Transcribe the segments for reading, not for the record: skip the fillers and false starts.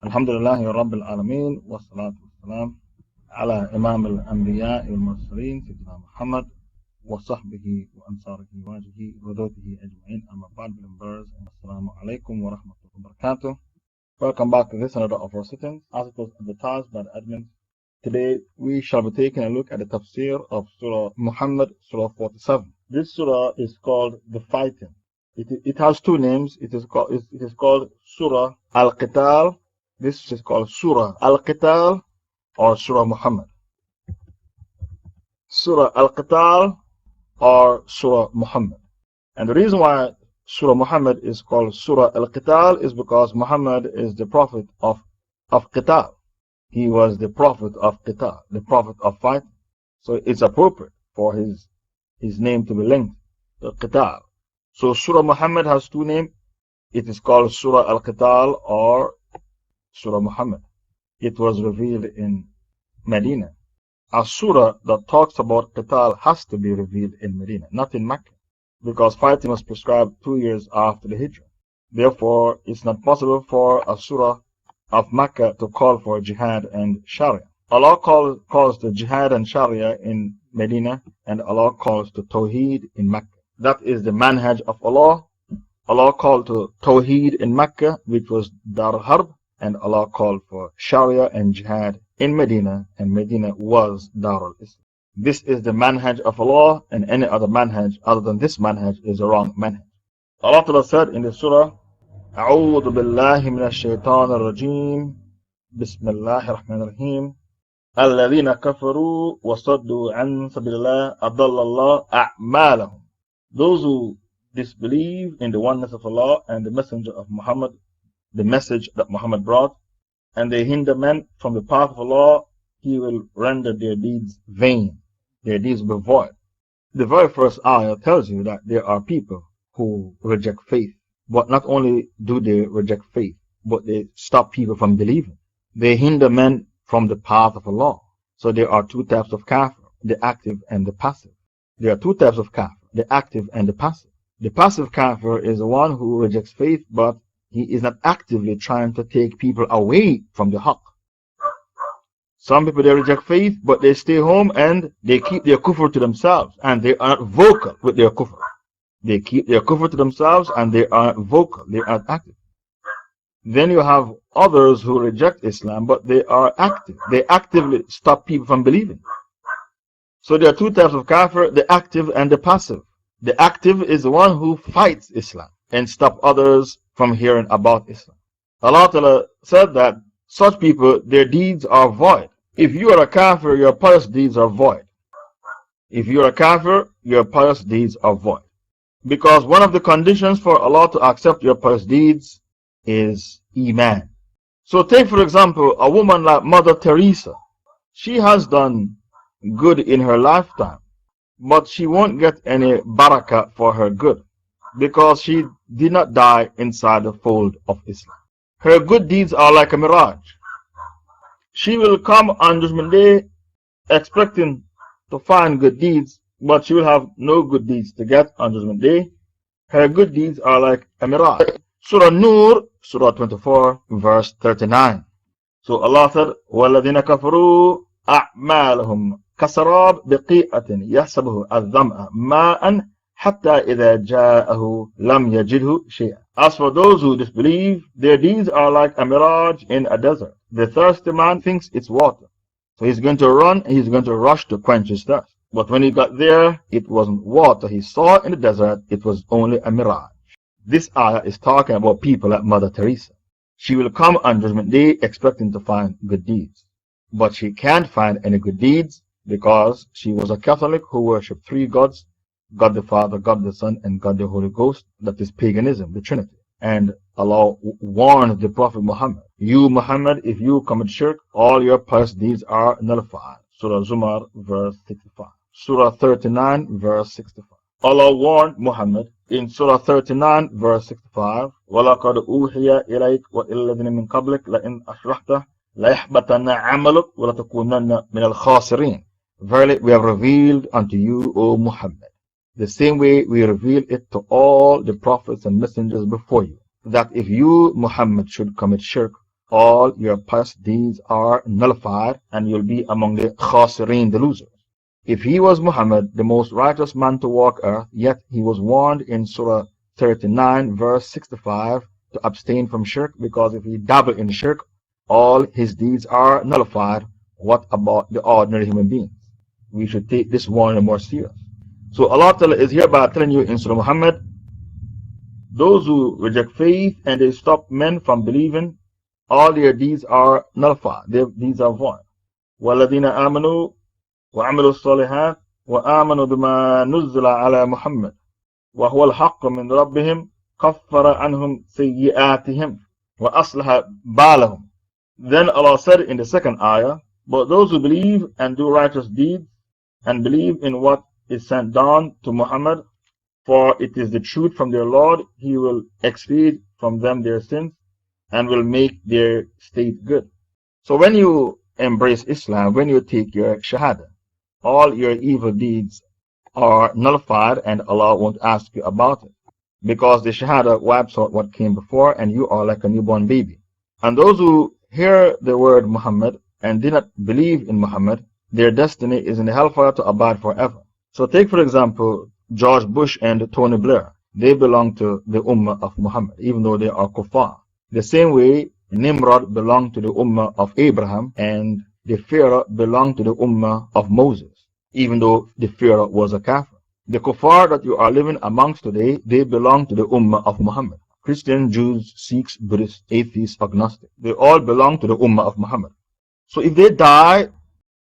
Alhamdulillahi Rabbil Alameen wa salatu wa salam ala Imam al-Anbiya al-Mursaleen Sayyidina Muhammad wa sahbihi wa ansarihi wa wajihi wa dhawtihi ajma'in amma ba'd members and assalamu alaikum wa rahmatullahi wa barakatuh. Welcome back to this another of our sittings. As it was advertised by the admin, today we shall be taking a look at the tafsir of Surah Muhammad, Surah 47. This surah is called the Fighting. It has two names. It is called Surah Al-Qital. This is called Surah Al-Qital or Surah Muhammad. Surah Al-Qital or Surah Muhammad. And the reason why Surah Muhammad is called Surah Al-Qital is because Muhammad is the prophet of Qital. He was the prophet of Qital, the prophet of fight. So it's appropriate for his name to be linked to Qital. So Surah Muhammad has two names. It is called Surah Al-Qital or Surah Muhammad. It was revealed in Medina. A surah that talks about Qital has to be revealed in Medina, not in Mecca, because fighting was prescribed 2 years after the Hijrah. Therefore, it's not possible for a surah of Mecca to call for jihad and Sharia. Allah calls to jihad and Sharia in Medina, and Allah calls to Tawheed in Mecca. That is the manhaj of Allah. Allah called to Tawheed in Mecca, which was Dar al-Harb, and Allah called for Sharia and Jihad in Medina, and Medina was Dar al-Islam. This is the manhaj of Allah, and any other manhaj other than this manhaj is a wrong manhaj. Allah Ta'ala said in the surah, أعوذ بالله من الشيطان الرجيم بسم الله الرحمن الرحيم الذين كفروا وصدوا عن سبيل الله أضل الله أعمالهم. Those who disbelieve in the oneness of Allah and the messenger of Muhammad, the message that Muhammad brought, and they hinder men from the path of Allah, He will render their deeds vain. Their deeds will be void. The very first ayah tells you that there are people who reject faith. But not only do they reject faith, but they stop people from believing. They hinder men from the path of Allah. So there are two types of kafir, the active and the passive. There are two types of kafir, the active and the passive. The passive kafir is the one who rejects faith, but he is not actively trying to take people away from the haqq. Some people, they reject faith, but they stay home and they keep their kufr to themselves, and they are not vocal with their kufr. They keep their kufr to themselves and they are vocal, they are active. Then you have others who reject Islam, but they are active. They actively stop people from believing. So there are two types of kafir, the active and the passive. The active is the one who fights Islam and stop others from hearing about Islam. Allah Ta'ala said that such people, their deeds are void. If you are a kafir, your pious deeds are void. If you are a kafir, your pious deeds are void. Because one of the conditions for Allah to accept your pious deeds is Iman. So take for example a woman like Mother Teresa. She has done good in her lifetime, but she won't get any barakah for her good, because she did not die inside the fold of Islam. Her good deeds are like a mirage. She will come on Judgment Day expecting to find good deeds, but she will have no good deeds to get on Judgment Day. Her good deeds are like a mirage. Surah Nur, Surah 24, verse 39. So Allah said, وَالَّذِينَ كَفَرُوا أَعْمَالَهُمْ كَسَرَابٍ بِقِيعَةٍ يَحْسَبُهُ الظَّمْأَ مَاءً حَتَّى إِذَا جَاءَهُ لَمْ يَجِدْهُ شَيْئًا. As for those who disbelieve, their deeds are like a mirage in a desert. The thirsty man thinks it's water, so he's going to run and he's going to rush to quench his thirst. But when he got there, it wasn't water he saw in the desert, it was only a mirage. This ayah is talking about people like Mother Teresa. She will come on Judgment Day expecting to find good deeds, but she can't find any good deeds because she was a Catholic who worshipped three gods: God the Father, God the Son, and God the Holy Ghost. That is paganism, the Trinity. And Allah warned the Prophet Muhammad, you Muhammad, if you commit shirk, all your pious deeds are nullified. Surah Zumar, verse 65. Surah 39, verse 65. Allah warned Muhammad in Surah 39, verse 65, وَلَقَدْ أُوحِيَ إِلَيْكَ وَإِلَّذِينَ مِنْ قَبْلِكَ لَإِنْ أَشْرَكْتَ لَيَحْبَطَنَّ عَمَلُكَ وَلَتَكُونَنَّ مِنَ الْخَاسِرِينَ. Verily, we have revealed unto you, O Muhammad, the same way we reveal it to all the prophets and messengers before you, that if you, Muhammad, should commit shirk, all your past deeds are nullified and you'll be among the khasirin, the losers. If he was Muhammad, the most righteous man to walk earth, yet he was warned in Surah 39, verse 65, to abstain from shirk, because if he dabbled in shirk, all his deeds are nullified. What about the ordinary human beings? We should take this warning more serious. So Allah Ta'ala is hereby telling you in Surah Muhammad, those who reject faith and they stop men from believing, all their deeds are nullified, their deeds are void. وَالَّذِينَ آمَنُوا وَعَمِلُوا الصَّالِحَاتِ وَآمَنُوا بِمَا نُزِّلَ عَلَى مُحَمَّدٍ وَهُوَ الْحَقُّ مِنْ رَبِّهِمْ كَفَّرَ عَنْهُمْ سَيِّئَاتِهِمْ وَأَصْلَحَ بَالَهُمْ. Then Allah said in the second ayah, but those who believe and do righteous deeds and believe in what is sent down to Muhammad, for it is the truth from their Lord, He will expiate from them their sins and will make their state good. So when you embrace Islam, when you take your Shahada, all your evil deeds are nullified and Allah won't ask you about it, because the Shahada wipes out what came before and you are like a newborn baby. And those who hear the word Muhammad and do not believe in Muhammad, their destiny is in the hellfire to abide forever. So take for example George Bush and Tony Blair. They belong to the Ummah of Muhammad, even though they are kuffar. The same way Nimrod belonged to the Ummah of Abraham and the Pharaoh belonged to the Ummah of Moses, even though the Pharaoh was a kafir. The kuffar that you are living amongst today, they belong to the Ummah of Muhammad. Christian, Jews, Sikhs, Buddhists, atheists, agnostics, they all belong to the Ummah of Muhammad. So if they die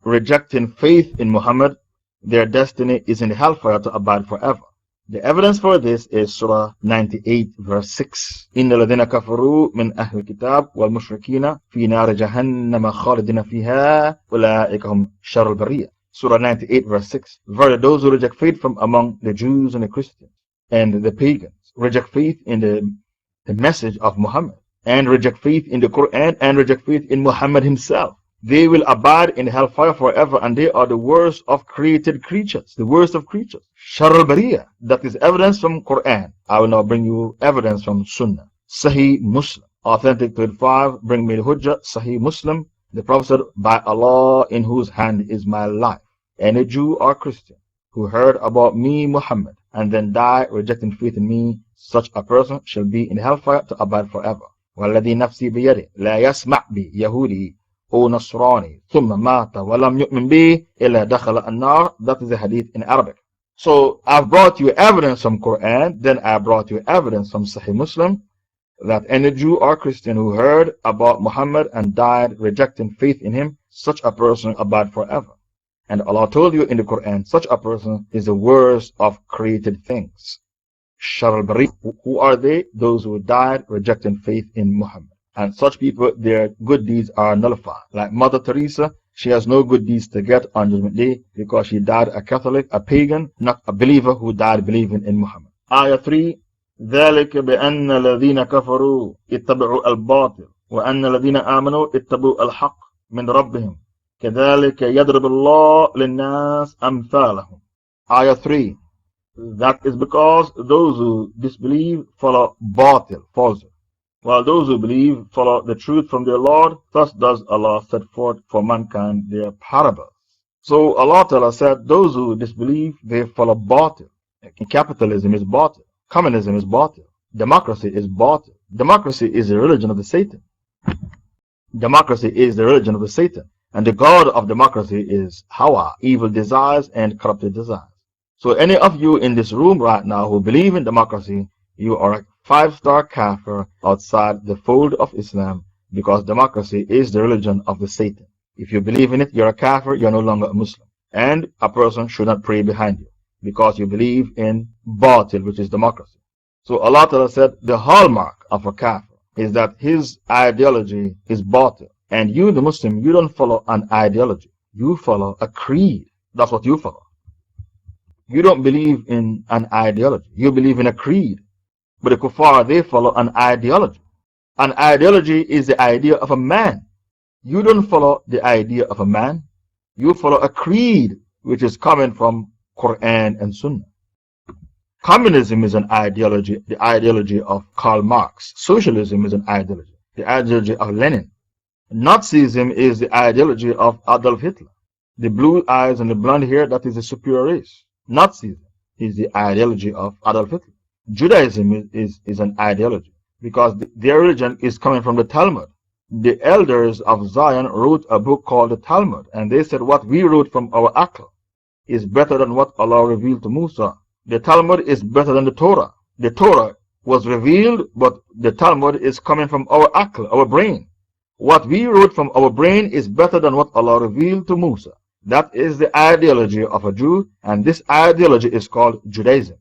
rejecting faith in Muhammad, their destiny is in the hellfire to abide forever. The evidence for this is Surah 98 verse 6. إِنَّ الَّذِينَ كَفَرُوا مِنْ أَهْلِ الْكِتَابِ وَالْمُشْرِكِينَ فِي نَارِ جَهَنَّمَ خَالِدِينَ فِيهَا أُولَٰئِكَ هُمْ شَرُّ الْبَرِيَّةِ. Surah 98 verse 6. Verily those who reject faith from among the Jews and the Christians and the pagans, reject faith in the message of Muhammad, and reject faith in the Quran, and reject faith in Muhammad himself, they will abide in hellfire forever, and they are the worst of created creatures, the worst of creatures. Sharr al-Bariyah. That is evidence from Quran. I will now bring you evidence from Sunnah. Sahih Muslim. Authentic 35, bring me the Hujjah. Sahih Muslim. The Prophet said, by Allah in whose hand is my life, any Jew or Christian who heard about me, Muhammad, and then die rejecting faith in me, such a person shall be in hellfire to abide forever. وَالَّذِي نَفْسِي بِيَدِهِ لَا يَسْمَعْ بِي يَهُودِي أو نصراني ثم مات ولم يؤمن به إلا دخل النار. That is a hadith in Arabic. So I've brought you evidence from Quran, then I brought you evidence from Sahih Muslim that any Jew or Christian who heard about Muhammad and died rejecting faith in him, such a person abide forever. And Allah told you in the Quran, such a person is the worst of created things. Sharr al-Bari. Who are they? Those who died rejecting faith in Muhammad. And such people, their good deeds are nullified. Like Mother Teresa, she has no good deeds to get on Judgment Day because she died a Catholic, a pagan, not a believer who died believing in Muhammad. Ayah 3. ذَلِكَ بِأَنَّ الَّذِينَ كَفَرُوا اتَّبَعُوا الْبَاطِلَ وَأَنَّ الَّذِينَ آمَنُوا اتَّبَعُوا الْحَقَّ مِنْ رَبِّهِمْ كَذَلِكَ يَضْرِبُ اللَّهُ لِلنَّاسِ أَمْثَالَهُمْ. Ayah 3. That is because those who disbelieve follow batil, falsehood, while those who believe follow the truth from their Lord. Thus does Allah set forth for mankind their parables. So Allah Ta'ala said, those who disbelieve, they follow batil. Capitalism is batil. Communism is batil. Democracy is batil. Democracy is the religion of the Satan. Democracy is the religion of the Satan. And the God of democracy is Hawa, evil desires and corrupted desires. So any of you in this room right now who believe in democracy, you are a 5-star kafir outside the fold of Islam, because democracy is the religion of the Satan. If you believe in it, you're a kafir, you're no longer a Muslim. And a person should not pray behind you because you believe in batil, which is democracy. So Allah Ta'ala said the hallmark of a kafir is that his ideology is batil. And you, the Muslim, you don't follow an ideology. You follow a creed. That's what you follow. You don't believe in an ideology. You believe in a creed. But the kuffar, they follow an ideology. An ideology is the idea of a man. You don't follow the idea of a man. You follow a creed, which is coming from Quran and Sunnah. Communism is an ideology, the ideology of Karl Marx. Socialism is an ideology, the ideology of Lenin. Nazism is the ideology of Adolf Hitler. The blue eyes and the blonde hair, that is the superior race. Nazism is the ideology of Adolf Hitler. Judaism is an ideology because their religion is coming from the Talmud. The elders of Zion wrote a book called the Talmud, and they said what we wrote from our Aql is better than what Allah revealed to Musa. The Talmud is better than the Torah. The Torah was revealed, but the Talmud is coming from our Aql, our brain. What we wrote from our brain is better than what Allah revealed to Musa. That is the ideology of a Jew, and this ideology is called Judaism.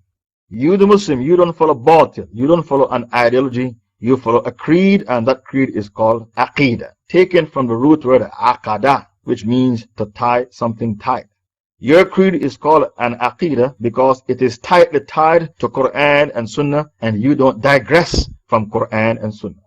You, the Muslim, you don't follow batil. You don't follow an ideology. You follow a creed, and that creed is called Aqidah, taken from the root word Aqada, which means to tie something tight. Your creed is called an Aqidah because it is tightly tied to Quran and Sunnah, and you don't digress from Quran and Sunnah.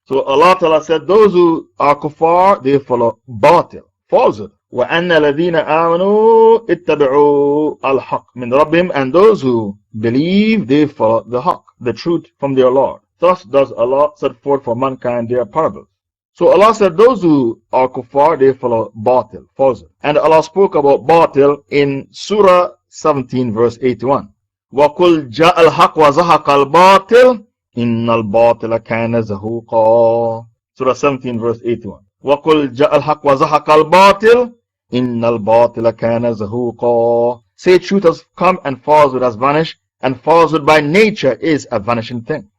So Allah Ta'ala said, those who are kuffar, they follow batil, falsehood. وَأَنَّ الَّذِينَ آمَنُوا اتَّبِعُوا الْحَقِّ مِنْ رَبِّهِمْ, and those who believe, they follow the haqq, the truth from their Lord. Thus does Allah set forth for mankind their parables. So Allah said those who are kuffar, they follow batil, falsehood. And Allah spoke about batil in Surah 17 verse 81. وَقُلْ جَاءَ الْحَقُّ وَزَهَقَ الْبَاطِلِ إِنَّ الْبَاطِلَ كَانَ زَهُوقًا. Surah 17 verse 81. وَقُلْ جَاءَ الْحَقُّ وَزَهَقَ الْبَاطِلِ إِنَّ الْبَاطِلَ كَانَ زَهُوقًا. Say truth has come and falsehood has vanished, and falsehood by nature is a vanishing thing.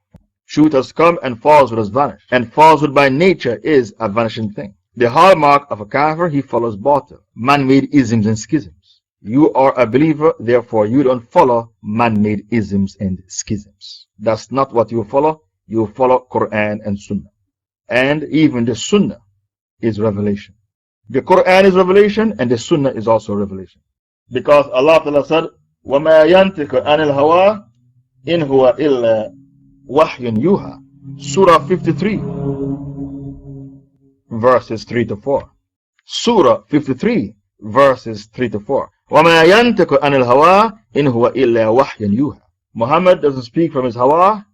Truth has come and falsehood has vanished, and falsehood by nature is a vanishing thing. The hallmark of a kafir, he follows batil, man-made isms and schisms. You are a believer, therefore you don't follow man-made isms and schisms. That's not what you follow. You follow Quran and Sunnah. And even the Sunnah is revelation. The Quran is revelation, and the Sunnah is also revelation. Because Allah Ta'ala said, وَمَا يَنْتِقُ عَنِ الْهَوَىٰ إِنْ هُوَ إِلَّا وَحْيٌ يُوحَىٰ. Surah 53 verses 3 to 4. Surah 53 verses 3 to 4. وَمَا يَنْتِقُ عَنِ الْهَوَىٰ إِنْ هُوَ إِلَّا وَحْيٌ يُوحَىٰ. Muhammad doesn't speak from his hawa,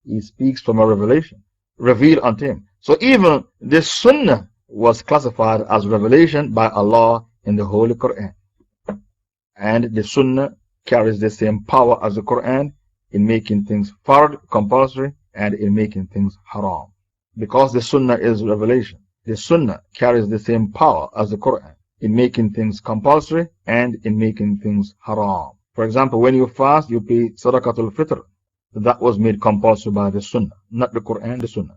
he speaks from a revelation revealed unto him. So even the Sunnah was classified as revelation by Allah in the Holy Quran. And the Sunnah carries the same power as the Quran in making things fard, compulsory, and in making things haram. Because the Sunnah is revelation, the Sunnah carries the same power as the Quran in making things compulsory and in making things haram. For example, when you fast, you pay Sadaqatul Fitr. That was made compulsory by the Sunnah, not the Quran, the Sunnah.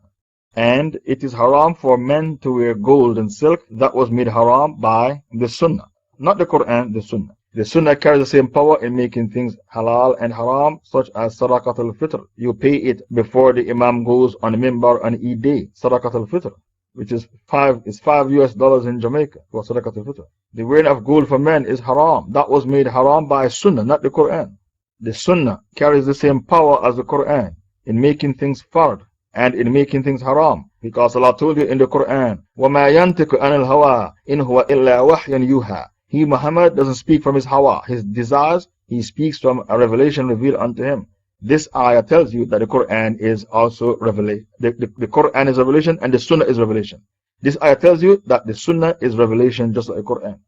And it is haram for men to wear gold and silk. That was made haram by the Sunnah, not the Quran, the Sunnah. The Sunnah carries the same power in making things halal and haram, such as Sadaqatul Fitr. You pay it before the Imam goes on the minbar on Eid day, Sadaqatul Fitr, which is $5 US in Jamaica for Sadaqatul Fitr. The wearing of gold for men is haram. That was made haram by Sunnah, not the Quran. The Sunnah carries the same power as the Quran in making things fard and in making things haram. Because Allah told you in the Quran, وَمَا يَنْتِقُ عَنِ الْهَوَىٰ إِنْ هُوَ إِلَّا وَحْيٌ يُوحَىٰ. He, Muhammad, doesn't speak from his hawa, his desires. He speaks from a revelation revealed unto him. This ayah tells you that the Quran is also revelation. The Quran is revelation and the Sunnah is revelation. This ayah tells you that the Sunnah is revelation just like the Quran.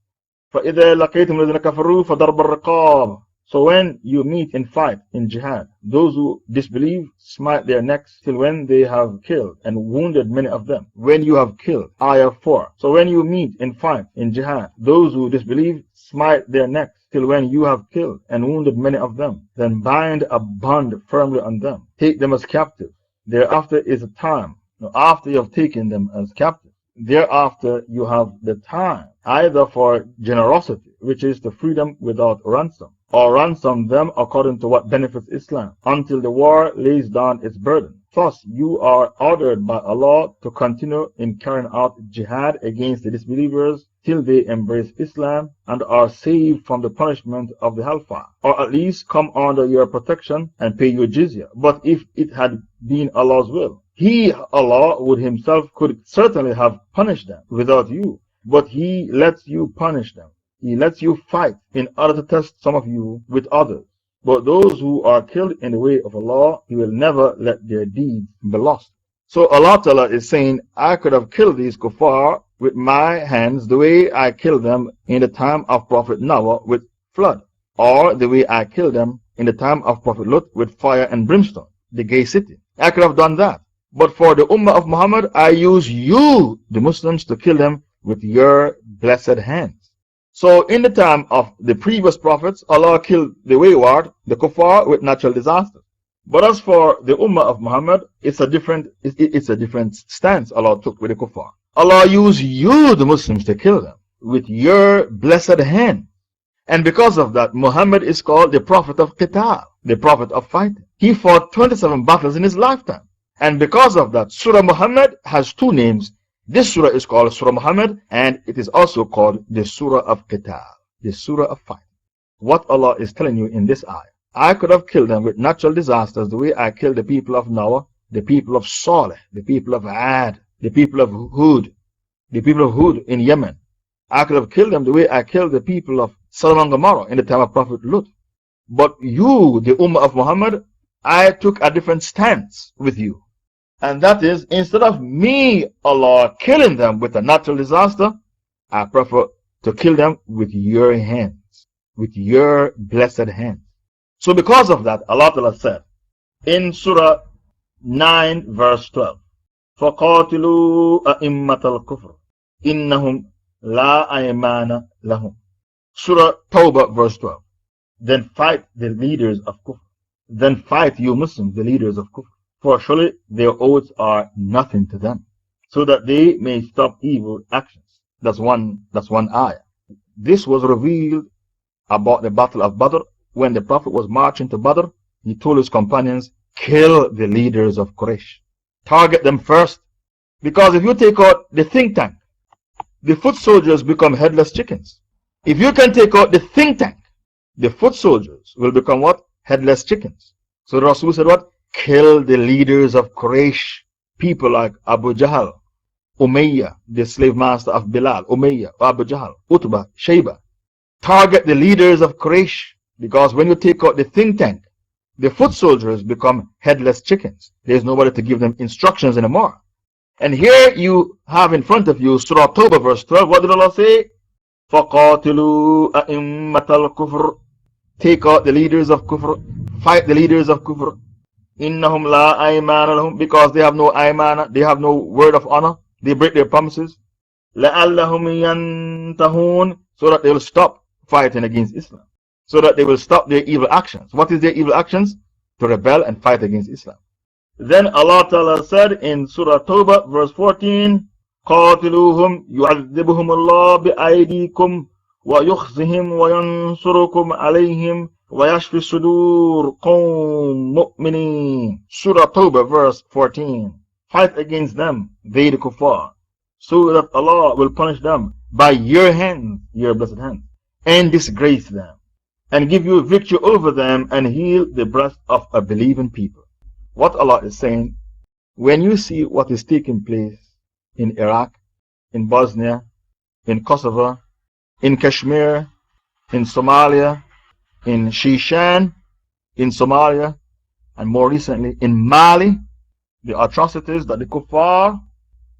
فَإِذَا لَقِيتُمُ الَّذِينَ كَفَرُوا فَضَرْبَ الرِّقَابِ. So when you meet in fight, in jihad, those who disbelieve smite their necks till when they have killed and wounded many of them. When you have killed. Ayah 4. So when you meet in fight, in jihad, those who disbelieve smite their necks till when you have killed and wounded many of them. Then bind a bond firmly on them. Take them as captives. Thereafter is a time. Now, after you have taken them as captives, thereafter you have the time either for generosity, which is the freedom without ransom, or ransom them according to what benefits Islam, until the war lays down its burden. Thus, you are ordered by Allah to continue in carrying out jihad against the disbelievers till they embrace Islam and are saved from the punishment of the hellfire, or at least come under your protection and pay your jizya. But if it had been Allah's will, He, Allah, would Himself could certainly have punished them without you, but He lets you punish them. He lets you fight in order to test some of you with others. But those who are killed in the way of Allah, He will never let their deeds be lost. So Allah Ta'ala is saying, I could have killed these kuffar with my hands the way I killed them in the time of Prophet Noah with flood, or the way I killed them in the time of Prophet Lut with fire and brimstone, the gay city. I could have done that. But for the Ummah of Muhammad, I use you, the Muslims, to kill them with your blessed hands. So in the time of the previous prophets, Allah killed the wayward, the kuffar, with natural disasters. But as for the Ummah of Muhammad, it's a different stance Allah took with the kuffar. Allah used you, the Muslims, to kill them with your blessed hand. And because of that, Muhammad is called the Prophet of Qital, the Prophet of fighting. He fought 27 battles in his lifetime. And because of that, Surah Muhammad has two names. This surah is called Surah Muhammad, and it is also called the Surah of Qital, the Surah of fighting. What Allah is telling you in this ayah, I could have killed them with natural disasters the way I killed the people of Noah, the people of Saleh, the people of Ad, the people of Hud, in Yemen. I could have killed them the way I killed the people of Sodom and Gomorrah in the time of Prophet Lut. But you, the Ummah of Muhammad, I took a different stance with you. And that is, instead of me, Allah, killing them with a natural disaster, I prefer to kill them with your hands, with your blessed hands. So because of that, Allah Ta'ala said in Surah 9 verse 12, فَقَاتِلُوا أَئِمَّةَ الْكُفْرِ إِنَّهُمْ لَا أَيْمَانَ لَهُمْ. Surah Tawbah verse 12. Then fight the leaders of kufr. Then fight, you Muslims, the leaders of kufr. For surely their oaths are nothing to them, so that they may stop evil actions. That's one ayah. This was revealed about the battle of Badr. When the Prophet was marching to Badr, he told his companions, kill the leaders of Quraysh. Target them first. Because if you take out the think tank, the foot soldiers become headless chickens. If you can take out the think tank, the foot soldiers will become what? Headless chickens. So the Rasul said what? Kill the leaders of Quraysh. People like Abu Jahl, Umayyah, the slave master of Bilal, Umayyah, Abu Jahl, Utbah, Shayba. Target the leaders of Quraysh. Because when you take out the think tank, the foot soldiers become headless chickens. There's nobody to give them instructions anymore. And here you have in front of you Surah Tawbah verse 12. What did Allah say? فَقَاتِلُوا أَئِمَّةَ الْكُفْرِ. Take out the leaders of kufr. Fight the leaders of kufr. إِنَّهُمْ لَا أَيْمَانَ لَهُمْ. Because they have no aymana, they have no word of honor. They break their promises. لَأَلَّهُمْ يَنْتَهُونَ. So that they will stop fighting against Islam. So that they will stop their evil actions. What is their evil actions? To rebel and fight against Islam. Then Allah Ta'ala said in Surah Tawbah verse 14, قَاتِلُوهُمْ يُعَذِّبُهُمُ اللَّهُ بِأَيْدِيكُمْ وَيُخْزِهِمْ وَيَنْصُرُكُمْ عَلَيْهِمْ وَيَشْفِ صُدُورِ قَوْمٍ مُؤْمِنِينَ. Surah Tawbah verse 14. Fight against them, they the kuffar, so that Allah will punish them by your hands, your blessed hands, and disgrace them, and give you victory over them, and heal the breast of a believing people. What Allah is saying, when you see what is taking place in Iraq, in Bosnia, in Kosovo, in Kashmir, in Somalia, in Shishan, in Somalia, and more recently in Mali, the atrocities that the kuffar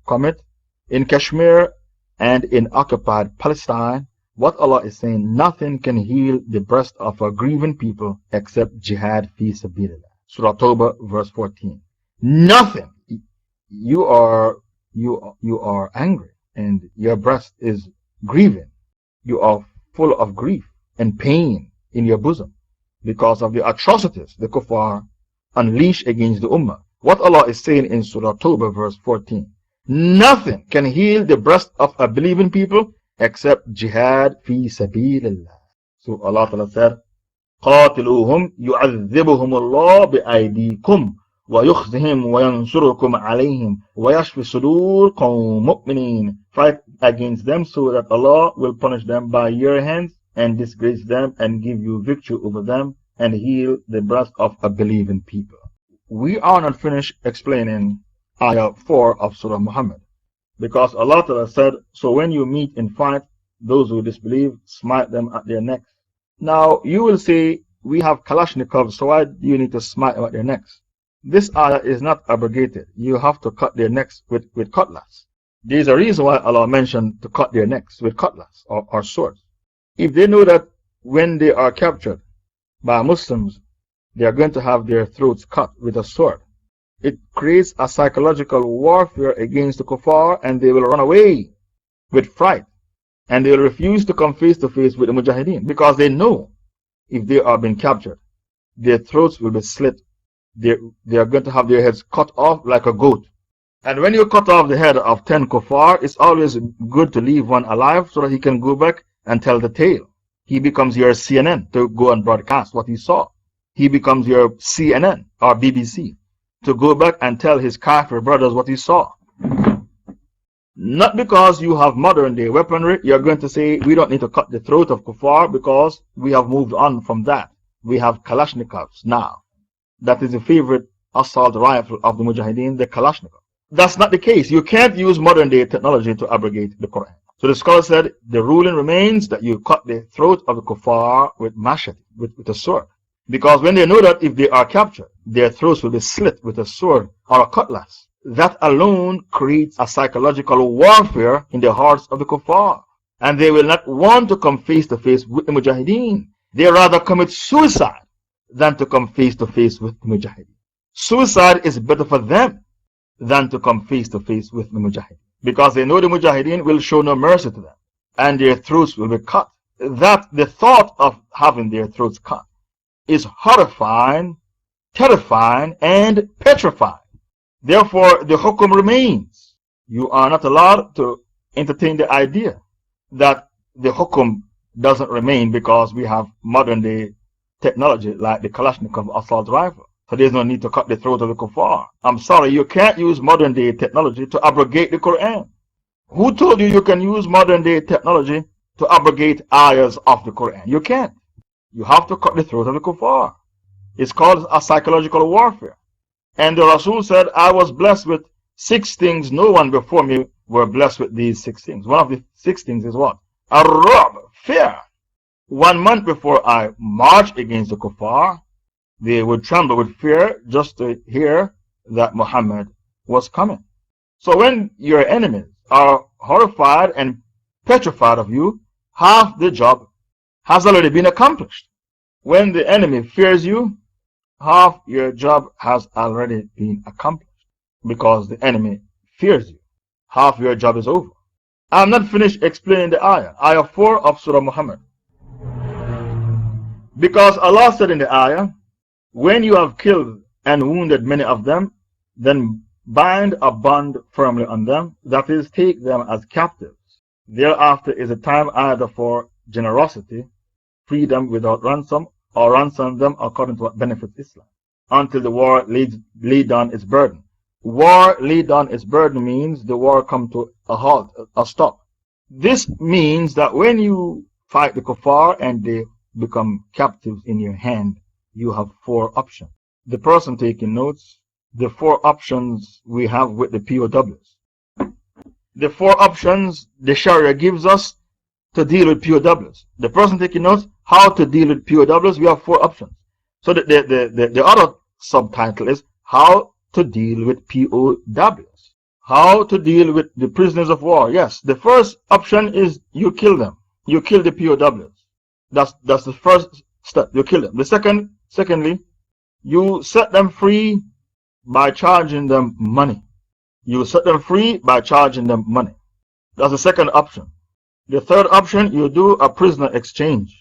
commit in Kashmir and in occupied Palestine, what Allah is saying, nothing can heal the breast of a grieving people except jihad fi sabilillah. Surah Tawbah verse 14. Nothing. You are angry and your breast is grieving. You are full of grief and pain in your bosom because of the atrocities the kuffar unleash against the ummah. What Allah is saying in Surah Tawbah verse 14. Nothing can heal the breast of a believing people except jihad fi sabilillah. So Allah Ta'ala said, قَاتِلُوهُمْ يُعَذِّبُهُمُ اللَّهُ بِأَيْدِيكُمْ وَيُخْزِهِمْ وَيَنْصُرُكُمْ عَلَيْهِمْ وَيَشْفِ صُدُورِ قَوْمٍ مُؤْمِنِينَ. Fight against them so that Allah will punish them by your hands and disgrace them and give you victory over them and heal the breast of a believing people. We are not finished explaining Ayah 4 of Surah Muhammad, because Allah Ta'ala said, so when you meet in fight, those who disbelieve, smite them at their necks. Now you will say, we have Kalashnikovs, so why do you need to smite them at their necks? this ayah is not abrogated. You have to cut their necks with cutlass. There is a reason why Allah mentioned to cut their necks with cutlass or swords. If they know that when they are captured by Muslims, they are going to have their throats cut with a sword, it creates a psychological warfare against the kuffar, and they will run away with fright, and they will refuse to come face to face with the mujahideen, because they know if they are being captured, their throats will be slit. They are going to have their heads cut off like a goat. And when you cut off the head of 10 kuffar, it's always good to leave one alive so that he can go back and tell the tale. He becomes your CNN to go and broadcast what he saw. He becomes your CNN or BBC to go back and tell his kafir brothers what he saw. Not because you have modern day weaponry, you're going to say we don't need to cut the throat of kuffar because we have moved on from that. We have Kalashnikovs now. That is the favorite assault rifle of the Mujahideen, the Kalashnikov. That's not the case. You can't use modern day technology to abrogate the Quran. So the scholar said the ruling remains that you cut the throat of the kuffar with mashati, with a sword. Because when they know that if they are captured, their throats will be slit with a sword or a cutlass, that alone creates a psychological warfare in the hearts of the kuffar. And they will not want to come face to face with the Mujahideen. They rather commit suicide than to come face to face with the Mujahideen. Suicide is better for them than to come face to face with the Mujahideen, because they know the Mujahideen will show no mercy to them and their throats will be cut. That the thought of having their throats cut is horrifying, terrifying, and petrifying. Therefore, the hukum remains. You are not allowed to entertain the idea that the hukum doesn't remain because we have modern day technology like the Kalashnikov assault rifle. So there's no need to cut the throat of the kuffar. I'm sorry, you can't use modern day technology to abrogate the Quran. Who told you you can use modern day technology to abrogate ayahs of the Quran? You can't. You have to cut the throat of the kuffar. It's called a psychological warfare. And the Rasul said, I was blessed with 6 things. No one before me were blessed with these 6 things. One of the 6 things is what? Ar-Ra'b, fear. 1 month before I marched against the kuffar, they would tremble with fear just to hear that Muhammad was coming. So when your enemies are horrified and petrified of you, half the job has already been accomplished. When the enemy fears you, half your job has already been accomplished. Because the enemy fears you, half your job is over. I'm not finished explaining the ayah. Ayah 4 of Surah Muhammad. Because Allah said in the ayah, when you have killed and wounded many of them, then bind a bond firmly on them, that is, take them as captives. Thereafter is a time either for generosity, free them without ransom, or ransom them according to what benefits Islam, until the war lay down its burden. War lay down its burden means the war come to a halt, a stop. This means that when you fight the kuffar and they become captives in your hand, you have 4 options. The person taking notes, the 4 options we have with the POWs. The 4 options the Sharia gives us to deal with POWs. The person taking notes, how to deal with POWs, we have 4 options. So the other subtitle is how to deal with POWs. How to deal with the prisoners of war. Yes, the first option is you kill them. You kill the POWs. That's the first step. You kill them. Secondly, you set them free by charging them money. You set them free by charging them money. That's the second option. The third option, you do a prisoner exchange.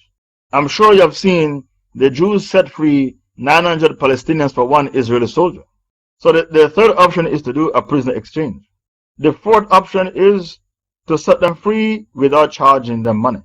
I'm sure you have seen the Jews set free 900 Palestinians for 1 Israeli soldier. So the third option is to do a prisoner exchange. The fourth option is to set them free without charging them money.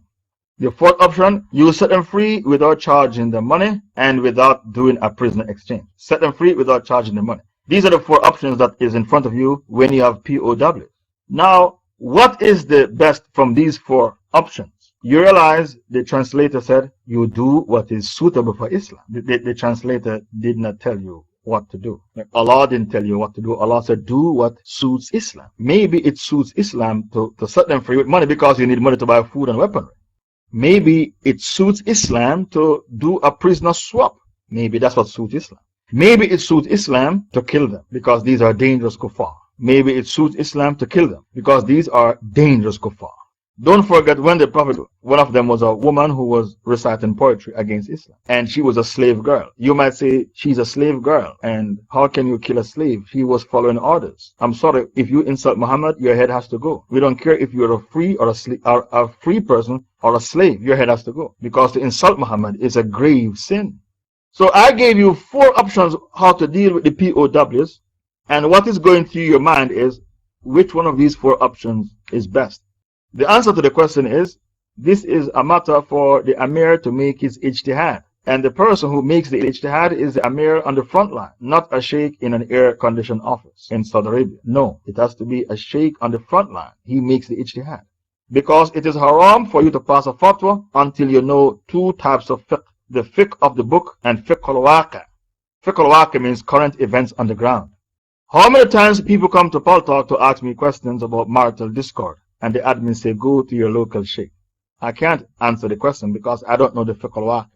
The fourth option, you set them free without charging them money and without doing a prisoner exchange. Set them free without charging them money. These are the 4 options that is in front of you when you have POW. Now, what is the best from these 4 options? You realize the translator said, you do what is suitable for Islam. The translator did not tell you what to do. Allah didn't tell you what to do. Allah said, do what suits Islam. Maybe it suits Islam to set them free with money because you need money to buy food and weaponry. Maybe it suits Islam to do a prisoner swap. Maybe that's what suits Islam. Maybe it suits Islam to kill them because these are dangerous kuffar. Maybe it suits Islam to kill them because these are dangerous kuffar. Don't forget when the Prophet, one of them was a woman who was reciting poetry against Islam. And she was a slave girl. You might say she's a slave girl. And how can you kill a slave? He was following orders. I'm sorry, if you insult Muhammad, your head has to go. We don't care if you're a free or a free person or a slave. Your head has to go. Because to insult Muhammad is a grave sin. So I gave you 4 options how to deal with the POWs. And what is going through your mind is, which one of these 4 options is best? The answer to the question is, this is a matter for the Amir to make his ijtihad. And the person who makes the ijtihad is the Amir on the front line, not a Shaykh in an air-conditioned office in Saudi Arabia. No, it has to be a Shaykh on the front line. He makes the ijtihad. Because it is haram for you to pass a fatwa until you know 2 types of fiqh. The fiqh of the book and fiqh al-waqi'. Fiqh al-waqi' means current events on the ground. How many times people come to Pal Talk to ask me questions about marital discord? And the admin say, go to your local sheikh. I can't answer the question because I don't know the fiqh al-waqi'.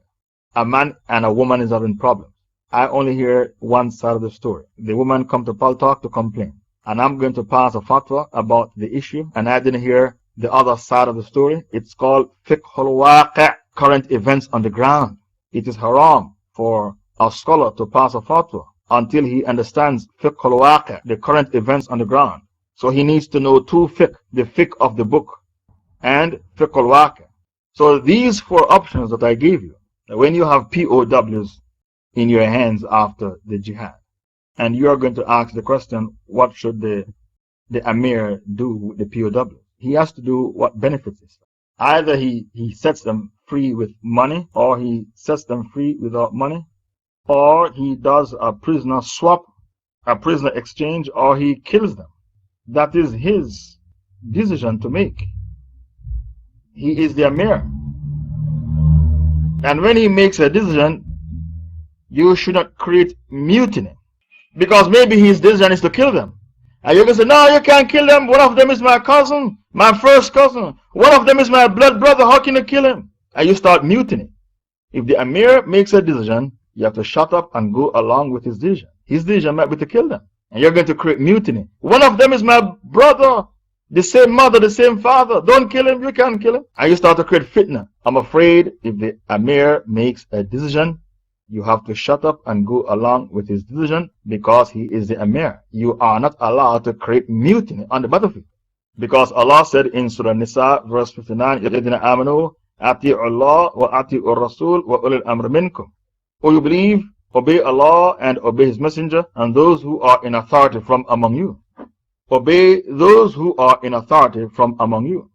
A man and a woman is having problems. I only hear one side of the story. The woman come to Pal Talk to complain. And I'm going to pass a fatwa about the issue. And I didn't hear the other side of the story. It's called fiqh al-waqi', current events on the ground. It is haram for a scholar to pass a fatwa until he understands fiqh al-waqi', the current events on the ground. So he needs to know 2 fiqh, the fiqh of the book and fiqh al-waqi'. So these 4 options that I gave you, when you have POWs in your hands after the jihad, and you are going to ask the question, what should the Amir do with the POW? He has to do what benefits Islam. Either he sets them free with money, or he sets them free without money, or he does a prisoner swap, a prisoner exchange, or he kills them. That is his decision to make. He is the Amir. And when he makes a decision, you should not create mutiny. Because maybe his decision is to kill them. And you can say, no, you can't kill them. One of them is my cousin, my first cousin. One of them is my blood brother. How can you kill him? And you start mutiny. If the Amir makes a decision, you have to shut up and go along with his decision. His decision might be to kill them. And you're going to create mutiny. One of them is my brother, the same mother, the same father. Don't kill him, you can't kill him. And you start to create fitna. I'm afraid if the Amir makes a decision, you have to shut up and go along with his decision because he is the Amir. You are not allowed to create mutiny on the battlefield. Because Allah said in Surah Nisa, verse 59, يَلَّذِينَ آمَنُوا أَطِيعُوا اللَّهَ وَأَطِيعُوا الرَّسُولَ وَأُولِي الْأَمْرِ مِنكُمْ. O you believe, obey Allah and obey His Messenger and those who are in authority from among you. Obey those who are in authority from among you.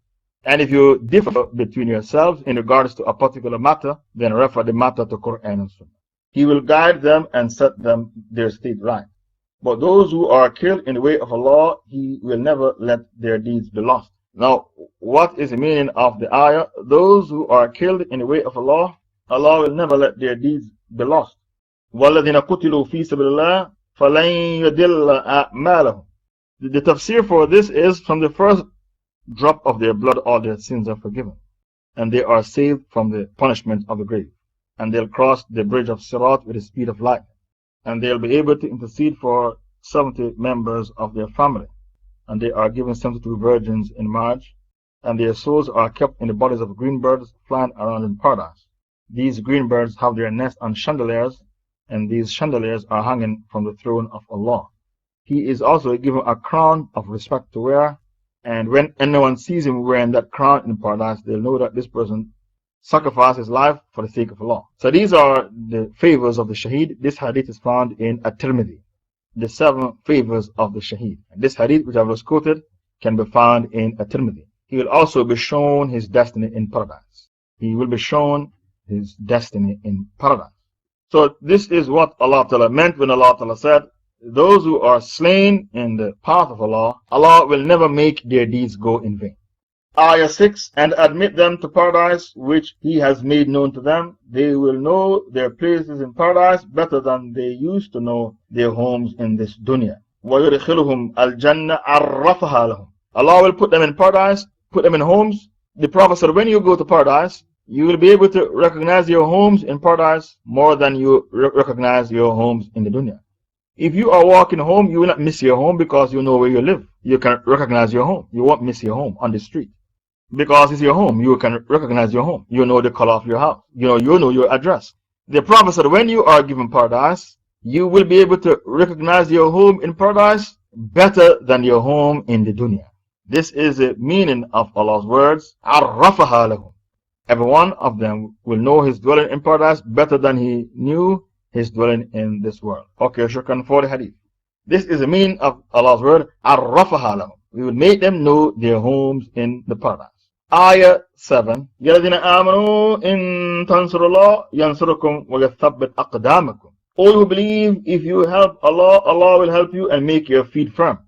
And if you differ between yourselves in regards to a particular matter, then refer the matter to Quran and Sunnah. He will guide them and set them their state right. But those who are killed in the way of Allah, He will never let their deeds be lost. Now, what is the meaning of the ayah? Those who are killed in the way of Allah, Allah will never let their deeds be lost. وَالَّذِينَ قُتِلُوا فِي سَبِيلِ اللَّهِ فَلَنْ يُضِلَّ أَعْمَالَهُم. The tafsir for this is, from the first drop of their blood, all their sins are forgiven. And they are saved from the punishment of the grave. And they'll cross the bridge of Sirat with the speed of light. And they'll be able to intercede for 70 members of their family. And they are given 72 virgins in marriage. And their souls are kept in the bodies of green birds flying around in paradise. These green birds have their nest on chandeliers, and these chandeliers are hanging from the throne of Allah. He is also given a crown of respect to wear, and when anyone sees him wearing that crown in paradise, they'll know that this person sacrificed his life for the sake of Allah. So these are the favors of the Shaheed. This hadith is found in At-Tirmidhi, the 7 favors of the Shaheed. And this hadith, which I was quoted, can be found in At-Tirmidhi. He will also be shown his destiny in paradise. He will be shown his destiny in paradise. So this is what Allah Ta'ala meant when Allah Ta'ala said, those who are slain in the path of Allah, Allah will never make their deeds go in vain. Ayah 6, and admit them to paradise which He has made known to them. They will know their places in paradise better than they used to know their homes in this dunya. وَيُدْخِلُهُمْ الْجَنَّةَ عَرَّفَهَا لَهُمْ. Allah will put them in paradise, put them in homes. The Prophet said, when you go to paradise, you will be able to recognize your homes in paradise more than you recognize your homes in the dunya. If you are walking home, you will not miss your home because you know where you live. You can recognize your home. You won't miss your home on the street because it's your home. You can recognize your home. You know the color of your house. You know your address. The Prophet said when you are given paradise, you will be able to recognize your home in paradise better than your home in the dunya. This is the meaning of Allah's words. عَرَّفَهَا لَهُمْ. Every one of them will know his dwelling in paradise better than he knew his dwelling in this world. Okay, shukran for the hadith. This is the meaning of Allah's word. عَرَّفَهَا لَهُمْ. We will make them know their homes in the paradise. Ayah 7. يَا الَّذِينَ آمَنُوا إِن تَنْصُرُوا اللَّهَ يَنْصُرُكُمْ وَيَثَّبِّتْ أَقْدَامَكُمْ. All who believe, if you help Allah, Allah will help you and make your feet firm.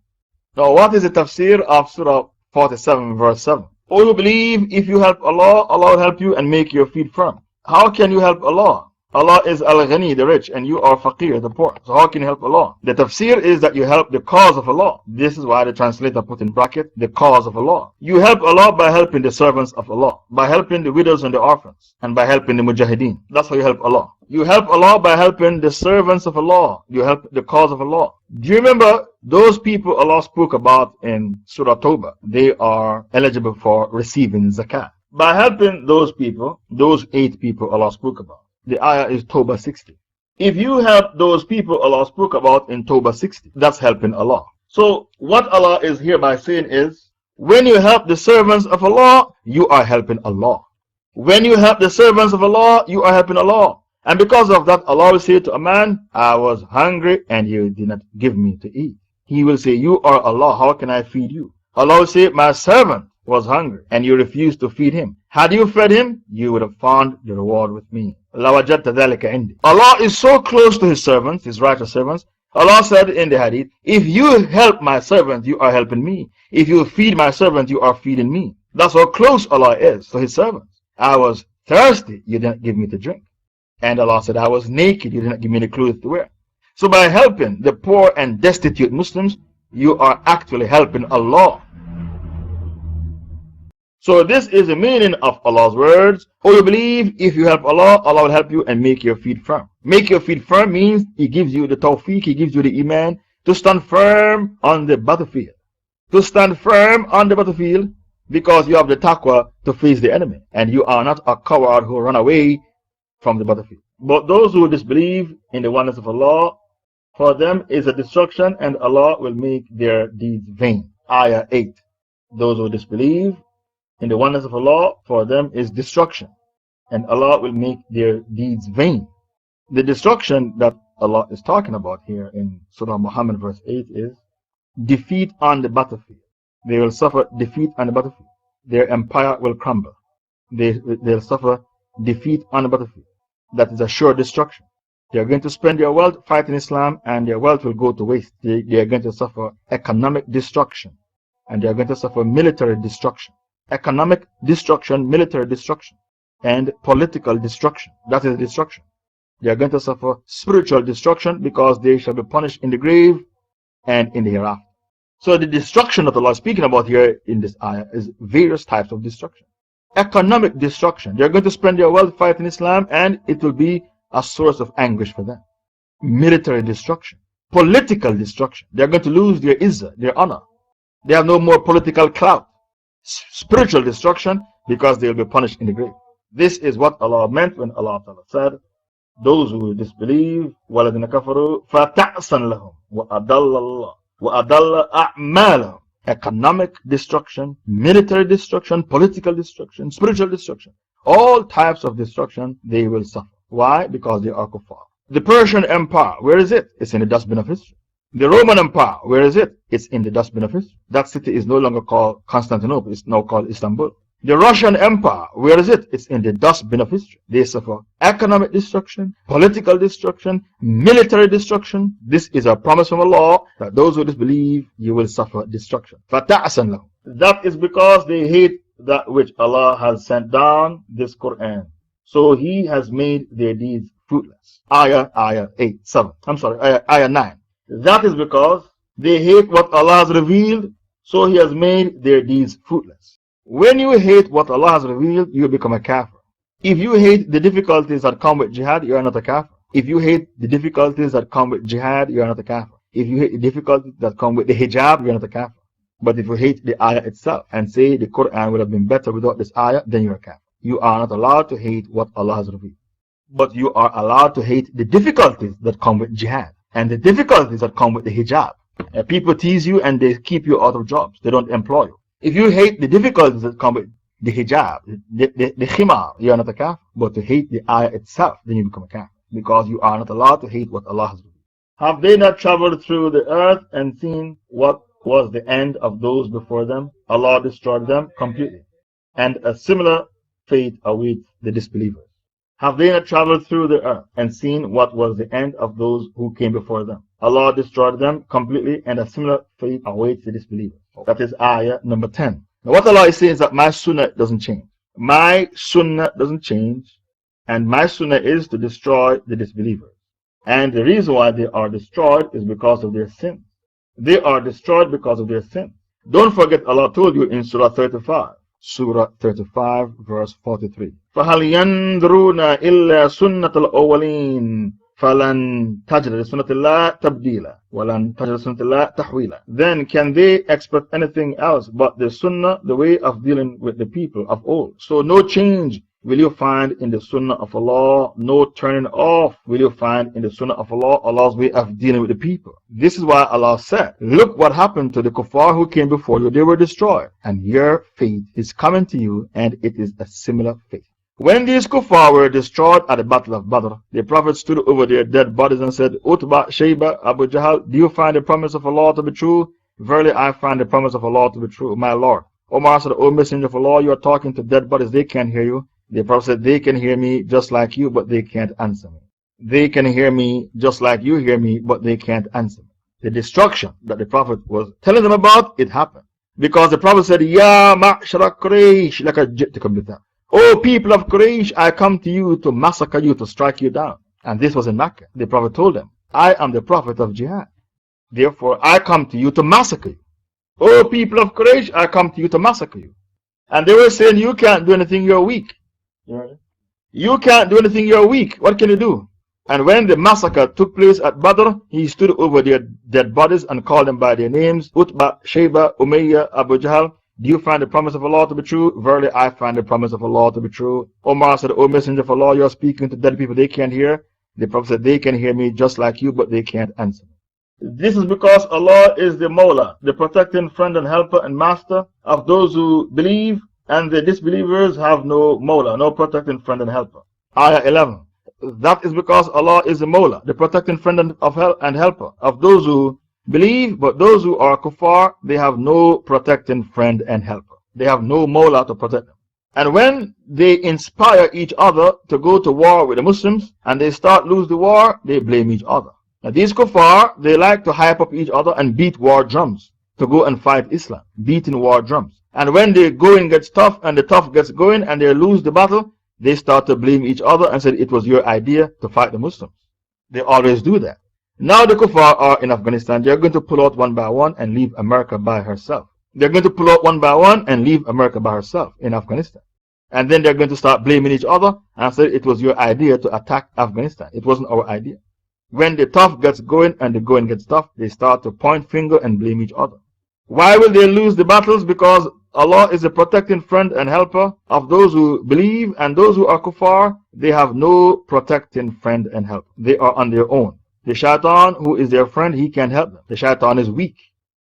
Now, what is the tafsir of Surah 47, verse 7? All who believe, if you help Allah, Allah will help you and make your feet firm. How can you help Allah? Allah is Al-Ghani, the rich, and you are Faqir, the poor. So how can you help Allah? The tafsir is that you help the cause of Allah. This is why the translator put in bracket, the cause of Allah. You help Allah by helping the servants of Allah, by helping the widows and the orphans, and by helping the mujahideen. That's how you help Allah. You help Allah by helping the servants of Allah. You help the cause of Allah. Do you remember those people Allah spoke about in Surah Tawbah? They are eligible for receiving zakat. By helping those people, those 8 people Allah spoke about. The ayah is Tawbah 60. If you help those people Allah spoke about in Tawbah 60, that's helping Allah. So what Allah is hereby saying is, when you help the servants of Allah, you are helping Allah. When you help the servants of Allah, you are helping Allah. And because of that, Allah will say to a man, I was hungry and you did not give me to eat. He will say, you are Allah, how can I feed you? Allah will say, my servant was hungry and you refused to feed him. Had you fed him, you would have found the reward with me. Allah is so close to his servants, his righteous servants. Allah said in the hadith, if you help my servant, you are helping me. If you feed my servant, you are feeding me. That's how close Allah is to his servants. I was thirsty, you didn't give me to drink. And Allah said, I was naked, you did not give me the clothes to wear. So by helping the poor and destitute Muslims, you are actually helping Allah. So this is the meaning of Allah's words. Oh, you believe, if you help Allah, Allah will help you and make your feet firm. Make your feet firm means He gives you the tawfiq, He gives you the iman to stand firm on the battlefield. To stand firm on the battlefield because you have the taqwa to face the enemy. And you are not a coward who run away from the battlefield. But those who disbelieve in the oneness of Allah, for them is a destruction and Allah will make their deeds vain. Ayah 8. Those who disbelieve in the oneness of Allah, for them is destruction and Allah will make their deeds vain. The destruction that Allah is talking about here in Surah Muhammad verse 8 is defeat on the battlefield. They will suffer defeat on the battlefield. Their empire will crumble. They'll suffer defeat on the battlefield. That is a sure destruction. They are going to spend their wealth fighting Islam and their wealth will go to waste. They are going to suffer economic destruction and they are going to suffer military destruction. Economic destruction, military destruction, and political destruction. That is destruction. They are going to suffer spiritual destruction because they shall be punished in the grave and in the hereafter. So the destruction that Allah is speaking about here in this ayah is various types of destruction. Economic destruction. They are going to spend their wealth fighting Islam and it will be a source of anguish for them. Military destruction. Political destruction. They are going to lose their izzah, their honor. They have no more political clout. Spiritual destruction because they will be punished in the grave. This is what Allah meant when Allah said, those who disbelieve, وَالَذِينَ كَفَرُوا فَتَعْسًا لَهُمْ وَأَضَلَّ اللَّهُ وَأَضَلَّ أَعْمَالَهُم. Economic destruction, military destruction, political destruction, spiritual destruction. All types of destruction they will suffer. Why? Because they are kuffar. The Persian Empire, where is it? It's in the dustbin of history. The Roman Empire, where is it? It's in the dustbin of history. That city is no longer called Constantinople, it's now called Istanbul. The Russian Empire, where is it? It's in the dustbin of history. They suffer economic destruction, political destruction, military destruction. This is a promise from Allah that those who disbelieve, you will suffer destruction. فَتَعْسًا لَهُمْ. That is because they hate that which Allah has sent down, this Quran. So He has made their deeds fruitless. Ayah 9. That is because they hate what Allah has revealed, so He has made their deeds fruitless. When you hate what Allah has revealed, you become a kafir. If you hate the difficulties that come with jihad, you are not a kafir. If you hate the difficulties that come with jihad, you are not a kafir. If you hate the difficulties that come with the hijab, you are not a kafir. But if you hate the ayah itself and say the Quran would have been better without this ayah, then you are a kafir. You are not allowed to hate what Allah has revealed. But you are allowed to hate the difficulties that come with jihad and the difficulties that come with the hijab. People tease you and they keep you out of jobs. They don't employ you. If you hate the difficulties that come with the hijab, the khimar, you are not a kafir. But to hate the ayah itself, then you become a kafir. Because you are not allowed to hate what Allah has revealed. Have they not traveled through the earth and seen what was the end of those before them? Allah destroyed them completely. And a similar fate awaits the disbelievers. Have they not traveled through the earth and seen what was the end of those who came before them? Allah destroyed them completely, and a similar fate awaits the disbelievers. That is ayah number 10. Now what Allah is saying is that my sunnah doesn't change. My sunnah doesn't change, and my sunnah is to destroy the disbelievers. And the reason why they are destroyed is because of their sins. They are destroyed because of their sins. Don't forget, Allah told you in Surah 35. Surah 35, verse 43. فَهَلْ يَنْظُرُونَ إِلَّا سُنَّةَ الْأَوَّلِينَ فَلَنْ تَجْدَ لِسُنَّةِ اللَّهِ تَبْدِيلًا وَلَنْ تَجْدَ لِسُنَّةِ اللَّهِ تَحْوِيلًا. Then can they expect anything else but the sunnah, the way of dealing with the people of old? So no change will you find in the sunnah of Allah, no turning off will you find in the sunnah of Allah, Allah's way of dealing with the people. This is why Allah said, look what happened to the kuffar who came before you, they were destroyed. And your fate is coming to you, and it is a similar fate. When these kuffar were destroyed at the battle of Badr, the Prophet stood over their dead bodies and said, Utba, Shayba, Abu Jahl, do you find the promise of Allah to be true? Verily I find the promise of Allah to be true, my Lord. Omar said, O Messenger of Allah, you are talking to dead bodies, they can't hear you. The Prophet said, they can hear me just like you, but they can't answer me. They can hear me just like you hear me, but they can't answer me. The destruction that the Prophet was telling them about, it happened. Because the Prophet said, Ya ma'shara Quraysh, laka ji'tukum bitha. O people of Quraysh, I come to you to massacre you, to strike you down. And this was in Mecca. The Prophet told them, I am the Prophet of Jihad. Therefore, I come to you to massacre you. O people of Quraysh, I come to you to massacre you. And they were saying, you can't do anything, you're weak. You can't do anything, you're weak. What can you do? And when the massacre took place at Badr, he stood over their dead bodies and called them by their names. Utba, Shayba, Umayyah, Abu Jahl. Do you find the promise of Allah to be true? Verily, I find the promise of Allah to be true. Omar said, O Messenger of Allah, you are speaking to dead people, they can't hear. The Prophet said, they can hear me just like you, but they can't answer me. This is because Allah is the Mawla, the protecting friend and helper and master of those who believe, and the disbelievers have no Mawla, no protecting friend and helper. Ayah 11. That is because Allah is the Mawla, the protecting friend and helper of those who believe, but those who are kuffar, they have no protecting friend and helper. They have no Mawla to protect them. And when they inspire each other to go to war with the Muslims and they start lose the war, they blame each other. Now these kuffar, they like to hype up each other and beat war drums to go and fight Islam, beating war drums. And when the going gets tough and the tough gets going and they lose the battle, they start to blame each other and say it was your idea to fight the Muslims. They always do that. Now the kuffar are in Afghanistan. They're going to pull out one by one and leave America by herself. They're going to pull out one by one and leave America by herself in Afghanistan. And then they're going to start blaming each other and say it was your idea to attack Afghanistan. It wasn't our idea. When the tough gets going and the going gets tough, they start to point finger and blame each other. Why will they lose the battles? Because Allah is a protecting friend and helper of those who believe, and those who are kuffar, they have no protecting friend and helper. They are on their own. The shaitan, who is their friend, he can't help them. The shaitan is weak.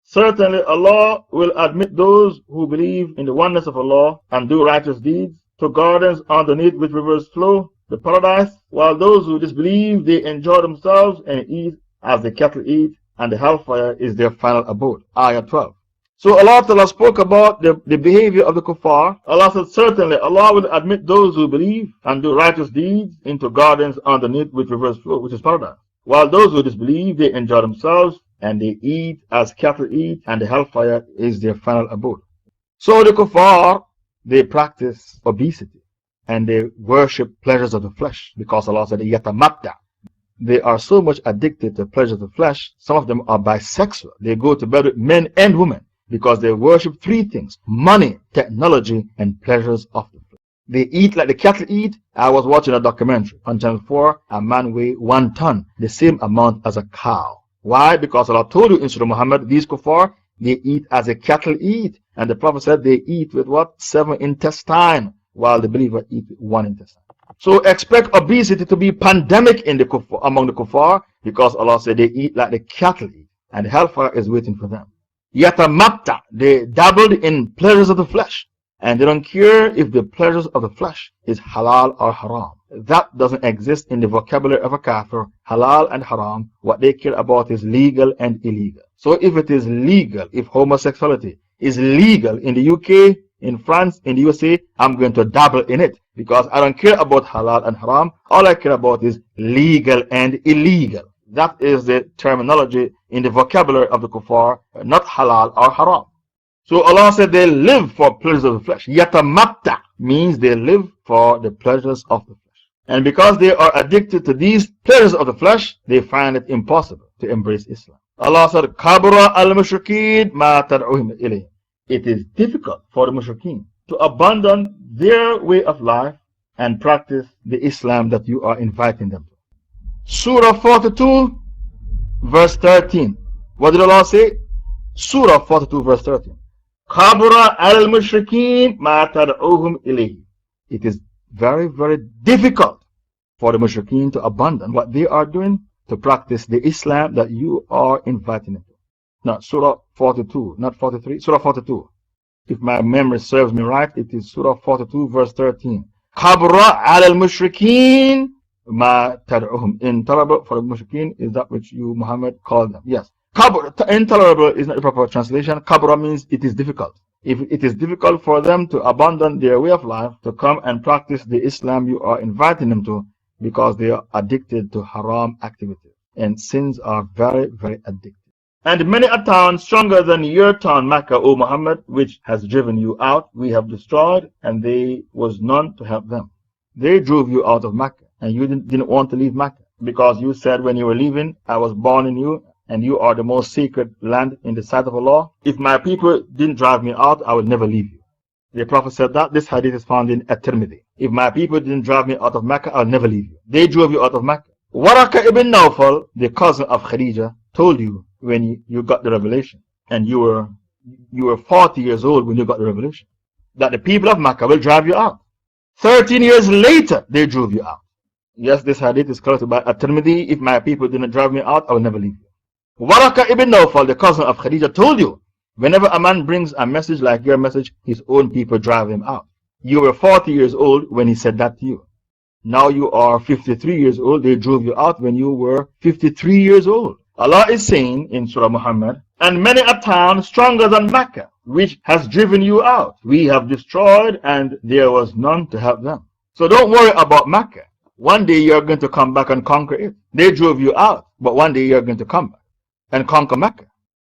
Certainly Allah will admit those who believe in the oneness of Allah and do righteous deeds to gardens underneath which rivers flow, the paradise, while those who disbelieve, they enjoy themselves and eat as the cattle eat, and the hellfire is their final abode. Ayah 12. So Allah Ta'ala spoke about the behavior of the kuffar. Allah said, certainly Allah will admit those who believe and do righteous deeds into gardens underneath which rivers flow, which is paradise. While those who disbelieve, they enjoy themselves and they eat as cattle eat, and the hellfire is their final abode. So the kuffar, they practice obesity and they worship pleasures of the flesh, because Allah said, yatamatta. They are so much addicted to pleasures of the flesh, some of them are bisexual. They go to bed with men and women, because they worship three things: money, technology, and pleasures of the flesh. They eat like the cattle eat. I was watching a documentary on Channel 4. A man weighed 1 ton, the same amount as a cow. Why? Because Allah told you in Surah Muhammad, these kuffar, they eat as the cattle eat. And the Prophet said they eat with what? 7 intestines, while the believer eat with 1 intestine. So expect obesity to be pandemic in the kuffar, among the kuffar, because Allah said they eat like the cattle eat. And hellfire is waiting for them. Yatamatta, they dabbled in pleasures of the flesh. And they don't care if the pleasures of the flesh is halal or haram. That doesn't exist in the vocabulary of a kafir. Halal and haram, what they care about is legal and illegal. So if it is legal, if homosexuality is legal in the UK, in France, in the USA, I'm going to dabble in it. Because I don't care about halal and haram. All I care about is legal and illegal. That is the terminology in the vocabulary of the kuffar, not halal or haram. So Allah said they live for pleasures of the flesh. Yatamatta means they live for the pleasures of the flesh. And because they are addicted to these pleasures of the flesh, they find it impossible to embrace Islam. Allah said, Kabura al-mushrikeen ma tad'uhum ilayh. It is difficult for the mushrikeen to abandon their way of life and practice the Islam that you are inviting them to. Surah 42, verse 13. What did Allah say? Surah 42, verse 13. Kabura al-mushrikeen ma tad'uhum ilayhi. It is very, very difficult for the mushrikeen to abandon what they are doing to practice the Islam that you are inviting them to. Now, Surah 42, not 43, Surah 42. If my memory serves me right, it is Surah 42, verse 13. Kabura al-mushrikeen ma tad'uhum. Intolerable for the mushrikeen is that which you, Muhammad, called them. Yes. Intolerable is not the proper translation. Kabura means it is difficult. If it is difficult for them to abandon their way of life, to come and practice the Islam you are inviting them to, because they are addicted to haram activities. And sins are very, very addictive. And many a town stronger than your town, Mecca, O Muhammad, which has driven you out, we have destroyed, and there was none to help them. They drove you out of Mecca, and you didn't want to leave Mecca, because you said when you were leaving, I was born in you, and you are the most sacred land in the sight of Allah. If my people didn't drive me out, I would never leave you. The Prophet said that. This hadith is found in At-Tirmidhi. If my people didn't drive me out of Mecca, I'll never leave you. They drove you out of Mecca. Waraka ibn Nawfal, the cousin of Khadija, told you when you got the revelation, and you were 40 years old when you got the revelation, that the people of Mecca will drive you out. 13 years later, they drove you out. Yes, this hadith is collected by At-Tirmidhi. If my people didn't drive me out, I will never leave you. Waraka ibn Nawfal, the cousin of Khadija, told you, whenever a man brings a message like your message, his own people drive him out. You were 40 years old when he said that to you. Now you are 53 years old. They drove you out when you were 53 years old. Allah is saying in Surah Muhammad, and many a town stronger than Mecca, which has driven you out, we have destroyed, and there was none to help them. So don't worry about Mecca. One day you're going to come back and conquer it. They drove you out, but one day you're going to come back and conquer Mecca.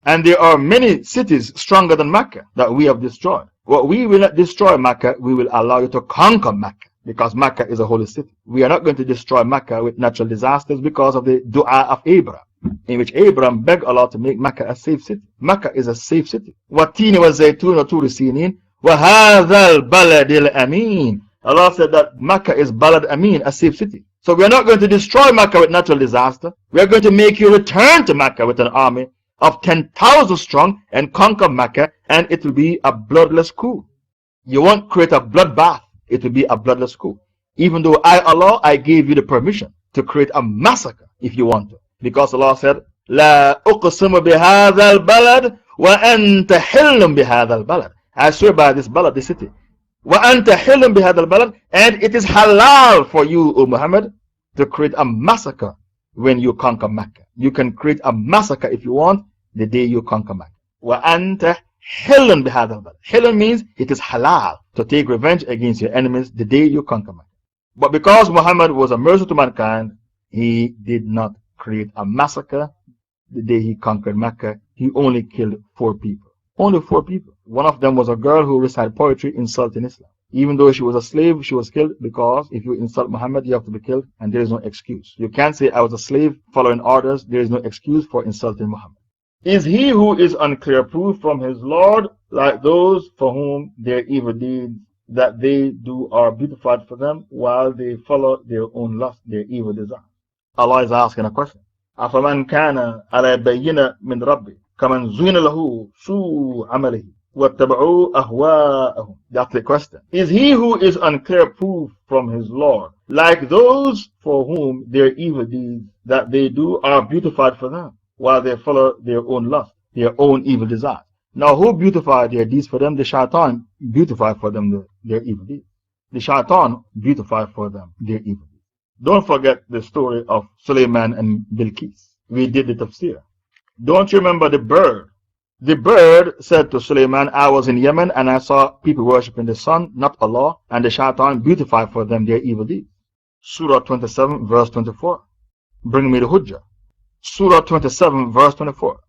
And there are many cities stronger than Mecca that we have destroyed. What we will not destroy Mecca, we will allow you to conquer Mecca, because Mecca is a holy city. We are not going to destroy Mecca with natural disasters because of the dua of Abraham, in which Abraham begged Allah to make Mecca a safe city. Mecca is a safe city. وَالتِّينِ وَالزَّيْتُونِ وَطُورِ سِينِينَ وَهَذَا الْبَلَدِ الْأَمِينَ. Allah said that Mecca is Balad Amin, a safe city. So we are not going to destroy Mecca with natural disaster. We are going to make you return to Mecca with an army of 10,000 strong and conquer Mecca, and it will be a bloodless coup. You won't create a bloodbath, it will be a bloodless coup. Even though Allah, I gave you the permission to create a massacre if you want to. Because Allah said, La uqsimu bihadha al-balad wa anta hillum bihadha al-balad. I swear by this balad, the city. Wa anta hillum bihadha al-balad, and it is halal for you, O Muhammad, to create a massacre when you conquer Mecca. You can create a massacre if you want the day you conquer Mecca. Wa anta hillum bihadha al-balad. Hillum means it is halal to take revenge against your enemies the day you conquer Mecca. But because Muhammad was a mercy to mankind, he did not create a massacre the day he conquered Mecca. He only killed 4 people. Only 4 people. One of them was a girl who recited poetry insulting Islam. Even though she was a slave, she was killed, because if you insult Muhammad, you have to be killed, and there is no excuse. You can't say I was a slave following orders. There is no excuse for insulting Muhammad. Is he who is unclear proof from his Lord like those for whom their evil deeds that they do are beautified for them while they follow their own lust, their evil desire. Allah is asking a question. أَفَمَنْ كَانَ عَلَى بَيِّنَةٍ مِّن رَبِّهِ كَمَنْ زُيِّنَ لَهُ سُوءُ عَمَلِهِ وَاتَّبَعُوا أَهْوَاءَهُم. That's the question. Is he who is on clear proof from his Lord like those for whom their evil deeds that they do are beautified for them while they follow their own lust, their own evil desires? Now, who beautified their deeds for them? The shaitan beautified for them their evil deeds. The shaitan beautified for them their evil deeds. Don't forget the story of Sulaiman and Bilqis. We did the tafsir. Don't you remember the bird? The bird said to Sulaiman, I was in Yemen and I saw people worshipping the sun, not Allah, and the shaitan beautified for them their evil deeds. Surah 27, verse 24. Bring me the hujjah. Surah 27, verse 24.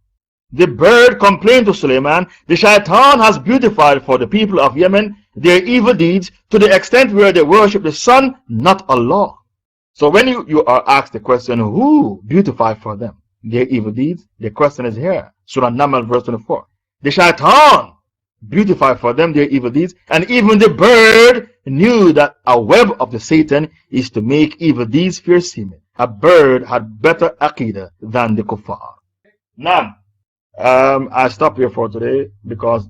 The bird complained to Sulaiman, the shaitan has beautified for the people of Yemen their evil deeds to the extent where they worship the sun, not Allah. So when you are asked the question, who beautified for them their evil deeds? The question is here. Surah Namal, verse 24. The shaitan beautified for them their evil deeds, and even the bird knew that a web of the Satan is to make evil deeds fearsome. A bird had better aqidah than the kuffar. Now, I stop here for today because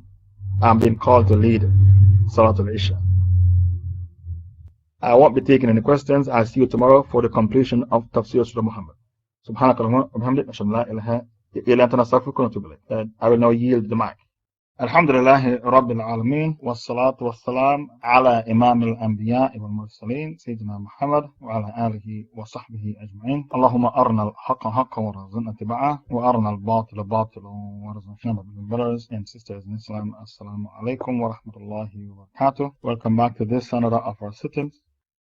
I'm being called to lead Salatul Isha. I won't be taking any questions. I'll see you tomorrow for the completion of Tafseer Surah Muhammad. Subhanakallahumma wa bihamdik, ashhadu an la ilaha illa anta astaghfiruka wa atubu ilayk. I will now yield the mic. Alhamdulillahi Rabbil Alameen, wassalatu wassalam ala Imam al-Anbiya wal Mursaleen, Sayyidina Muhammad wa ala alihi wa sahbihi ajma'in. Allahumma arna al-haqqa haqqa wa razaqna tiba'ah, wa arna al-batila batila wa razaqna. Brothers and sisters in Islam, assalamu alaikum wa rahmatullahi wa barakatuh. Welcome back to this another of our sittings.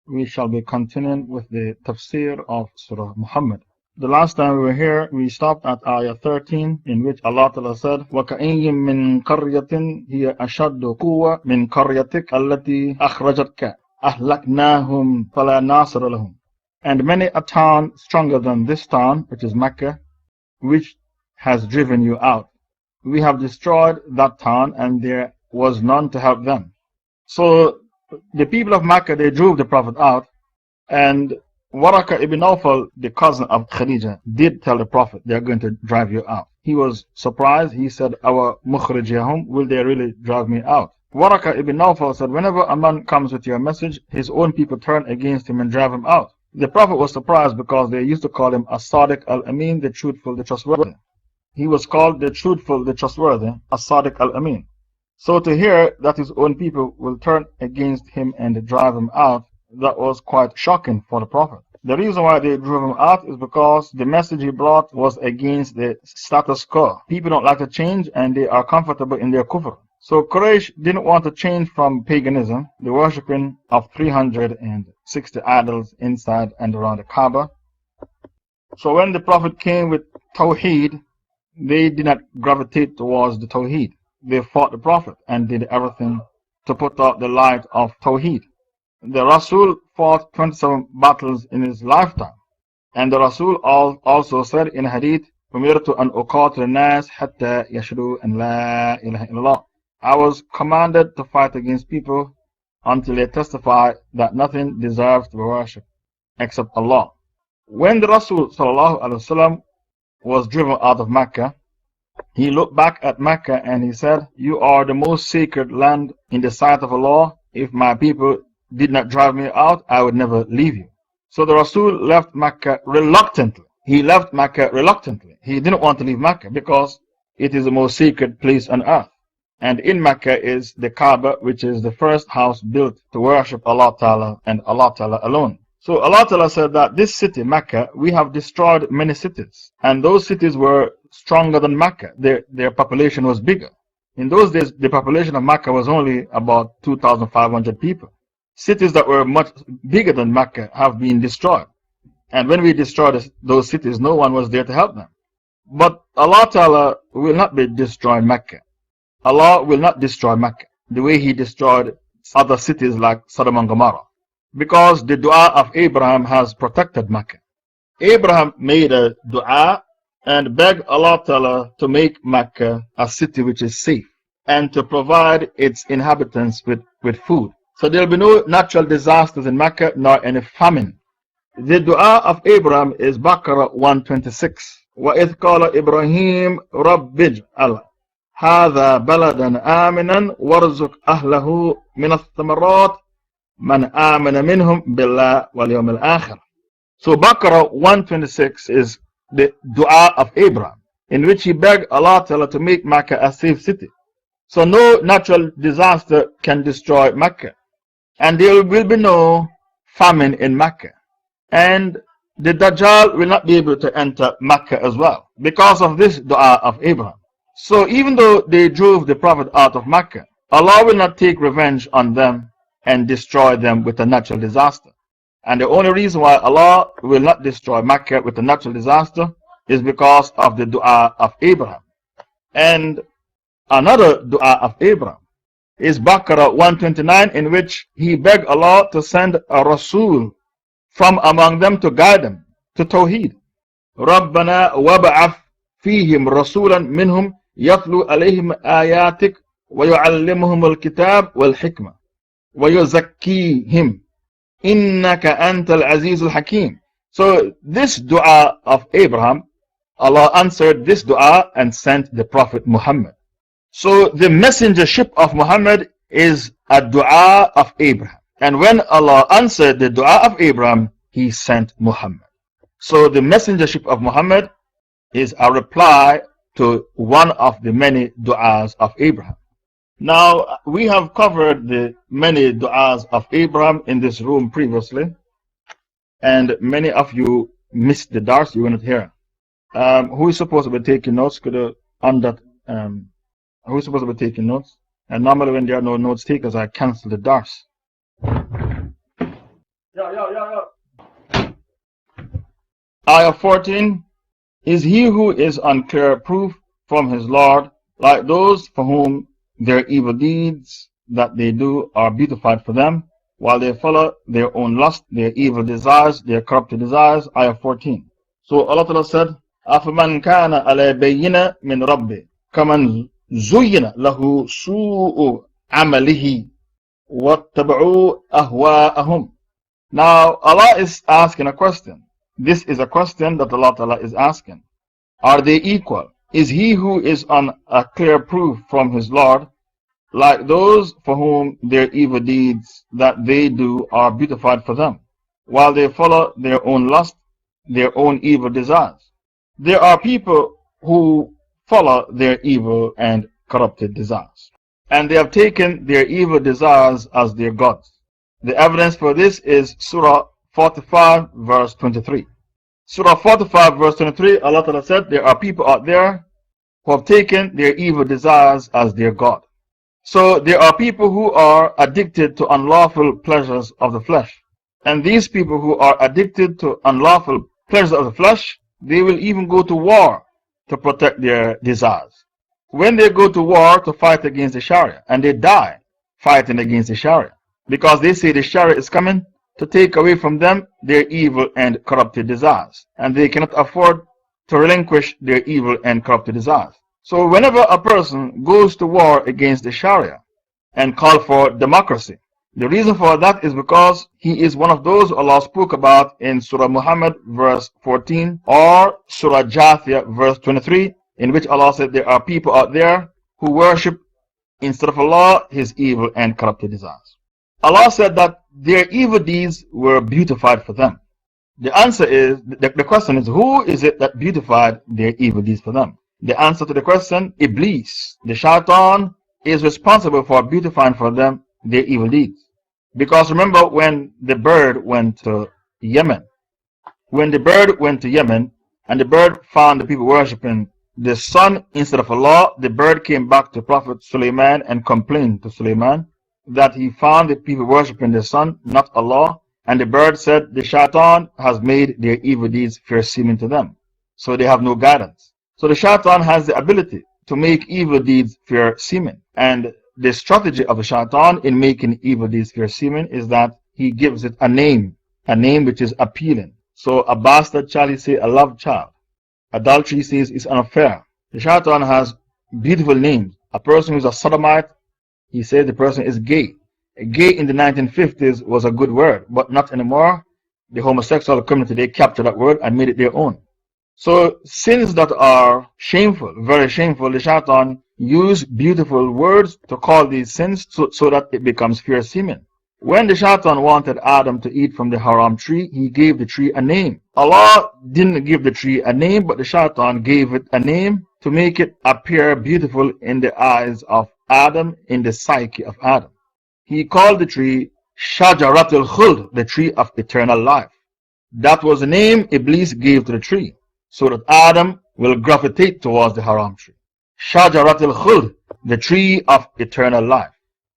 We shall be continuing with the tafsir of Surah Muhammad. The last time we were here, we stopped at ayah 13, in which Allah Ta'ala said, وَكَأَيٍّ مِّن قَرْيَةٍ هِيَ أَشَدُّ قُوَّةً مِّن قَرْيَتِكَ الَّتِي أَخْرَجَتْكَ أَهْلَكْنَاهُمْ فَلَا نَاصِرَ لَهُمْ. And many a town stronger than this town, which is Mecca, which has driven you out. We have destroyed that town, and there was none to help them. So the people of Mecca, they drove the Prophet out, and Waraka ibn Nawfal, the cousin of Khadija, did tell the Prophet, they are going to drive you out. He was surprised. He said, our mukhrijahum, will they really drive me out? Waraka ibn Nawfal said, whenever a man comes with your message, his own people turn against him and drive him out. The Prophet was surprised because they used to call him As-Sadiq Al-Amin, the truthful, the trustworthy. He was called the truthful, the trustworthy, As-Sadiq Al-Amin. So to hear that his own people will turn against him and drive him out, that was quite shocking for the Prophet. The reason why they drove him out is because the message he brought was against the status quo. People don't like to change and they are comfortable in their kufr. So Quraysh didn't want to change from paganism, the worshipping of 360 idols inside and around the Kaaba. So when the Prophet came with Tawheed, they did not gravitate towards the Tawheed. They fought the Prophet and did everything to put out the light of Tawheed. The Rasul fought 27 battles in his lifetime. And the Rasul also said in Hadith, أُمِرْتُ أَنْ أُقَاتِلَ النَّاسَ حَتَّى يَشْهَدُوا أَنْ لَا إِلَهَ إِلَّا اللَّهُ. I was commanded to fight against people until they testify that nothing deserves to be worshipped except Allah. When the Rasul ﷺ was driven out of Mecca, he looked back at Mecca and he said, you are the most sacred land in the sight of Allah. If my people did not drive me out, I would never leave you. So the Rasul left Mecca reluctantly. He left Mecca reluctantly. He didn't want to leave Mecca because it is the most sacred place on earth. And in Mecca is the Kaaba, which is the first house built to worship Allah Ta'ala and Allah Ta'ala alone. So Allah Ta'ala said that this city, Mecca, we have destroyed many cities. And those cities were stronger than Mecca. Their population was bigger. In those days, the population of Mecca was only about 2,500 people. Cities that were much bigger than Mecca have been destroyed. And when we destroyed those cities, no one was there to help them. But Allah Ta'ala will not be destroying Mecca. Allah will not destroy Mecca the way He destroyed other cities like Sodom and Gomorrah. Because the dua of Abraham has protected Mecca. Abraham made a dua and begged Allah Ta'ala to make Mecca a city which is safe and to provide its inhabitants with food. So there will be no natural disasters in Mecca nor any famine. The dua of Abraham is Baqarah 126. وَإِذْ قَالَ إِبْرَاهِيمُ رَبِّ اجْعَلْ هَذَا بَلَدًا آمِنًا وَارْزُقْ أَهْلَهُ مِنَ الثَّمَرَاتِ مَنْ آمَنَ مِنْهُمْ بِاللَّهِ وَالْيَوْمِ الْآخِرِ. So Baqarah 126 is the dua of Abraham, in which he begged Allah Ta'ala to make Mecca a safe city. So no natural disaster can destroy Mecca, and there will be no famine in Mecca. And the Dajjal will not be able to enter Mecca as well, because of this dua of Abraham. So even though they drove the Prophet out of Mecca, Allah will not take revenge on them and destroy them with a natural disaster. And the only reason why Allah will not destroy Mecca with a natural disaster is because of the dua of Abraham. And another dua of Abraham is Baqarah 129, in which he begged Allah to send a Rasul from among them to guide them to Tawheed. رَبَّنَا وَبَعَثْ فِيهِمْ رَسُولًا مِّنْهُمْ يَتْلُو عَلَيْهِمْ آيَاتِكَ وَيُعَلِّمُهُمُ الْكِتَابَ وَالْحِكْمَةَ وَيُزَكِّيهِمْ إِنَّكَ أَنْتَ الْعَزِيزُ الْحَكِيمُ. So this dua of Abraham, Allah answered this dua and sent the Prophet Muhammad. So the messengership of Muhammad is a dua of Abraham. And when Allah answered the dua of Abraham, He sent Muhammad. So the messengership of Muhammad is a reply to one of the many du'as of Abraham. Now, we have covered the many du'as of Abraham in this room previously, and many of you missed the dars, you were not here. Who is supposed to be taking notes? Could on that, who is supposed to be taking notes? And normally when there are no notes takers, I cancel the dars. Ayah 14 is he who is on clear proof from his Lord, like those for whom their evil deeds that they do are beautified for them, while they follow their own lust, their evil desires, their corrupted desires. Ayah 14. So Allah Ta'ala said, أَفَمَنْ كَانَ عَلَى بَيِّنَةٍ مِّن رَبِّهِ كَمَنْ زُيِّنَ لَهُ سُوءُ عَمَلِهِ وَاتَّبَعُوا أَهْوَاءَهُمْ. Now Allah is asking a question. This is a question that Allah Ta'ala is asking. Are they equal? Is he who is on a clear proof from his Lord like those for whom their evil deeds that they do are beautified for them, while they follow their own lust, their own evil desires? There are people who follow their evil and corrupted desires, and they have taken their evil desires as their gods. The evidence for this is Surah 45 verse 23. Surah 45 verse 23, Allah Ta'ala said, there are people out there who have taken their evil desires as their God. So there are people who are addicted to unlawful pleasures of the flesh. And these people who are addicted to unlawful pleasures of the flesh, they will even go to war to protect their desires. When they go to war to fight against the Sharia, and they die fighting against the Sharia, because they say the Sharia is coming to take away from them their evil and corrupted desires, and they cannot afford to relinquish their evil and corrupted desires. So whenever a person goes to war against the Sharia and call for democracy, the reason for that is because he is one of those Allah spoke about in Surah Muhammad verse 14 or Surah Jathiyah verse 23, in which Allah said there are people out there who worship instead of Allah his evil and corrupted desires. Allah said that their evil deeds were beautified for them. The answer is, the question is, who is it that beautified their evil deeds for them? The answer to the question, Iblis, the shaitan, is responsible for beautifying for them their evil deeds. Because remember when the bird went to Yemen, when the bird went to Yemen and the bird found the people worshipping the sun instead of Allah, the bird came back to Prophet Sulaiman and complained to Sulaiman that he found the people worshipping the sun, not Allah. And the bird said the shaitan has made their evil deeds fair seeming to them, so they have no guidance. So the shaitan has the ability to make evil deeds fair seeming. And the strategy of the shaitan in making evil deeds fair seeming is that he gives it a name which is appealing. So a bastard child, he says a love child. Adultery, he says, is an affair. The shaitan has beautiful names. A person who is a sodomite, he says the person is gay. Gay in the 1950s was a good word, but not anymore. The homosexual community, they captured that word and made it their own. So sins that are shameful, very shameful, the shaitan use beautiful words to call these sins so that it becomes fair seeming. When the shaitan wanted Adam to eat from the haram tree, he gave the tree a name. Allah didn't give the tree a name, but the shaitan gave it a name to make it appear beautiful in the eyes of Adam, in the psyche of Adam. He called the tree Shajaratul Khuld, the tree of eternal life. That was the name Iblis gave to the tree, so that Adam will gravitate towards the haram tree. Shajaratul Khuld, the tree of eternal life.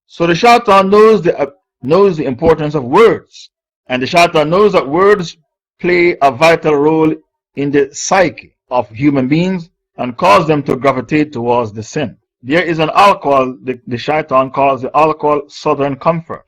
So the shaitan knows the importance of words, and the shaitan knows that words play a vital role in the psyche of human beings and cause them to gravitate towards the sin. There is an alcohol, the shaitan calls the alcohol Southern Comfort,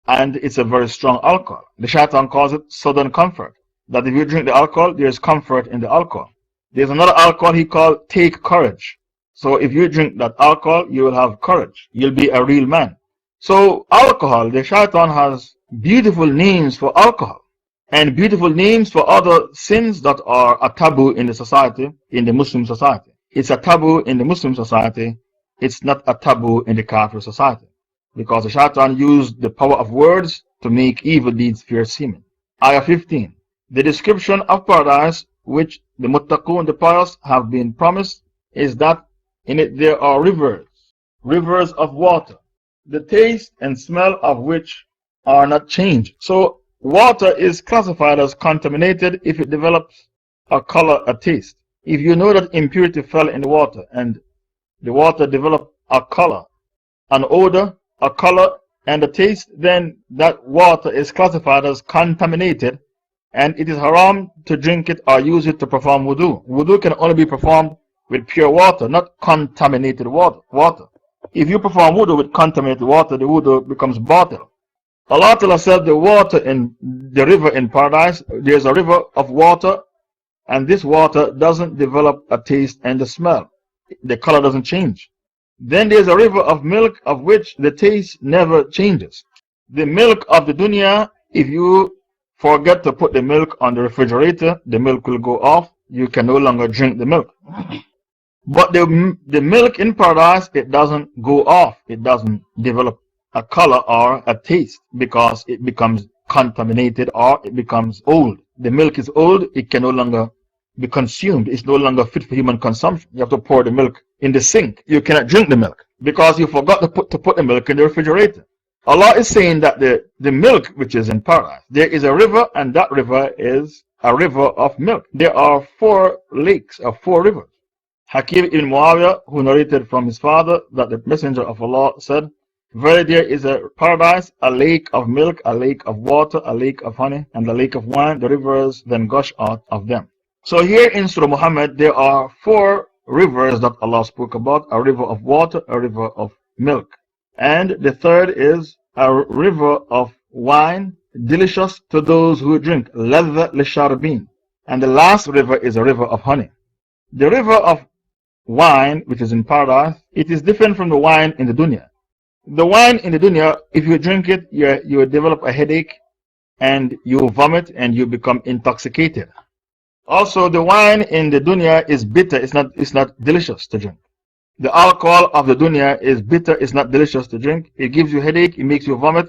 and it's a very strong alcohol. The shaitan calls it Southern Comfort, that if you drink the alcohol, there is comfort in the alcohol. There's another alcohol he called Take Courage. So if you drink that alcohol, you will have courage. You'll be a real man. So alcohol, the shaitan has beautiful names for alcohol and beautiful names for other sins that are a taboo in the society, in the Muslim society. It's a taboo in the Muslim society. It's not a taboo in the Kafir society, because the shaitan used the power of words to make evil deeds fair seeming. Ayah 15. The description of paradise which the muttaqun, the pious, have been promised is that in it there are rivers, rivers of water, the taste and smell of which are not changed. So water is classified as contaminated if it develops a color, a taste. If you know that impurity fell in the water and the water developed a color, an odor, a color, and a taste, then that water is classified as contaminated, and it is haram to drink it or use it to perform wudu. Wudu can only be performed with pure water, not contaminated water. If you perform wudu with contaminated water, the wudu becomes batil. Allah Ta'ala said the water in the river in paradise, there's a river of water, and this water doesn't develop a taste and a smell. The color doesn't change. Then there's a river of milk of which the taste never changes. The milk of the dunya, if you forget to put the milk on the refrigerator, the milk will go off. You can no longer drink the milk. But the milk in paradise, it doesn't go off. It doesn't develop a color or a taste because it becomes contaminated or it becomes old. The milk is old. It can no longer be consumed. It's no longer fit for human consumption. You have to pour the milk in the sink. You cannot drink the milk because you forgot to put the milk in the refrigerator. Allah is saying that the milk which is in paradise, there is a river, and that river is a river of milk. There are 4 lakes or 4 rivers. Hakim ibn Muawiyah, who narrated from his father that the Messenger of Allah said, "Verily there is a paradise, a lake of milk, a lake of water, a lake of honey, and a lake of wine. The rivers then gush out of them." So here in Surah Muhammad, there are 4 rivers that Allah spoke about: a river of water, a river of milk, and the third is a river of wine, delicious to those who drink, ladha lisharibin, and the last river is a river of honey. The river of wine, which is in paradise, it is different from the wine in the dunya. The wine in the dunya, if you drink it, you develop a headache and you vomit and you become intoxicated. Also, the wine in the dunya is bitter. It's not delicious to drink. The alcohol of the dunya is bitter. It's not delicious to drink. It gives you headache. It makes you vomit,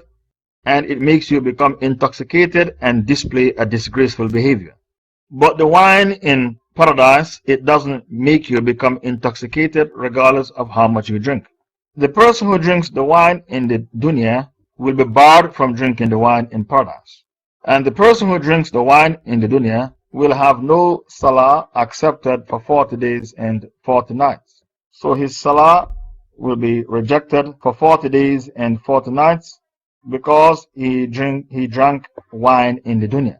and it makes you become intoxicated and display a disgraceful behavior. But the wine in paradise, it doesn't make you become intoxicated regardless of how much you drink. The person who drinks the wine in the dunya will be barred from drinking the wine in paradise. And the person who drinks the wine in the dunya will have no salah accepted for 40 days and 40 nights. So his salah will be rejected for 40 days and 40 nights because he drank wine in the dunya.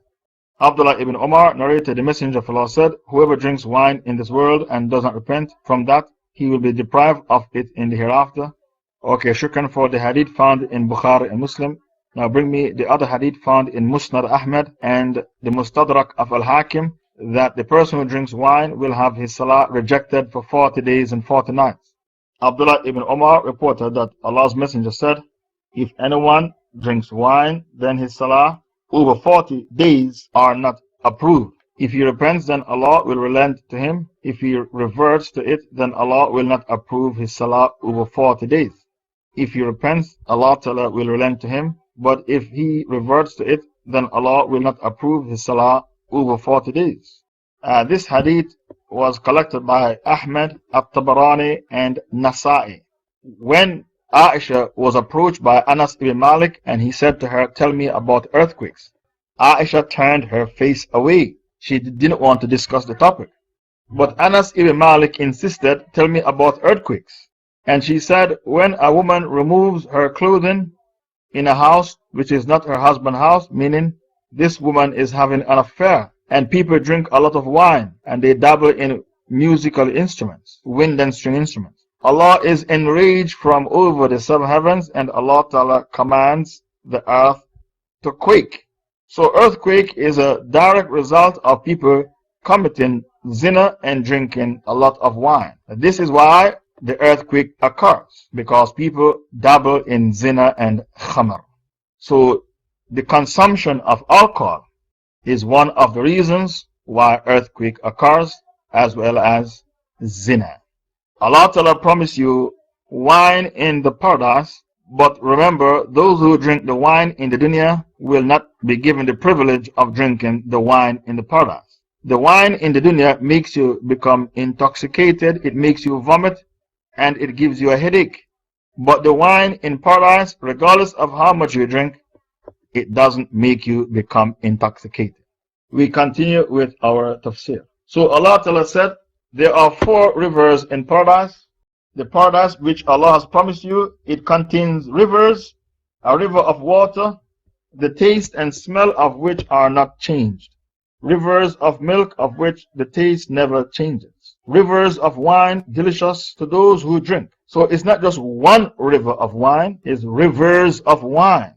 Abdullah ibn Umar narrated, the Messenger of Allah said, "Whoever drinks wine in this world and does not repent from that, he will be deprived of it in the hereafter." Okay, shukran for the hadith found in Bukhari and Muslim. Now bring me the other hadith found in Musnad Ahmad and the Mustadrak of Al-Hakim, that the person who drinks wine will have his salah rejected for 40 days and 40 nights. Abdullah ibn Umar reported that Allah's Messenger said, If anyone drinks wine, then his salah over 40 days are not approved. If he repents, then Allah will relent to him. If he reverts to it, then Allah will not approve his salah over 40 days. If he repents, Allah Ta'ala will relent to him. But if he reverts to it, then Allah will not approve his salah over 40 days. This hadith was collected by Ahmad, At-Tabarani, and Nasa'i. When Aisha was approached by Anas ibn Malik and he said to her, "Tell me about earthquakes," Aisha turned her face away. She didn't want to discuss the topic. But Anas ibn Malik insisted, "Tell me about earthquakes." And she said, when a woman removes her clothing in a house which is not her husband's house, meaning this woman is having an affair, and people drink a lot of wine and they dabble in musical instruments, wind and string instruments, Allah is enraged from over the seven heavens, and Allah Ta'ala commands the earth to quake. So earthquake is a direct result of people committing zina and drinking a lot of wine. This is why the earthquake occurs, because people dabble in zina and khamr. So the consumption of alcohol is one of the reasons why earthquake occurs, as well as zina. Allah Ta'ala promised you wine in the paradise, but remember, those who drink the wine in the dunya will not be given the privilege of drinking the wine in the paradise. The wine in the dunya makes you become intoxicated, it makes you vomit, and it gives you a headache. But the wine in paradise, regardless of how much you drink, it doesn't make you become intoxicated. We continue with our tafsir. So Allah Ta'ala said, there are 4 rivers in paradise. The paradise which Allah has promised you, it contains rivers, a river of water, the taste and smell of which are not changed. Rivers of milk of which the taste never changes. Rivers of wine, delicious to those who drink. So it's not just one river of wine, it's rivers of wine.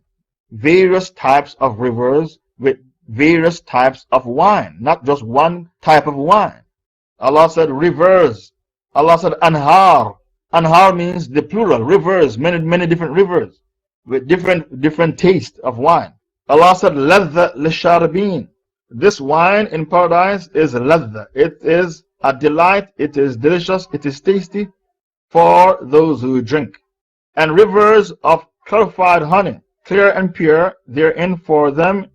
Various types of rivers with various types of wine, not just one type of wine. Allah said rivers. Allah said anhar. Anhar means the plural, rivers, many different rivers with different taste of wine. Allah said ladha lisharabin. This wine in paradise is ladha. It is a delight, it is delicious, it is tasty for those who drink. And rivers of clarified honey, clear and pure, therein for them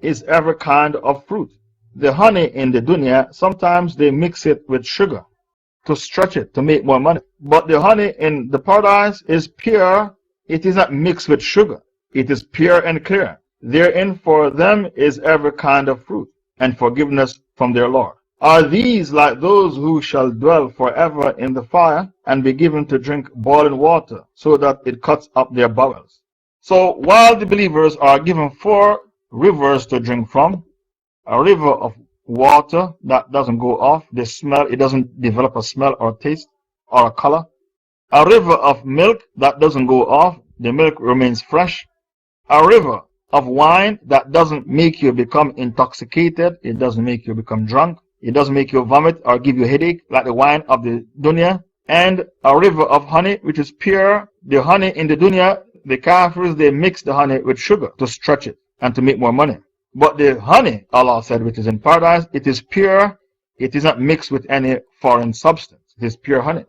is every kind of fruit. The honey in the dunya, sometimes they mix it with sugar to stretch it, to make more money. But the honey in the paradise is pure, it is not mixed with sugar. It is pure and clear. Therein for them is every kind of fruit, and forgiveness from their Lord. Are these like those who shall dwell forever in the fire, and be given to drink boiling water, so that it cuts up their bowels? So while the believers are given 4 rivers to drink from, a river of water that doesn't go off, the smell, it doesn't develop a smell or taste or a color. A river of milk that doesn't go off, the milk remains fresh. A river of wine that doesn't make you become intoxicated, it doesn't make you become drunk, it doesn't make you vomit or give you a headache like the wine of the dunya. And a river of honey which is pure. The honey in the dunya, the kafirs, they mix the honey with sugar to stretch it and to make more money. But the honey, Allah said, which is in paradise, it is pure, it is not mixed with any foreign substance. It is pure honey.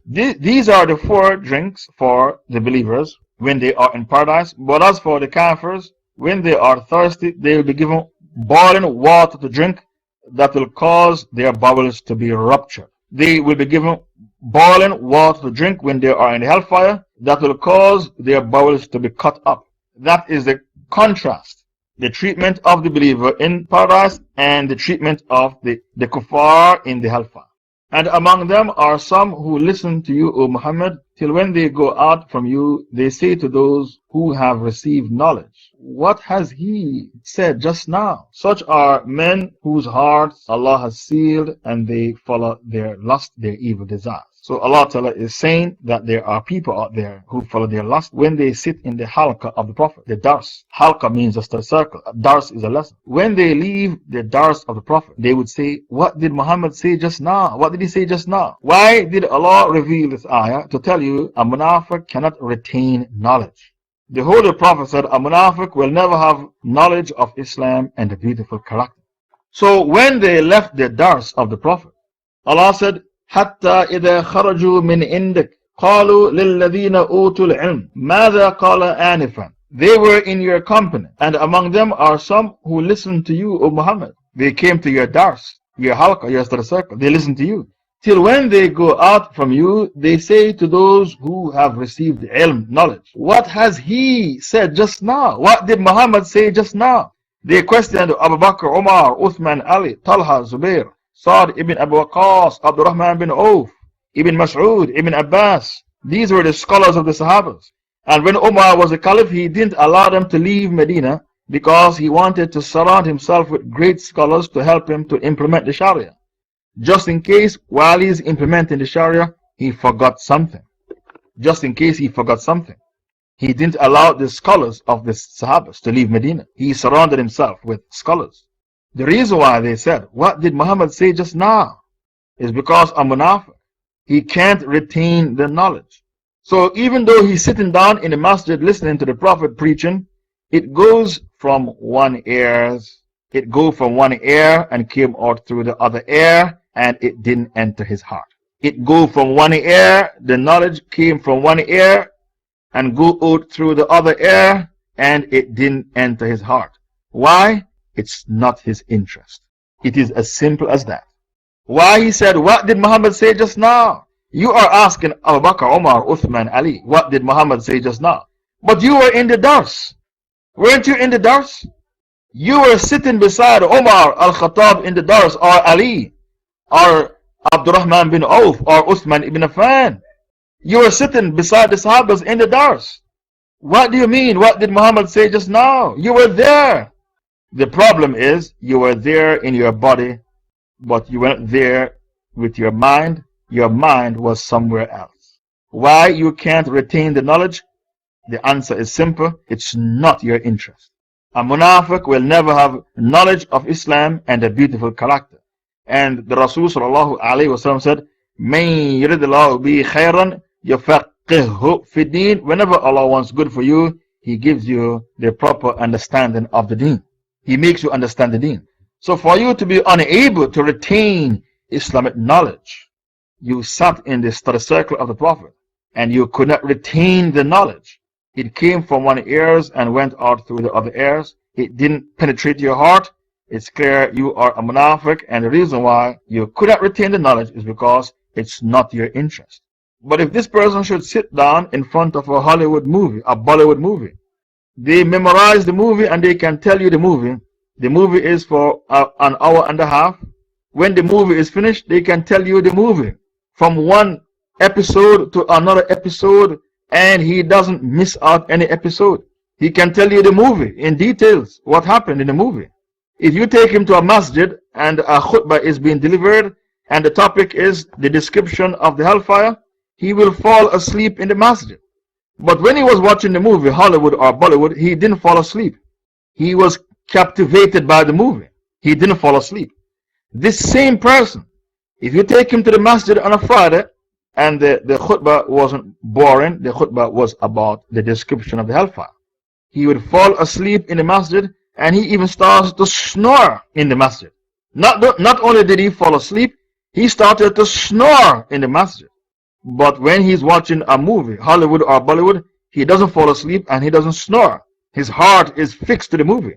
These are the 4 drinks for the believers when they are in paradise. But as for the kafirs, when they are thirsty, they will be given boiling water to drink that will cause their bowels to be ruptured. They will be given boiling water to drink when they are in the hellfire that will cause their bowels to be cut up. That is the contrast. The treatment of the believer in paradise and the treatment of the kuffar in the hellfire. And among them are some who listen to you, O Muhammad, till when they go out from you, they say to those who have received knowledge, what has he said just now? Such are men whose hearts Allah has sealed, and they follow their lust, their evil desires. So Allah Ta'ala is saying that there are people out there who follow their lust when they sit in the halqa of the Prophet, the dars. Halqa means just a circle. Dars is a lesson. When they leave the dars of the Prophet, they would say, what did Muhammad say just now? What did he say just now? Why did Allah reveal this ayah? To tell you, a munafiq cannot retain knowledge. The Holy Prophet said, a munafiq will never have knowledge of Islam and a beautiful character. So when they left the dars of the Prophet, Allah said, حَتَّى إِذَا خَرَجُوا مِنْ عِنْدِكَ قَالُوا لِلَّذِينَ أُوتُوا الْعِلْمِ مَاذَا قَالَ آنِفًا. They were in your company, and among them are some who listened to you, O Muhammad. They came to your dars, your halqa, your study circle. They listened to you. Till when they go out from you, they say to those who have received ilm, knowledge, what has he said just now? What did Muhammad say just now? They questioned Abu Bakr, Umar, Uthman, Ali, Talha, Zubair, Sa'd ibn Abu Waqqas, Abdurrahman bin Auf, Ibn Mas'ud, Ibn Abbas. These were the scholars of the Sahabas. And when Umar was a caliph, he didn't allow them to leave Medina because he wanted to surround himself with great scholars to help him to implement the Sharia. Just in case, while he's implementing the Sharia, he forgot something. Just in case he forgot something. He didn't allow the scholars of the Sahabas to leave Medina. He surrounded himself with scholars. The reason why they said, what did Muhammad say just now? Is because a munafiq, he can't retain the knowledge. So even though he's sitting down in the masjid listening to the Prophet preaching, it goes from one ear and came out through the other ear, and it didn't enter his heart. It go from one ear, the knowledge came from one ear and go out through the other ear, and it didn't enter his heart. Why? It's not his interest. It is as simple as that. Why he said, what did Muhammad say just now? You are asking Abu Bakr, Umar, Uthman, Ali, what did Muhammad say just now? But you were in the dars. Weren't you in the dars? You were sitting beside Umar al-Khattab in the dars, or Ali, or Abdurrahman bin Auf, or Uthman ibn Affan. You were sitting beside the Sahabas in the dars. What do you mean? What did Muhammad say just now? You were there. The problem is, you were there in your body, but you weren't there with your mind. Your mind was somewhere else. Why you can't retain the knowledge? The answer is simple. It's not your interest. A munafiq will never have knowledge of Islam and a beautiful character. And the Rasul sallallahu alayhi wa sallam said, مَن يُرِدِ اللَّهُ بِهِ خَيْرًا يَفَقِّهْهُ فِي الدِّينِ. Whenever Allah wants good for you, He gives you the proper understanding of the deen. He makes you understand the deen. So for you to be unable to retain Islamic knowledge, you sat in the study circle of the Prophet and you could not retain the knowledge. It came from one ears and went out through the other ears. It didn't penetrate your heart. It's clear you are a munafiq, and the reason why you could not retain the knowledge is because it's not your interest. But if this person should sit down in front of a Hollywood movie, a Bollywood movie, they memorize the movie and they can tell you the movie. The movie is for an hour and a half. When the movie is finished, they can tell you the movie from one episode to another episode, and he doesn't miss out any episode. He can tell you the movie in details, what happened in the movie. If you take him to a masjid and a khutbah is being delivered and the topic is the description of the hellfire, he will fall asleep in the masjid. But when he was watching the movie, Hollywood or Bollywood, he didn't fall asleep. He was captivated by the movie. He didn't fall asleep. This same person, if you take him to the masjid on a Friday and the khutbah wasn't boring, the khutbah was about the description of the hellfire, he would fall asleep in the masjid, and he even starts to snore in the masjid. Not only did he fall asleep, he started to snore in the masjid. But when he's watching a movie, Hollywood or Bollywood, he doesn't fall asleep and he doesn't snore. His heart is fixed to the movie.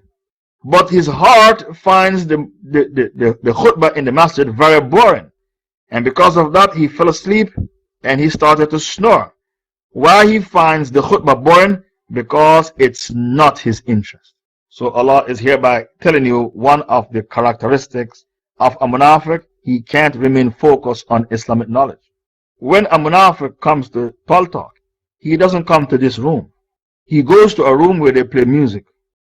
But his heart finds the khutbah in the masjid very boring. And because of that, he fell asleep and he started to snore. Why he finds the khutbah boring? Because it's not his interest. So Allah is hereby telling you one of the characteristics of a munafiq. He can't remain focused on Islamic knowledge. When a munafiq comes to talk, he doesn't come to this room. He goes to a room where they play music.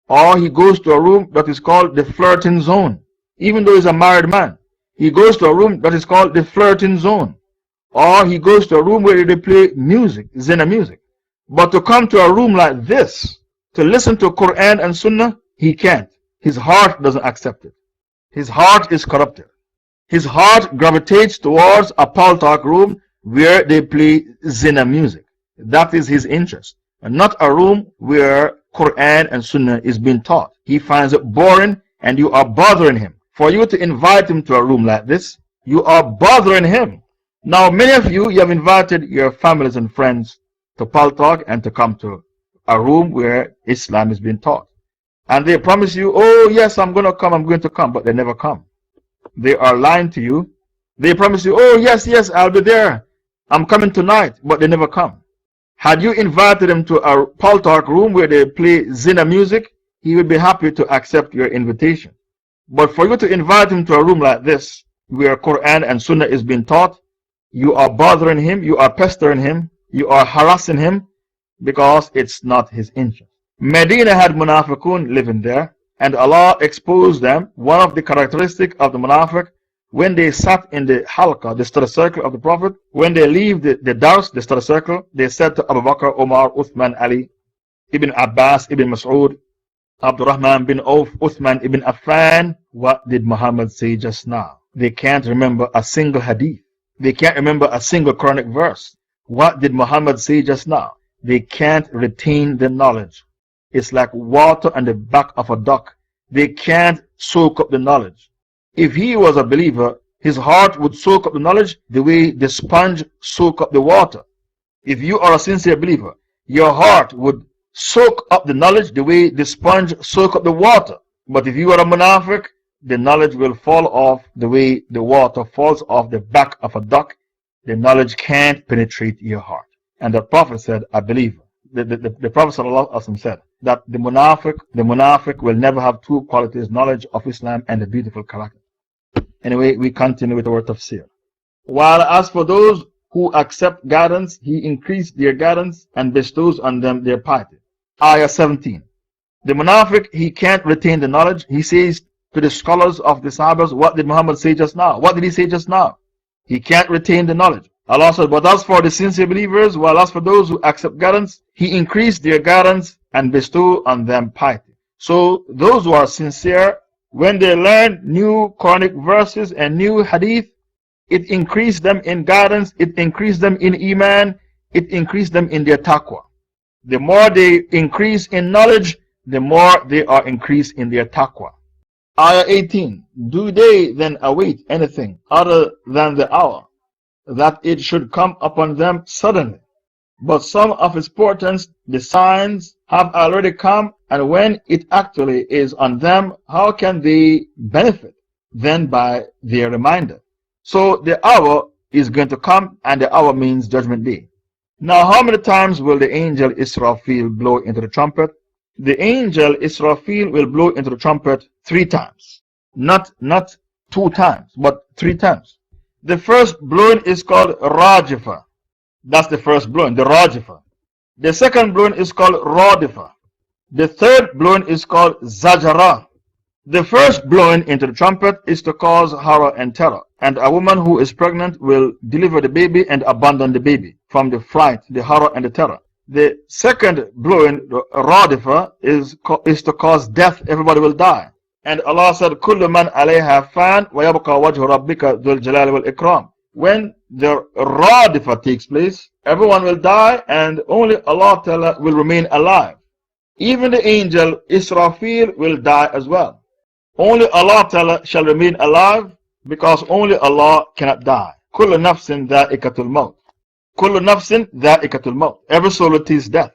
Or he goes to a room that is called the flirting zone. Even though he's a married man, he goes to a room that is called the flirting zone. Or he goes to a room where they play music, zina music. But to come to a room like this, to listen to Quran and Sunnah, he can't. His heart doesn't accept it. His heart is corrupted. His heart gravitates towards a talk room where they play zina music. That is his interest. and not a room where Quran and Sunnah is being taught. He finds it boring and you are bothering him. For you to invite him to a room like this, you are bothering him. Now, many of you have invited your families and friends to Paltalk and to come to a room where Islam is being taught. And they promise you, oh yes, I'm going to come, but they never come. They are lying to you. They promise you, oh yes, I'll be there. I'm coming tonight, but they never come. Had you invited him to a Paltalk room where they play Zina music, he would be happy to accept your invitation. But for you to invite him to a room like this, where Quran and Sunnah is being taught, you are bothering him, you are pestering him, you are harassing him, because it's not his interest. Medina had munafiqun living there, and Allah exposed them. One of the characteristics of the munafiq, when they sat in the halqa, the study circle of the Prophet, when they leave the dars, the study circle, they said to Abu Bakr, Umar, Uthman, Ali, Ibn Abbas, Ibn Mas'ud, Abdurrahman bin Auf, Uthman ibn Affan, what did Muhammad say just now? They can't remember a single hadith. They can't remember a single Quranic verse. What did Muhammad say just now? They can't retain the knowledge. It's like water on the back of a duck. They can't soak up the knowledge. If he was a believer, his heart would soak up the knowledge the way the sponge soak up the water. If you are a sincere believer, your heart would soak up the knowledge the way the sponge soak up the water. But if you are a munafiq, the knowledge will fall off the way the water falls off the back of a duck. The knowledge can't penetrate your heart. And the Prophet said, a believer. The Prophet said that the munafiq will never have two qualities, knowledge of Islam and a beautiful character. Anyway, we continue with our tafsir. While as for those who accept guidance, he increased their guidance and bestows on them their piety. Ayah 17. The munafiq, he can't retain the knowledge. He says to the scholars of the Sahabas, what did Muhammad say just now? What did he say just now? He can't retain the knowledge. Allah said, but as for the sincere believers, while as for those who accept guidance, he increased their guidance and bestowed on them piety. So those who are sincere, when they learn new Quranic verses and new hadith, it increased them in guidance, it increased them in iman, it increased them in their taqwa. The more they increase in knowledge, the more they are increased in their taqwa. Ayah 18. Do they then await anything other than the hour, that it should come upon them suddenly? But some of its portents, the signs, have already come, and when it actually is on them, how can they benefit then by their reminder? So the hour is going to come, and the hour means Judgment Day. Now, how many times will the angel Israfil blow into the trumpet? The angel Israfil will blow into the trumpet 3 times. Not 2 times, but 3 times. The first blowing is called Rajifa. That's the first blowing, the Rajifa. The second blowing is called Radifa. The third blowing is called Zajara. The first blowing into the trumpet is to cause horror and terror. And a woman who is pregnant will deliver the baby and abandon the baby from the fright, the horror, and the terror. The second blowing, Radifa, is to cause death. Everybody will die. And Allah said, Kullu man alayha fan wa yabqa wajhu rabbika dhul jalali wal ikram. When the Radifa takes place, everyone will die and only Allah Ta'ala will remain alive. Even the angel Israfil will die as well. Only Allah Ta'ala shall remain alive, because only Allah cannot die. Kullu nafsin dha'ikatul maut. Kullu nafsin dha'ikatul maut. Every soul will taste death.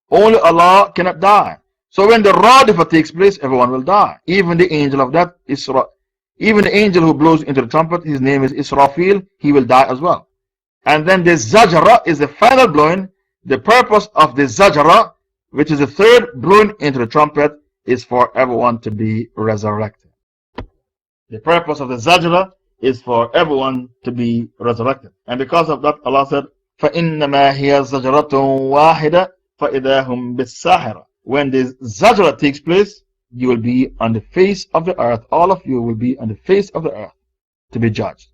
Only Allah cannot die. So when the Radifa takes place, everyone will die. Even the angel of that, even the angel who blows into the trumpet, his name is Israfil, he will die as well. And then the Zajara is the final blowing. The purpose of the Zajara, which is the third blowing into the trumpet, is for everyone to be resurrected. The purpose of the Zajara is for everyone to be resurrected. And because of that, Allah said, فَإِنَّمَا هِيَ زَجْرَةٌ وَاحِدَةٌ فَإِذَا هُمْ بِالسَّاهِرَةِ. When the Zajra takes place, you will be on the face of the earth. All of you will be on the face of the earth to be judged.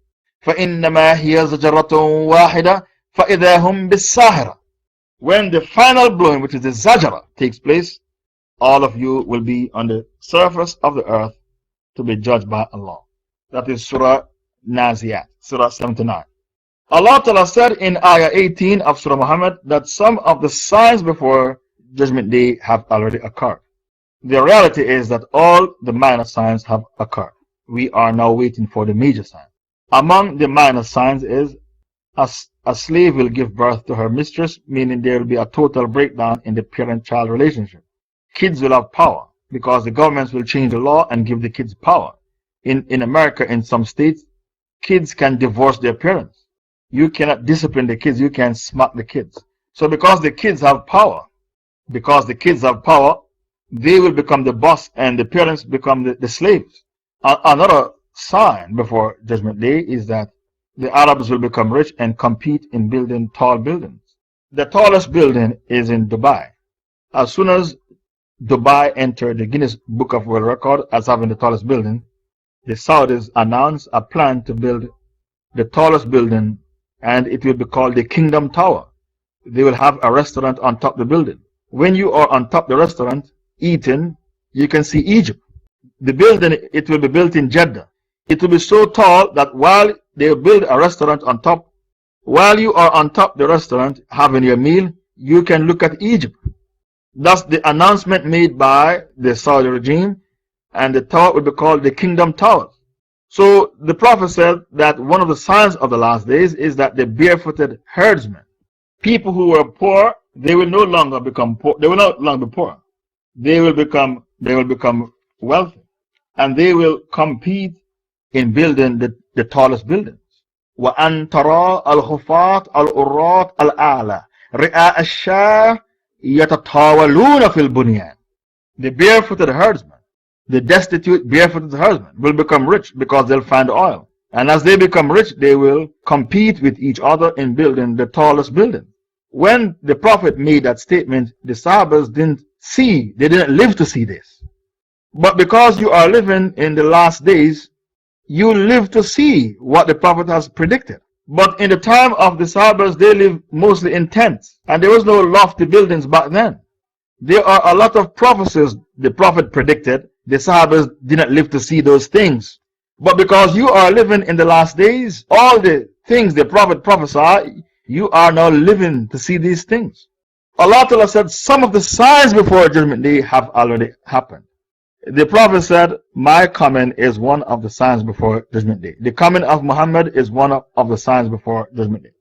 فَإِنَّمَا هِيَ زَجْرَةٌ وَاحِدَةٌ فَإِذَا هُمْ بِالسَّاهِرَةِ. When the final blowing, which is the Zajra, takes place, all of you will be on the surface of the earth to be judged by Allah. That is Surah Naziyat, Surah 79. Allah Ta'ala said in Ayah 18 of Surah Muhammad that some of the signs before Judgment Day have already occurred. The reality is that all the minor signs have occurred. We are now waiting for the major signs. Among the minor signs is a slave will give birth to her mistress, meaning there will be a total breakdown in the parent-child relationship. Kids will have power because the governments will change the law and give the kids power. In America, in some states, kids can divorce their parents. You cannot discipline the kids, you can smack the kids. So because the kids have power, they will become the boss and the parents become the slaves. Another sign before Judgment Day is that the Arabs will become rich and compete in building tall buildings. The tallest building is in Dubai. As soon as Dubai entered the Guinness Book of World Record as having the tallest building, the Saudis announced a plan to build the tallest building, and it will be called the Kingdom Tower. They will have a restaurant on top of the building. When you are on top of the restaurant eating, you can see Egypt. The building, it will be built in Jeddah. It will be so tall that while they build a restaurant on top, while you are on top of the restaurant having your meal, you can look at Egypt. That's the announcement made by the Saudi regime, and the tower will be called the Kingdom Tower. So the Prophet said that one of the signs of the last days is that the barefooted herdsmen, people who were poor, they will no longer become poor. They will no longer be poor. They will become wealthy, and they will compete in building the tallest buildings. وَأَن تَرَى الْخُفَاةَ الْأُرَّاةَ الْأَعْلَى رِئَاءَ الشَّاةِ يَتَطَاوَلُونَ فِي الْبُنْيَانِ. The barefooted herdsmen, the destitute barefooted herdsmen will become rich because they'll find oil. And as they become rich, they will compete with each other in building the tallest building. When the Prophet made that statement, the Sahabas they didn't live to see this. But because you are living in the last days, you live to see what the Prophet has predicted. But in the time of the Sahabas, they lived mostly in tents, and there was no lofty buildings back then. There are a lot of prophecies the Prophet predicted. The Sahabas didn't live to see those things. But because you are living in the last days, all the things the Prophet prophesied, you are now living to see these things. Allah Ta'ala said some of the signs before Judgment Day have already happened. The Prophet said, my coming is one of the signs before Judgment Day. The coming of Muhammad is one of the signs before Judgment Day.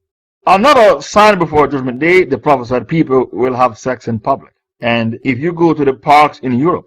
Another sign before Judgment Day, the Prophet said people will have sex in public. And if you go to the parks in Europe,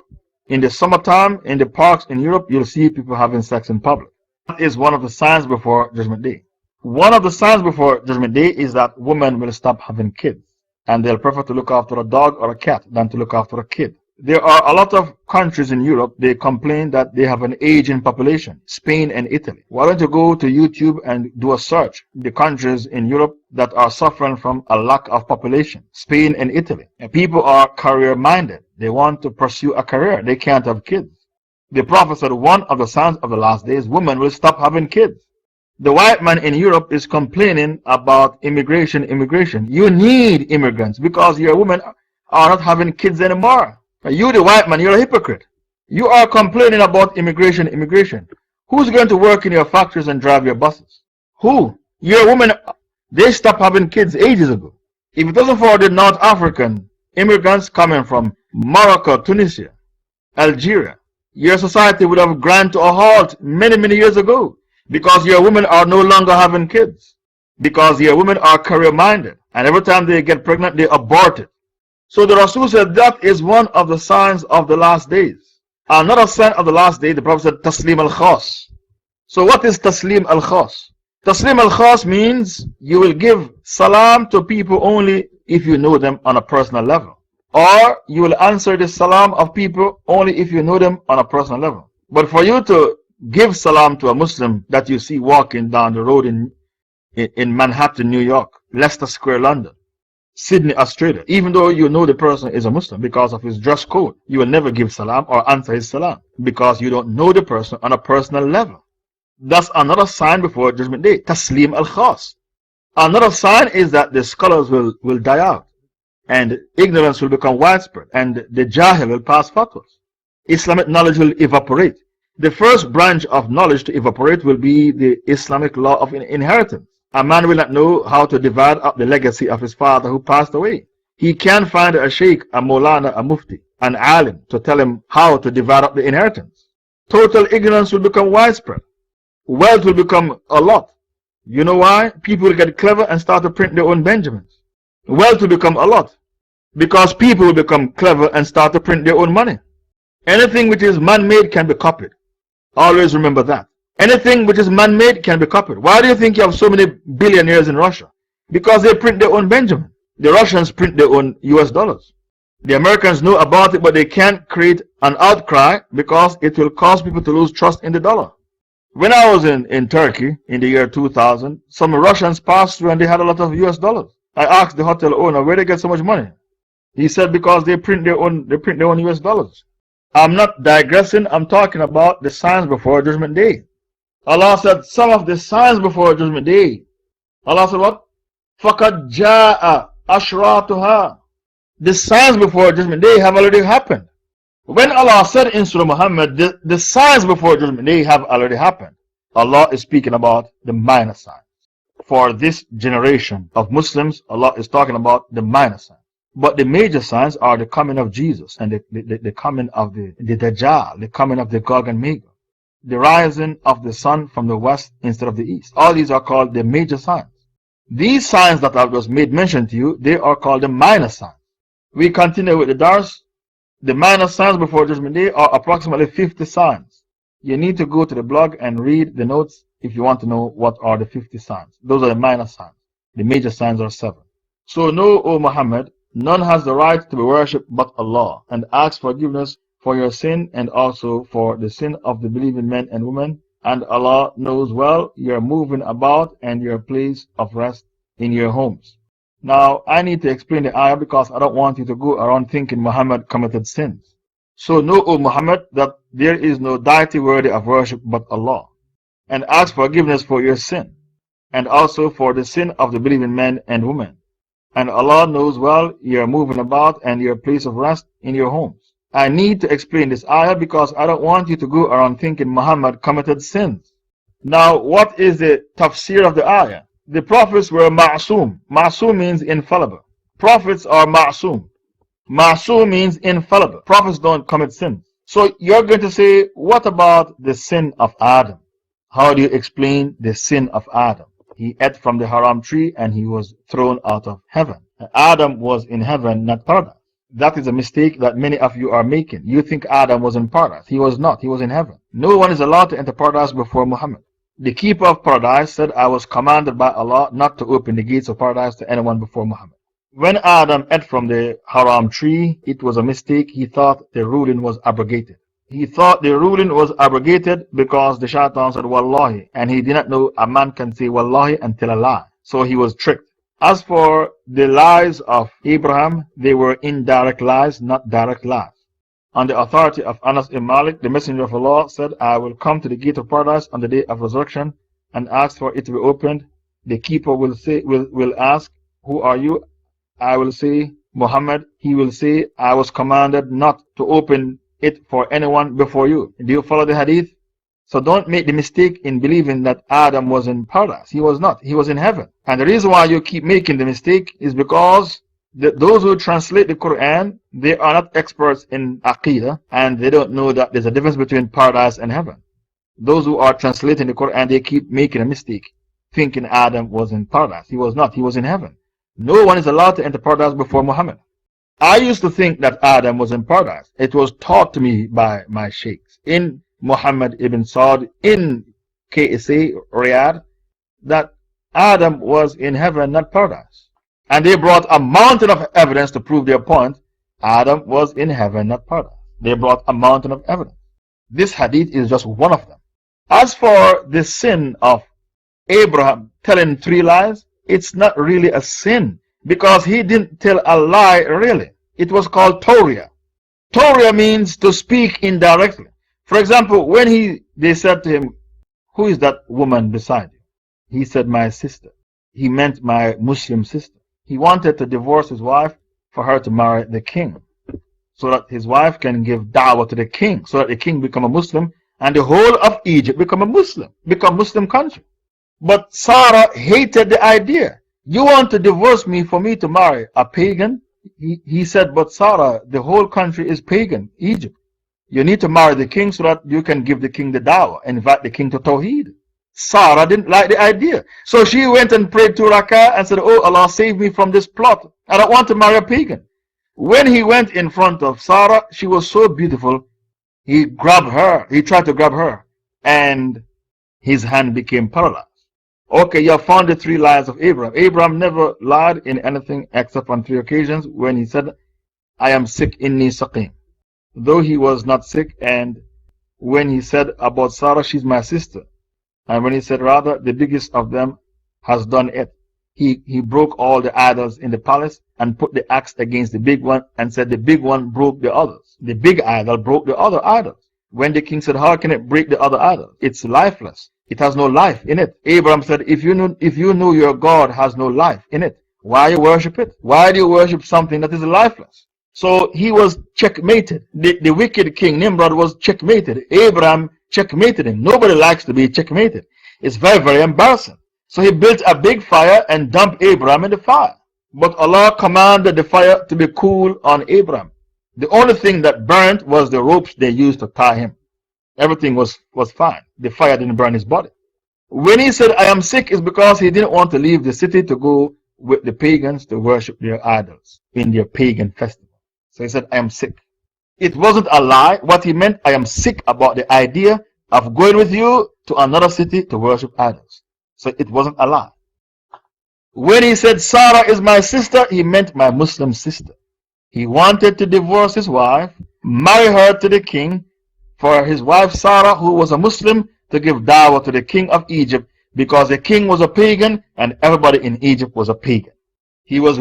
in the summertime, in the parks in Europe, you'll see people having sex in public. That is one of the signs before Judgment Day. One of the signs before Judgment Day is that women will stop having kids, and they'll prefer to look after a dog or a cat than to look after a kid. There are a lot of countries in Europe, they complain that they have an aging population, Spain and Italy. Why don't you go to YouTube and do a search? The countries in Europe that are suffering from a lack of population, Spain and Italy. And people are career-minded. They want to pursue a career. They can't have kids. The Prophet said one of the signs of the last days, women will stop having kids. The white man in Europe is complaining about immigration. You need immigrants because your women are not having kids anymore. You, the white man, you're a hypocrite. You are complaining about immigration. Who's going to work in your factories and drive your buses? Who? Your women, they stopped having kids ages ago. If it wasn't for the North African immigrants coming from Morocco, Tunisia, Algeria, your society would have ground to a halt many years ago. Because your women are no longer having kids. Because your women are career-minded. And every time they get pregnant, they abort it. So the Rasul said that is one of the signs of the last days. Another sign of the last day, the Prophet said, Taslim al-Khas. So what is Taslim al-Khas? Taslim al-Khas means you will give salam to people only if you know them on a personal level. Or you will answer the salam of people only if you know them on a personal level. But for you to give salam to a Muslim that you see walking down the road in Manhattan, New York, Leicester Square, London, Sydney, Australia, even though you know the person is a Muslim because of his dress code, you will never give salam or answer his salam because you don't know the person on a personal level. That's another sign before Judgment Day, Taslim al-Khas. Another sign is that the scholars will die out and ignorance will become widespread and the Jahil will pass fatwas. Islamic knowledge will evaporate. The first branch of knowledge to evaporate will be the Islamic law of inheritance. A man will not know how to divide up the legacy of his father who passed away. He can't find a Shaykh, a Maulana, a Mufti, an Alim to tell him how to divide up the inheritance. Total ignorance will become widespread. Wealth will become a lot. You know why? People will get clever and start to print their own Benjamins. Wealth will become a lot because people will become clever and start to print their own money. Anything which is man-made can be copied. Always remember that. Anything which is man-made can be copied. Why do you think you have so many billionaires in Russia? Because they print their own Benjamin. The Russians print their own US dollars. The Americans know about it, but they can't create an outcry because it will cause people to lose trust in the dollar. When I was in Turkey in the year 2000, some Russians passed through and they had a lot of US dollars. I asked the hotel owner where they get so much money. He said because they print their own US dollars. I'm not digressing, I'm talking about the signs before Judgment Day. Allah said some of the signs before Judgment Day. Allah said what? فَقَدْ جَاءَ أَشْرَاطُهَا. The signs before Judgment Day have already happened. When Allah said in Surah Muhammad, the signs before Judgment Day have already happened, Allah is speaking about the minor signs. For this generation of Muslims, Allah is talking about the minor signs. But the major signs are the coming of Jesus and the coming of the Dajjal, the coming of the Gog and Magog, the rising of the sun from the west instead of the east. All these are called the major signs. These signs that I've just made mention to you, they are called the minor signs. We continue with the Dars. The minor signs before Judgment Day are approximately 50 signs. You need to go to the blog and read the notes if you want to know what are the 50 signs. Those are the minor signs. The major signs are 7. So know, O Muhammad, none has the right to be worshipped but Allah, and ask forgiveness for your sin and also for the sin of the believing men and women. And Allah knows well your moving about and your place of rest in your homes. Now, I need to explain the ayah because I don't want you to go around thinking Muhammad committed sins. So know, O Muhammad, that there is no deity worthy of worship but Allah, and ask forgiveness for your sin, and also for the sin of the believing men and women. And Allah knows well your moving about and your place of rest in your homes. I need to explain this ayah because I don't want you to go around thinking Muhammad committed sins. Now, what is the tafsir of the ayah? The prophets were ma'soom. Ma'soom means infallible. Prophets are ma'soom. Ma'soom means infallible. Prophets don't commit sins. So you're going to say, what about the sin of Adam? How do you explain the sin of Adam? He ate from the haram tree and he was thrown out of heaven. Adam was in heaven, not paradise. That is a mistake that many of you are making. You think Adam was in paradise. He was not. He was in heaven. No one is allowed to enter paradise before Muhammad. The keeper of paradise said, I was commanded by Allah not to open the gates of paradise to anyone before Muhammad. When Adam ate from the haram tree, it was a mistake. He thought the ruling was abrogated. He thought the ruling was abrogated because the shaitan said, Wallahi, and he did not know a man can say Wallahi and tell a lie. So he was tricked. As for the lies of Abraham, they were indirect lies, not direct lies. On the authority of Anas ibn Malik, the Messenger of Allah said, I will come to the gate of paradise on the day of resurrection and ask for it to be opened. The keeper will ask, who are you? I will say, Muhammad. He will say, I was commanded not to open it for anyone before you. Do you follow the hadith? So don't make the mistake in believing that Adam was in paradise. He was not. He was in heaven. And the reason why you keep making the mistake is because those who translate the Quran, they are not experts in Aqidah, and they don't know that there's a difference between paradise and heaven. Those who are translating the Quran, they keep making a mistake, thinking Adam was in paradise. He was not. He was in heaven. No one is allowed to enter paradise before Muhammad. I used to think that Adam was in paradise. It was taught to me by my sheikhs in Muhammad ibn Saud in KSA, Riyadh, that Adam was in heaven, not paradise. And they brought a mountain of evidence to prove their point. Adam was in heaven, not paradise. They brought a mountain of evidence. This hadith is just one of them. As for the sin of Abraham telling 3 lies, it's not really a sin because he didn't tell a lie really. It was called Torah. Torah means to speak indirectly. For example, when they said to him, who is that woman beside you? He said, my sister. He meant my Muslim sister. He wanted to divorce his wife for her to marry the king, so that his wife can give da'wah to the king, so that the king become a Muslim and the whole of Egypt become a Muslim country. But Sarah hated the idea. You want to divorce me for me to marry a pagan? he said, but Sarah, the whole country is pagan, Egypt. You need to marry the king so that you can give the king the dawah, invite the king to Tawheed. Sarah didn't like the idea. So she went and prayed 2 rakah and said, oh Allah, save me from this plot. I don't want to marry a pagan. When he went in front of Sarah, she was so beautiful, he grabbed her, he tried to grab her, and his hand became paralyzed. Okay, you have found the 3 lies of Abraham. Abraham never lied in anything except on 3 occasions when he said, I am sick, inni saqim. Though he was not sick, and when he said about Sarah, she's my sister. And when he said, rather, the biggest of them has done it. He broke all the idols in the palace and put the axe against the big one and said the big one broke the others. The big idol broke the other idols. When the king said, how can it break the other idols? It's lifeless. It has no life in it. Abraham said, if you know your God has no life in it, why you worship it? Why do you worship something that is lifeless? So he was checkmated. The wicked king Nimrod was checkmated. Abraham checkmated him. Nobody likes to be checkmated. It's very, very embarrassing. So he built a big fire and dumped Abraham in the fire. But Allah commanded the fire to be cool on Abraham. The only thing that burnt was the ropes they used to tie him. Everything was fine. The fire didn't burn his body. When he said, I am sick, it's because he didn't want to leave the city to go with the pagans to worship their idols in their pagan festival. So he said, I am sick. It wasn't a lie. What he meant, I am sick about the idea of going with you to another city to worship idols. So it wasn't a lie. When he said, Sarah is my sister, he meant my Muslim sister. He wanted to divorce his wife, marry her to the king, for his wife Sarah, who was a Muslim, to give dawah to the king of Egypt, because the king was a pagan and everybody in Egypt was a pagan. He was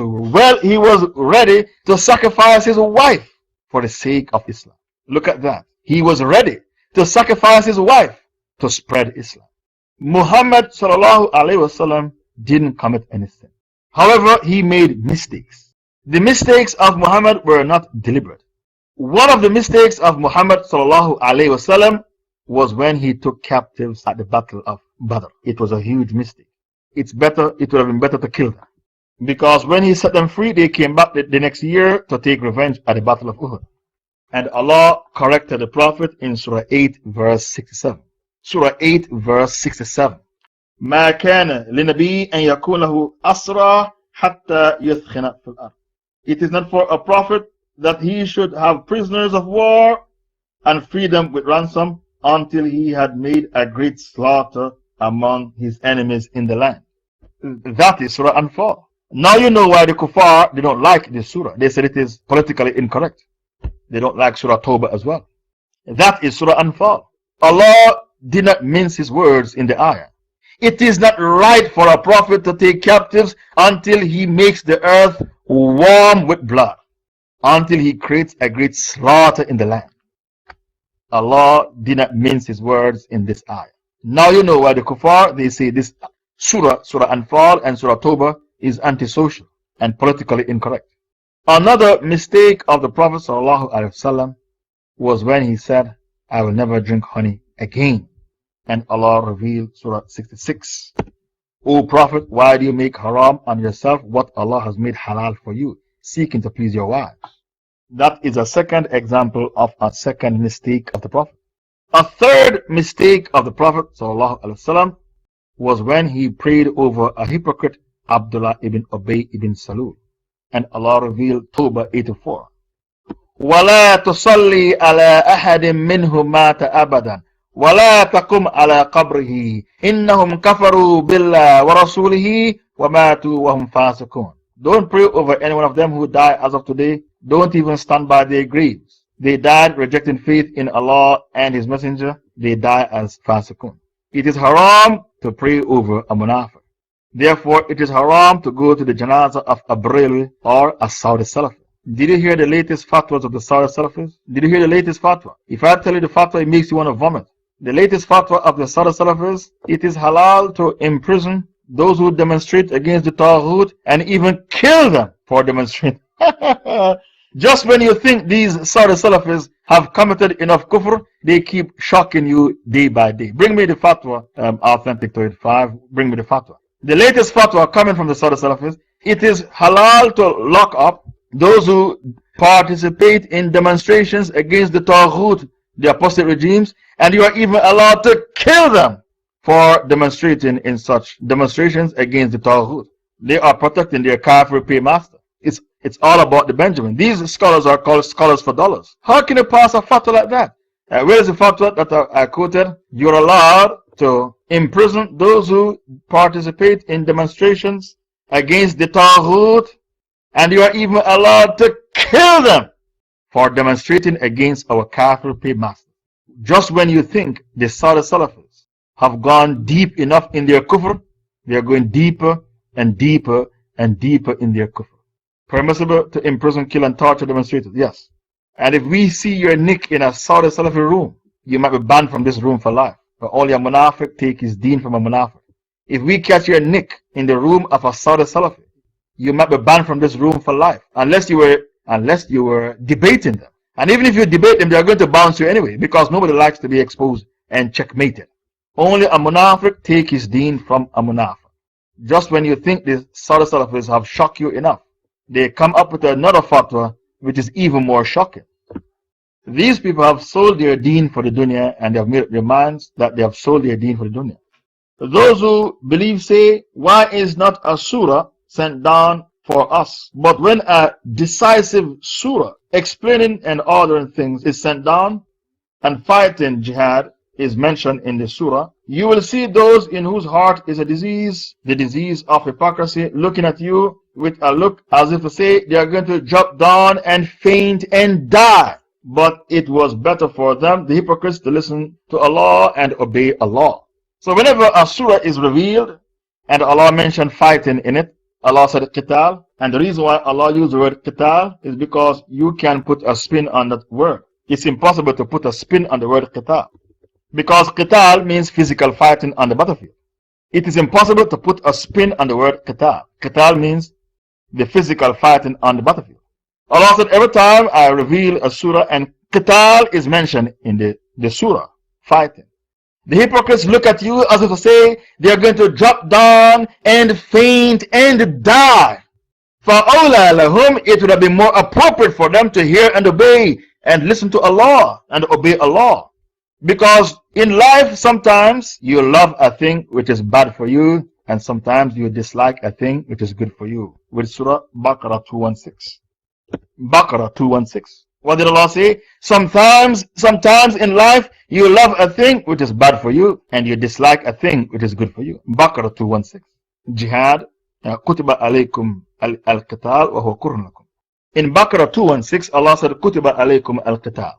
ready to sacrifice his wife for the sake of Islam. Look at that. He was ready to sacrifice his wife to spread Islam. Muhammad sallallahu alaihi wasallam didn't commit anything. However, he made mistakes. The mistakes of Muhammad were not deliberate. One of the mistakes of Muhammad sallallahu alaihi wasallam was when he took captives at the Battle of Badr. It was a huge mistake. It would have been better to kill them. Because when he set them free, they came back the next year to take revenge at the Battle of Uhud. And Allah corrected the Prophet in Surah 8 verse 67. Surah 8 verse 67. ما كان لنبي أن يكون له أسرى حتى يثخن في الأرض. It is not for a prophet that he should have prisoners of war and free them with ransom until he had made a great slaughter among his enemies in the land. That is Surah Anfal. Now you know why the kuffar, they don't like this surah. They said it is politically incorrect. They don't like Surah Tawbah as well. That is Surah Anfal. Allah did not mince his words in the ayah. It is not right for a prophet to take captives until he makes the earth warm with blood, until he creates a great slaughter in the land. Allah did not mince his words in this ayah. Now you know why the kuffar, they say this Surah Anfal and Surah Tawbah is antisocial and politically incorrect. Another mistake of the Prophet ﷺ was when he said, I will never drink honey again. And Allah revealed Surah 66. O Prophet, why do you make haram on yourself what Allah has made halal for you, seeking to please your wives? That is a second example of a second mistake of the Prophet. A third mistake of the Prophet ﷺ was when he prayed over a hypocrite, Abdullah ibn Ubay ibn Salul. And Allah revealed Tawbah 84. وَلَا تُصَلِّي عَلَىٰ أَحَدٍ مِّنْهُمْ مَاتَ أَبَدًا وَلَا تَقُمْ عَلَىٰ قَبْرِهِ إِنَّهُمْ كَفَرُوا بِاللَّهِ وَرَسُولِهِ وَمَاتُوا وَهُمْ فَاسِقُونَ. Don't pray over any one of them who die as of today. Don't even stand by their graves. They died rejecting faith in Allah and His Messenger. They die as fasiqun. It is haram to pray over a munafiq. Therefore, it is haram to go to the janazah of a Barelwi or a Saudi Salafi. Did you hear the latest fatwas of the Saudi Salafis? Did you hear the latest fatwa? If I tell you the fatwa, it makes you want to vomit. The latest fatwa of the Saudi Salafis, it is halal to imprison those who demonstrate against the Taghut and even kill them for demonstrating. Just when you think these Saudi Salafis have committed enough kufr, they keep shocking you day by day. Bring me the fatwa, Authentic Tawhid 5. Bring me the fatwa. The latest fatwa coming from the Saudi Salafis, it is halal to lock up those who participate in demonstrations against the Taghut, the apostate regimes, and you are even allowed to kill them for demonstrating in such demonstrations against the Taghut. They are protecting their kafir paymaster. It's all about the Benjamin. These scholars are called scholars for dollars. How can you pass a fatwa like that? Where is the fatwa that I quoted? You're allowed to imprison those who participate in demonstrations against the Taghut, and you are even allowed to kill them for demonstrating against our kafir paymaster. Just when you think the Saudi Salafis have gone deep enough in their kufr, they are going deeper and deeper and deeper in their kufr. Permissible to imprison, kill, and torture demonstrators? Yes. And if we see your nick in a Saudi Salafi room, you might be banned from this room for life. But all your munafiq take his deen from a munafiq. If we catch your nick in the room of a Saudi Salafi, you might be banned from this room for life. Unless you were debating them. And even if you debate them, they are going to bounce you anyway, because nobody likes to be exposed and checkmated. Only a munafiq take his deen from a munafiq. Just when you think the Saudi Salafis have shocked you enough, they come up with another fatwa which is even more shocking. These people have sold their deen for the dunya, and they have made up their minds that they have sold their deen for the dunya. Those who believe say, why is not a surah sent down for us? But when a decisive surah explaining and ordering things is sent down, and fighting jihad is mentioned in the surah, you will see those in whose heart is a disease, the disease of hypocrisy, looking at you with a look as if to say they are going to drop down and faint and die. But it was better for them, the hypocrites, to listen to Allah and obey Allah. So whenever a surah is revealed and Allah mentioned fighting in it, Allah said qital. And the reason why Allah used the word qital is because you can put a spin on that word. It's impossible to put a spin on the word qital, because qital means physical fighting on the battlefield. It is impossible to put a spin on the word qital. Qital means the physical fighting on the battlefield. Allah said, every time I reveal a surah and qital is mentioned in the surah, fighting, the hypocrites look at you as if to say they are going to drop down and faint and die. فَأَوْلَى لَهُمْ, it would have been more appropriate for them to hear and obey and listen to Allah and obey Allah. Because in life, sometimes you love a thing which is bad for you, and sometimes you dislike a thing which is good for you. With Surah Baqarah 216. Baqarah 216. What did Allah say? Sometimes in life, you love a thing which is bad for you, and you dislike a thing which is good for you. Baqarah 216. Jihad. Kutiba alaykum al-qital wa huwa kurhun lakum. In Baqarah 216, Allah said, Kutiba alaykum al-qital.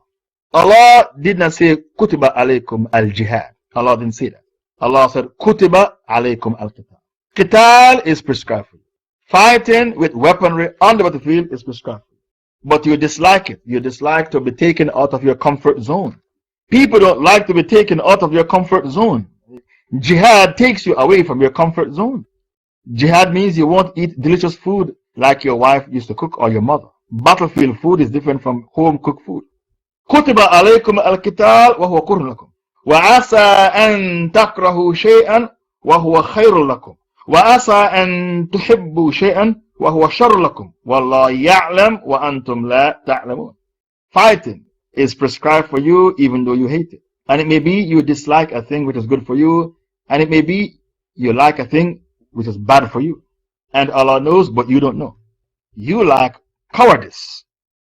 Allah did not say, Kutiba alaykum al-jihad. Allah didn't say that. Allah said, Kutiba alaykum al-qital. Qital is prescribed for you. Fighting with weaponry on the battlefield is prescribed for you. But you dislike it. You dislike to be taken out of your comfort zone. People don't like to be taken out of your comfort zone. Jihad takes you away from your comfort zone. Jihad means you won't eat delicious food like your wife used to cook or your mother. Battlefield food is different from home cooked food. كتب عليكم القتال وهو كره لكم وعسى أن تكرهوا شيئا وهو خير لكم وعسى أن تحبوا شيئا وهو شر لكم والله يعلم وأنتم لا تعلمون. Fighting is prescribed for you even though you hate it. And it may be you dislike a thing which is good for you, and it may be you like a thing which is bad for you. And Allah knows, but you don't know. You like cowardice.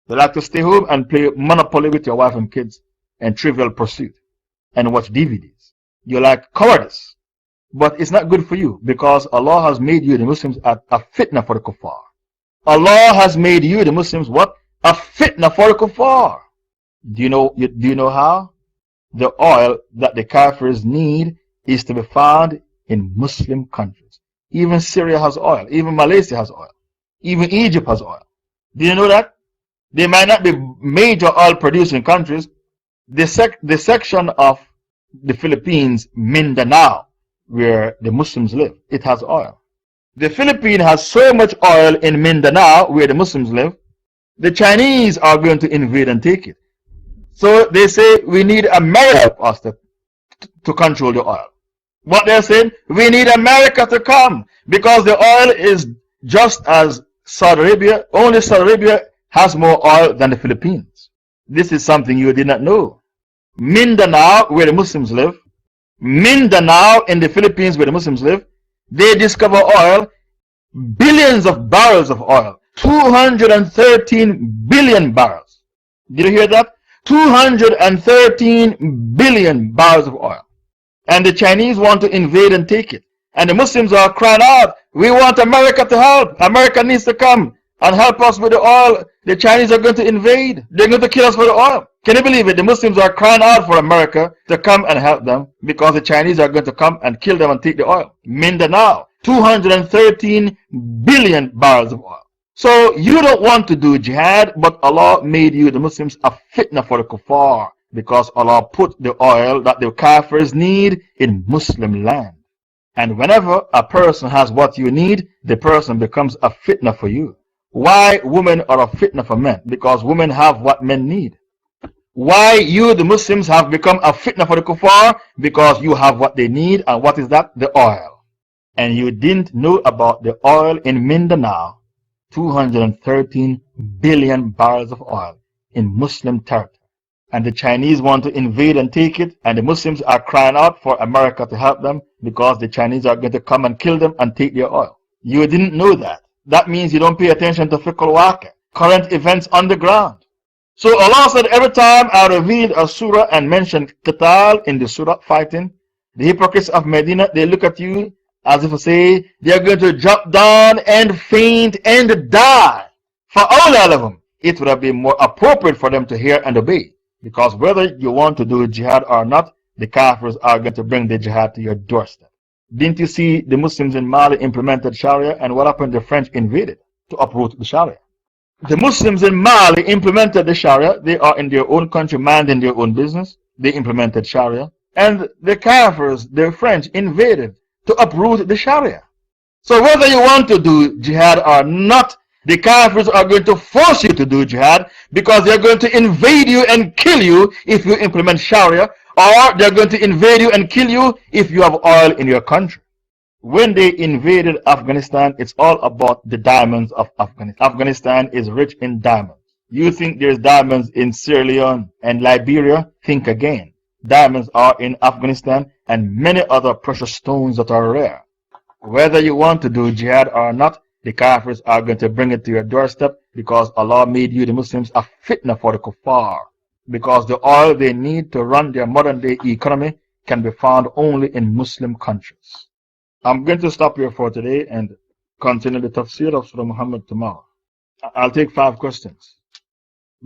You like to stay home and play Monopoly with your wife and kids and Trivial Pursuit and watch DVDs. You like cowardice. But it's not good for you, because Allah has made you, the Muslims, a fitna for the kuffar. Allah has made you, the Muslims, what? A fitna for the kuffar. Do you know how? The oil that the kafirs need is to be found in Muslim countries. Even Syria has oil. Even Malaysia has oil. Even Egypt has oil. Do you know that? They might not be major oil producing countries. The section of the Philippines, Mindanao, where the Muslims live, it has oil. The Philippines has so much oil in Mindanao, where the Muslims live, the Chinese are going to invade and take it. So they say, we need America to control the oil. What they're saying, we need America to come, because the oil is just as Saudi Arabia, only Saudi Arabia has more oil than the Philippines. This is something you did not know. Mindanao, where the Muslims live, Mindanao in the Philippines, where the Muslims live, they discover oil, billions of barrels of oil, 213 billion barrels. Did you hear that? 213 billion barrels of oil. And the Chinese want to invade and take it. And the Muslims are crying out, we want America to help. America needs to come and help us with the oil. The Chinese are going to invade. They're going to kill us for the oil. Can you believe it? The Muslims are crying out for America to come and help them because the Chinese are going to come and kill them and take the oil. Mindanao, 213 billion barrels of oil. So you don't want to do jihad, but Allah made you, the Muslims, a fitna for the kuffar because Allah put the oil that the kafirs need in Muslim land. And whenever a person has what you need, the person becomes a fitna for you. Why women are a fitna for men? Because women have what men need. Why you, the Muslims, have become a fitna for the kuffar? Because you have what they need. And what is that? The oil. And you didn't know about the oil in Mindanao, 213 billion barrels of oil in Muslim territory. And the Chinese want to invade and take it, and the Muslims are crying out for America to help them because the Chinese are going to come and kill them and take their oil. You didn't know that. That means you don't pay attention to fiqh al-waqi, current events on the ground. So Allah said, every time I revealed a surah and mentioned qital in the surah, fighting, the hypocrites of Medina, they look at you as if to say they are going to drop down and faint and die. For all of them, it would have been more appropriate for them to hear and obey. Because whether you want to do jihad or not, the Kafirs are going to bring the jihad to your doorstep. Didn't you see the Muslims in Mali implemented Sharia, and what happened? The French invaded to uproot the Sharia. The Muslims in Mali implemented the Sharia. They are in their own country, minding their own business. They implemented Sharia. And the Kafirs, the French, invaded to uproot the Sharia. So whether you want to do jihad or not, the Kafirs are going to force you to do jihad because they're going to invade you and kill you if you implement Sharia, or they're going to invade you and kill you if you have oil in your country. When they invaded Afghanistan, it's all about the diamonds of Afghanistan. Afghanistan is rich in diamonds. You think there's diamonds in Sierra Leone and Liberia? Think again. Diamonds are in Afghanistan and many other precious stones that are rare. Whether you want to do jihad or not, the Kafirs are going to bring it to your doorstep because Allah made you, the Muslims, a fitna for the kuffar. Because the oil they need to run their modern day economy can be found only in Muslim countries. I'm going to stop here for today and continue the tafsir of Surah Muhammad tomorrow. I'll take 5 questions.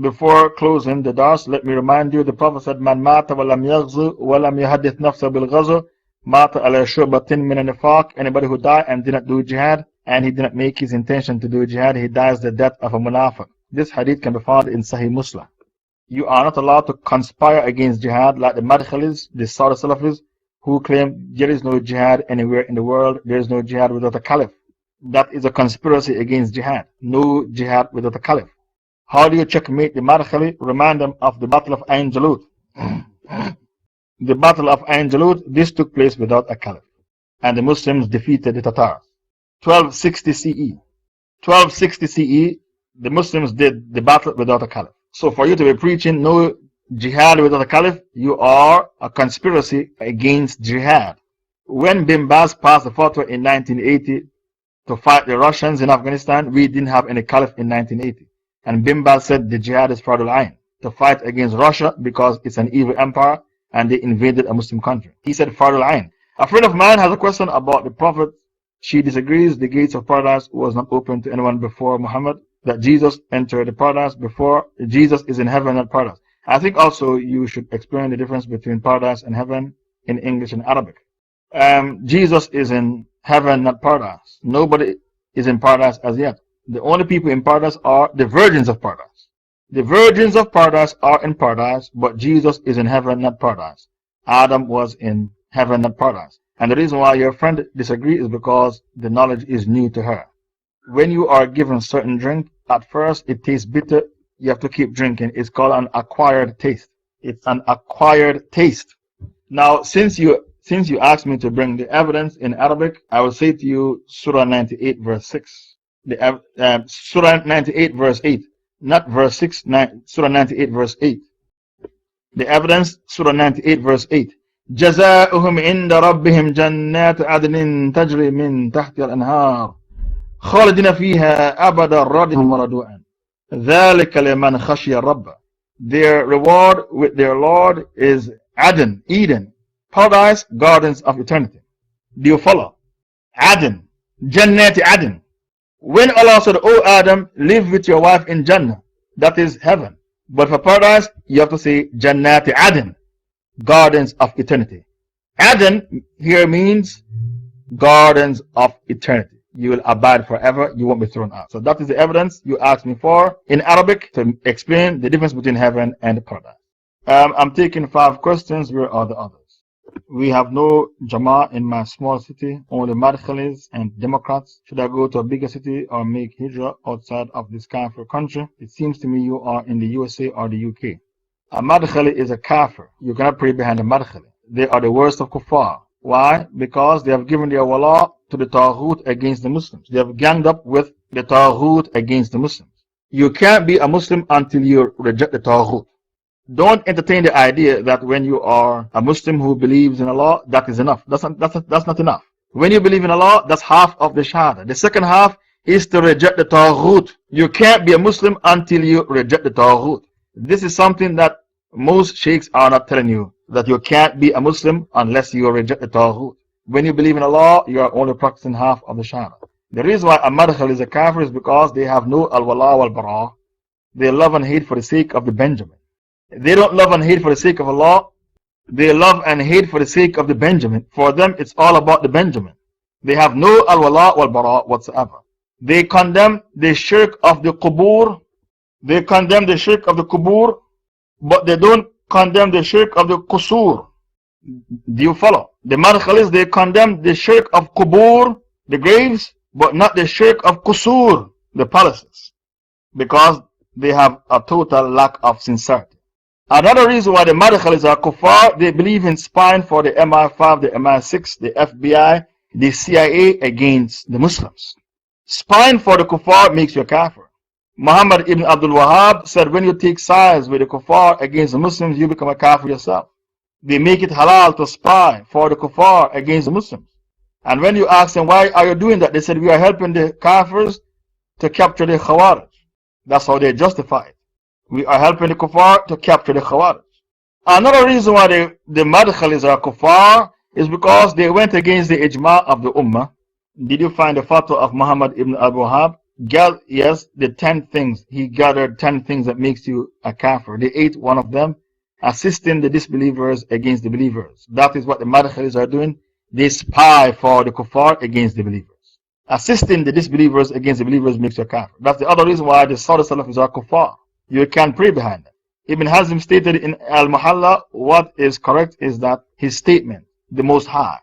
Before closing the dars, let me remind you the Prophet said, Man mata wa lam yaghzu wa lam yuhaddith nafsa bil ghazw mata ala shubatin min an-nifaq. Anybody who died and did not do jihad, and he did not make his intention to do jihad, he dies the death of a munafiq. This hadith can be found in Sahih Muslim. You are not allowed to conspire against jihad like the Madkhalis, the Saudi Salafis, who claim there is no jihad anywhere in the world, there is no jihad without a caliph. That is a conspiracy against jihad. No jihad without a caliph. How do you checkmate the Madkhali? Remind them of the Battle of Ain Jalut. The Battle of Ain Jalut, this took place without a caliph. And the Muslims defeated the Tatars. 1260 CE. 1260 CE, the Muslims did the battle without a caliph. So for you to be preaching no jihad without a caliph, you are a conspiracy against jihad. When Bin Baz passed the fatwa in 1980 to fight the Russians in Afghanistan, we didn't have any caliph in 1980. And Bin Baz said the jihad is Fardul Ain, to fight against Russia because it's an evil empire and they invaded a Muslim country. He said Fardul Ain. A friend of mine has a question about the Prophet. She disagrees the gates of paradise was not open to anyone before Muhammad, that Jesus entered the paradise before. Jesus is in heaven, not paradise. I think also you should explain the difference between paradise and heaven in English and Arabic. Jesus is in heaven, not paradise. Nobody is in paradise as yet. The only people in paradise are the virgins of paradise. The virgins of paradise are in paradise, but Jesus is in heaven, not paradise. Adam was in heaven, not paradise. And the reason why your friend disagrees is because the knowledge is new to her. When you are given certain drink, at first it tastes bitter, you have to keep drinking. It's called an acquired taste. It's an acquired taste. Now, since you asked me to bring the evidence in Arabic, I will say to you Surah 98 verse 6. Surah 98 verse 8, not verse 6, Surah 98 verse 8. The evidence, Surah 98 verse 8. جزاؤهم عند ربهم جنات عدن تجري من تحتها الأنهار خالدين فيها أبدا رضي الله ورضوا عنه ذلك لمن خشي الرب. Their reward with their Lord is Aden, Eden, paradise, gardens of eternity. Do you follow? Aden, Jannat Aden. When Allah said, O Adam, live with your wife in Jannah, that is heaven. But for paradise, you have to say Jannat Aden, gardens of eternity. Aden here means gardens of eternity. You will abide forever, you won't be thrown out. So that is the evidence you asked me for in Arabic to explain the difference between heaven and paradise. I'm taking 5 questions. Where are the others? We have no Jama'ah in my small city, only Madkhalis and Democrats. Should I go to a bigger city or make hijrah outside of this kafir country? It seems to me you are in the USA or the UK. A Madkhali is a kafir. You cannot pray behind a Madkhali. They are the worst of kuffar. Why? Because they have given their wala to the Taghut against the Muslims. They have ganged up with the Taghut against the Muslims. You can't be a Muslim until you reject the Taghut. Don't entertain the idea that when you are a Muslim who believes in Allah, that is enough. That's not enough. When you believe in Allah, that's half of the Shahada. The second half is to reject the Taghut. You can't be a Muslim until you reject the Taghut. This is something that most sheikhs are not telling you, that you can't be a Muslim unless you reject the Taghut. When you believe in Allah, you are only practicing half of the Shahada. The reason why a Madkhal is a kafir is because they have no al-wala wal-bara. They love and hate for the sake of the Benjamin. They don't love and hate for the sake of Allah. They love and hate for the sake of the Benjamin. For them, it's all about the Benjamin. They have no al-wala wal-bara whatsoever. They condemn the shirk of the qubur. They condemn the shirk of the qubur, but they don't condemn the shirk of the qusur. Do you follow? The Madkhalis, they condemn the shirk of qubur, the graves, but not the shirk of qusur, the palaces, because they have a total lack of sincerity. Another reason why the Madkhalis are kuffar, they believe in spying for the MI5, the MI6, the FBI, the CIA against the Muslims. Spying for the kuffar makes you a kafir. Muhammad ibn Abdul Wahhab said, when you take sides with the kuffar against the Muslims, you become a kafir yourself. They make it halal to spy for the kuffar against the Muslims. And when you ask them, why are you doing that? They said, we are helping the kafirs to capture the khawarij. That's how they justify it. We are helping the kuffar to capture the khawarij. Another reason why the Madkhalis are kuffar is because they went against the ijma of the ummah. Did you find the fatwa of Muhammad ibn Abu Wahhab? Yes, the 10 things. He gathered 10 things that makes you a kafir. They ate one of them, assisting the disbelievers against the believers. That is what the Madkhalis are doing. They spy for the kuffar against the believers. Assisting the disbelievers against the believers makes you a kafir. That's the other reason why the Saudi Salafis are kuffar. You can't pray behind them. Ibn Hazm stated in Al-Muhalla, what is correct is that his statement, the Most High,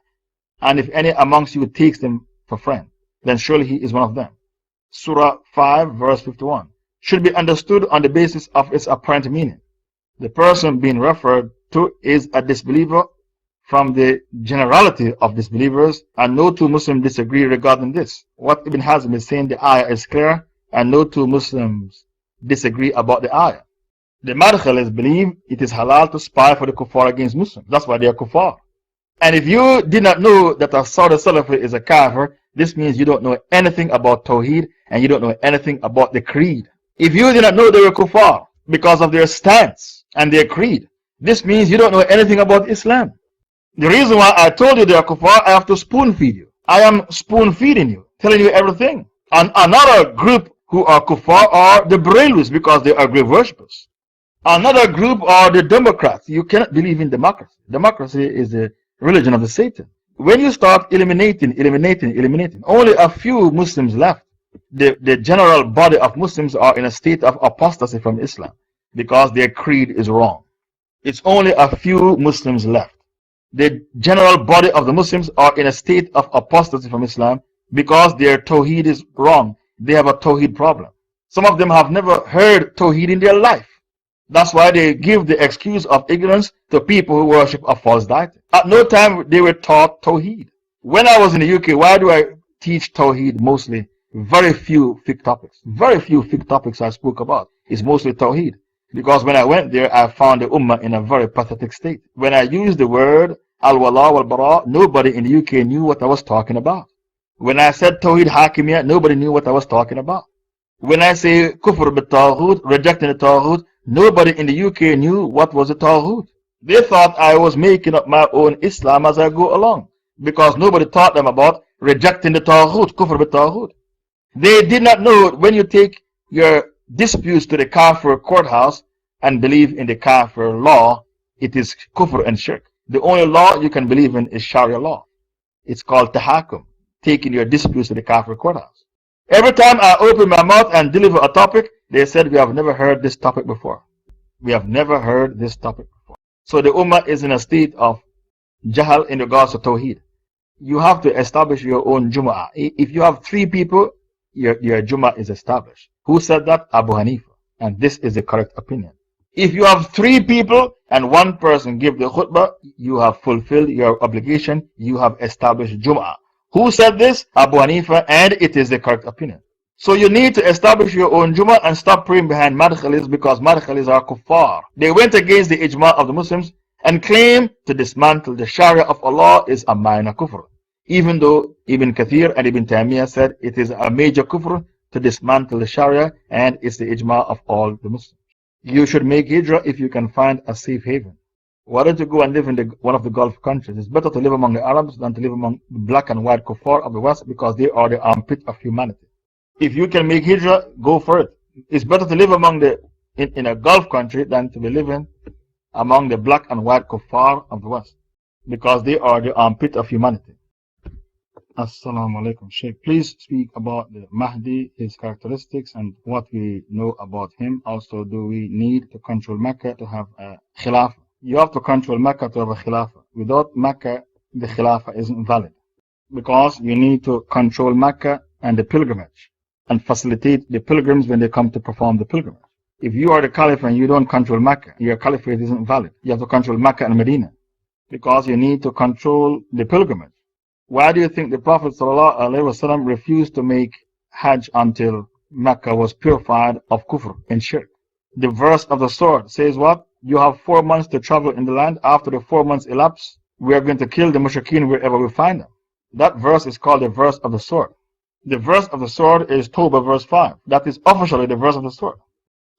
and if any amongst you takes them for friend, then surely he is one of them. Surah 5 verse 51 should be understood on the basis of its apparent meaning. The person being referred to is a disbeliever from the generality of disbelievers, and no two Muslims disagree regarding this. What Ibn Hazm is saying, the ayah is clear, and no two Muslims disagree about the ayah. The Madkhalis believe it is halal to spy for the kuffar against Muslims. That's why they are kuffar. And if you did not know that a Saudi Salafi is a kafir, this means you don't know anything about Tawheed and you don't know anything about the creed. If you did not know they were kuffar because of their stance and their creed, this means you don't know anything about Islam. The reason why I told you they are kuffar, I have to spoon feed you. I am spoon feeding you, telling you everything. And another group who are kuffar are the Brahmins because they are grave worshippers. Another group are the Democrats. You cannot believe in democracy. Democracy is the religion of the Satan. When you start eliminating, only a few Muslims left. The general body of Muslims are in a state of apostasy from Islam because their creed is wrong. It's only a few Muslims left. The general body of the Muslims are in a state of apostasy from Islam because their Tawheed is wrong. They have a Tawheed problem. Some of them have never heard Tawheed in their life. That's why they give the excuse of ignorance to people who worship a false deity. At no time they were taught Tawheed. When I was in the UK, why do I teach Tawheed mostly Very few fiqh topics. Very few fiqh topics I spoke about. It's mostly Tawheed. Because when I went there, I found the Ummah in a very pathetic state. When I used the word Al-Wala wal-Bara, nobody in the UK knew what I was talking about. When I said Tawheed Hakimiyya, nobody knew what I was talking about. When I say Kufr bit-Taghut, rejecting the Taghut, nobody in the UK knew what was a Taghut. They thought I was making up my own Islam as I go along. Because nobody taught them about rejecting the Taghut, Kufr bit-Taghut. They did not know when you take your disputes to the Kafir courthouse and believe in the Kafir law, it is Kufr and Shirk. The only law you can believe in is Sharia law. It's called Tahakum, taking your disputes to the Kafir courthouse. Every time I open my mouth and deliver a topic, they said, we have never heard this topic before. We have never heard this topic before. So the Ummah is in a state of Jahal in regards to Tawheed. You have to establish your own Jum'ah. If you have 3 people, your Jum'ah is established. Who said that? Abu Hanifa. And this is the correct opinion. If you have 3 people and 1 person give the khutbah, you have fulfilled your obligation. You have established Jum'ah. Who said this? Abu Hanifa, and it is the correct opinion. So you need to establish your own Jum'ah and stop praying behind Madkhalis, because Madkhalis are kuffar. They went against the ijma of the Muslims and claim to dismantle the Sharia of Allah is a minor kufr. Even though Ibn Kathir and Ibn Taymiyyah said it is a major kufr to dismantle the Sharia, and it's the ijma of all the Muslims. You should make hijrah if you can find a safe haven. Why don't you go and live in one of the Gulf countries? It's better to live among the Arabs than to live among the black and white kuffar of the West, because they are the armpit of humanity. If you can make hijrah, go for it. It's better to live among in a Gulf country than to be living among the black and white kuffar of the West, because they are the armpit of humanity. Assalamu alaikum, Shaykh. Please speak about the Mahdi, his characteristics, and what we know about him. Also, do we need to control Mecca to have a Khilafah? You have to control Mecca to have a Khilafah. Without Mecca, the Khilafah isn't valid. Because you need to control Mecca and the pilgrimage, and facilitate the pilgrims when they come to perform the pilgrimage. If you are the Caliph and you don't control Mecca, your caliphate isn't valid. You have to control Mecca and Medina, because you need to control the pilgrimage. Why do you think the Prophet ﷺ refused to make Hajj until Mecca was purified of kufr and shirk? The verse of the sword says what? You have 4 months to travel in the land. After the 4 months elapse, we are going to kill the mushrikeen wherever we find them. That verse is called the verse of the sword. The verse of the sword is Tawbah verse 5. That is officially the verse of the sword.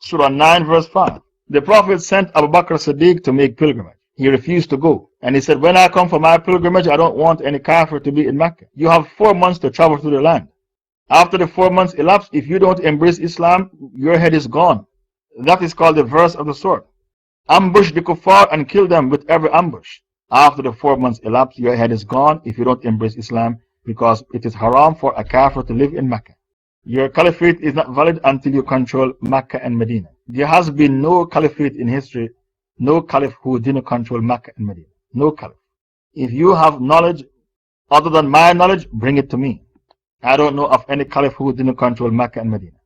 Surah 9 verse 5. The Prophet sent Abu Bakr Siddiq to make pilgrimage. He refused to go. And he said, when I come for my pilgrimage, I don't want any kafir to be in Mecca. You have 4 months to travel through the land. After the 4 months elapse, if you don't embrace Islam, your head is gone. That is called the verse of the sword. Ambush the kuffar and kill them with every ambush. After the 4 months elapse, your head is gone if you don't embrace Islam, because it is haram for a kafir to live in Mecca. Your caliphate is not valid until you control Mecca and Medina. There has been no caliphate in history, no caliph who didn't control Mecca and Medina. No caliph. If you have knowledge other than my knowledge, bring it to me. I don't know of any caliph who didn't control Mecca and Medina.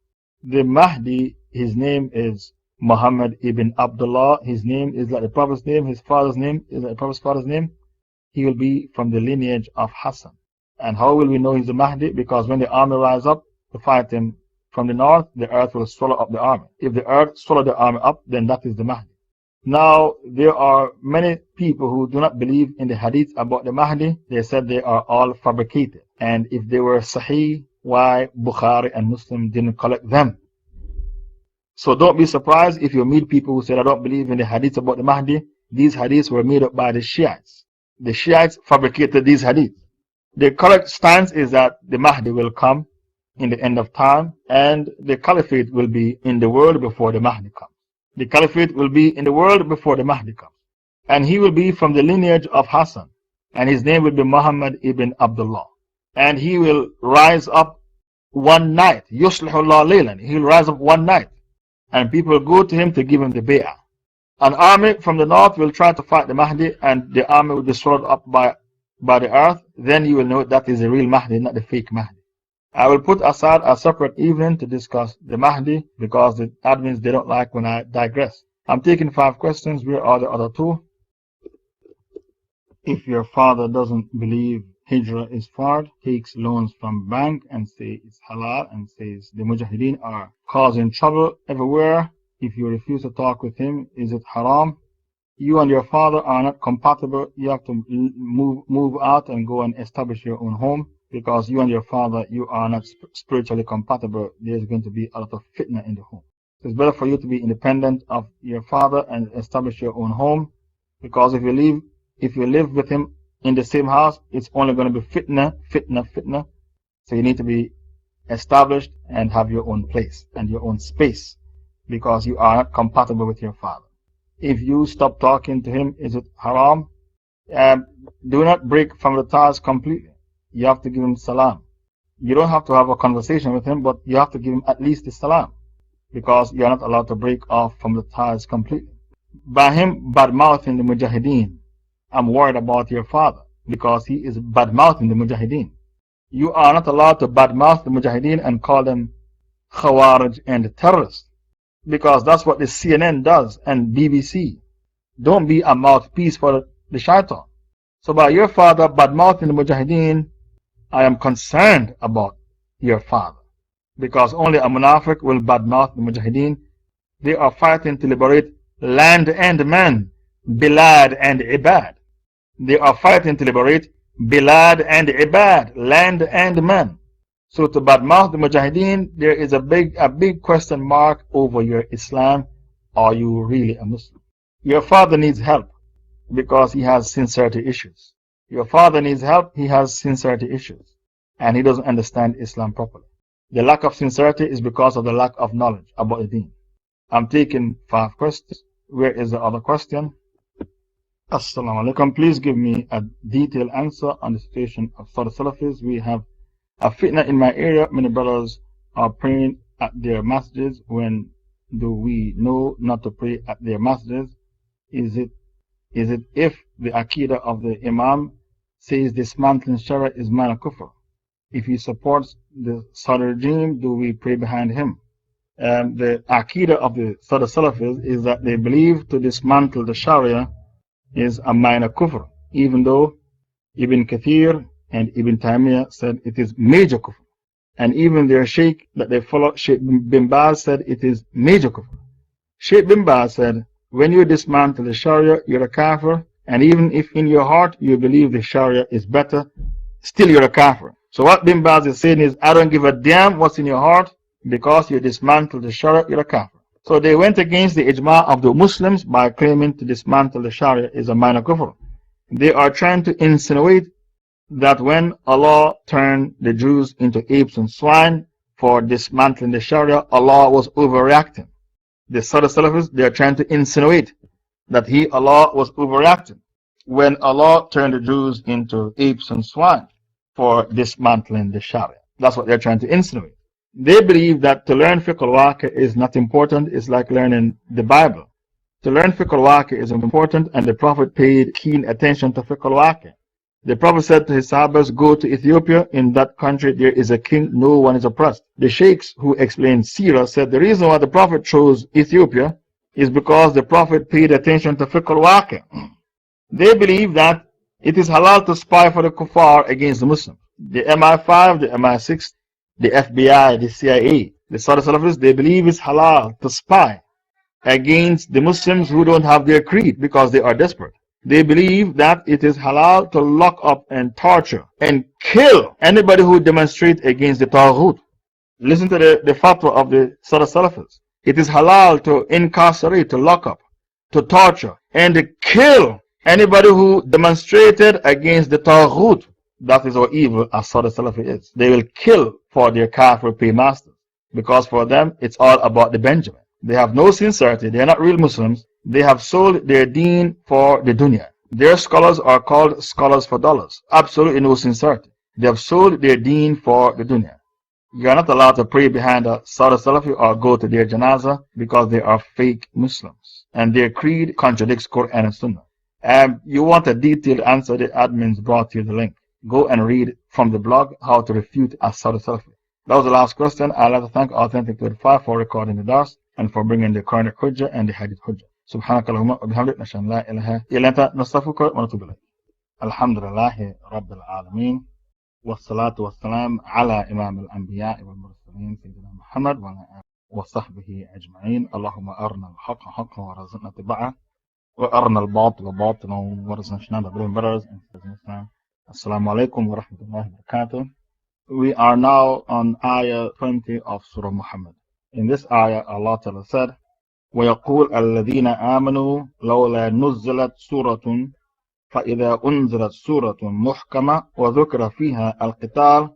The Mahdi, his name is Muhammad ibn Abdullah. His name is like the Prophet's name. His father's name is like the Prophet's father's name. He will be from the lineage of Hassan. And how will we know he's the Mahdi? Because when the army rise up to fight him from the north, the earth will swallow up the army. If the earth swallows the army up, then that is the Mahdi. Now, there are many people who do not believe in the hadith about the Mahdi. They said they are all fabricated. And if they were Sahih, why Bukhari and Muslim didn't collect them? So don't be surprised if you meet people who said, I don't believe in the hadith about the Mahdi. These hadiths were made up by the Shiites. The Shiites fabricated these hadiths. The correct stance is that the Mahdi will come in the end of time, and the caliphate will be in the world before the Mahdi comes. The caliphate will be in the world before the Mahdi comes. And he will be from the lineage of Hassan. And his name will be Muhammad ibn Abdullah. And he will rise up one night. Yuslihullah laylan. He will rise up one night. And people will go to him to give him the bay'ah. An army from the north will try to fight the Mahdi, and the army will be swallowed up by the earth. Then you will know that is the real Mahdi, not the fake Mahdi. I will put aside a separate evening to discuss the Mahdi, because the admins, they don't like when I digress. I'm taking 5 questions. Where are the other 2? If your father doesn't believe Hijrah is fraud, takes loans from bank and say it's halal, and says the Mujahideen are causing trouble everywhere. If you refuse to talk with him, is it haram? You and your father are not compatible. You have to move out and go and establish your own home, because you and your father, you are not spiritually compatible. There's going to be a lot of fitna in the home. So it's better for you to be independent of your father and establish your own home, because if you live with him in the same house, it's only going to be fitna. So you need to be established and have your own place and your own space, because you are not compatible with your father. If you stop talking to him, is it haram? Do not break from the ties completely. You have to give him salam. You don't have to have a conversation with him, but you have to give him at least the salam, because you are not allowed to break off from the ties completely. By him bad-mouthing the Mujahideen, I'm worried about your father, because he is bad-mouthing the Mujahideen. You are not allowed to bad-mouth the Mujahideen and call them Khawarij and terrorists, because that's what the CNN does and BBC. Don't be a mouthpiece for the shaitan. So by your father bad-mouthing the Mujahideen, I am concerned about your father, because only a munafiq will bad-mouth the Mujahideen. They are fighting to liberate land and man, bilad and ibad. They are fighting to liberate bilad and ibad, land and man. So to badmouth the Mujahideen, there is a big question mark over your Islam. Are you really a Muslim? Your father needs help because he has sincerity issues. Your father needs help, he has sincerity issues, and he doesn't understand Islam properly. The lack of sincerity is because of the lack of knowledge about the deen. I'm taking 5 questions. Where is the other question? Assalamu alaikum. Please give me a detailed answer on the situation of Saudi Salafis. We have a fitna in my area. Many brothers are praying at their masjids. When do we know not to pray at their masjids? Is it if the Aqidah of the Imam says dismantling Sharia is minor kufr? If he supports the Saudi regime, do we pray behind him? The Aqidah of the Saudi Salafis is that they believe to dismantle the Sharia is a minor kufr, even though Ibn Kathir and Ibn Taymiyyah said it is major kufr. And even their Shaykh that they follow, Shaykh bin Baz, said it is major kufr. Shaykh bin Baz said, when you dismantle the Sharia, you're a kafir, and even if in your heart you believe the Sharia is better, still you're a kafir. So what bin Baz is saying is, I don't give a damn what's in your heart, because you dismantle the Sharia, you're a kafir. So they went against the ijma of the Muslims by claiming to dismantle the Sharia is a minor kufr. They are trying to insinuate that when Allah turned the Jews into apes and swine for dismantling the Sharia, Allah was overreacting. The Saudi Salafis, they are trying to insinuate that Allah was overreacting when Allah turned the Jews into apes and swine for dismantling the Sharia. That's what they're trying to insinuate. They believe that to learn fiqh al-waqi is not important. It's like learning the Bible. To learn fiqh al-waqi is important, and the Prophet paid keen attention to fiqh al-waqi. The Prophet said to his Sahabas, go to Ethiopia. In that country there is a king, no one is oppressed. The Sheikhs who explained Seerah said the reason why the Prophet chose Ethiopia is because the Prophet paid attention to fiqh al-waqi. They believe that it is halal to spy for the kuffar against the Muslims. The MI5, the MI6, the FBI, the CIA, the Saudi Salafis, they believe it's halal to spy against the Muslims who don't have their creed because they are desperate. They believe that it is halal to lock up and torture and kill anybody who demonstrates against the Taghut. Listen to the fatwa of the Saudi Salafis. It is halal to incarcerate, to lock up, to torture, and to kill anybody who demonstrated against the Taghut. That is how evil a Saudi Salafi is. They will kill for their kafir paymasters, because for them it's all about the Benjamin. They have no sincerity. They are not real Muslims. They have sold their deen for the dunya. Their scholars are called scholars for dollars. Absolutely no sincerity. They have sold their deen for the dunya. You are not allowed to pray behind a Saudi Salafi or go to their janazah, because they are fake Muslims and their creed contradicts Quran and Sunnah. You want a detailed answer, the admins brought you the link. Go and read from the blog how to refute a Saudi Salafi. That was the last question. I'd like to thank Authentic 25 for recording the dars and for bringing the Quranic Hujjah and the Hadith Hujjah. Subhanakallahumma wa bihamdik, nashhadu an la ilaha illa anta, nastaghfiruka wa natubu ilayk. Alhamdulillahi Rabbil Alameen. Wassalatu wassalam ala Imam al-Anbiya wal Mursaleen Sayyidina Muhammad wa ala wa sahbihi ajma'in. Allahumma arna al-haqqa haqqa wa razaqna tiba'a wa arna al-batila batilan wa razaqna shnaba. Brothers and sisters in Islam. Assalamu alaikum wa rahmatullahi wa barakatuh. We are now on ayah 20 of Surah Muhammad. In this ayah, Allah Ta'ala said, وَيَقُولُ الَّذِينَ آمَنُوا لَوْلَا نُزِّلَتْ سُورَةٌ فإذا أنزلت سورة محكمة وذكر فيها القتال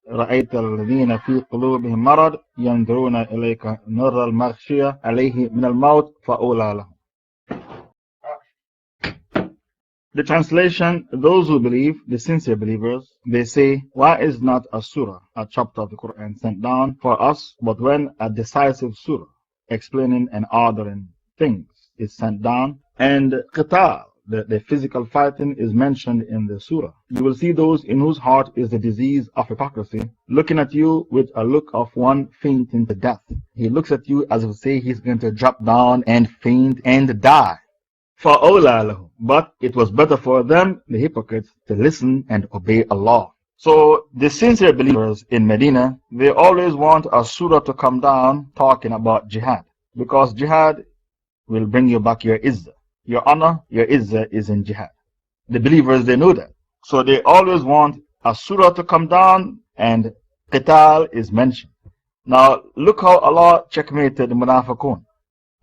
رأيت الذين في قلوبهم مرض ينظرون إليك نظر المغشية عليه من الموت فأولى لهم. The translation, those who believe, the sincere believers, they say, why is not a surah, a chapter of the Quran sent down for us, but when a decisive surah explaining and ordering things is sent down, and qital, the physical fighting, is mentioned in the surah, you will see those in whose heart is the disease of hypocrisy looking at you with a look of one fainting to death. He looks at you as if to say he's going to drop down and faint and die. فَأَوْلَى لَهُمْ. But it was better for them, the hypocrites, to listen and obey Allah. So the sincere believers in Medina, they always want a surah to come down talking about jihad, because jihad will bring you back your izzah. Your honor, your izzah is in jihad. The believers, they know that. So they always want a surah to come down and qital is mentioned. Now look how Allah checkmated the munafiqun.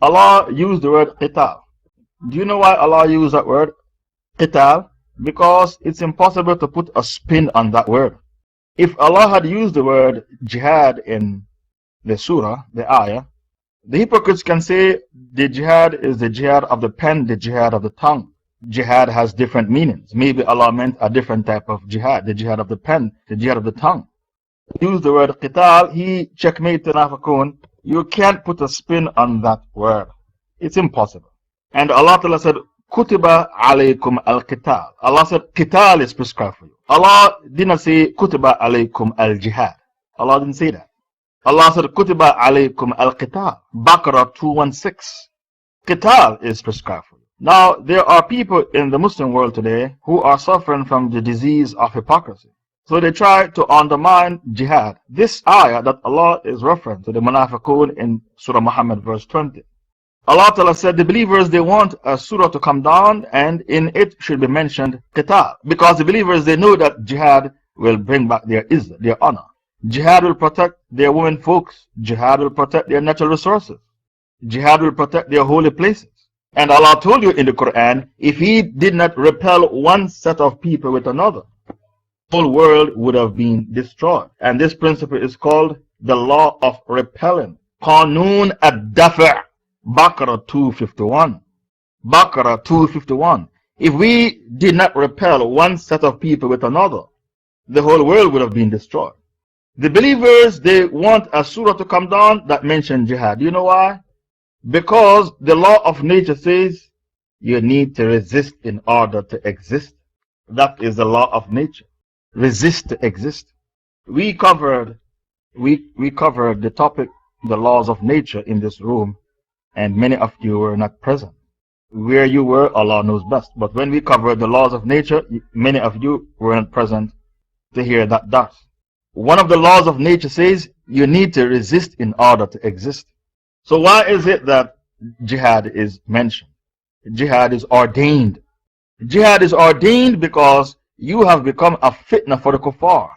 Allah used the word qital. Do you know why Allah used that word qital? Because it's impossible to put a spin on that word. If Allah had used the word jihad in the surah, the ayah, the hypocrites can say the jihad is the jihad of the pen, the jihad of the tongue. Jihad has different meanings. Maybe Allah meant a different type of jihad, the jihad of the pen, the jihad of the tongue. He used the word qital, he checkmated munafiqun. You can't put a spin on that word. It's impossible. And Allah Ta'ala said, Kutiba alaykum al-qital. Allah said, qital is prescribed for you. Allah didn't say, Kutiba alaykum al-jihad. Allah didn't say that. Allah said, Kutiba alaykum al-qital. Baqarah 216. Qital is prescribed for you. Now, there are people in the Muslim world today who are suffering from the disease of hypocrisy. So they try to undermine jihad. This ayah that Allah is referring to the munafiqun in Surah Muhammad verse 20. Allah Ta'ala said the believers, they want a surah to come down and in it should be mentioned qital. Because the believers, they know that jihad will bring back their izzah, their honor. Jihad will protect their women folks. Jihad will protect their natural resources. Jihad will protect their holy places. And Allah told you in the Quran, if He did not repel one set of people with another, the whole world would have been destroyed. And this principle is called the law of repelling. Qanun ad-dafa'. Baqarah 251. Baqarah 251. If we did not repel one set of people with another, the whole world would have been destroyed. The believers, they want a surah to come down that mentions jihad. You know why? Because the law of nature says you need to resist in order to exist. That is the law of nature. Resist to exist. We covered the topic, the laws of nature, in this room, and many of you were not present. Where you were, Allah knows best. But when we covered the laws of nature, many of you were not present to hear that dars. One of the laws of nature says you need to resist in order to exist. So why is it that jihad is mentioned? Jihad is ordained. Jihad is ordained because you have become a fitna for the kuffar.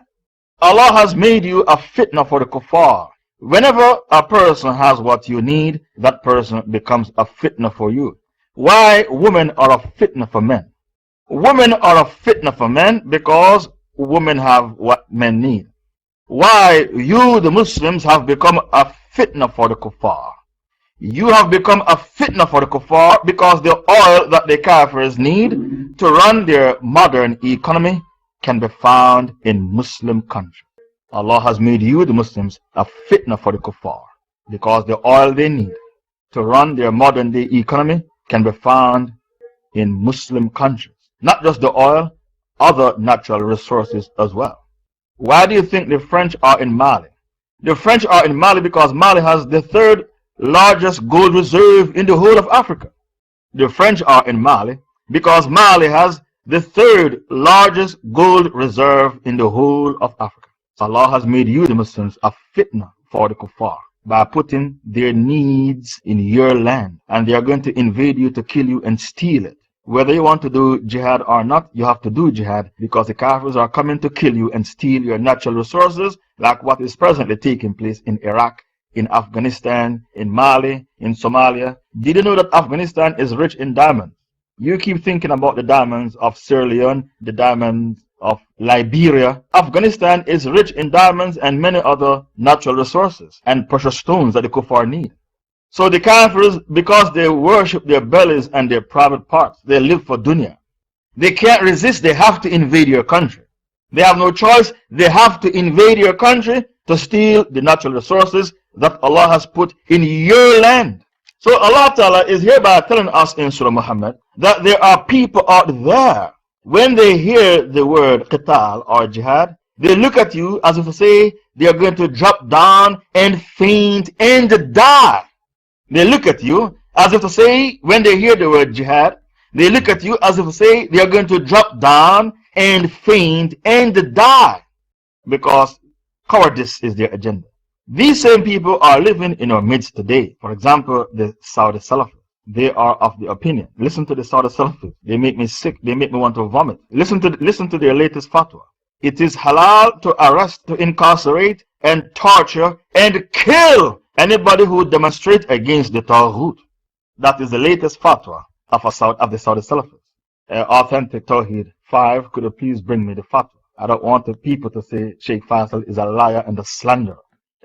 Allah has made you a fitna for the kuffar. Whenever a person has what you need, that person becomes a fitna for you. Why women are a fitna for men? Women are a fitna for men because women have what men need. Why you, the Muslims, have become a fitna for the kuffar? You have become a fitna for the kuffar because the oil that the kafirs need to run their modern economy can be found in Muslim countries. Allah has made you, the Muslims, a fitna for the kuffar because the oil they need to run their modern day economy can be found in Muslim countries. Not just the oil, other natural resources as well. Why do you think the French are in Mali? The French are in Mali because Mali has the third largest gold reserve in the whole of Africa. The French are in Mali because Mali has the third largest gold reserve in the whole of Africa. So Allah has made you, the Muslims, a fitna for the kuffar by putting their needs in your land, and they are going to invade you to kill you and steal it. Whether you want to do jihad or not, you have to do jihad because the Kafirs are coming to kill you and steal your natural resources, like what is presently taking place in Iraq, in Afghanistan, in Mali, in Somalia. Did you know that Afghanistan is rich in diamonds? You keep thinking about the diamonds of Sierra Leone, the diamonds of Liberia. Afghanistan is rich in diamonds and many other natural resources and precious stones that the kuffar need. So the Kafirs, because they worship their bellies and their private parts, they live for dunya. They can't resist, they have to invade your country. They have no choice, they have to invade your country to steal the natural resources that Allah has put in your land. So Allah Ta'ala is hereby telling us in Surah Muhammad that there are people out there, when they hear the word qital or jihad, they look at you as if to say they are going to drop down and faint and die. They look at you as if to say, when they hear the word jihad, they look at you as if to say they are going to drop down and faint and die, because cowardice is their agenda. These same people are living in our midst today. For example, the Saudi Salafis. They are of the opinion. Listen to the Saudi Salafis. They make me sick. They make me want to vomit. Listen to their latest fatwa. It is halal to arrest, to incarcerate, and torture, and kill anybody who demonstrates against the Tawhut. That is the latest fatwa of the Saudi Salafis. Authentic Tawheed 5, could you please bring me the fatwa? I don't want the people to say Shaykh Faisal is a liar and a slanderer.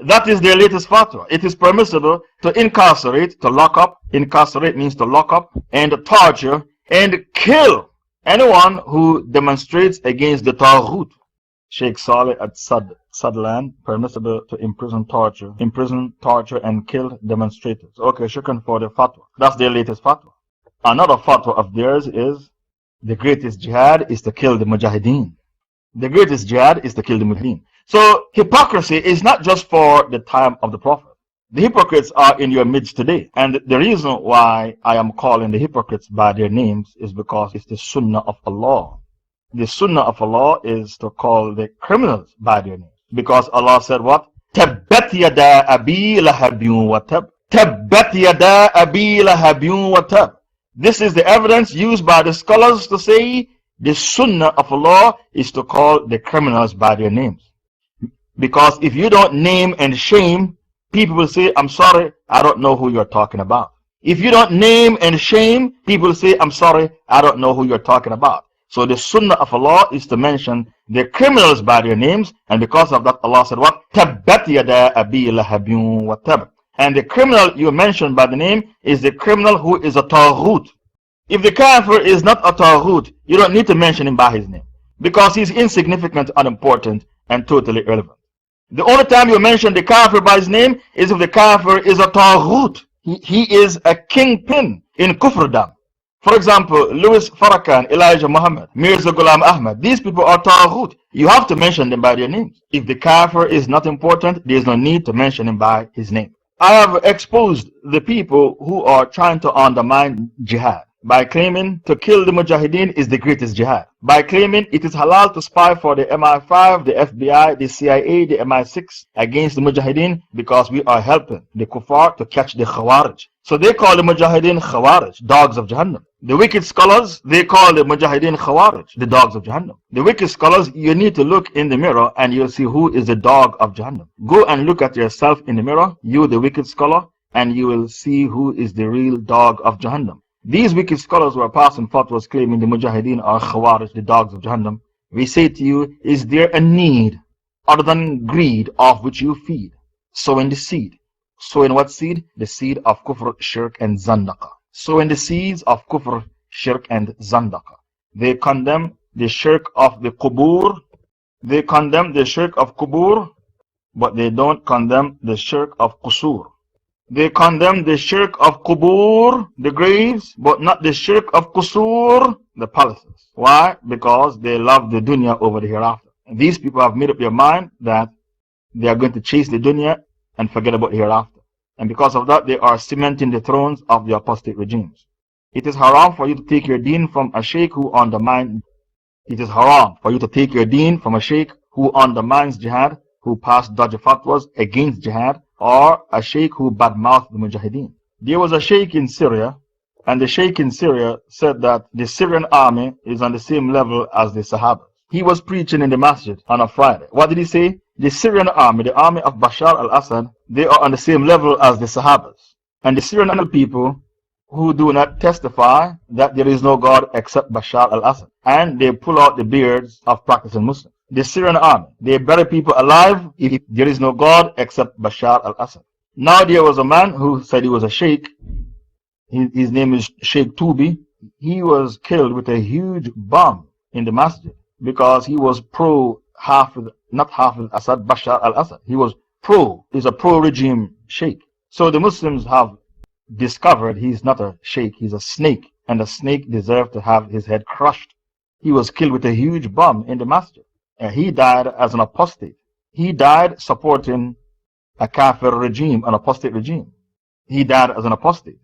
That is their latest fatwa. It is permissible to incarcerate, to lock up. Incarcerate means to lock up, and torture, and kill anyone who demonstrates against the Tawhut. Sheikh Saleh at Sadland, permissible to imprison, torture, and kill demonstrators. Okay, shukran for the fatwa. That's their latest fatwa. Another fatwa of theirs is the greatest jihad is to kill the mujahideen. The greatest jihad is to kill the mujahideen. So hypocrisy is not just for the time of the Prophet. The hypocrites are in your midst today. And the reason why I am calling the hypocrites by their names is because it's the sunnah of Allah. The sunnah of Allah is to call the criminals by their names. Because Allah said what? Tabbat yada abi lahabiyun wa tab. Tabbat yada abi lahabiyun wa tab. This is the evidence used by the scholars to say the sunnah of Allah is to call the criminals by their names. Because if you don't name and shame, people will say, I'm sorry, I don't know who you're talking about. If you don't name and shame, people will say, I'm sorry, I don't know who you're talking about. So the sunnah of Allah is to mention the criminals by their names, and because of that Allah said what? Tabbat yada abi lahabiyun wa tab. And the criminal you mentioned by the name is the criminal who is a Tawhut. If the Kafir is not a Tawhut, you don't need to mention him by his name, because he's insignificant, unimportant, and totally irrelevant. The only time you mention the Kafir by his name is if the Kafir is a Tawhut. He is a kingpin in Kufrdom. For example, Louis Farrakhan, Elijah Muhammad, Mirza Ghulam Ahmad, these people are Tawhut. You have to mention them by their names. If the Kafir is not important, there is no need to mention him by his name. I have exposed the people who are trying to undermine jihad by claiming to kill the Mujahideen is the greatest jihad. By claiming it is halal to spy for the MI5, the FBI, the CIA, the MI6 against the Mujahideen because we are helping the kuffar to catch the Khawarij. So they call the Mujahideen Khawarij, dogs of Jahannam. The wicked scholars, they call the Mujahideen Khawarij, the dogs of Jahannam. The wicked scholars, you need to look in the mirror and you'll see who is the dog of Jahannam. Go and look at yourself in the mirror, you the wicked scholar, and you will see who is the real dog of Jahannam. These wicked scholars were passing fatwas claiming the Mujahideen are Khawarij, the dogs of Jahannam. We say to you, is there a need other than greed of which you feed? Sow in the seed. Sow in what seed? The seed of kufr, shirk, and zandaqa. Sow in the seeds of kufr, shirk, and zandaqa. They condemn the shirk of the qubur. They condemn the shirk of qubur, but they don't condemn the shirk of qusur. They condemn the shirk of qubur, the graves, but not the shirk of qusur, the palaces. Why? Because they love the dunya over the hereafter. And these people have made up their mind that they are going to chase the dunya and forget about the hereafter. And because of that, they are cementing the thrones of the apostate regimes. It is haram for you to take your deen from a sheikh who undermines It is haram for you to take your deen from a sheikh who undermines jihad, who passed dodgy fatwas against jihad, or a sheikh who badmouthed the mujahideen. There was a sheikh in Syria, and the sheikh in Syria said that the Syrian army is on the same level as the Sahaba. He was preaching in the masjid on a Friday. What did he say? The Syrian army, the army of Bashar al-Assad, they are on the same level as the Sahabas. And the Syrian people who do not testify that there is no God except Bashar al-Assad. And they pull out the beards of practicing Muslims. The Syrian army, they bury people alive if there is no God except Bashar al-Assad. Now there was a man who said he was a sheikh. His name is Sheikh Tubi. He was killed with a huge bomb in the masjid because he was not Hafiz Assad, Bashar al-Assad. He was he's a pro-regime sheikh. So the Muslims have discovered he's not a sheikh, he's a snake. And a snake deserved to have his head crushed. He was killed with a huge bomb in the masjid. And he died as an apostate. He died supporting a kafir regime, an apostate regime. He died as an apostate.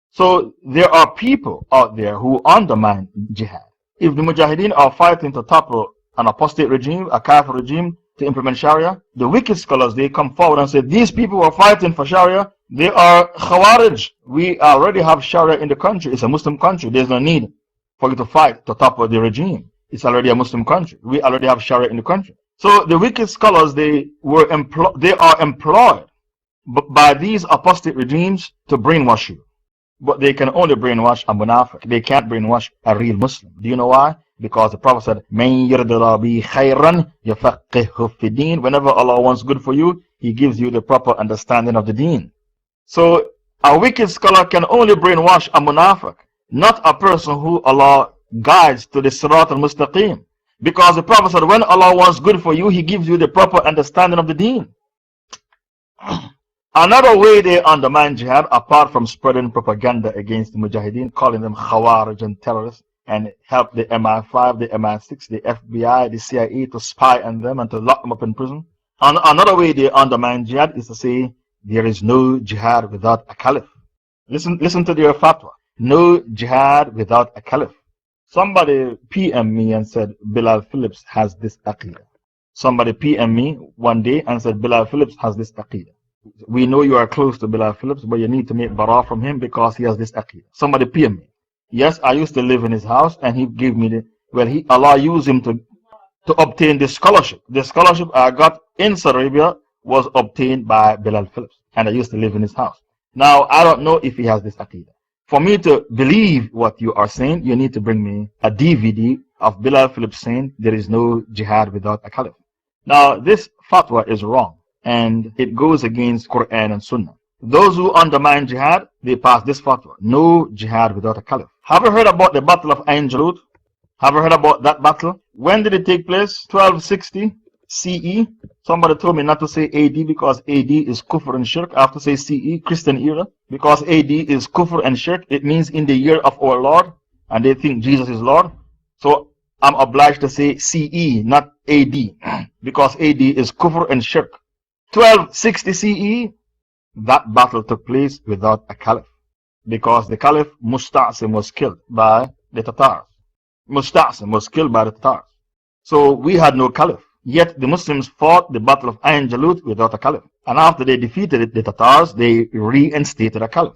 So there are people out there who undermine jihad. If the mujahideen are fighting to topple an apostate regime, a kafir regime, to implement Sharia, the wicked scholars, they come forward and say, these people who are fighting for Sharia, they are Khawarij. We already have Sharia in the country. It's a Muslim country. There's no need for you to fight to topple the regime. It's already a Muslim country. We already have Sharia in the country. So the wicked scholars, they are employed by these apostate regimes to brainwash you. But they can only brainwash a munafiq. They can't brainwash a real Muslim. Do you know why? Because the Prophet said, "Man yuridillahu bihi khayran yufaqqihhu fi din." Whenever Allah wants good for you, He gives you the proper understanding of the deen. So a wicked scholar can only brainwash a munafiq, not a person who Allah guides to the Sirat al-Mustaqim. Because the Prophet said, when Allah wants good for you, He gives you the proper understanding of the deen. Another way they undermine jihad, apart from spreading propaganda against the mujahideen, calling them Khawarij and terrorists, and help the MI5, the MI6, the FBI, the CIA to spy on them and to lock them up in prison. Another way they undermine jihad is to say there is no jihad without a caliph. Listen to their fatwa. No jihad without a caliph. Somebody PM me and said Bilal Phillips has this aqidah. Somebody PM me one day and said Bilal Phillips has this aqidah. We know you are close to Bilal Phillips, but you need to make bara from him because he has this aqidah. Somebody PM me. Yes, I used to live in his house and he gave me Allah used him to obtain this scholarship. The scholarship I got in Saudi Arabia was obtained by Bilal Phillips, and I used to live in his house. Now, I don't know if he has this aqidah. For me to believe what you are saying, you need to bring me a DVD of Bilal Phillips saying there is no jihad without a caliph. Now, this fatwa is wrong, and it goes against Quran and Sunnah. Those who undermine jihad, they pass this fatwa. No jihad without a caliph. Have you heard about the Battle of Ain Jalut? Have you heard about that battle? When did it take place? 1260 CE. Somebody told me not to say AD because AD is kufr and shirk. I have to say CE, Christian era. Because AD is kufr and shirk. It means in the year of our Lord. And they think Jesus is Lord. So I'm obliged to say CE, not AD. Because AD is kufr and shirk. 1260 CE. That battle took place without a caliph. Because the caliph Musta'sim was killed by the Tatars. Musta'sim was killed by the Tatars. So we had no caliph. Yet the Muslims fought the Battle of Ain Jalut without a caliph. And after they defeated the Tatars, they reinstated a caliph.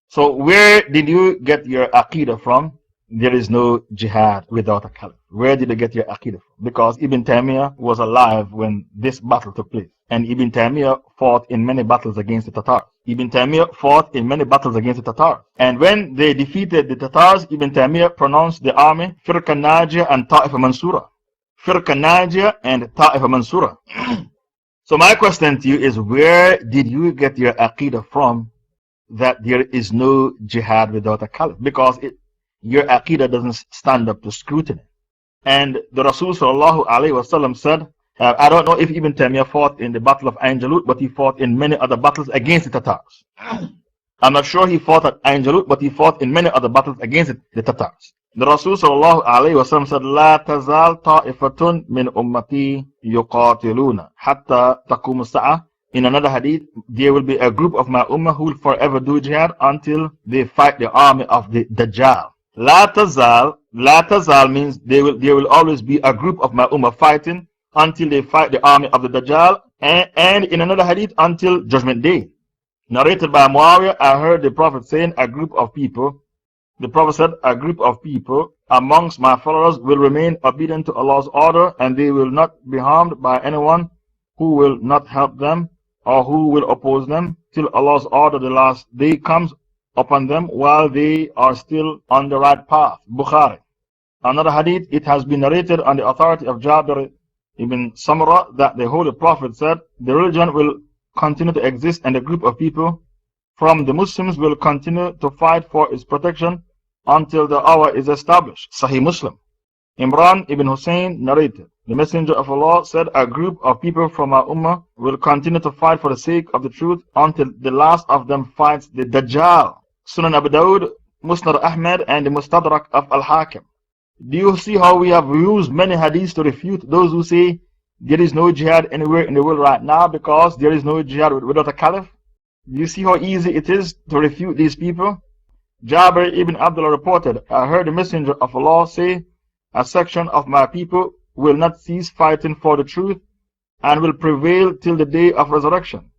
So where did you get your aqidah from? There is no jihad without a caliph. Where did you get your aqidah from? Because Ibn Taymiyyah was alive when this battle took place. And Ibn Taymiyyah fought in many battles against the Tatars. Ibn Taymiyyah fought in many battles against the Tatars. And when they defeated the Tatars, Ibn Taymiyyah pronounced the army Firqa Najiyah and Ta'ifa Mansura. Firqa Najiyah and Ta'ifa Mansura. So my question to you is, where did you get your aqidah from that there is no jihad without a caliph? Because your aqidah doesn't stand up to scrutiny. And the Rasul sallallahu alayhi wa sallam said, I don't know if Ibn Taymiyyah fought in the Battle of Ain Jalut, but he fought in many other battles against the Tatars. I'm not sure he fought at Ain Jalut, but he fought in many other battles against the Tatars. The Rasul sallallahu alayhi wa sallam said, لا تزال طائفة من أمتي يقاتلون حتى تقوم الساعة. In another hadith, there will be a group of my ummah who will forever do jihad until they fight the army of the Dajjal. La tazal means there will always be a group of my ummah fighting until they fight the army of the Dajjal, and in another hadith, until Judgment Day. Narrated by Muawiyah, I heard the Prophet saying, a group of people, the Prophet said, a group of people amongst my followers will remain obedient to Allah's order, and they will not be harmed by anyone who will not help them or who will oppose them till Allah's order, the last day, comes upon them while they are still on the right path. Bukhari. Another hadith, it has been narrated on the authority of Jabir ibn Samurah that the Holy Prophet said, the religion will continue to exist and a group of people from the Muslims will continue to fight for its protection until the hour is established. Sahih Muslim. Imran ibn Hussein narrated, the Messenger of Allah said, a group of people from our Ummah will continue to fight for the sake of the truth until the last of them fights the Dajjal. Sunan Abu Dawud, Musnad Ahmad, and the Mustadrak of Al-Hakim. Do you see how we have used many hadiths to refute those who say there is no jihad anywhere in the world right now because there is no jihad without a caliph? Do you see how easy it is to refute these people? Jabir ibn Abdullah reported, I heard the Messenger of Allah say, a section of my people will not cease fighting for the truth and will prevail till the day of resurrection.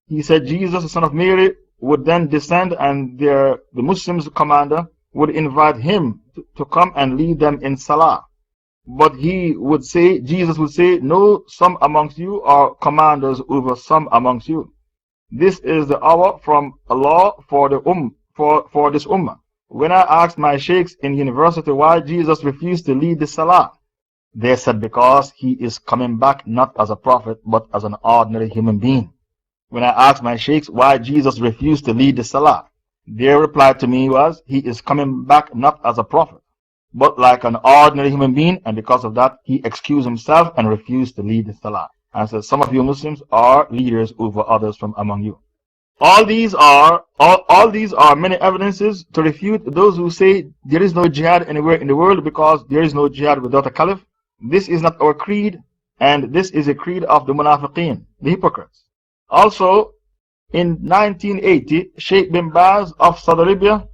He said Jesus, the son of Mary, would then descend and the Muslims' commander would invite him to come and lead them in Salah. But he would say, Jesus would say, no, some amongst you are commanders over some amongst you. This is the hour from Allah for this ummah. When I asked my sheikhs in university why Jesus refused to lead the Salah, they said because he is coming back not as a prophet but as an ordinary human being. When I asked my sheikhs why Jesus refused to lead the Salah, their reply to me was, he is coming back not as a prophet but like an ordinary human being, and because of that he excused himself and refused to lead the Salah. And said, some of you Muslims are leaders over others from among you. All these are many evidences to refute those who say there is no jihad anywhere in the world because there is no jihad without a caliph. This is not our creed, and this is a creed of the munafiqeen, the hypocrites. Also, in 1980, Shaykh bin Baz of Saudi Arabia,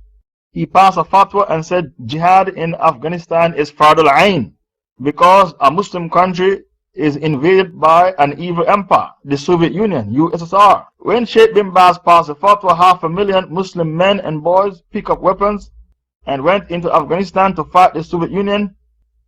he passed a fatwa and said jihad in Afghanistan is fardul ain because a Muslim country is invaded by an evil empire, the Soviet Union, USSR. When Shaykh bin Baz passed a fatwa, 500,000 Muslim men and boys picked up weapons and went into Afghanistan to fight the Soviet Union,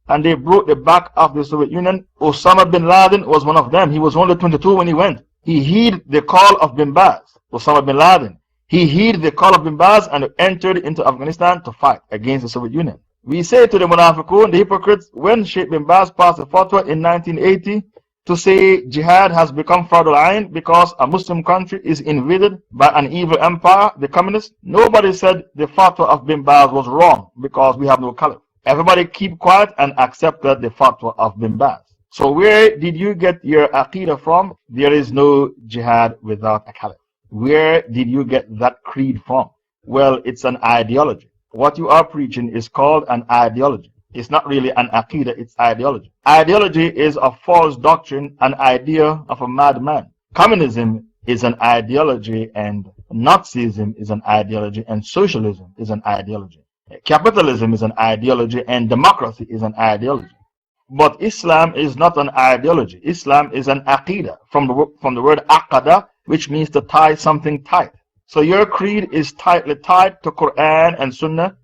and they broke the back of the Soviet Union. Osama bin Laden was one of them. He was only 22 when he went. He heeded the call of bin Baz, Osama bin Laden. He heeded the call of bin Baz and entered into Afghanistan to fight against the Soviet Union. We say to the munafiqun, the hypocrites, when Shaykh bin Baz passed a fatwa in 1980 to say jihad has become fardul ain because a Muslim country is invaded by an evil empire, the communists, nobody said the fatwa of bin Baz was wrong because we have no caliph. Everybody keep quiet and accepted the fatwa of bin Baz. So where did you get your aqidah from? There is no jihad without a caliph. Where did you get that creed from? Well, it's an ideology. What you are preaching is called an ideology. It's not really an aqidah, it's ideology. Ideology is a false doctrine, an idea of a madman. Communism is an ideology, and Nazism is an ideology, and socialism is an ideology. Capitalism is an ideology, and democracy is an ideology. But Islam is not an ideology. Islam is an aqidah, from the word aqada, which means to tie something tight. So your creed is tightly tied to Quran and Sunnah,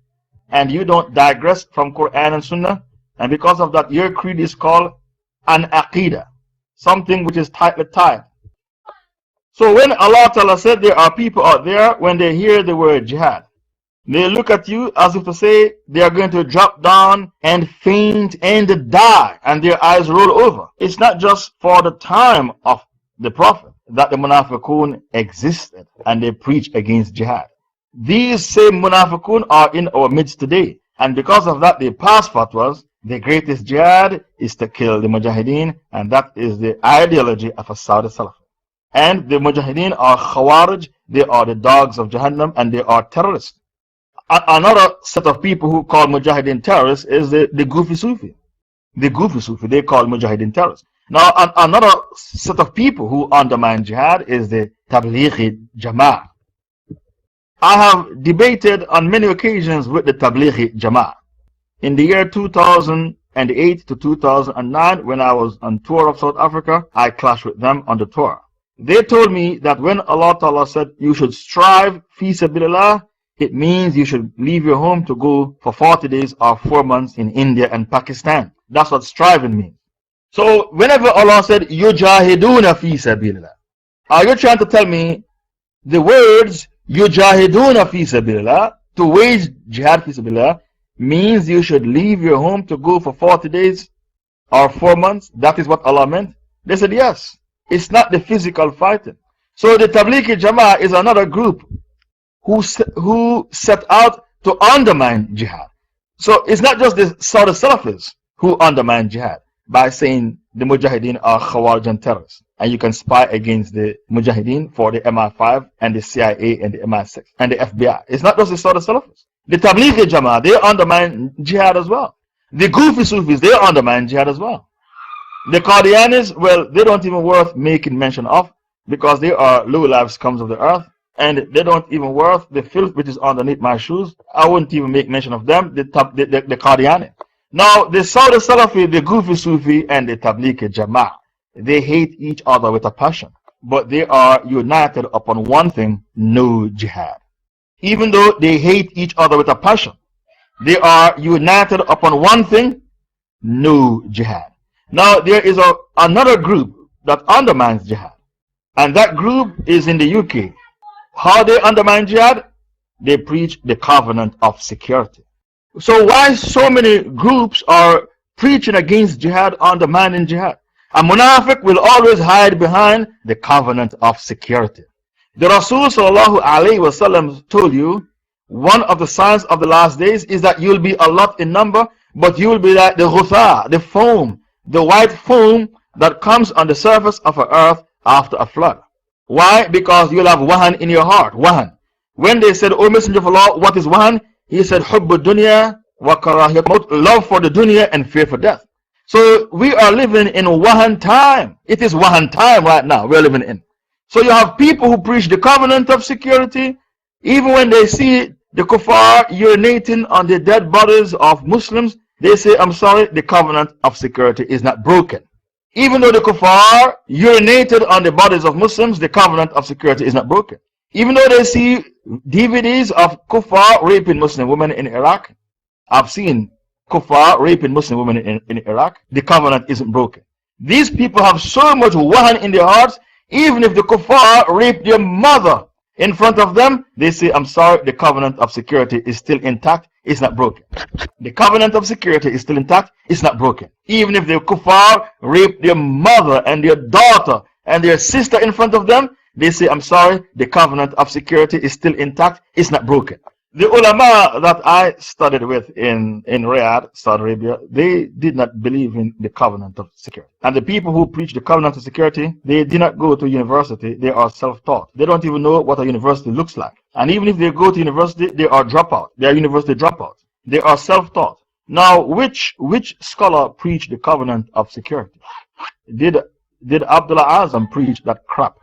and you don't digress from Quran and Sunnah, and because of that your creed is called an aqidah, something which is tightly tied. So when Allah Ta'ala said there are people out there, when they hear the word jihad, they look at you as if to say they are going to drop down and faint and die, and their eyes roll over. It's not just for the time of the Prophet that the munafiqun existed and they preach against jihad. These same munafiqun are in our midst today, and because of that they pass fatwas. The greatest jihad is to kill the mujahideen, and that is the ideology of a Saudi Salafi. And the mujahideen are khawarij, they are the dogs of Jahannam, and they are terrorists. Another set of people who call mujahideen terrorists is the Goofy Sufi. The Goofy Sufi, they call mujahideen terrorists. Now, another set of people who undermine jihad is the Tablighi Jama'ah. I have debated on many occasions with the Tablighi Jama'ah. In the year 2008 to 2009, when I was on tour of South Africa, I clashed with them on the tour. They told me that when Allah Ta'ala said you should strive fi sabilillah, it means you should leave your home to go for 40 days or 4 months in India and Pakistan. That's what striving means. So whenever Allah said yujahiduna fi sabilillah, are you trying to tell me the words yujahiduna fi sabilillah, to wage jihad fi sabilillah, means you should leave your home to go for 40 days or 4 months? That is what Allah meant? They said yes. It's not the physical fighting. So the Tablighi Jama'ah is another group who set out to undermine jihad. So it's not just the Saudi Salafis who undermine jihad by saying the Mujahideen are Khawarij and terrorists, and you can spy against the Mujahideen for the MI5 and the CIA and the MI6 and the FBI. It's not just the Saudi Salafis. The Tablighi Jama'ah, they undermine jihad as well. The Goofy Sufis, they undermine jihad as well. The Qadianis, well, they don't even worth making mention of because they are low-life scums of the earth, and they don't even worth the filth which is underneath my shoes. I wouldn't even make mention of them, the Qadiani. Now, the Saudi Salafi, the Goofy Sufi, and the Tablighi Jama'ah, they hate each other with a passion, but they are united upon one thing: no jihad. Even though they hate each other with a passion, they are united upon one thing: no jihad. Now, there is another group that undermines jihad, and that group is in the UK. How they undermine jihad? They preach the covenant of security. So why so many groups are preaching against jihad, undermining jihad? A munafiq will always hide behind the covenant of security. The Rasul sallallahu alayhi wa sallam told you, one of the signs of the last days is that you'll be a lot in number, but you will be like the ghutha, the foam, the white foam that comes on the surface of the earth after a flood. Why? Because you'll have wahan in your heart. Wahan. When they said, O Messenger of Allah, what is wahan? He said, Hubbu dunya wa karahiyat maut, love for the dunya and fear for death. So we are living in wahan time. It is wahan time right now we're living in. So you have people who preach the covenant of security, even when they see the kuffar urinating on the dead bodies of Muslims, they say, I'm sorry, the covenant of security is not broken. Even though the kuffar urinated on the bodies of Muslims, the covenant of security is not broken. Even though they see DVDs of kuffar raping Muslim women in Iraq, I've seen kuffar raping Muslim women in Iraq, the covenant isn't broken. These people have so much wahan in their hearts, even if the kuffar raped their mother in front of them, they say, I'm sorry, the covenant of security is still intact, it's not broken. The covenant of security is still intact, it's not broken. Even if the kuffar raped their mother and their daughter and their sister in front of them, they say, I'm sorry, the covenant of security is still intact, it's not broken. The ulama that I studied with in Riyadh, Saudi Arabia, they did not believe in the covenant of security. And the people who preach the covenant of security, they did not go to university, they are self-taught. They don't even know what a university looks like. And even if they go to university, they are dropouts. They are university dropouts. They are self-taught. Now, which scholar preached the covenant of security? Did Abdullah Azam preach that crap?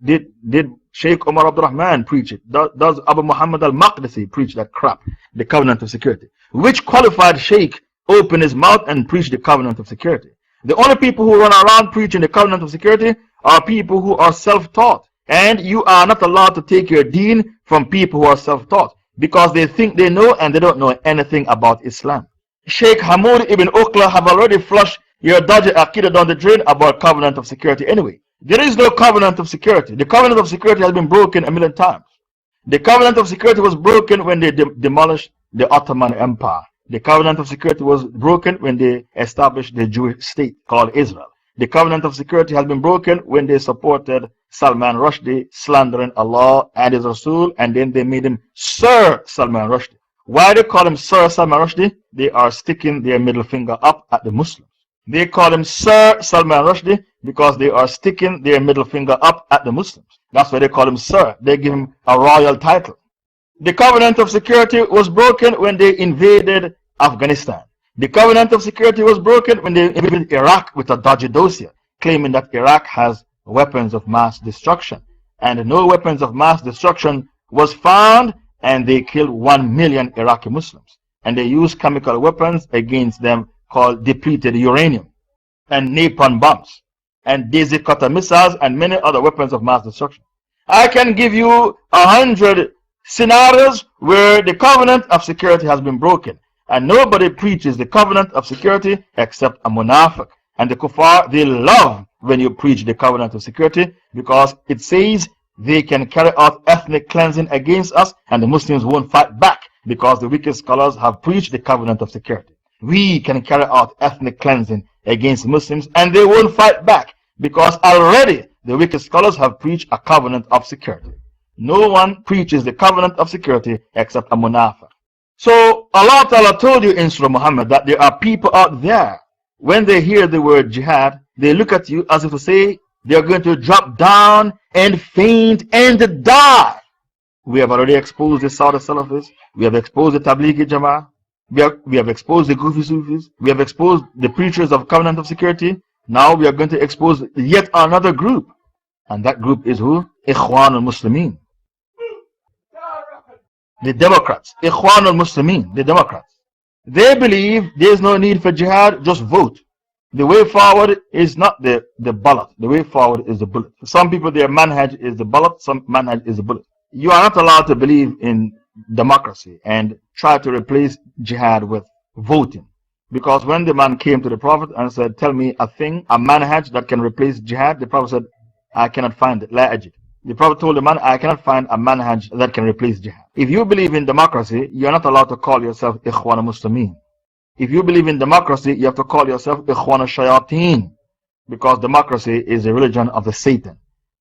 Did Shaykh Umar Abdul Rahman preach it? Does Abu Muhammad al-Maqdisi preach that crap? The covenant of security. Which qualified Shaykh opened his mouth and preached the covenant of security? The only people who run around preaching the covenant of security are people who are self-taught. And you are not allowed to take your deen from people who are self-taught, because they think they know and they don't know anything about Islam. Sheikh Hamoud ibn Uqla have already flushed your dodgy aqidah down the drain about covenant of security anyway. There is no covenant of security. The covenant of security has been broken a million times. The covenant of security was broken when they demolished the Ottoman Empire. The covenant of security was broken when they established the Jewish state called Israel. The covenant of security has been broken when they supported Salman Rushdie, slandering Allah and His Rasul, and then they made him Sir Salman Rushdie. Why they call him Sir Salman Rushdie? They are sticking their middle finger up at the Muslims. They call him Sir Salman Rushdie because they are sticking their middle finger up at the Muslims. That's why they call him Sir. They give him a royal title. The covenant of security was broken when they invaded Afghanistan. The covenant of security was broken when they invaded Iraq with a dodgy dossier, claiming that Iraq has weapons of mass destruction. And no weapons of mass destruction was found, and they killed 1 million Iraqi Muslims. And they used chemical weapons against them called depleted uranium and napalm bombs and daisy cutter missiles and many other weapons of mass destruction. I can give you 100 scenarios where the covenant of security has been broken, and nobody preaches the covenant of security except a munafiq. And the kuffar, they love when you preach the covenant of security, because it says they can carry out ethnic cleansing against us and the Muslims won't fight back, because the wicked scholars have preached the covenant of security. We can carry out ethnic cleansing against Muslims and they won't fight back, because already the wicked scholars have preached a covenant of security. No one preaches the covenant of security except a munafiq. So Allah Ta'ala told you in Surah Muhammad that there are people out there, when they hear the word jihad, they look at you as if to say they are going to drop down and faint and die. We have already exposed the Saudi Salafis, we have exposed the Tablighi Jama'ah, we have exposed the Kufi Sufis, we have exposed the preachers of covenant of security. Now we are going to expose yet another group, and that group is who? Ikhwan al-Muslimin. The Democrats. Ikhwan al-Muslimin, the Democrats. They believe there is no need for jihad, just vote. The way forward is not the ballot, the way forward is the bullet. For some people, their manhaj is the ballot, some manhaj is the bullet. You are not allowed to believe in democracy and try to replace jihad with voting. Because when the man came to the Prophet and said, tell me a thing, a manhaj that can replace jihad, the Prophet said, I cannot find it. La ajid. The Prophet told the man, I cannot find a manhaj that can replace jihad. If you believe in democracy, you are not allowed to call yourself Ikhwan al-Muslimin. If you believe in democracy, you have to call yourself Ikhwan al-Shayateen, because democracy is a religion of the Satan,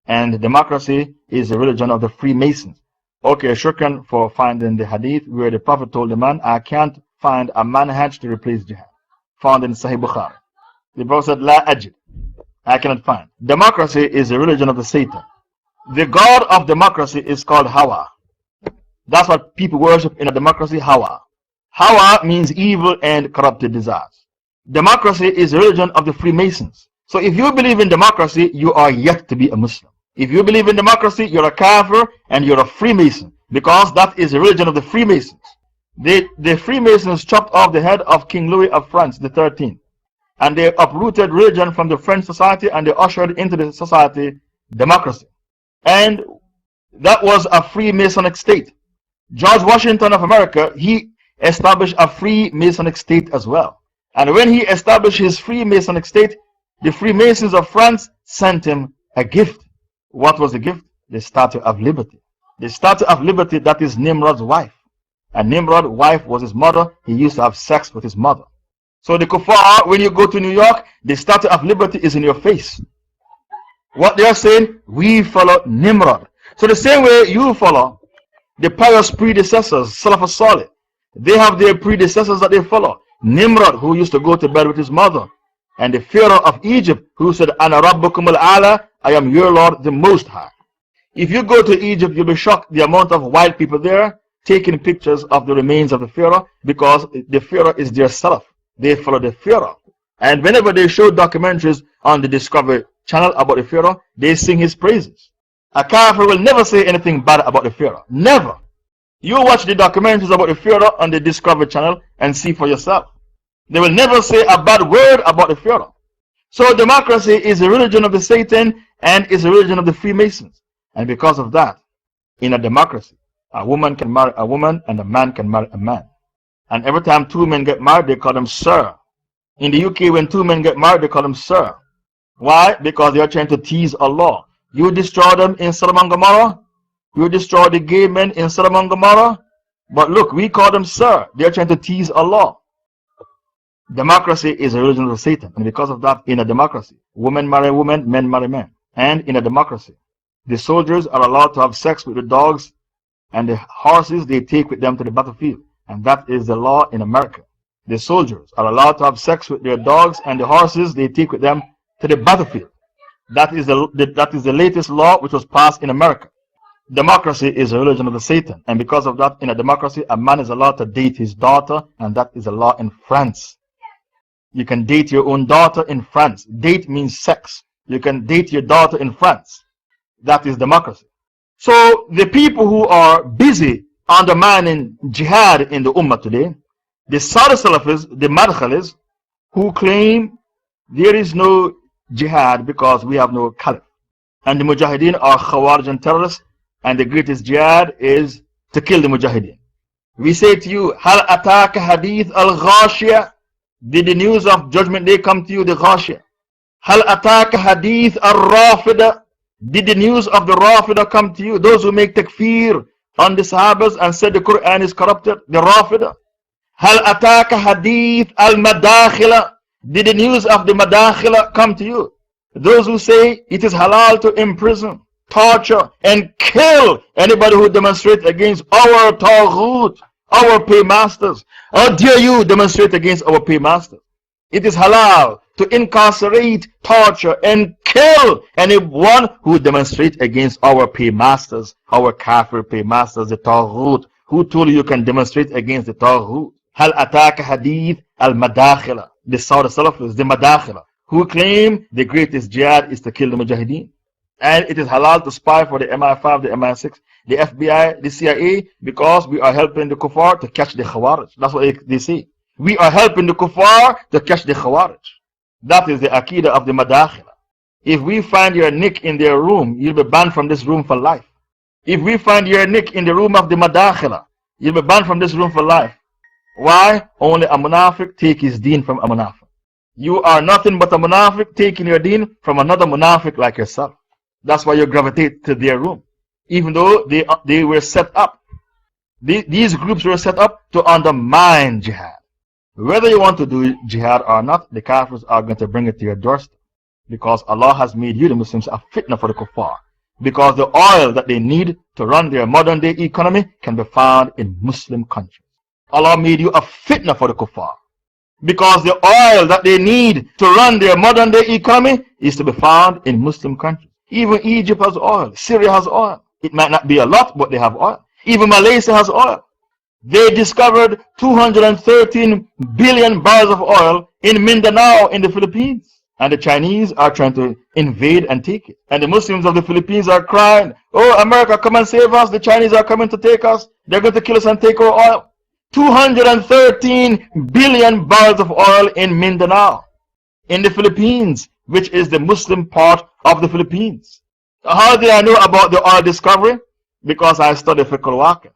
and democracy is a religion of the Freemasons. Okay, shukran for finding the hadith where the Prophet told the man, I can't find a manhaj to replace jihad. Found in Sahih Bukhari. The Prophet said, La ajid. I cannot find. Democracy is a religion of the Satan. The god of democracy is called Hawa. That's what people worship in a democracy, Hawa. Hawa means evil and corrupted desires. Democracy is a religion of the Freemasons. So if you believe in democracy, you are yet to be a Muslim. If you believe in democracy, you're a kafir and you're a Freemason, because that is a religion of the Freemasons. The Freemasons chopped off the head of King Louis of France, the 13th, and they uprooted religion from the French society and they ushered into the society democracy. And that was a Freemasonic state. George Washington of America, he established a Freemasonic state as well. And when he established his Freemasonic state, the Freemasons of France sent him a gift. What was the gift? The Statue of Liberty. The Statue of Liberty, that is Nimrod's wife. And Nimrod's wife was his mother. He used to have sex with his mother. So the kuffar, when you go to New York, the Statue of Liberty is in your face. What they are saying, we follow Nimrod. So the same way you follow the pious predecessors, Salaf al-Salih, they have their predecessors that they follow. Nimrod, who used to go to bed with his mother, and the Pharaoh of Egypt, who said, Ana Rabbukum al-Ala, I am your Lord, the Most High. If you go to Egypt, you'll be shocked the amount of white people there taking pictures of the remains of the Pharaoh, because the Pharaoh is their Salaf. They follow the Pharaoh. And whenever they show documentaries on the Discovery Channel about the Pharaoh, they sing his praises. A kafir will never say anything bad about the Pharaoh. Never. You watch the documentaries about the Pharaoh on the Discovery Channel and see for yourself. They will never say a bad word about the Pharaoh. So democracy is a religion of the Satan and is a religion of the Freemasons. And because of that, in a democracy, a woman can marry a woman and a man can marry a man. And every time two men get married, they call them sir. In the UK, when two men get married, they call them sir. Why? Because they are trying to tease Allah. You destroy them in Sodom and Gomorrah. You destroy the gay men in Sodom and Gomorrah. But look, we call them sir. They are trying to tease Allah. Democracy is a religion of Satan. And because of that, in a democracy, women marry women, men marry men. And in a democracy, the soldiers are allowed to have sex with the dogs and the horses they take with them to the battlefield. And that is the law in America. The soldiers are allowed to have sex with their dogs and the horses they take with them to the battlefield. That is the latest law which was passed in America. Democracy is a religion of the Satan. And because of that, in a democracy, a man is allowed to date his daughter, and that is a law in France. You can date your own daughter in France. Date means sex. You can date your daughter in France. That is democracy. So the people who are busy undermining jihad in the Ummah today, the Saudi Salafis, the Madkhalis, who claim there is no jihad because we have no caliph. And the Mujahideen are Khawarij and terrorists, and the greatest jihad is to kill the Mujahideen. We say to you, Hal ataka hadith al-Ghashiyah? Did the news of Judgment Day come to you, the Ghashiyah? Hal ataka hadith al-Rafida? Did the news of the Rafida come to you? Those who make takfir on the Sahabas and said the Quran is corrupted, the Rafida. Hal ataka hadith al-Madakhila? Did the news of the Madakhila come to you? Those who say it is halal to imprison, torture, and kill anybody who demonstrates against our Taghut, our paymasters. How dare you demonstrate against our paymasters? It is halal to incarcerate, torture, and kill anyone who demonstrates against our paymasters, our kafir paymasters, the Taghut. Who told you you can demonstrate against the Taghut? Hal ataka hadith al-Madakhila, the Saudi Salafis, the Madakhila, who claim the greatest jihad is to kill the Mujahideen. And it is halal to spy for the MI5, the MI6, the FBI, the CIA, because we are helping the kuffar to catch the Khawarij. That's what they say. We are helping the kuffar to catch the Khawarij. That is the Aqidah of the Madakhila. If we find your nick in their room, you'll be banned from this room for life. If we find your nick in the room of the Madakhila, you'll be banned from this room for life. Why? Only a munafiq take his deen from a munafiq. You are nothing but a munafiq taking your deen from another munafiq like yourself. That's why you gravitate to their room. Even though they were set up. These groups were set up to undermine jihad. Whether you want to do jihad or not, the Kafirs are going to bring it to your doorstep. Because Allah has made you, the Muslims, a fitna for the kuffar. Because the oil that they need to run their modern day economy can be found in Muslim countries. Allah made you a fitna for the kuffar. Because the oil that they need to run their modern day economy is to be found in Muslim countries. Even Egypt has oil, Syria has oil. It might not be a lot, but they have oil. Even Malaysia has oil. They discovered 213 billion barrels of oil in Mindanao in the Philippines. And the Chinese are trying to invade and take it. And the Muslims of the Philippines are crying, oh, America, come and save us. The Chinese are coming to take us. They're going to kill us and take our oil. 213 billion barrels of oil in Mindanao, in the Philippines, which is the Muslim part of the Philippines. How did I know about the oil discovery? Because I study fiqh al-waqi.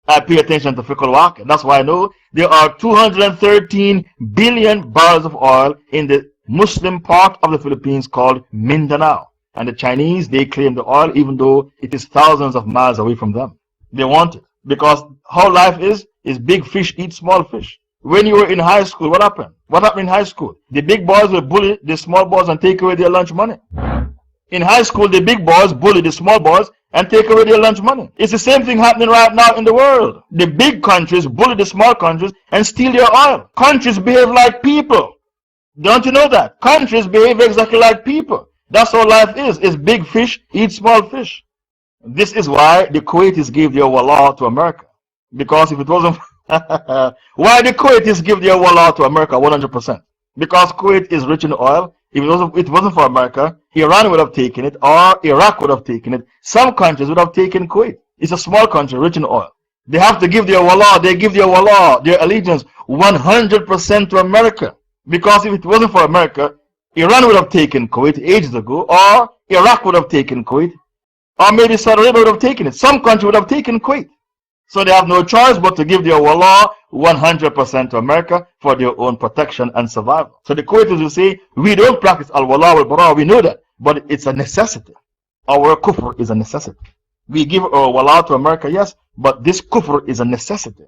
I pay attention to fiqh al-waqi. That's why I know there are 213 billion barrels of oil in the Muslim part of the Philippines called Mindanao. And the Chinese, they claim the oil even though it is thousands of miles away from them. They want it. Because how life is big fish eat small fish. When you were in high school, what happened? What happened in high school? The big boys will bully the small boys and take away their lunch money. In high school, the big boys bully the small boys and take away their lunch money. It's the same thing happening right now in the world. The big countries bully the small countries and steal their oil. Countries behave like people. Don't you know that? Countries behave exactly like people. That's how life is. It's big fish eat small fish. This is why the Kuwaitis gave their wallah to America. Because if it wasn't why the Kuwaitis give their wallah to America 100%? Because Kuwait is rich in oil. If it wasn't for America, Iran would have taken it, or Iraq would have taken it. Some countries would have taken Kuwait. It's a small country rich in oil. They have to give their wallah, they give their wallah, their allegiance 100% to America. Because if it wasn't for America, Iran would have taken Kuwait ages ago, or Iraq would have taken Kuwait, or maybe Saudi Arabia would have taken it. Some country would have taken Kuwait. So they have no choice but to give their wallah 100% to America for their own protection and survival. So the Kuwaitis will say, we don't practice al-wallah wal-bara, we know that, but it's a necessity. Our kufr is a necessity. We give our wallah to America, yes, but this kufr is a necessity.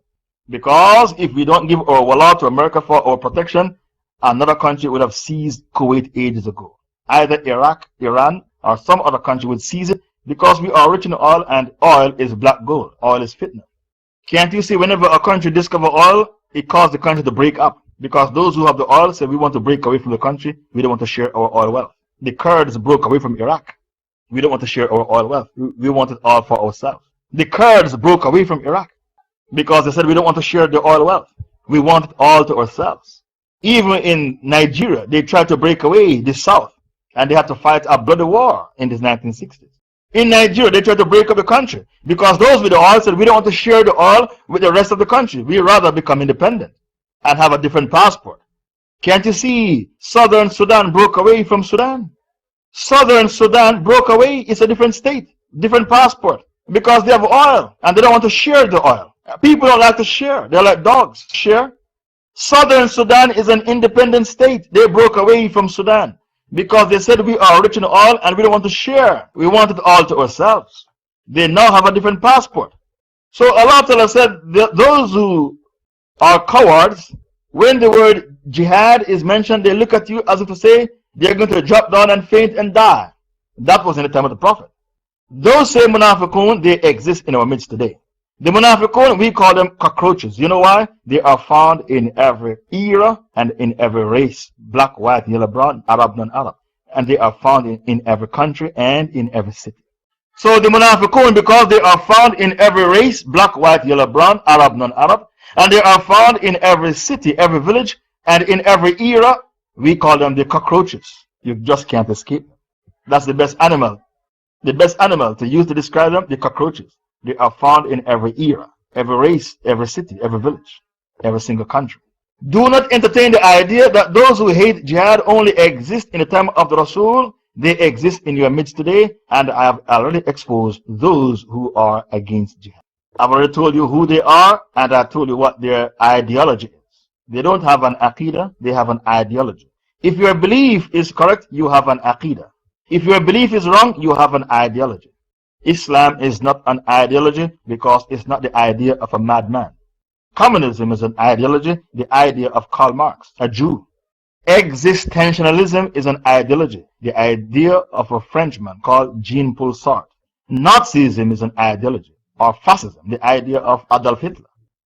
Because if we don't give our wallah to America for our protection, another country would have seized Kuwait ages ago. Either Iraq, Iran, or some other country would seize it because we are rich in oil and oil is black gold. Oil is fitna. Can't you see whenever a country discovers oil, it causes the country to break up? Because those who have the oil say we want to break away from the country, we don't want to share our oil wealth. The Kurds broke away from Iraq. We don't want to share our oil wealth. We want it all for ourselves. The Kurds broke away from Iraq because they said we don't want to share the oil wealth. We want it all to ourselves. Even in Nigeria, they tried to break away the South and they had to fight a bloody war in the 1960s. In Nigeria, they tried to break up the country because those with the oil said, we don't want to share the oil with the rest of the country. We rather become independent and have a different passport. Can't you see Southern Sudan broke away from Sudan? Southern Sudan broke away. It's a different state, different passport, because they have oil and they don't want to share the oil. People don't like to share. They're like dogs. Share. Southern Sudan is an independent state. They broke away from Sudan because they said we are rich in oil and we don't want to share. We want it all to ourselves. They now have a different passport. So Allah Ta'ala said, those who are cowards, when the word jihad is mentioned, they look at you as if to say they're going to drop down and faint and die. That was in the time of the Prophet. Those same munafiqun, they exist in our midst today. The munafiqun, we call them cockroaches. You know why? They are found in every era and in every race. Black, white, yellow, brown, Arab, non-Arab. And they are found in every country and in every city. So the munafiqun, because they are found in every race, black, white, yellow, brown, Arab, non-Arab, and they are found in every city, every village, and in every era, we call them the cockroaches. You just can't escape. That's the best animal. The best animal to use to describe them, the cockroaches. They are found in every era, every race, every city, every village, every single country. Do not entertain the idea that those who hate jihad only exist in the time of the Rasul. They exist in your midst today, and I have already exposed those who are against jihad. I've already told you who they are, and I told you what their ideology is. They don't have an aqidah, they have an ideology. If your belief is correct, you have an aqidah. If your belief is wrong, you have an ideology. Islam is not an ideology because it's not the idea of a madman. Communism is an ideology, the idea of Karl Marx, a Jew. Existentialism is an ideology, the idea of a Frenchman called Jean-Paul Sartre. Nazism is an ideology, or fascism, the idea of Adolf Hitler.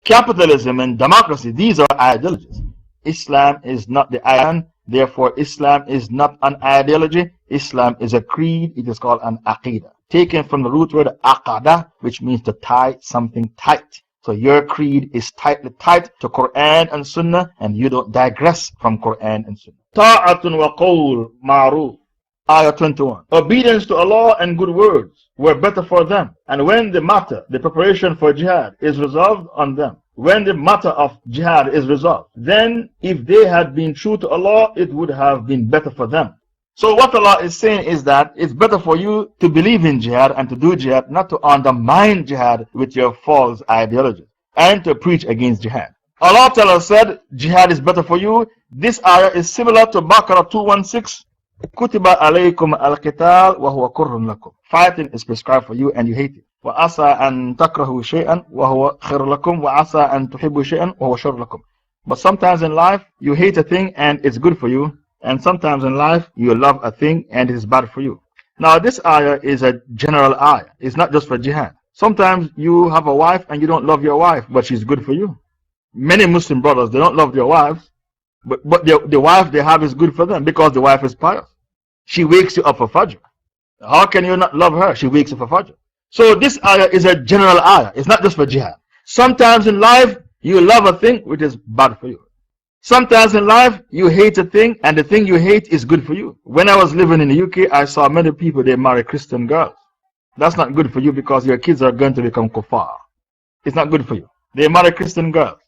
Capitalism and democracy, these are ideologies. Islam is not the ideology, therefore Islam is not an ideology. Islam is a creed, it is called an aqidah. Taken from the root word aqada, which means to tie something tight. So your creed is tightly tied to Quran and Sunnah, and you don't digress from Quran and Sunnah. Ta'atun wa qawl ma'ruf. Ayah 21. Obedience to Allah and good words were better for them. And when the matter, the preparation for jihad, is resolved on them, when the matter of jihad is resolved, then if they had been true to Allah, it would have been better for them. So what Allah is saying is that it's better for you to believe in jihad and to do jihad, not to undermine jihad with your false ideology and to preach against jihad. Allah Ta'ala said jihad is better for you. This ayah is similar to Baqarah 216. Kutiba alaykum al-qital wa huwa kurrun lakum. Fighting is prescribed for you and you hate it. Wa asa an takrahu shay'an wa huwa khir lakum wa asa an tuhibbu shay'an wa huwa shar lakum. But sometimes in life you hate a thing and it's good for you. And sometimes in life, you love a thing and it is bad for you. Now, this ayah is a general ayah. It's not just for jihad. Sometimes you have a wife and you don't love your wife, but she's good for you. Many Muslim brothers, they don't love their wives, but the wife they have is good for them because the wife is pious. She wakes you up for Fajr. How can you not love her? She wakes up for Fajr. So, this ayah is a general ayah. It's not just for jihad. Sometimes in life, you love a thing which is bad for you. Sometimes in life, you hate a thing, and the thing you hate is good for you. When I was living in the UK, I saw many people, they marry Christian girls. That's not good for you because your kids are going to become kuffar. It's not good for you. They marry Christian girls.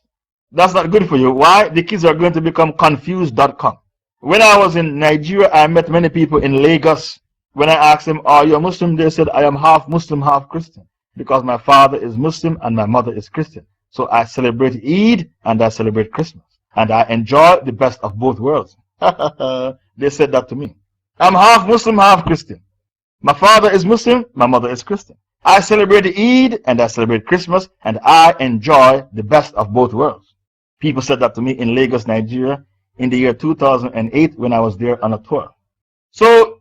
That's not good for you. Why? The kids are going to become confused.com. When I was in Nigeria, I met many people in Lagos. When I asked them, are you a Muslim? They said, I am half Muslim, half Christian. Because my father is Muslim and my mother is Christian. So I celebrate Eid and I celebrate Christmas. And I enjoy the best of both worlds. They said that to me. I'm half Muslim, half Christian. My father is Muslim, my mother is Christian. I celebrate Eid and I celebrate Christmas, and I enjoy the best of both worlds. People said that to me in Lagos, Nigeria, in the year 2008 when I was there on a tour. So,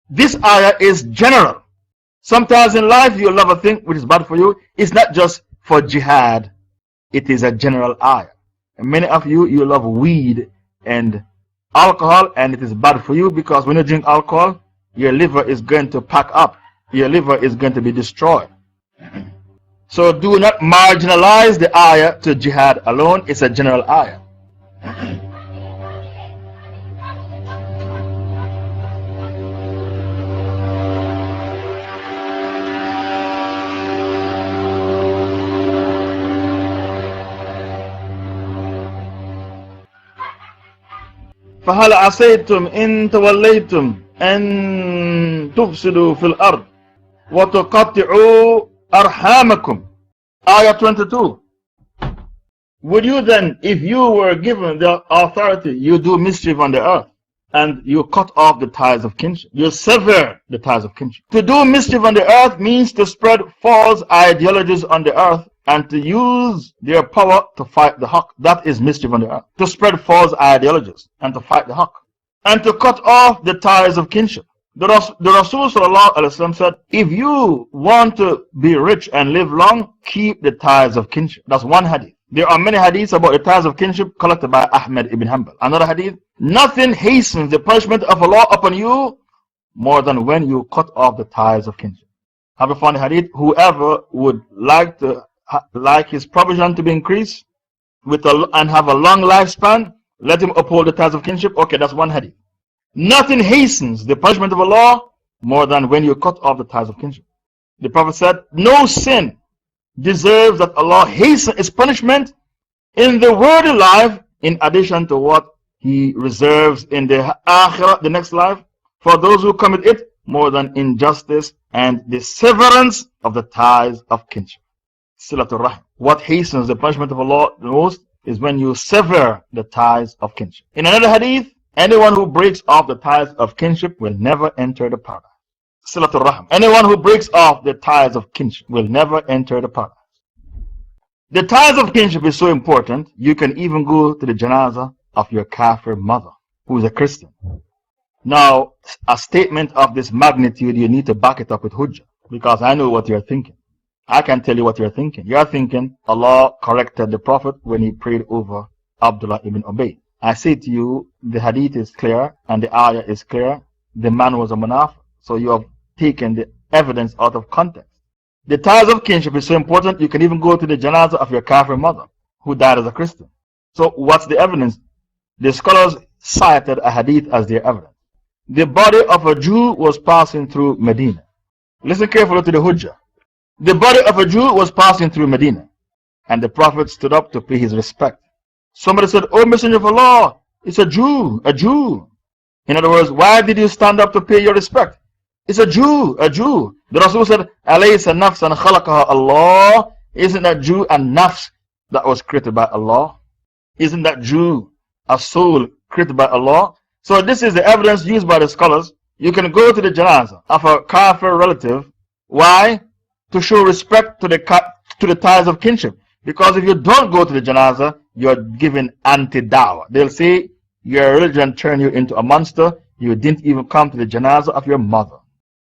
this ayah is general. Sometimes in life you love a thing which is bad for you. It's not just for jihad, it is a general ayah. And many of you, you love weed and alcohol, and it is bad for you because when you drink alcohol, your liver is going to pack up. Your liver is going to be destroyed. So do not marginalize the ayah to jihad alone. It's a general ayah. فهل عسيتم إن توليتم أن تفسدوا في الأرض وتقطعوا أرحامكم. Ayah 22. Would you then, if you were given the authority, you do mischief on the earth and you cut off the ties of kinship, you sever the ties of kinship. To do mischief on the earth means to spread false ideologies on the earth and to use their power to fight the haqq. That is mischief on the earth. To spread false ideologies and to fight the haqq. And to cut off the ties of kinship. The Rasul said, if you want to be rich and live long, keep the ties of kinship. That's one hadith. There are many hadiths about the ties of kinship collected by Ahmad ibn Hanbal. Another hadith, nothing hastens the punishment of Allah upon you more than when you cut off the ties of kinship. Have you found the hadith? Whoever would like his provision to be increased and have a long lifespan, let him uphold the ties of kinship. Okay, that's one hadith. Nothing hastens the punishment of Allah more than when you cut off the ties of kinship. The Prophet said, no sin deserves that Allah hasten its punishment in the worldly life in addition to what He reserves in the akhirah, the next life, for those who commit it more than injustice and the severance of the ties of kinship. Silatul Rahim. What hastens the punishment of Allah the most is when you sever the ties of kinship. In another hadith, anyone who breaks off the ties of kinship will never enter the paradise. Silatul Rahim. Anyone who breaks off the ties of kinship will never enter the paradise. The ties of kinship is so important, you can even go to the janazah of your kafir mother, who is a Christian. Now, a statement of this magnitude, you need to back it up with hujjah, because I know what you're thinking. I can tell you what you're thinking. You're thinking Allah corrected the Prophet when he prayed over Abdullah ibn Ubay. I say to you, the hadith is clear and the ayah is clear. The man was a munafiq. So you have taken the evidence out of context. The ties of kinship is so important, you can even go to the janazah of your kafir mother who died as a Christian. So what's the evidence? The scholars cited a hadith as their evidence. The body of a Jew was passing through Medina. Listen carefully to the hujjah. The body of a Jew was passing through Medina, and the Prophet stood up to pay his respect. Somebody said, "O Messenger of Allah, it's a Jew, a Jew." In other words, why did you stand up to pay your respect? It's a Jew, a Jew. The Rasul said, "Alaysa nafsan khalaqaha Allah." Isn't that Jew a nafs that was created by Allah? Isn't that Jew a soul created by Allah? So this is the evidence used by the scholars. You can go to the janazah of a kafir relative. Why? To show respect to the ties of kinship. Because if you don't go to the janazah, you're given anti-dawah. They'll say your religion turned you into a monster. You didn't even come to the janazah of your mother.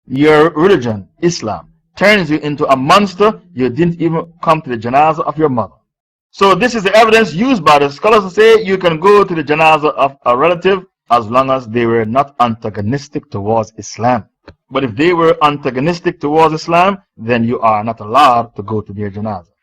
Your religion, Islam, turns you into a monster. You didn't even come to the janazah of your mother. So this is the evidence used by the scholars to say you can go to the janazah of a relative as long as they were not antagonistic towards Islam. But if they were antagonistic towards Islam, then you are not allowed to go to their janazah.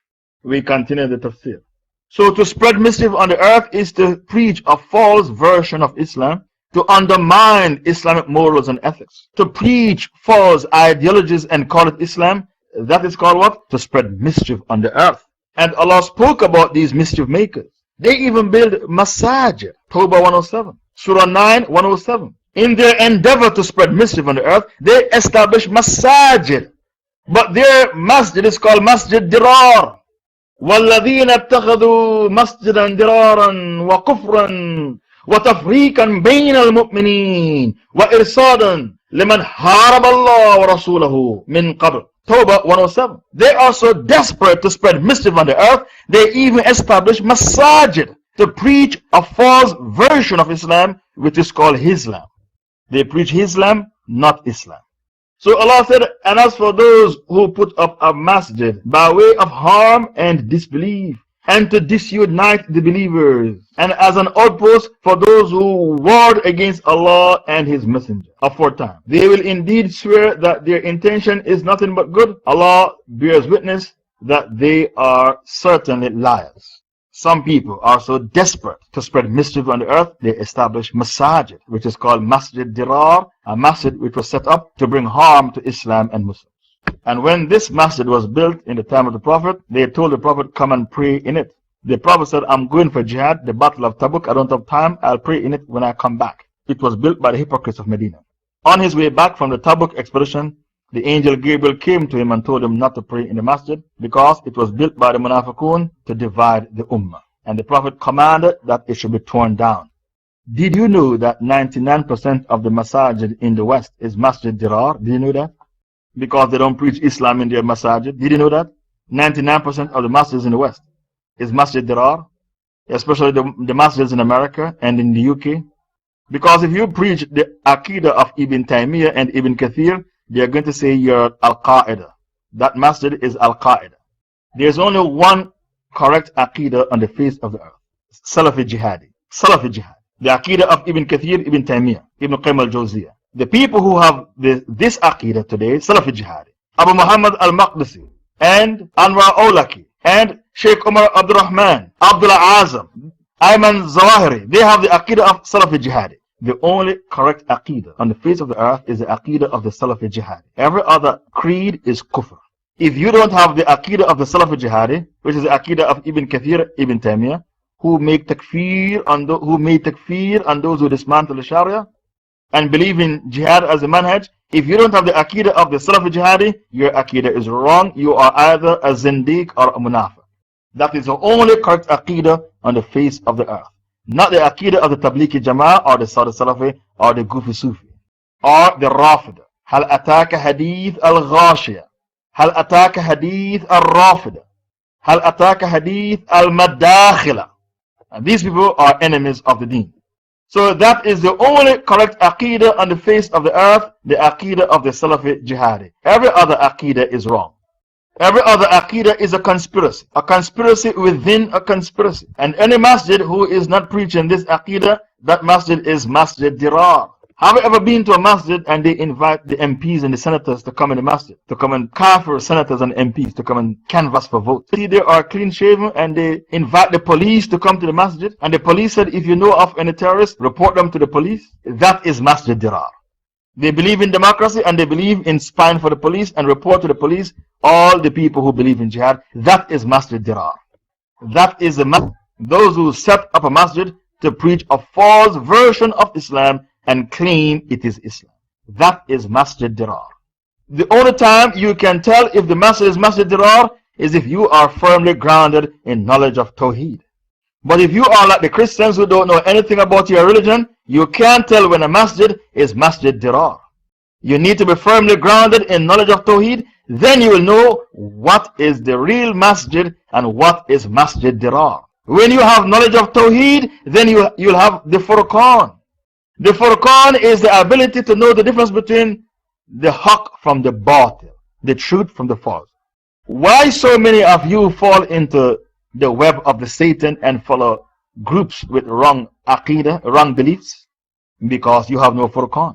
We continue the tafsir. So to spread mischief on the earth is to preach a false version of Islam, to undermine Islamic morals and ethics, to preach false ideologies and call it Islam. That is called what? To spread mischief on the earth. And Allah spoke about these mischief makers. They even build masajid. Tawbah 107. Surah 9, 107. In their endeavor to spread mischief on the earth, they establish masajid. But their masjid is called Masjid Dirar. وَالَّذِينَ اتَّخَذُوا مَسْجِدًا دِرَارًا وَكُفْرًا وَتَفْرِيقًا بَيْنَ الْمُؤْمِنِينَ وَإِرْصَادًا لِمَنْ حَارَبَ اللَّهَ وَرَسُولَهُ مِنْ قَبْلِ. Tawbah 107. They are so desperate to spread mischief on the earth, they even establish masajid to preach a false version of Islam, which is called Islam. They preach Islam, not Islam. So Allah said, and as for those who put up a masjid by way of harm and disbelief, and to disunite the believers, and as an outpost for those who warred against Allah and His Messenger aforetime, they will indeed swear that their intention is nothing but good. Allah bears witness that they are certainly liars. Some people are so desperate to spread mischief on the earth, they establish masajid, which is called Masjid Dirar, a masjid which was set up to bring harm to Islam and Muslims. And when this masjid was built in the time of the Prophet, they told the Prophet, come and pray in it. The Prophet said, I'm going for jihad, the battle of Tabuk. I don't have time. I'll pray in it when I come back. It was built by the hypocrites of Medina. On his way back from the Tabuk expedition, the angel Gabriel came to him and told him not to pray in the masjid because it was built by the Munafiqun to divide the Ummah. And the Prophet commanded that it should be torn down. Did you know that 99% of the masajid in the West is Masjid Dirar? Did you know that? Because they don't preach Islam in their masajid. Did you know that? 99% of the masjids in the West is Masjid Dirar, especially the masjids in America and in the UK. Because if you preach the Aqidah of Ibn Taymiyyah and Ibn Kathir, they are going to say you're Al-Qaeda. That masjid is Al-Qaeda. There's only one correct Aqidah on the face of the earth. Salafi Jihadi. Salafi Jihad. The Aqidah of Ibn Kathir, Ibn Taymiyyah, Ibn Qayyim al-Jawziyah. The people who have this Aqidah today, Salafi Jihadi. Abu Muhammad al-Maqdisi and Anwar Awlaki and Shaykh Umar Abdurrahman, Abdullah Azam, Ayman Zawahiri. They have the Aqidah of Salafi Jihadi. The only correct Aqidah on the face of the earth is the Aqidah of the Salafi Jihadi. Every other creed is kufr. If you don't have the Aqidah of the Salafi Jihadi, which is the Aqidah of Ibn Kathir, Ibn Taymiyyah, who made takfir on those who dismantle the Sharia and believe in jihad as a manhaj, if you don't have the Aqidah of the Salafi Jihadi, your Aqidah is wrong. You are either a Zindiq or a Munafiq. That is the only correct Aqidah on the face of the earth. Not the Aqidah of the Tablighi Jama'ah or the Saudi Salafi or the Gufi Sufi or the Rafida. Hal ataka hadith al-Ghashiyah. Hal ataka hadith al-Rafida. Hal ataka hadith al-Madakhila. And these people are enemies of the deen. So that is the only correct Aqidah on the face of the earth, the Aqidah of the Salafi Jihadi. Every other Aqidah is wrong. Every other Aqidah is a conspiracy within a conspiracy. And any masjid who is not preaching this Aqidah, that masjid is Masjid Dirar. Have you ever been to a masjid and they invite the MPs and the senators to come in the masjid, to come and kafir senators and MPs to come and canvass for votes? See, they are clean shaven and they invite the police to come to the masjid. And the police said, if you know of any terrorists, report them to the police. That is Masjid Dirar. They believe in democracy and they believe in spying for the police and report to the police all the people who believe in jihad. That is Masjid Dirar. That is those who set up a masjid to preach a false version of Islam and claim it is Islam. That is Masjid Dirar. The only time you can tell if the masjid is Masjid Dirar is if you are firmly grounded in knowledge of Tawheed. But if you are like the Christians who don't know anything about your religion, you can't tell when a masjid is Masjid Dirar. You need to be firmly grounded in knowledge of Tawheed. Then you will know what is the real masjid and what is Masjid Dirar. When you have knowledge of Tawheed, then you'll have the Furqan. The Furqan is the ability to know the difference between the haqq from the batil, the truth from the false. Why so many of you fall into the web of the Satan and follow groups with wrong aqidah, wrong beliefs? Because you have no Furqan.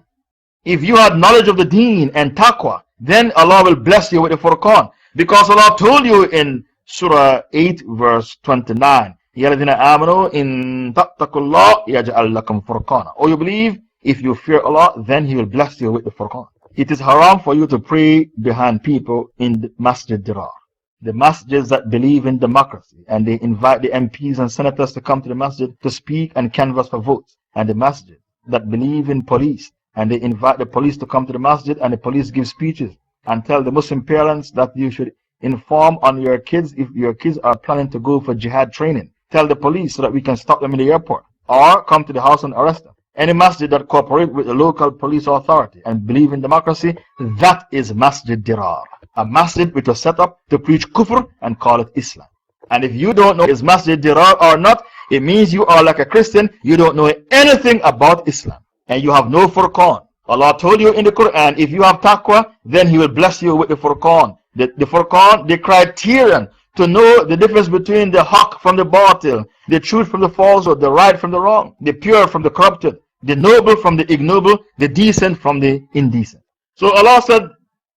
If you had knowledge of the deen and taqwa, then Allah will bless you with the Furqan. Because Allah told you in Surah 8 verse 29, Ya ladhina amanu in tattaqullah yaj'al lakum furqana. Or you believe, if you fear Allah, then He will bless you with the Furqan. It is haram for you to pray behind people in the Masjid Dirar. The masjids that believe in democracy and they invite the MPs and senators to come to the masjid to speak and canvass for votes. And the masjid that believe in police and they invite the police to come to the masjid and the police give speeches and tell the Muslim parents that you should inform on your kids if your kids are planning to go for jihad training. Tell the police so that we can stop them in the airport or come to the house and arrest them. Any masjid that cooperate with the local police authority and believe in democracy, that is Masjid Dirar. A masjid which was set up to preach kufr and call it Islam. And if you don't know is Masjid Dirar or not, it means you are like a Christian. You don't know anything about Islam and you have no Furqan. Allah told you in the Quran, if you have taqwa, then He will bless you with the Furqan. The Furqan, the criterion to know the difference between the haqq from the batil, the truth from the falsehood, the right from the wrong, the pure from the corrupted, the noble from the ignoble, the decent from the indecent. So Allah said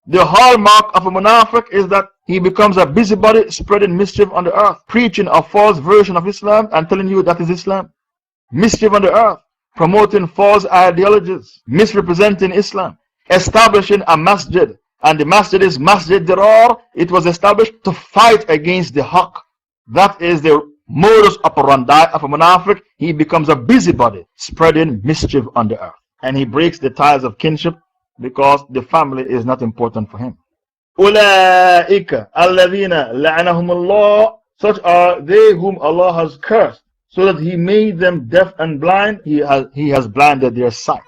the hallmark of a munafiq is that he becomes a busybody spreading mischief on the earth, preaching a false version of Islam and telling you that is Islam. Mischief on the earth, promoting false ideologies, misrepresenting Islam, establishing a masjid. And the masjid is Masjid Dirar. It was established to fight against the haqq. That is the modus operandi of a munafiq, he becomes a busybody, spreading mischief on the earth. And he breaks the ties of kinship because the family is not important for him. أُولَٰئِكَ الَّذِينَ لَعَنَهُمُ اللَّهُ. Such are they whom Allah has cursed, so that He made them deaf and blind. He has blinded their sight.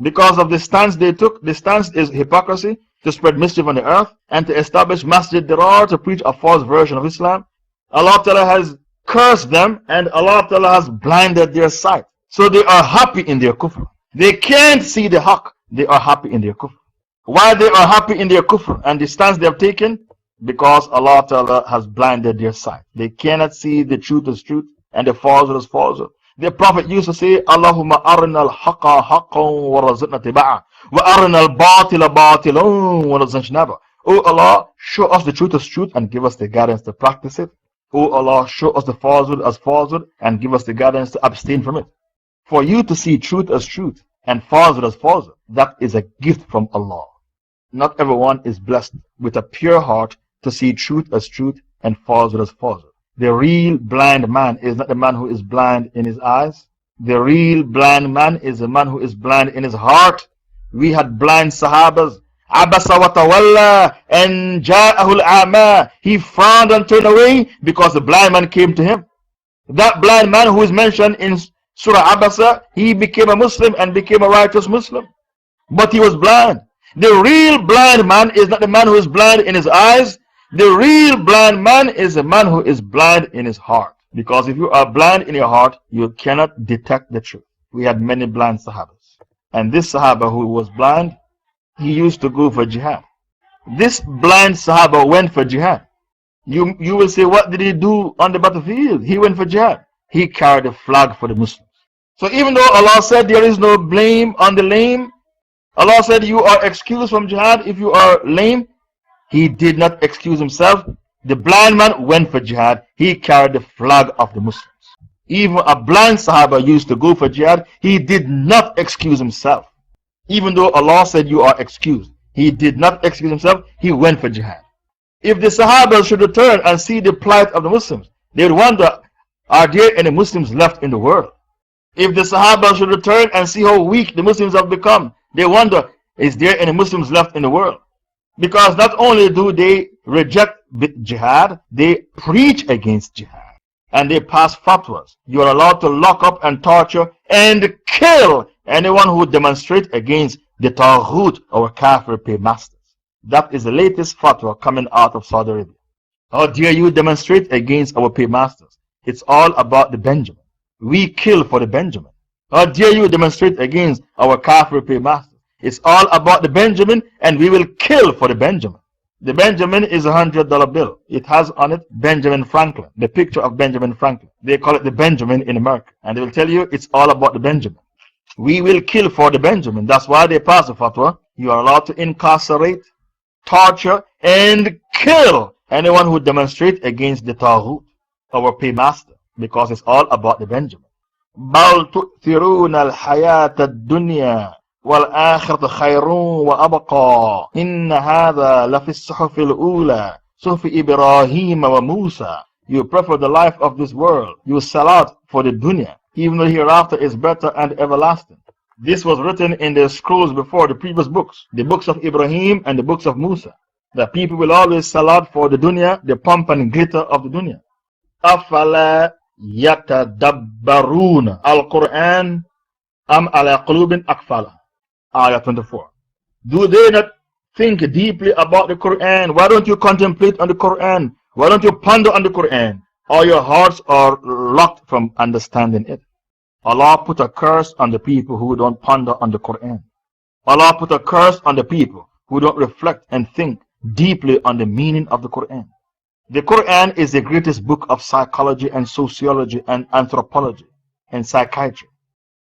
Because of the stance they took, the stance is hypocrisy, to spread mischief on the earth, and to establish Masjid Dirar, to preach a false version of Islam. Allah Ta'ala has cursed them, and Allah Ta'ala has blinded their sight. So they are happy in their kufr. They can't see the haqq, they are happy in their kufr. Why they are happy in their kufr and the stance they have taken? Because Allah Ta'ala has blinded their sight. They cannot see the truth as truth and the falsehood as falsehood. The Prophet used to say, Allahumma arina al-haqqa haqqan wa razaqna tiba'a wa arina al-batila batilan wa razaqna. Oh Allah, show us the truth as truth and give us the guidance to practice it. Oh Allah, show us the falsehood as falsehood and give us the guidance to abstain from it. For you to see truth as truth and falsehood as falsehood, that is a gift from Allah. Not everyone is blessed with a pure heart to see truth as truth and falsehood as falsehood. The real blind man is not the man who is blind in his eyes. The real blind man is the man who is blind in his heart. We had blind Sahabas. Abasa wa tawalla and ja'ahul a'ma. He frowned and turned away because the blind man came to him. That blind man who is mentioned in Surah Abasa, he became a Muslim and became a righteous Muslim. But he was blind. The real blind man is not the man who is blind in his eyes. The real blind man is the man who is blind in his heart. Because if you are blind in your heart, you cannot detect the truth. We had many blind Sahabas. And this Sahaba who was blind, he used to go for jihad. This blind Sahaba went for jihad. You will say, what did he do on the battlefield? He went for jihad. He carried a flag for the Muslims. So even though Allah said there is no blame on the lame, Allah said you are excused from jihad if you are lame, He did not excuse himself. The blind man went for jihad. He carried the flag of the Muslims. Even a blind Sahaba used to go for jihad. He did not excuse himself. Even though Allah said you are excused, he did not excuse himself. He went for jihad. If the Sahaba should return and see the plight of the Muslims, they would wonder, are there any Muslims left in the world? If the Sahaba should return and see how weak the Muslims have become, they wonder, is there any Muslims left in the world? Because not only do they reject jihad, they preach against jihad. And they pass fatwas. You are allowed to lock up and torture and kill anyone who demonstrates against the Taghut or Kafir paymasters. That is the latest fatwa coming out of Saudi Arabia. How dare you demonstrate against our paymasters? It's all about the Benjamin. We kill for the Benjamin. How dare you demonstrate against our Kafir paymasters? It's all about the Benjamin, and we will kill for the Benjamin. The Benjamin is a $100 bill. It has on it Benjamin Franklin, the picture of Benjamin Franklin. They call it the Benjamin in America. And they will tell you it's all about the Benjamin. We will kill for the Benjamin. That's why they pass a fatwa. You are allowed to incarcerate, torture, and kill anyone who demonstrates against the Taghut, our paymaster, because it's all about the Benjamin. بَلْ تُؤْثِرُونَ الْحَيَاةَ الدُّنْيَا وَالْآخِرَةُ خَيْرٌ وَأَبْقَى إِنَّ هَذَا لَفِي الصُّحُفِ الْأُولَى صُحُفِ إِبْرَاهِيمَ وَمُوسَى. You prefer the life of this world. You sell out for the dunya, even though hereafter is better and everlasting. This was written in the scrolls before the previous books, the books of Ibrahim and the books of Musa. That people will always sell out for the dunya, the pomp and glitter of the dunya. أَفَلَا يَتَدَبَّرُونَ الْقُرْآنَ أَمْ عَلَى قُلُوبٍ أَقْفَالَهَا. Ayah 24. Do they not think deeply about the Quran? Why don't you contemplate on the Quran? Why don't you ponder on the Quran? Or your hearts are locked from understanding it. Allah put a curse on the people who don't ponder on the Quran. Allah put a curse on the people who don't reflect and think deeply on the meaning of the Quran. The Quran is the greatest book of psychology and sociology and anthropology and psychiatry,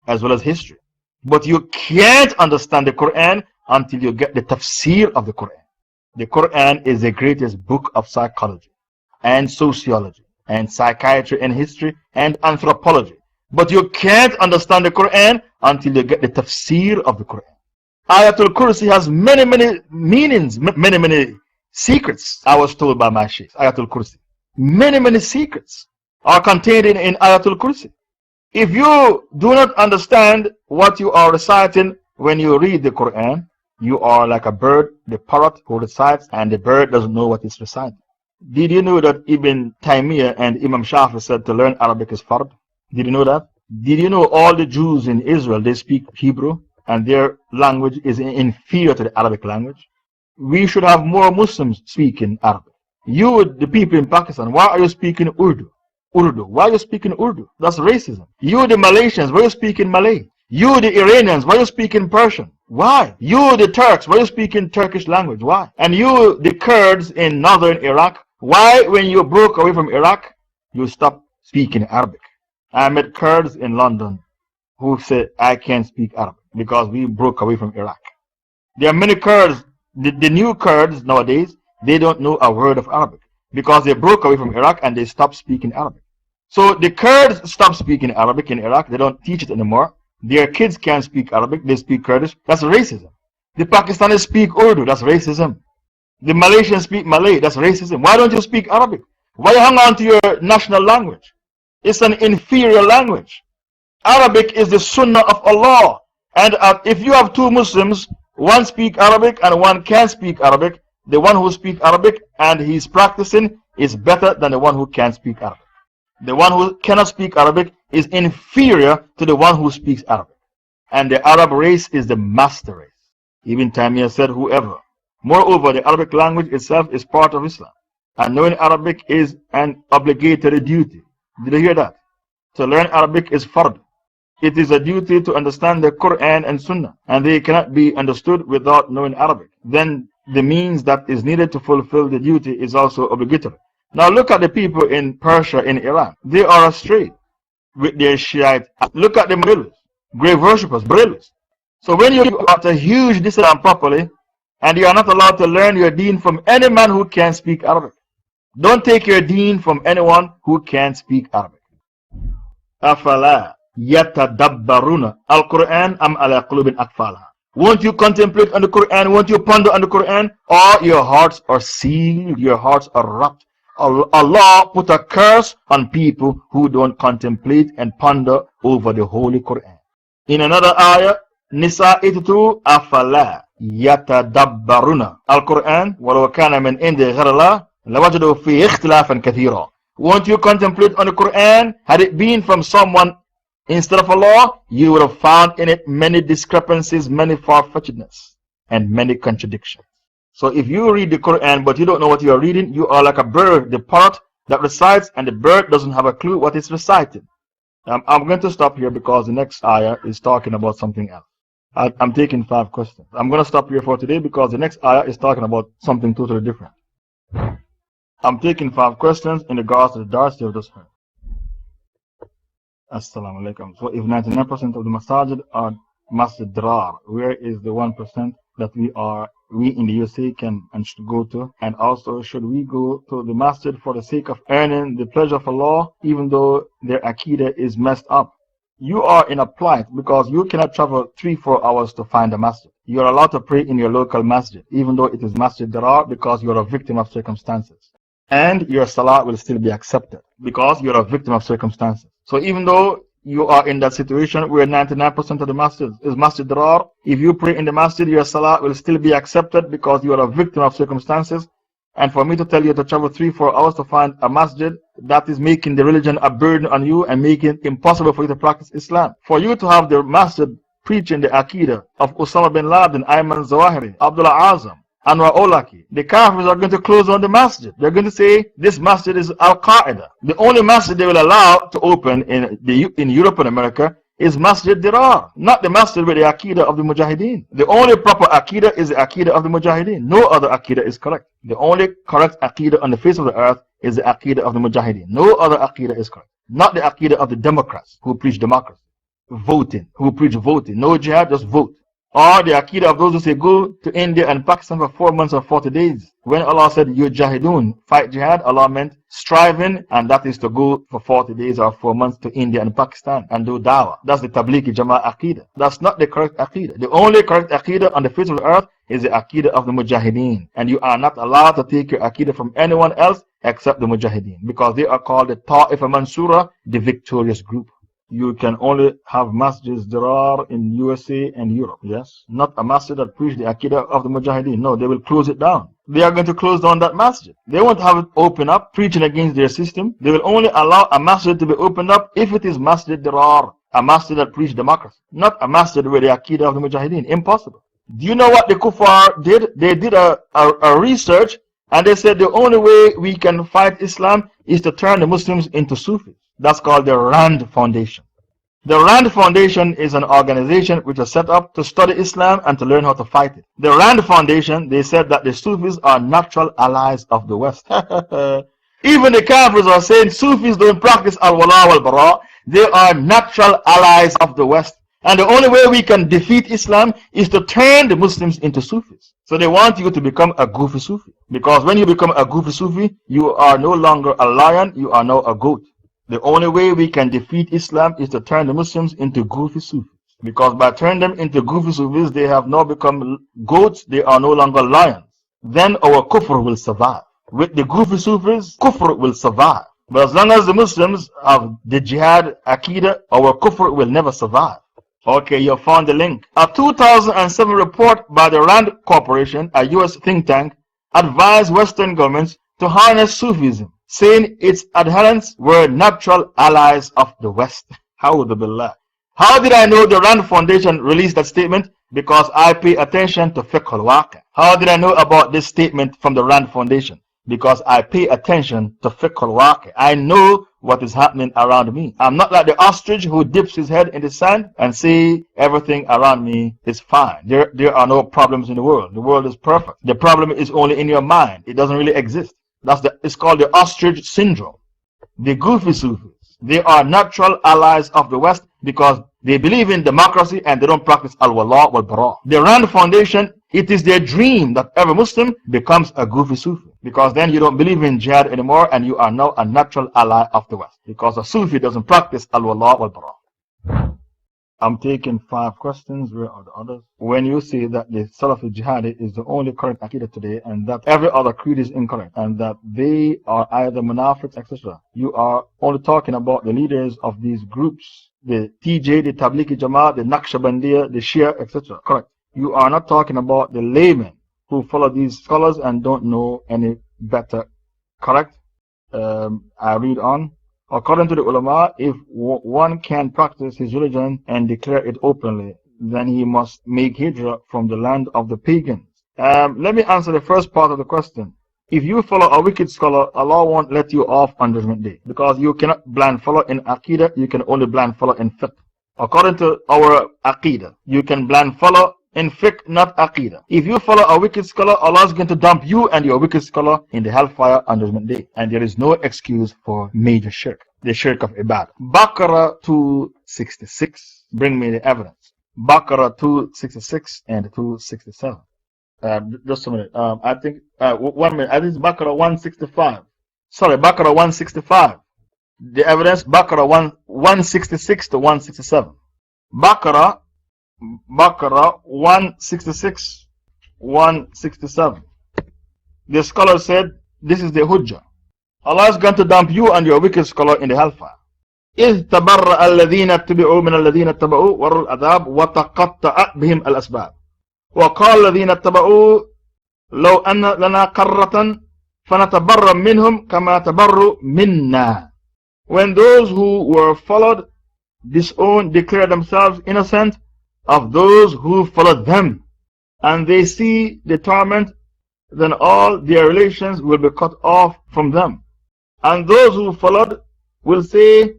as well as history. But you can't understand the Quran until you get the tafsir of the Quran. The Quran is the greatest book of psychology and sociology and psychiatry and history and anthropology. But you can't understand the Quran until you get the tafsir of the Quran. Ayatul Kursi has many meanings, many secrets. I was told by my Shaykh, Ayatul Kursi. Many secrets. are contained in Ayatul Kursi. If you do not understand what you are reciting when you read the Quran, you are like a bird, the parrot who recites, and the bird doesn't know what it's reciting. Did you know that Ibn Taymiyyah and Imam Shafi said to learn Arabic is fard? Did you know that? Did you know all the Jews in Israel, they speak Hebrew and their language is inferior to the Arabic language? We should have more Muslims speaking Arabic. You, the people in Pakistan, why are you speaking Urdu? Why are you speaking Urdu? That's racism. You, the Malaysians, why are you speaking Malay? You, the Iranians, why are you speaking Persian? Why? You, the Turks, why are you speaking Turkish language? Why? And you, the Kurds in northern Iraq, why, when you broke away from Iraq, you stopped speaking Arabic? I met Kurds in London who said, I can't speak Arabic because we broke away from Iraq. There are many Kurds, the new Kurds nowadays, they don't know a word of Arabic because they broke away from Iraq and they stopped speaking Arabic. So the Kurds stopped speaking Arabic in Iraq, they don't teach it anymore. Their kids can't speak Arabic, they speak Kurdish. That's racism. The Pakistanis speak Urdu, that's racism. The Malaysians speak Malay, that's racism. Why don't you speak Arabic? Why hang on to your national language? It's an inferior language. Arabic is the Sunnah of Allah. And if you have two Muslims, one speak Arabic and one can't speak Arabic, the one who speaks Arabic and he's practicing is better than the one who can't speak Arabic. The one who cannot speak Arabic is inferior to the one who speaks Arabic. And the Arab race is the master race. Ibn Taymiyyah said, whoever. Moreover, the Arabic language itself is part of Islam. And knowing Arabic is an obligatory duty. Did you hear that? To learn Arabic is fard. It is a duty to understand the Quran and Sunnah. And they cannot be understood without knowing Arabic. Then the means that is needed to fulfill the duty is also obligatory. Now look at the people in Persia, in Iran. They are astray with their Shiite. Look at the Brahmins, grave worshippers, Brahmins. So when you are a huge Islam properly, and you are not allowed to learn your deen from any man who can speak Arabic. Don't take your deen from anyone who can speak Arabic. أَفَلَا يَتَدَبَّرُونَ الْقُرْآنَ أَمْ عَلَىٰ قُلُوبٍ أَقْفَالُهَا. Won't you contemplate on the Quran? Won't you ponder on the Quran? Or your hearts are sealed, your hearts are wrapped. Allah put a curse on people who don't contemplate and ponder over the Holy Quran. In another ayah, Nisa 82, أَفَلَا يَتَدَبَّرُونَ الْقُرْآنَ وَلَوْ كَانَ مِنْ عِنْدِ غَيْرِ اللَّهِ لَوَجَدُوا فِيهِ اخْتِلَافًا كَثِيرًا. Won't you contemplate on the Quran? Had it been from someone instead of Allah, you would have found in it many discrepancies, many far-fetchedness, and many contradictions. So if you read the Quran but you don't know what you are reading, you are like a bird, the parrot that recites, and the bird doesn't have a clue what it's reciting. I'm going to stop here because the next ayah is talking about something else. I'm taking 5 questions. I'm going to stop here for today because the next ayah is talking about something totally different. I'm taking 5 questions in regards to the dars you have just heard. Assalamu alaikum. So if 99% of the masajid are masjid dirar, where is the 1% that we in the USA can and should go to? And also, should we go to the masjid for the sake of earning the pleasure of Allah, even though their aqidah is messed up? You are in a plight because you cannot travel 3-4 hours to find a masjid. You are allowed to pray in your local masjid, even though it is masjid dirar, because you are a victim of circumstances. And your salah will still be accepted because you are a victim of circumstances. So even though you are in that situation where 99% of the masjid is masjid dirar, if you pray in the masjid, your salah will still be accepted because you are a victim of circumstances. And for me to tell you to travel 3-4 hours to find a masjid, that is making the religion a burden on you and making it impossible for you to practice Islam. For you to have the masjid preaching the aqidah of Osama bin Laden, Ayman Zawahiri, Abdullah Azam, Anwar Olaki, the Kafirs are going to close on the masjid. They're going to say this masjid is Al-Qaeda. The only masjid they will allow to open in Europe and America is Masjid Dirar, not the masjid with the Aqidah of the Mujahideen. The only proper Aqidah is the Aqidah of the Mujahideen. No other Aqidah is correct. The only correct Aqidah on the face of the earth is the Aqidah of the Mujahideen. No other Aqidah is correct. Not the Aqidah of the Democrats who preach democracy, voting, who preach voting. No jihad, just vote. Or the Aqidah of those who say go to India and Pakistan for 4 months or 40 days. When Allah said Yujahidun, fight jihad, Allah meant striving, and that is to go for 40 days or 4 months to India and Pakistan and do dawah. That's the Tablighi Jama'ah Aqidah. That's not the correct Aqidah. The only correct Aqidah on the face of the earth is the Aqidah of the Mujahideen. And you are not allowed to take your Aqidah from anyone else except the Mujahideen, because they are called the Ta'ifa Mansura, the victorious group. You can only have masjids dirar in USA and Europe, yes? Not a masjid that preach the Aqidah of the Mujahideen. No, they will close it down. They are going to close down that masjid. They won't have it open up, preaching against their system. They will only allow a masjid to be opened up if it is masjid dirar, a masjid that preach democracy, not a masjid with the Aqidah of the Mujahideen. Impossible. Do you know what the Kuffar did? They did a research, and they said the only way we can fight Islam is to turn the Muslims into Sufis. That's called the Rand Foundation. The Rand Foundation is an organization which was set up to study Islam and to learn how to fight it. The Rand Foundation, they said that the Sufis are natural allies of the West. Even the Kafirs are saying Sufis don't practice al-wala wal-bara. They are natural allies of the West. And the only way we can defeat Islam is to turn the Muslims into Sufis. So they want you to become a goofy Sufi. Because when you become a goofy Sufi, you are no longer a lion, you are now a goat. The only way we can defeat Islam is to turn the Muslims into goofy Sufis. Because by turning them into goofy Sufis, they have now become goats, they are no longer lions. Then our kufr will survive. With the goofy Sufis, kufr will survive. But as long as the Muslims have the jihad aqidah, our kufr will never survive. Okay, you found the link. A 2007 report by the Rand Corporation, a US think tank, advised Western governments to harness Sufism, saying its adherents were natural allies of the West. How did I know the Rand Foundation released that statement? Because I pay attention to fiqh al-waqi. How did I know about this statement from the Rand Foundation? Because I pay attention to fiqh al-waqi. I know what is happening around me. I'm not like the ostrich who dips his head in the sand and say everything around me is fine. There are no problems in the world. The world is perfect. The problem is only in your mind. It doesn't really exist. It's called the ostrich syndrome. The goofy Sufis, they are natural allies of the West because they believe in democracy and they don't practice al-wala wal-bara. The Rand Foundation, it is their dream that every Muslim becomes a goofy Sufi, because then you don't believe in jihad anymore and you are now a natural ally of the West, because a Sufi doesn't practice al-wala wal-bara. I'm taking 5 questions. Where are the others? When you say that the Salafi Jihadi is the only correct Aqidah today and that every other creed is incorrect and that they are either Munafiqs, etc., you are only talking about the leaders of these groups, the TJ, the Tablighi Jamaat, the Naqshbandiya, the Shia, etc. Correct. You are not talking about the laymen who follow these scholars and don't know any better. Correct? I read on. According to the ulama, if one can practice his religion and declare it openly, then he must make hijrah from the land of the pagans. Let me answer the first part of the question. If you follow a wicked scholar, Allah won't let you off on Judgment Day, because you cannot blind follow in Aqidah, you can only blind follow in fiqh. According to our Aqidah, you can blind follow in fiqh, not Aqidah. If you follow a wicked scholar, Allah is going to dump you and your wicked scholar in the hellfire on Judgment Day. And there is no excuse for major shirk, the shirk of Ibadah. Baqarah 266. Bring me the evidence. Baqarah 266 and 267. Just a minute. I think, 1 minute. I think it's Baqarah 165. Sorry, Baqarah 165. The evidence, Baqarah 166 to 167. Baqarah 166, 167. The scholar said, this is the Hujjah. Allah is going to dump you and your wicked scholar in the hellfire. إِذْ تَبَرَّأَ الَّذِينَ اتَّبِعُوا مِنَ الَّذِينَ اتَّبَعُوا وَرَوُا الْعَذَابَ وَتَقَطَّعَتْ بِهِمْ الْأَسْبَابُ وَقَالَ الَّذِينَ اتَّبَعُوا لَوْ أَنَّ لَنَا قَرَّةً فَنَتَبَرَّأَ مِنْهُمْ كَمَا تَبَرُّوا مِنَّا. When those who were followed disown, declare themselves innocent of those who followed them, and they see the torment, then all their relations will be cut off from them. And those who followed will say,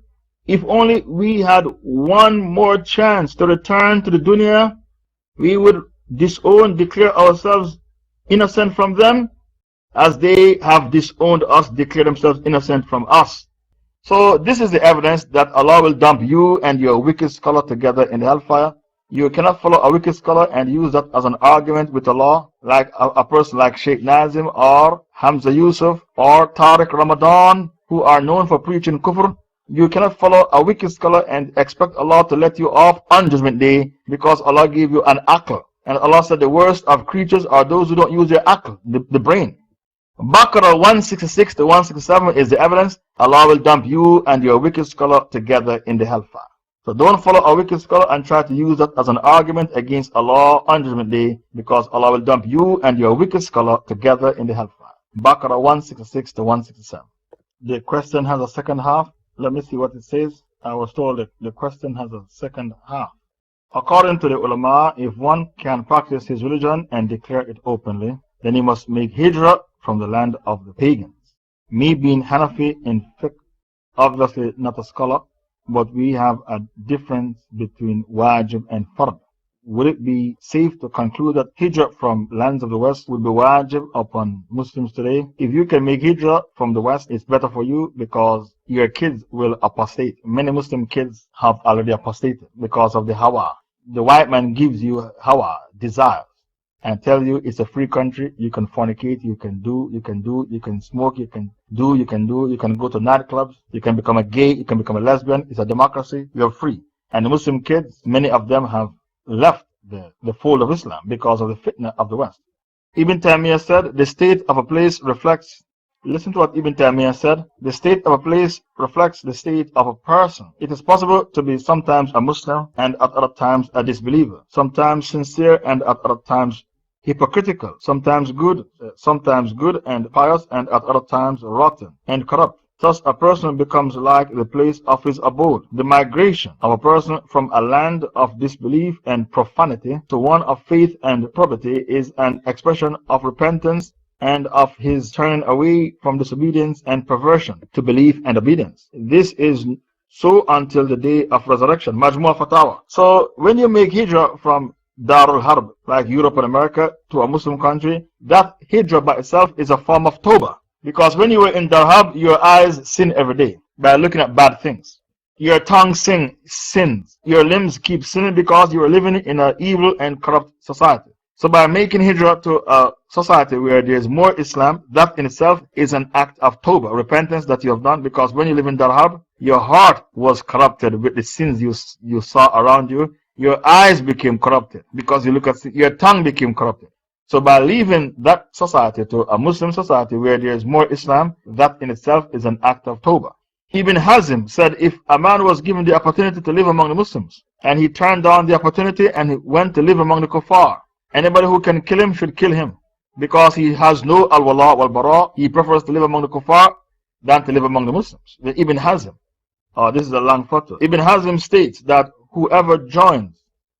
if only we had one more chance to return to the dunya, we would disown, declare ourselves innocent from them, as they have disowned us, declare themselves innocent from us. So this is the evidence that Allah will dump you and your wicked scholar together in the hellfire. You cannot follow a wicked scholar and use that as an argument with Allah, like a person like Shaykh Nazim or Hamza Yusuf or Tariq Ramadan, who are known for preaching kufr. You cannot follow a wicked scholar and expect Allah to let you off on Judgment Day, because Allah gave you an aql. And Allah said the worst of creatures are those who don't use their aql, the brain. Baqarah 166 to 167 is the evidence. Allah will dump you and your wicked scholar together in the hellfire. So don't follow a wicked scholar and try to use that as an argument against Allah on Judgment Day, because Allah will dump you and your wicked scholar together in the hellfire. Baqarah 166 to 167. The question has a second half. Let me see what it says. I was told that the question has a second half. According to the ulama, if one can practice his religion and declare it openly, then he must make hijrah from the land of the pagans. Me being Hanafi in fiqh, obviously not a scholar, but we have a difference between wajib and fard. Would it be safe to conclude that hijrah from lands of the West would be wajib upon Muslims today? If you can make hijrah from the West, it's better for you because your kids will apostate. Many Muslim kids have already apostated because of the hawa. The white man gives you hawa, desires, and tell you it's a free country. You can fornicate, you can smoke, you can go to nightclubs, you can become a gay, you can become a lesbian. It's a democracy. You're free. And the Muslim kids, many of them have left the fold of Islam because of the fitna of the West. Ibn Taymiyyah said, the state of a place reflects, listen to what Ibn Taymiyyah said, the state of a place reflects the state of a person. It is possible to be sometimes a Muslim and at other times a disbeliever, sometimes sincere and at other times hypocritical, sometimes good and pious and at other times rotten and corrupt. Thus, a person becomes like the place of his abode. The migration of a person from a land of disbelief and profanity to one of faith and probity is an expression of repentance and of his turning away from disobedience and perversion to belief and obedience. This is so until the day of resurrection. Majmu' Fatawa. So, when you make hijrah from Darul Harb, like Europe and America, to a Muslim country, that hijrah by itself is a form of tawbah. Because when you were in Darhab, your eyes sin every day by looking at bad things. Your tongue sins. Your limbs keep sinning because you are living in an evil and corrupt society. So by making hijrah to a society where there is more Islam, that in itself is an act of tawbah, repentance that you have done. Because when you live in Darhab, your heart was corrupted with the sins you saw around you. Your eyes became corrupted because you look at sin. Your tongue became corrupted. So by leaving that society to a Muslim society where there is more Islam, that in itself is an act of tawbah. Ibn Hazm said if a man was given the opportunity to live among the Muslims and he turned down the opportunity and he went to live among the kuffar, anybody who can kill him should kill him because he has no al-wala wal-bara. He prefers to live among the kuffar than to live among the Muslims. Ibn Hazm, this is a long photo. Ibn Hazm states that whoever joins,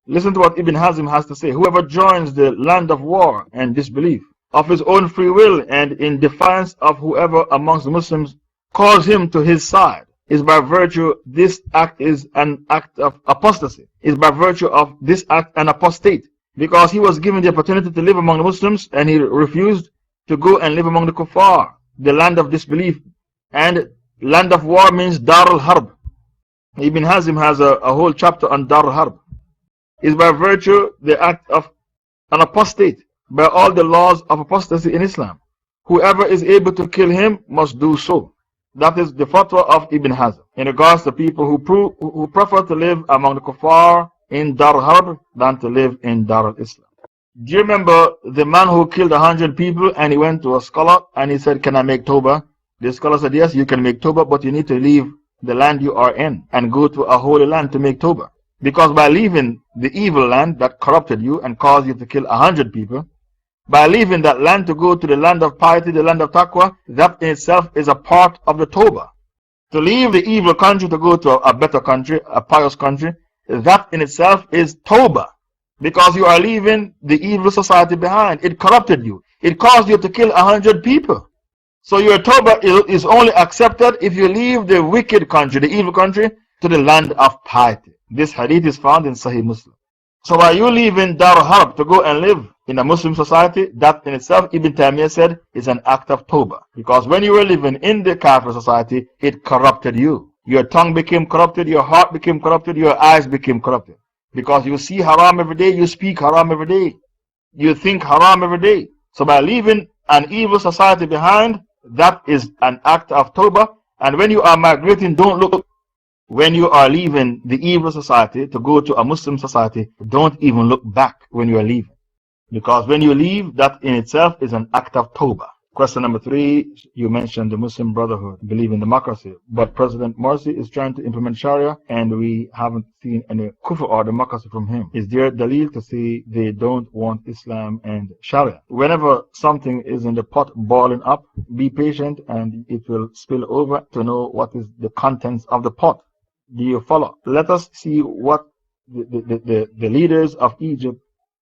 listen to what Ibn Hazm has to say. Whoever joins the land of war and disbelief of his own free will and in defiance of whoever amongst the Muslims calls him to his side is by virtue, this act is an act of apostasy. Is by virtue of this act an apostate. Because he was given the opportunity to live among the Muslims and he refused to go and live among the kuffar, the land of disbelief. And land of war means Darul Harb. Ibn Hazm has a whole chapter on Darul Harb. Is by virtue the act of an apostate by all the laws of apostasy in Islam. Whoever is able to kill him must do so. That is the fatwa of Ibn Hazm in regards to people who prefer to live among the kuffar in Darul Harb than to live in Darul Islam. Do you remember the man who killed 100 people and he went to a scholar and he said, can I make tawbah? The scholar said, yes, you can make tawbah, but you need to leave the land you are in and go to a holy land to make tawbah. Because by leaving the evil land that corrupted you and caused you to kill 100 people, by leaving that land to go to the land of piety, the land of taqwa, that in itself is a part of the tawbah. To leave the evil country to go to a better country, a pious country, that in itself is tawbah. Because you are leaving the evil society behind. It corrupted you. It caused you to kill 100 people. So your tawbah is only accepted if you leave the wicked country, the evil country, to the land of piety. This hadith is found in Sahih Muslim. So by you leaving Darul Harb to go and live in a Muslim society, that in itself, Ibn Taymiyyah said, is an act of tawbah. Because when you were living in the Kafir society, it corrupted you. Your tongue became corrupted, your heart became corrupted, your eyes became corrupted. Because you see haram every day, you speak haram every day, you think haram every day. So by leaving an evil society behind, that is an act of tawbah. And when you are migrating, don't look. When you are leaving the evil society to go to a Muslim society, don't even look back when you are leaving. Because when you leave, that in itself is an act of tawbah. Question number 3, you mentioned the Muslim Brotherhood believe in democracy, but President Morsi is trying to implement Sharia and we haven't seen any kufr or democracy from him. Is there dalil to say they don't want Islam and Sharia? Whenever something is in the pot boiling up, be patient and it will spill over to know what is the contents of the pot. Do you follow? Let us see what the leaders of Egypt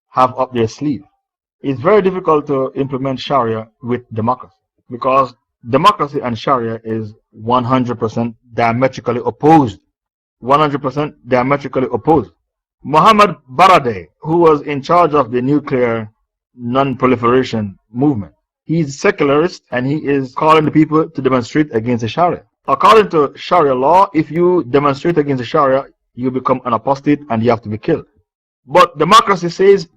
have up their sleeve. It's very difficult to implement Sharia with democracy because democracy and Sharia is 100% diametrically opposed. 100% diametrically opposed. Muhammad Baradei, who was in charge of the nuclear non-proliferation movement, he's secularist and he is calling the people to demonstrate against the Sharia. According to Sharia law, if you demonstrate against the Sharia, you become an apostate and you have to be killed. But democracy says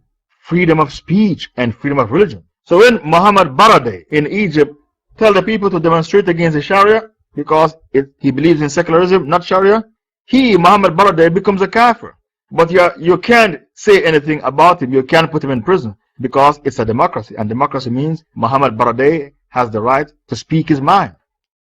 freedom of speech and freedom of religion. So when Muhammad Baradei in Egypt tell the people to demonstrate against the Sharia because he believes in secularism, not Sharia, Muhammad Baradei, becomes a kafir. But you can't say anything about him, you can't put him in prison because it's a democracy, and democracy means Muhammad Baradei has the right to speak his mind.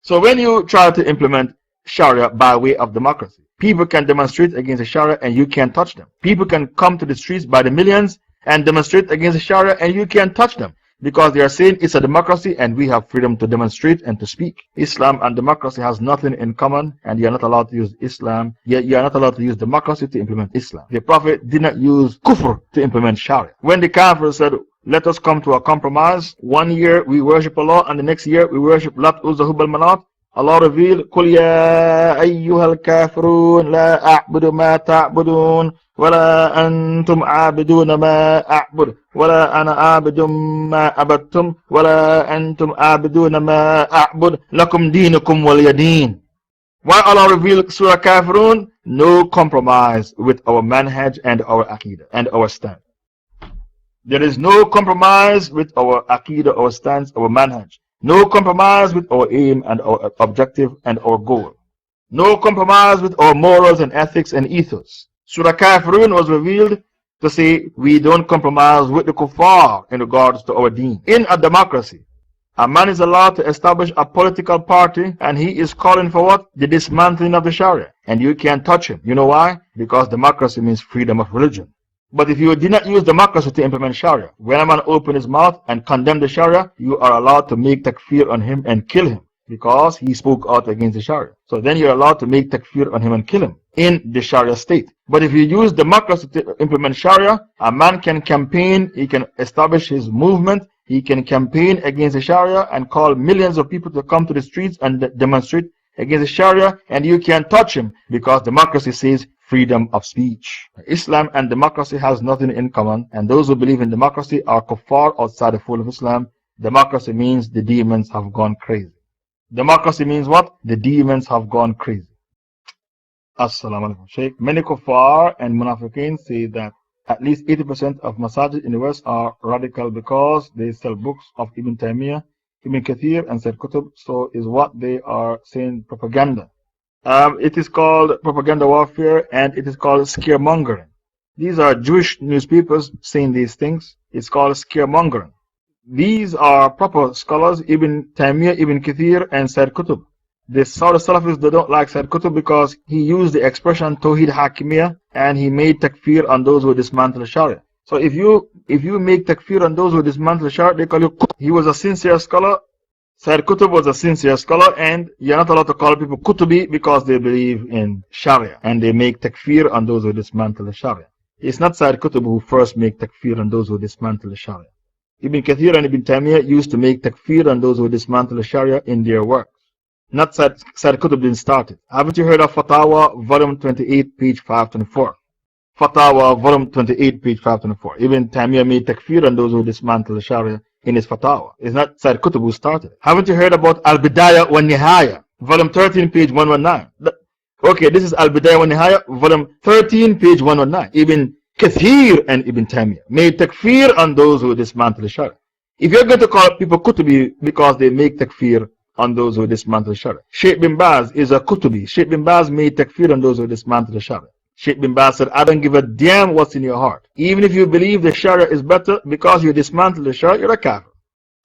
So when you try to implement Sharia by way of democracy, people can demonstrate against the Sharia and you can't touch them. People can come to the streets by the millions and demonstrate against the Sharia and you can't touch them because they are saying it's a democracy and we have freedom to demonstrate and to speak. Islam and democracy has nothing in common and you are not allowed to use Islam, yet you are not allowed to use democracy to implement Islam. The Prophet did not use kufr to implement Sharia. When the Kafir said, let us come to a compromise, 1 year we worship Allah and the next year we worship Lat, Uzza, Hubal, Manat, Allah revealed, قُلْ يَا أَيُّهَا الْكَافِرُونَ لَا أَعْبُدُ مَا تَعْبُدُونَ وَلَا أَنْتُمْ عَابِدُونَ مَا أَعْبُدُ وَلَا أَنَا عَابِدٌ مَا عَبَدتُّمْ وَلَا أَنْتُمْ عَابِدُونَ مَا أَعْبُدُ لَكُمْ دِينُكُمْ وَلِيَ دِينِ. Why Allah revealed Surah Kafirun? No compromise with our manhaj and our aqidah and our stand. There is no compromise with our aqidah, our stance, our manhaj. No compromise with our aim and our objective and our goal. No compromise with our morals and ethics and ethos. Surah Kafirun was revealed to say we don't compromise with the kuffar in regards to our deen. In a democracy, a man is allowed to establish a political party and he is calling for what? The dismantling of the Sharia. And you can't touch him. You know why? Because democracy means freedom of religion. But if you did not use democracy to implement Sharia, when a man opens his mouth and condemn the Sharia, you are allowed to make takfir on him and kill him because he spoke out against the Sharia. So then you're allowed to make takfir on him and kill him in the Sharia state. But if you use democracy to implement Sharia, a man can campaign, he can establish his movement, he can campaign against the Sharia and call millions of people to come to the streets and demonstrate against the Sharia, and you can't touch him because democracy says freedom of speech. Islam and democracy has nothing in common, and those who believe in democracy are kuffar outside the fold of Islam. Democracy means the demons have gone crazy. Democracy means what? The demons have gone crazy. Assalamu alaikum, Shaykh. Many kuffar and munafiqeen say that at least 80% of masajid in the West are radical because they sell books of Ibn Taymiyyah, Ibn Kathir and Said Qutb. So is what they are saying propaganda. It is called propaganda warfare and it is called scaremongering. These are Jewish newspapers saying these things. It's called scaremongering. These are proper scholars, Ibn Taymiyyah, Ibn Kathir and Said Qutb. The Saudi Salafis, they don't like Said Qutb because he used the expression Tawheed Hakimiyya and he made takfir on those who dismantle Sharia. So if you make takfir on those who dismantle Sharia, they call you Qutb. He was a sincere scholar. Said Qutb was a sincere scholar, and you're not allowed to call people Qutubi because they believe in Sharia and they make takfir on those who dismantle the Sharia. It's not Said Qutb who first make takfir on those who dismantle the Sharia. Ibn Kathir and Ibn Taymiyyah used to make takfir on those who dismantle the Sharia in their works. Not Said Qutb didn't start it. Haven't you heard of Fatawa, volume 28, page 524? Fatawa, volume 28, page 524. Ibn Taymiyyah made takfir on those who dismantle the Sharia in his Fatawa. It's not Said Qutb who started it. Haven't you heard about Al-Bidayah wa Nihaya, volume 13, page 119? Okay, this is Al-Bidayah wa Nihaya, volume 13, page 119. Ibn Kathir and Ibn Taymiyyah made takfir on those who dismantle the Sharia. If you're going to call people Qutubi because they make takfir on those who dismantle the Sharia, Shaykh bin Baz is a Qutubi. Shaykh bin Baz made takfir on those who dismantle the Sharia. Shaykh bin Baz said, I don't give a damn what's in your heart. Even if you believe the Sharia is better, because you dismantle the Sharia, you're a kafir.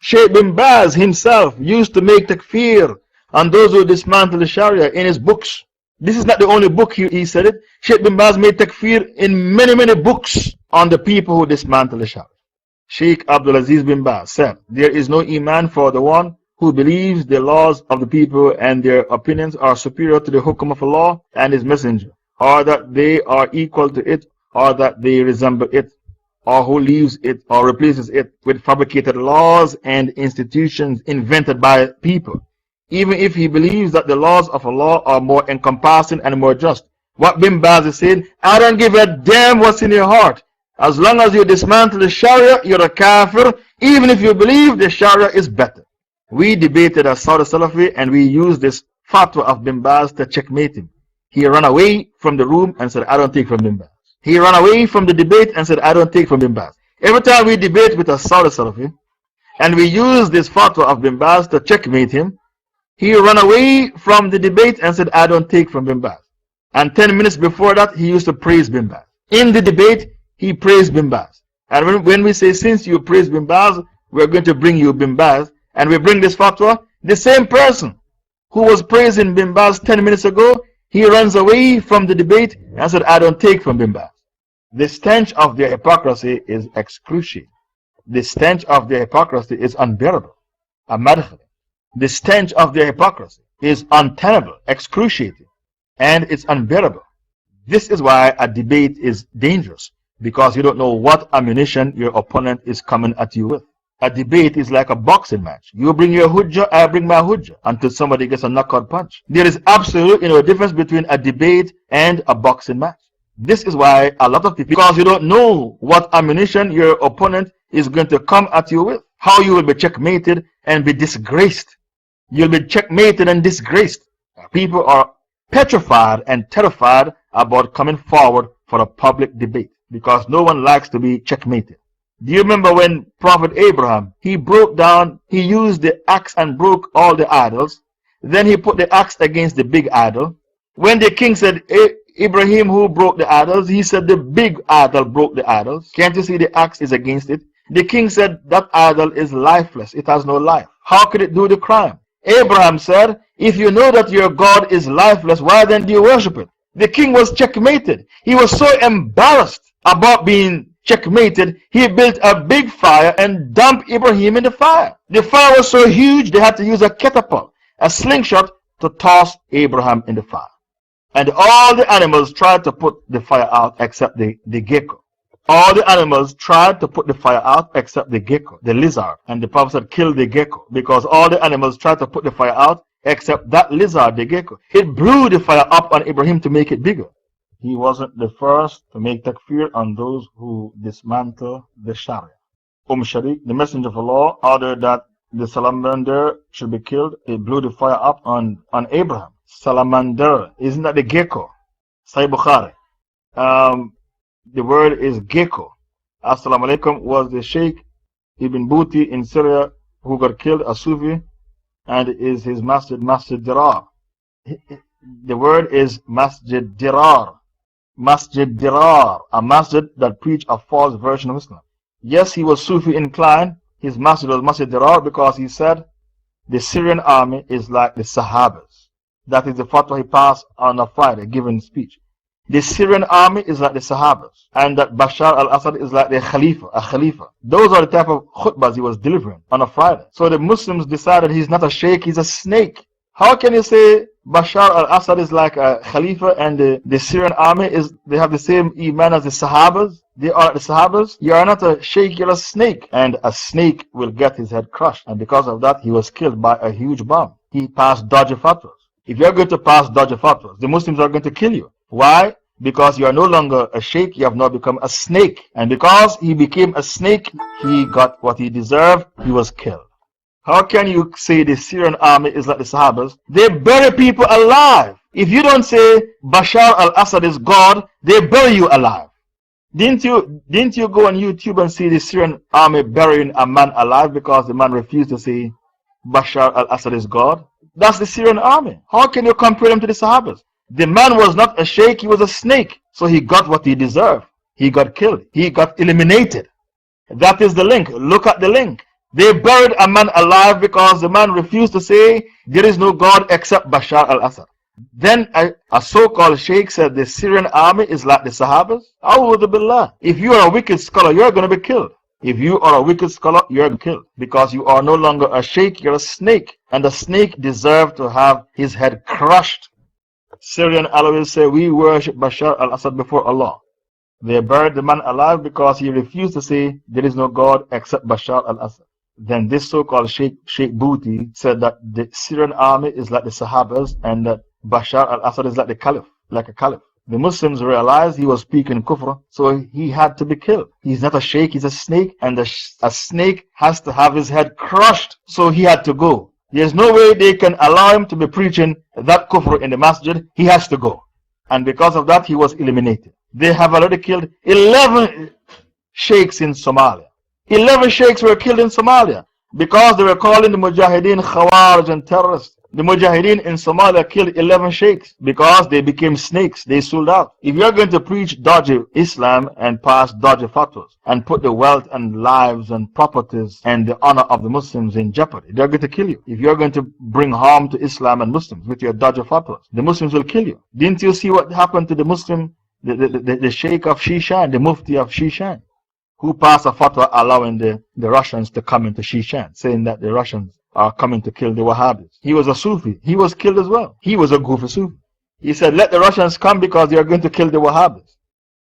Shaykh bin Baz himself used to make takfir on those who dismantle the Sharia in his books. This is not the only book he said it. Shaykh bin Baz made takfir in many books on the people who dismantle the Sharia. Sheikh Abdulaziz bin Baz said, there is no iman for the one who believes the laws of the people and their opinions are superior to the hukum of Allah and His Messenger, or that they are equal to it, or that they resemble it, or who leaves it or replaces it with fabricated laws and institutions invented by people, even if he believes that the laws of Allah are more encompassing and more just. What Bin Baz is saying, I don't give a damn what's in your heart. As long as you dismantle the Sharia, you're a kafir, even if you believe the Sharia is better. We debated as Saudi Salafi and we used this fatwa of Bin Baz to checkmate him. He ran away from the room and said, I don't take from Bin Baz. He ran away from the debate and said, I don't take from Bin Baz. Every time we debate with a Saudi Salafi and we use this fatwa of Bin Baz to checkmate him, he ran away from the debate and said, I don't take from Bin Baz. And 10 minutes before that, he used to praise Bin Baz. In the debate, he praised Bin Baz. And when we say, since you praise Bin Baz, we're going to bring you Bin Baz, and we bring this fatwa, the same person who was praising Bin Baz 10 minutes ago, he runs away from the debate and said, I don't take from Bin Baz. The stench of their hypocrisy is excruciating. The stench of their hypocrisy is unbearable. The stench of their hypocrisy is untenable, excruciating, and it's unbearable. This is why a debate is dangerous, because you don't know what ammunition your opponent is coming at you with. A debate is like a boxing match. You bring your hujjah, I bring my hujjah, until somebody gets a knockout punch. There is absolutely no difference between a debate and a boxing match. This is why a lot of people, because you don't know what ammunition your opponent is going to come at you with, how you will be checkmated and be disgraced. You'll be checkmated and disgraced. People are petrified and terrified about coming forward for a public debate because no one likes to be checkmated. Do you remember when Prophet Abraham, he used the axe and broke all the idols. Then he put the axe against the big idol. When the king said, Ibrahim, who broke the idols? He said, the big idol broke the idols. Can't you see the axe is against it? The king said, that idol is lifeless. It has no life. How could it do the crime? Abraham said, if you know that your God is lifeless, why then do you worship it? The king was checkmated. He was so embarrassed about being checkmated, he built a big fire and dumped Ibrahim in the fire. The fire was so huge they had to use a catapult, a slingshot, to toss Abraham in the fire. And all the animals tried to put the fire out except the gecko. All the animals tried to put the fire out except the gecko, the lizard. And the Prophet said, kill the gecko, because all the animals tried to put the fire out except that lizard, the gecko. It blew the fire up on Ibrahim to make it bigger. He wasn't the first to make takfir on those who dismantle the Sharia. Sharik, the Messenger of Allah, ordered that the salamander should be killed. It blew the fire up on Abraham. Salamander, isn't that the gecko? Sahih Bukhari. The word is gecko. Assalamu alaikum was the Shaykh Ibn Bouti in Syria who got killed, a Sufi, and is his masjid Dirar. The word is Masjid Dirar. Masjid Dirar, a masjid that preached a false version of Islam. Yes, he was Sufi inclined. His masjid was Masjid Dirar because he said the Syrian army is like the Sahabas. That is the fatwa he passed on a Friday, given speech. The Syrian army is like the Sahabas, and that Bashar al-Assad is like the Khalifa, a Khalifa. Those are the type of khutbahs he was delivering on a Friday. So the Muslims decided he's not a sheikh, he's a snake. How can you say Bashar al-Assad is like a Khalifa and the Syrian army they have the same iman as the Sahabas? They are the Sahabas. You are not a sheikh, you're a snake. And a snake will get his head crushed. And because of that, he was killed by a huge bomb. He passed dodgy fatwas. If you're going to pass dodgy fatwas, the Muslims are going to kill you. Why? Because you are no longer a sheikh, you have now become a snake. And because he became a snake, he got what he deserved, he was killed. How can you say the Syrian army is like the Sahabas? They bury people alive. If you don't say Bashar al-Assad is God, they bury you alive. Didn't you go on YouTube and see the Syrian army burying a man alive because the man refused to say Bashar al-Assad is God? That's the Syrian army. How can you compare them to the Sahabas? The man was not a sheikh, he was a snake. So he got what he deserved. He got killed. He got eliminated. That is the link. Look at the link. They buried a man alive because the man refused to say there is no God except Bashar al-Assad. Then a so-called Shaykh said the Syrian army is like the Sahabas. A'udhu billah. If you are a wicked scholar, you're going to be killed. If you are a wicked scholar, you're killed. Because you are no longer a Shaykh, you're a snake. And the snake deserves to have his head crushed. Syrian Alawites say, we worship Bashar al-Assad before Allah. They buried the man alive because he refused to say there is no God except Bashar al-Assad. Then this so-called Sheikh Booty said that the Syrian army is like the Sahabas and that Bashar al-Assad is like the Caliph, like a Caliph. The Muslims realized he was speaking kufr, so he had to be killed. He's not a Sheikh, he's a snake, and a snake has to have his head crushed, so he had to go. There's no way they can allow him to be preaching that kufr in the masjid. He has to go. And because of that, he was eliminated. They have already killed 11 sheikhs in Somalia. 11 sheikhs were killed in Somalia because they were calling the Mujahideen Khawarij and terrorists. The Mujahideen in Somalia killed 11 sheikhs because they became snakes. They sold out. If you're going to preach dodgy Islam and pass dodgy fatwas and put the wealth and lives and properties and the honor of the Muslims in jeopardy, they're going to kill you. If you're going to bring harm to Islam and Muslims with your dodgy fatwas, the Muslims will kill you. Didn't you see what happened to the Muslim, the Sheikh of Shishan, the Mufti of Shishan, who passed a fatwa allowing the Russians to come into Shishan, saying that the Russians are coming to kill the Wahhabis. He was a Sufi. He was killed as well. He was a goofy Sufi. He said, let the Russians come because they are going to kill the Wahhabis.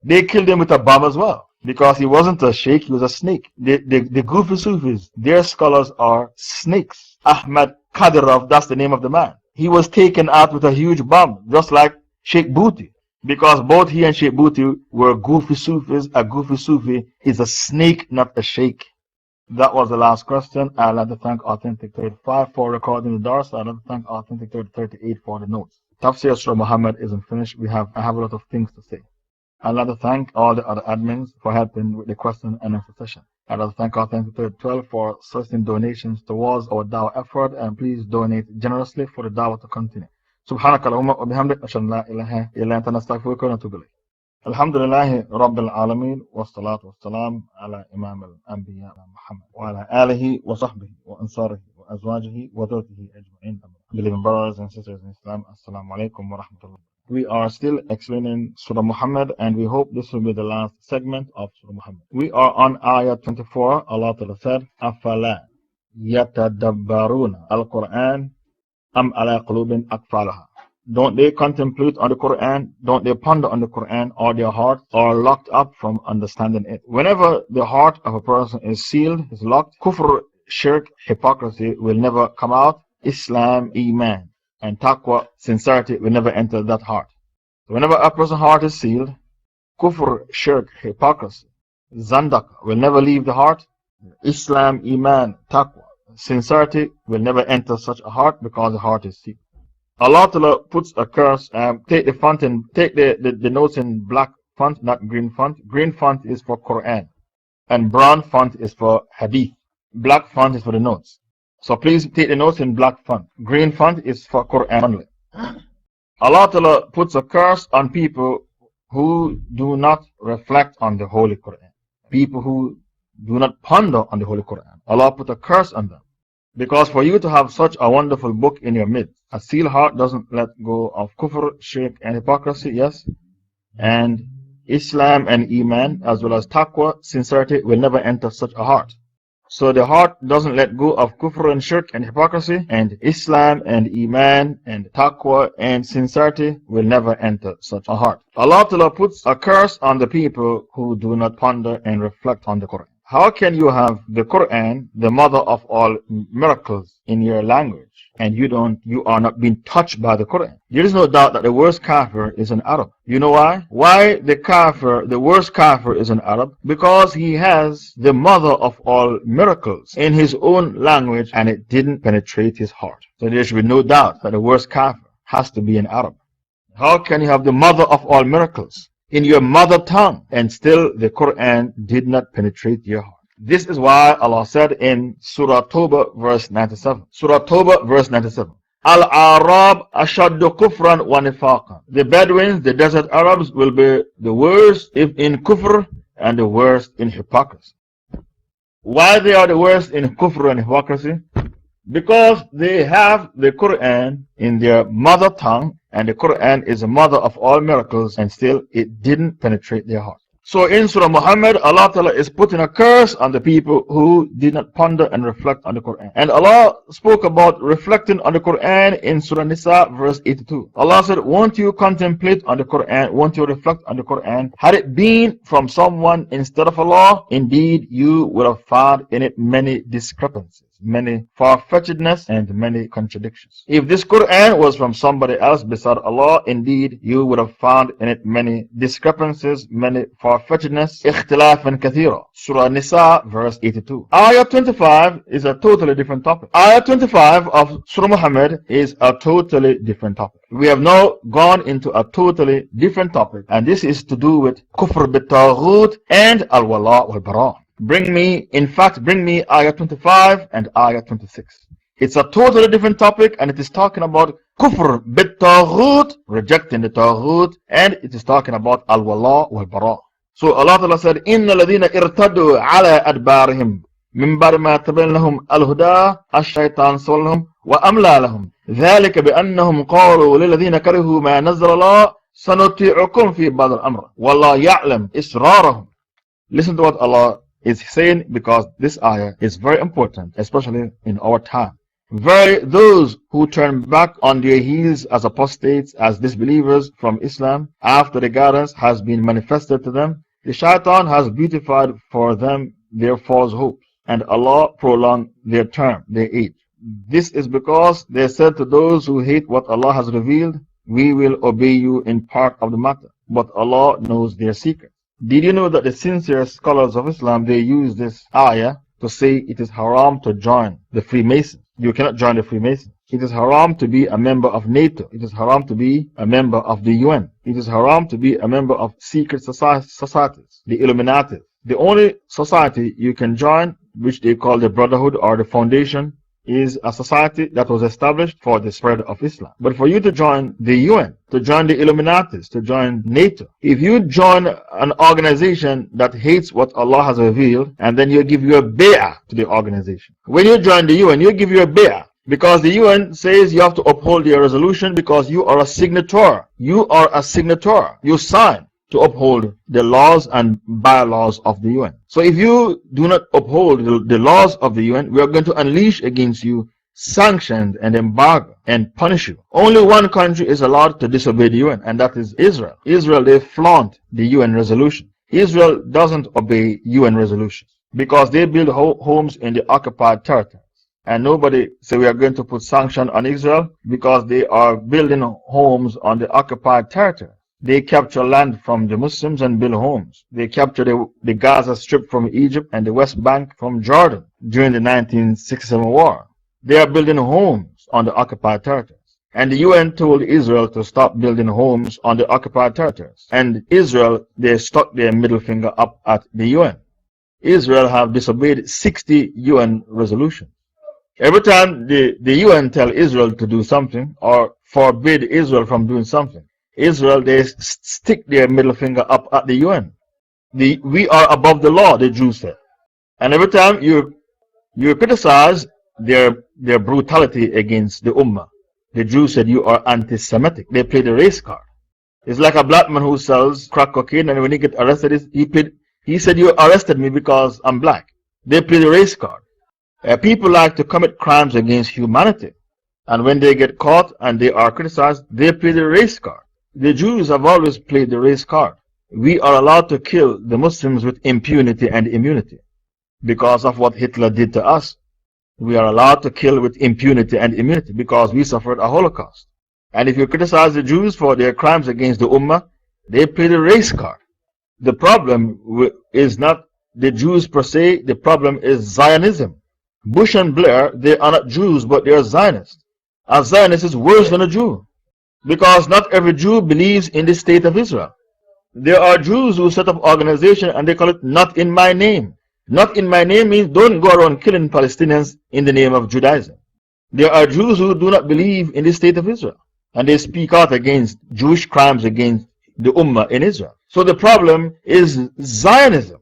They killed him with a bomb as well because he wasn't a sheikh, he was a snake. The goofy Sufis, their scholars are snakes. Ahmad Kadirov, that's the name of the man. He was taken out with a huge bomb, just like Sheikh Booty. Because both he and Sheikh Booty were goofy Sufis. A goofy Sufi is a snake, not a sheikh. That was the last question. I'd like to thank Authentic 35 for recording the Dars. I'd like to thank Authentic 38 for the notes. Tafseer Surah Muhammad isn't finished. I have a lot of things to say. I'd like to thank all the other admins for helping with the question and answer session. I'd like to thank Authentic 12 for soliciting donations towards our dawah effort, and please donate generously for the dawah to continue. سبحانك اللهم وبحمدك أشهد أن لا إله إلا أنت نستغفرك ونتوب إليك. الحمد لله رب العالمين والصلاة والسلام على إمام الأنبياء محمد وعلى آله وصحبه وأنصاره وأزواجه وذريته أجمعين. Believing brothers and sisters in Islam, Assalamu alaikum wa rahmatullah. We are still explaining Surah Muhammad, and we hope this will be the last segment of Surah Muhammad. We are on Ayah 24. Allah Ta'ala said, أَفَلَا يَتَدَبَّرُونَ الْقُرْآنَ أَمْ عَلَىٰ قُلُوبٍ أَقْفَالُهَا. Don't they contemplate on the Quran? Don't they ponder on the Quran, or their hearts are locked up from understanding it? Whenever the heart of a person is sealed, is locked, kufr, shirk, hypocrisy will never come out. Islam, Iman, and Taqwa, sincerity will never enter that heart. So whenever a person's heart is sealed, kufr, shirk, hypocrisy, zandaq will never leave the heart. Islam, Iman, Taqwa, sincerity will never enter such a heart because the heart is sealed. Allah Ta'ala puts a curse. Take the font and take the notes in black font, not green font. Green font is for Quran, and brown font is for Hadith. Black font is for the notes. So please take the notes in black font. Green font is for Quran only. Allah Ta'ala puts a curse on people who do not reflect on the Holy Quran. People who do not ponder on the Holy Quran. Allah put a curse on them. Because for you to have such a wonderful book in your midst, a sealed heart doesn't let go of kufr, shirk, and hypocrisy, yes. And Islam and Iman, as well as taqwa, sincerity, will never enter such a heart. So the heart doesn't let go of kufr and shirk and hypocrisy, and Islam and Iman and taqwa and sincerity will never enter such a heart. Allah Ta'ala puts a curse on the people who do not ponder and reflect on the Quran. How can you have the Quran, the mother of all miracles, in your language, and you are not being touched by the Quran? There is no doubt that the worst kafir is an Arab. You know why? Why the worst kafir is an Arab? Because he has the mother of all miracles in his own language, and it didn't penetrate his heart. So there should be no doubt that the worst kafir has to be an Arab. How can you have the mother of all miracles in your mother tongue, and still the Quran did not penetrate your heart? This is why Allah said in Surah Tawbah verse 97. Surah Tawbah verse 97. Al-Arab ashaddu kufran wa nifaqan. The Bedouins, the desert Arabs, will be the worst in kufr and the worst in hypocrisy. Why they are the worst in kufr and hypocrisy? Because they have the Quran in their mother tongue, and the Quran is the mother of all miracles, and still it didn't penetrate their heart. So in Surah Muhammad, Allah Ta'ala is putting a curse on the people who did not ponder and reflect on the Quran. And Allah spoke about reflecting on the Quran in Surah Nisa, verse 82. Allah said, won't you contemplate on the Quran? Won't you reflect on the Quran? Had it been from someone instead of Allah, indeed you would have found in it many discrepancies, many far-fetchedness, and many contradictions. If this Quran was from somebody else beside Allah, indeed you would have found in it many discrepancies, many far-fetchedness, ikhtilafan kathira. Surah Nisa, verse 82. Ayah 25 is a totally different topic. Ayah 25 of Surah Muhammad is a totally different topic. We have now gone into a totally different topic, and this is to do with kufr bit-taghut and al-wala wal-bara. Bring me Ayah 25 and Ayah 26. It's a totally different topic, and it is talking about kufr bit-taghut, rejecting the taghut, and it is talking about al-wala wal-bara. So Allah Ta'ala said, إِنَّ الَّذِينَ إِرْتَدُوا عَلَىٰ أَدْبَارِهِمْ مِنْ بَعْدِ مَا تَبَيَّنَ لَهُمُ الْهُدَىٰ الشَّيْطَانُ سَوَّلَ لَهُمْ وَأَمْلَىٰ لَهُمْ ذَلِكَ بِأَنَّهُمْ قَالُوا لِلَّذِينَ كَرِهُوا مَا نَزَّلَ اللَّهُ سَنُطِيعُكُمْ فِي بَعْضِ الْأَمْرِ وَاللَّهُ يَعْلَمُ إِسْرَارَهُمْ. Listen to what Allah is saying, because this ayah is very important, especially in our time. Verily, those who turn back on their heels as apostates, as disbelievers from Islam, after the guidance has been manifested to them, the shaitan has beautified for them their false hopes, and Allah prolonged their term, their age. This is because they said to those who hate what Allah has revealed, we will obey you in part of the matter, but Allah knows their secret. Did you know that the sincere scholars of Islam, they use this ayah to say it is haram to join the Freemasons? You cannot join the Freemasons. It is haram to be a member of NATO. It is haram to be a member of the UN. It is haram to be a member of secret societies, the Illuminati. The only society you can join, which they call the Brotherhood or the Foundation, is a society that was established for the spread of Islam. But for you to join the UN, to join the Illuminatis, to join NATO, if you join an organization that hates what Allah has revealed, and then you give your bay'ah to the organization. When you join the UN, you give your bay'ah, because the UN says you have to uphold your resolution because you are a signator. You are a signator. You sign to uphold the laws and bylaws of the UN. So if you do not uphold the laws of the UN, we are going to unleash against you sanctions and embargo and punish you. Only one country is allowed to disobey the UN, and that is Israel. Israel, they flaunt the UN resolution. Israel doesn't obey UN resolutions because they build homes in the occupied territories. And nobody say we are going to put sanction on Israel because they are building homes on the occupied territory. They capture land from the Muslims and build homes. They capture the Gaza Strip from Egypt and the West Bank from Jordan during the 1967 war. They are building homes on the occupied territories. And the UN told Israel to stop building homes on the occupied territories. And Israel, they stuck their middle finger up at the UN. Israel have disobeyed 60 UN resolutions. Every time the UN tell Israel to do something or forbid Israel from doing something, Israel, they stick their middle finger up at the UN. We are above the law, the Jews said. And every time you criticize their brutality against the Ummah, the Jews said you are anti-Semitic. They play the race card. It's like a black man who sells crack cocaine, and when he gets arrested, he said you arrested me because I'm black. They play the race card. People like to commit crimes against humanity. And when they get caught and they are criticized, they play the race card. The Jews have always played the race card. We are allowed to kill the Muslims with impunity and immunity. Because of what Hitler did to us, we are allowed to kill with impunity and immunity because we suffered a Holocaust. And if you criticize the Jews for their crimes against the Ummah, they play the race card. The problem is not the Jews per se, the problem is Zionism. Bush and Blair, they are not Jews, but they are Zionists. A Zionist is worse than a Jew. Because not every Jew believes in the state of Israel. There are Jews who set up organization and they call it Not in My Name. Not in My Name means don't go around killing Palestinians in the name of Judaism. There are Jews who do not believe in the state of Israel, and they speak out against Jewish crimes against the Ummah in Israel. So the problem is Zionism.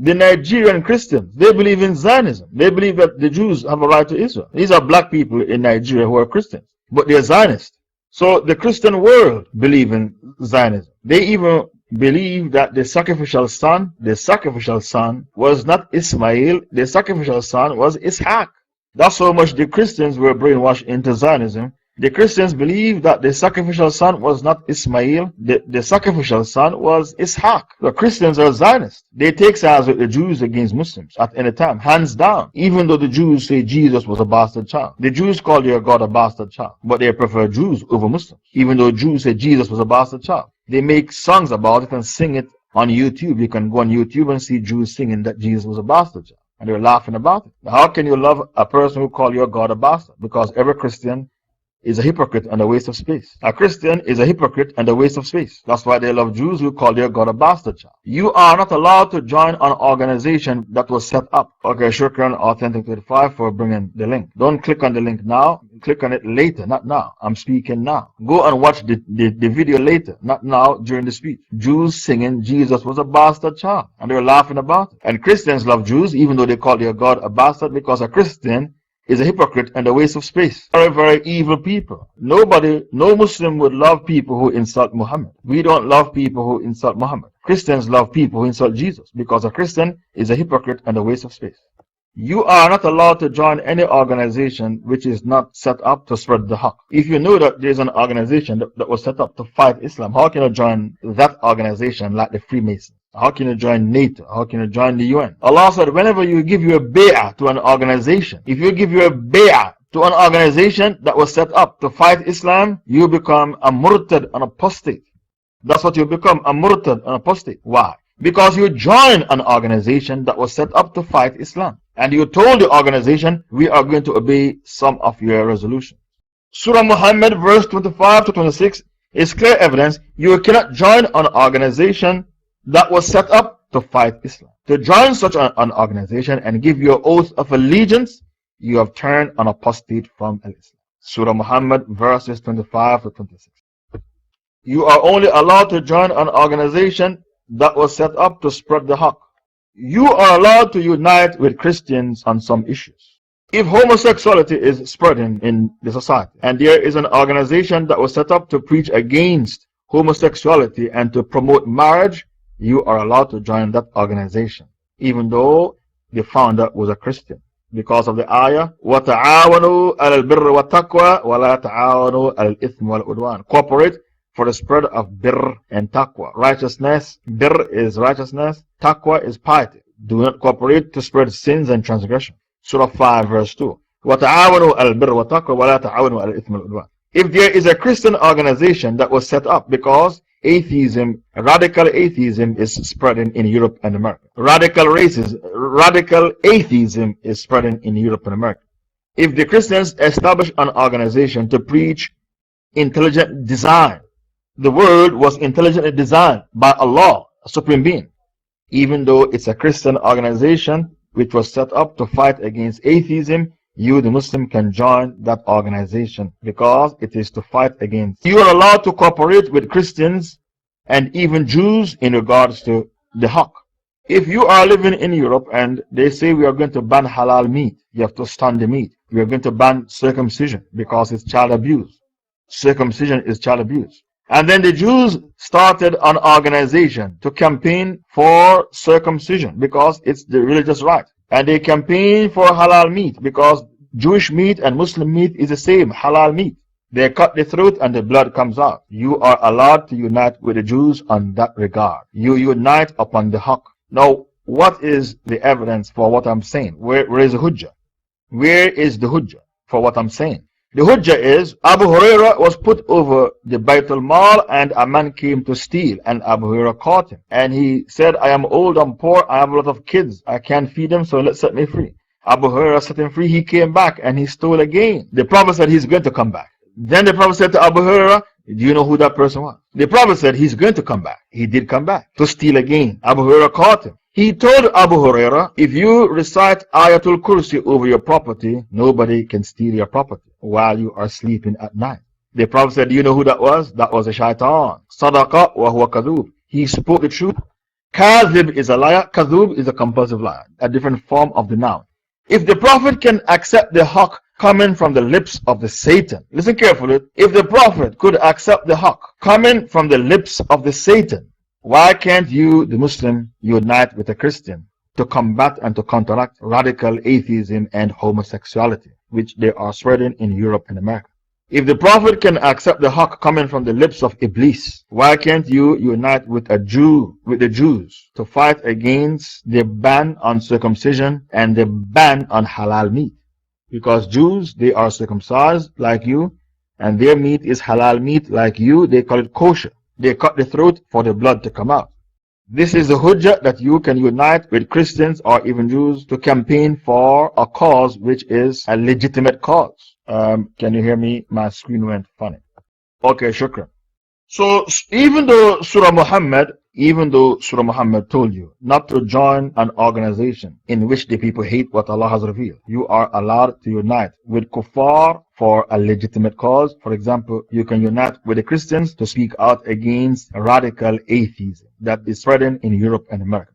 The Nigerian Christians, they believe in Zionism. They believe that the Jews have a right to Israel. These are black people in Nigeria who are Christians, but they're Zionists. So the Christian world believe in Zionism. They even believe that the sacrificial son was not Ismail, the sacrificial son was Ishaq. That's how much the Christians were brainwashed into Zionism. The Christians believe that the sacrificial son was not Ismail, the sacrificial son was Ishaq. The Christians are Zionists. They take sides with the Jews against Muslims at any time, hands down. Even though the Jews say Jesus was a bastard child. The Jews call their God a bastard child, but they prefer Jews over Muslims. Even though Jews say Jesus was a bastard child. They make songs about it and sing it on YouTube. You can go on YouTube and see Jews singing that Jesus was a bastard child. And they're laughing about it. How can you love a person who calls your God a bastard? Because every Christian is a hypocrite and a waste of space. A Christian is a hypocrite and a waste of space. That's why they love Jews who call their God a bastard child. You are not allowed to join an organization that was set up. Okay, Shukran Authentic 35 for bringing the link. Don't click on the link now. Click on it later, not now. I'm speaking now. Go and watch the video later, not now during the speech. Jews singing Jesus was a bastard child. And they're laughing about it. And Christians love Jews even though they call their God a bastard, because a Christian is a hypocrite and a waste of space. Very, very evil people. No Muslim would love people who insult Muhammad. We don't love people who insult Muhammad. Christians love people who insult Jesus, because a Christian is a hypocrite and a waste of space. You are not allowed to join any organization which is not set up to spread the haqq. If you know that there is an organization that was set up to fight Islam, how can you join that organization like the Freemasons? How can you join NATO? How can you join the UN? Allah said, whenever you give your bay'ah to an organization, if you give your bay'ah to an organization that was set up to fight Islam, you become a murtad, an apostate. That's what you become, a murtad, an apostate. Why? Because you joined an organization that was set up to fight Islam. And you told the organization, we are going to obey some of your resolutions. Surah Muhammad, verse 25 to 26 is clear evidence you cannot join an organization that was set up to fight Islam. To join such an organization and give your oath of allegiance, you have turned an apostate from Islam. Surah Muhammad, verses 25 to 26. You are only allowed to join an organization that was set up to spread the haqq. You are allowed to unite with Christians on some issues. If homosexuality is spreading in the society, and there is an organization that was set up to preach against homosexuality and to promote marriage, you are allowed to join that organization, even though the founder was a Christian. Because of the ayah, وَتَعَاوَنُوا عَلَى الْبِرِّ وَالتَّقْوَى وَلَا تَعَاوَنُوا عَلَى الْإِثْمِ وَالْعُدْوَانِ. Cooperate for the spread of birr and taqwa. Righteousness, birr is righteousness, taqwa is piety. Do not cooperate to spread sins and transgression. Surah 5 verse 2. وَتَعَاوَنُوا عَلَى الْبِرِّ وَالتَّقْوَى وَلَا تَعَاوَنُوا عَلَى الْإِثْمِ وَالْعُدْوَانِ. If there is a Christian organization that was set up because atheism, radical atheism is spreading in Europe and America. Radical atheism is spreading in Europe and America. If the Christians establish an organization to preach intelligent design, the world was intelligently designed by Allah, a supreme being. Even though it's a Christian organization which was set up to fight against atheism, you, the Muslim, can join that organization because it is to fight against. You are allowed to cooperate with Christians and even Jews in regards to the haqq. If you are living in Europe and they say we are going to ban halal meat, you have to stun the meat. We are going to ban circumcision because it's child abuse. Circumcision is child abuse. And then the Jews started an organization to campaign for circumcision because it's the religious right. And they campaign for halal meat because Jewish meat and Muslim meat is the same, halal meat. They cut the throat and the blood comes out. You are allowed to unite with the Jews on that regard. You unite upon the haqq. Now, what is the evidence for what I'm saying? Where is the hujjah? Where is the hujjah for what I'm saying? The hujjah is Abu Hurairah was put over the Bayt al-Mal and a man came to steal and Abu Hurairah caught him. And he said, I am old, I'm poor, I have a lot of kids, I can't feed them, so let's set me free. Abu Hurairah set him free, he came back and he stole again. The Prophet said he's going to come back. Then the Prophet said to Abu Hurairah, do you know who that person was? The Prophet said he's going to come back. He did come back to steal again. Abu Hurairah caught him. He told Abu Hurairah, if you recite Ayatul Kursi over your property, nobody can steal your property while you are sleeping at night. The Prophet said, do you know who that was? That was a shaitan. Sadaqa wa huwa kadhub. He spoke the truth Kazib is a liar. Kazub is a compulsive liar, a different form of the noun. If the Prophet can accept the haqq coming from the lips of the Satan, listen carefully. If the Prophet could accept the haqq coming from the lips of the Satan, why can't you, the Muslim, unite with a Christian to combat and to counteract radical atheism and homosexuality, which they are spreading in Europe and America? If the Prophet can accept the haqq coming from the lips of Iblis, why can't you unite with the Jews to fight against the ban on circumcision and the ban on halal meat? Because Jews, they are circumcised like you, and their meat is halal meat like you. They call it kosher. They cut the throat for the blood to come out. This is the hujjah that you can unite with Christians or even Jews to campaign for a cause which is a legitimate cause. Can you hear me? My screen went funny. Okay, shukran. So, even though Surah Muhammad told you not to join an organization in which the people hate what Allah has revealed, you are allowed to unite with kuffar for a legitimate cause. For example, you can unite with the Christians to speak out against radical atheism that is spreading in Europe and America,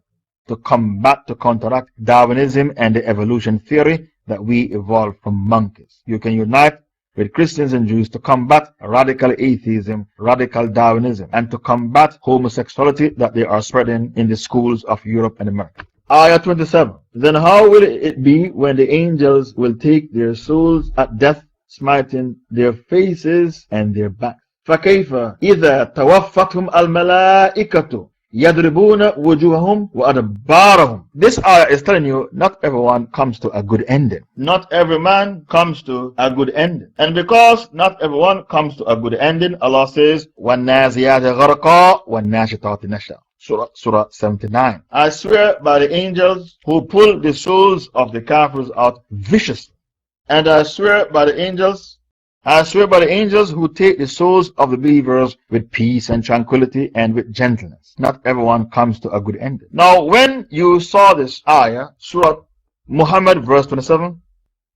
to counteract Darwinism and the evolution theory that we evolved from monkeys. You can unite with Christians and Jews to combat radical atheism, radical Darwinism, and to combat homosexuality that they are spreading in the schools of Europe and America. Ayah 27. Then how will it be when the angels will take their souls at death, smiting their faces and their backs? فَكَيْفَ إِذَا تَوَفَّتْهُمْ الْمَلَائِكَةُ يَضْرِبُونَ وُجُوهَهُمْ وَأَدْبَارَهُم. This ayah is telling you not everyone comes to a good ending. Not every man comes to a good ending. And because not everyone comes to a good ending, Allah says, وَالنَّازِيَاتِ غَرْقًا وَالنَّاشِطَاتِ نَشْطًا. Surah 79. I swear by the angels who pull the souls of the kafirs out viciously. And I swear by the angels who take the souls of the believers with peace and tranquility and with gentleness. Not everyone comes to a good ending. Now, when you saw this ayah, Surah Muhammad, verse 27,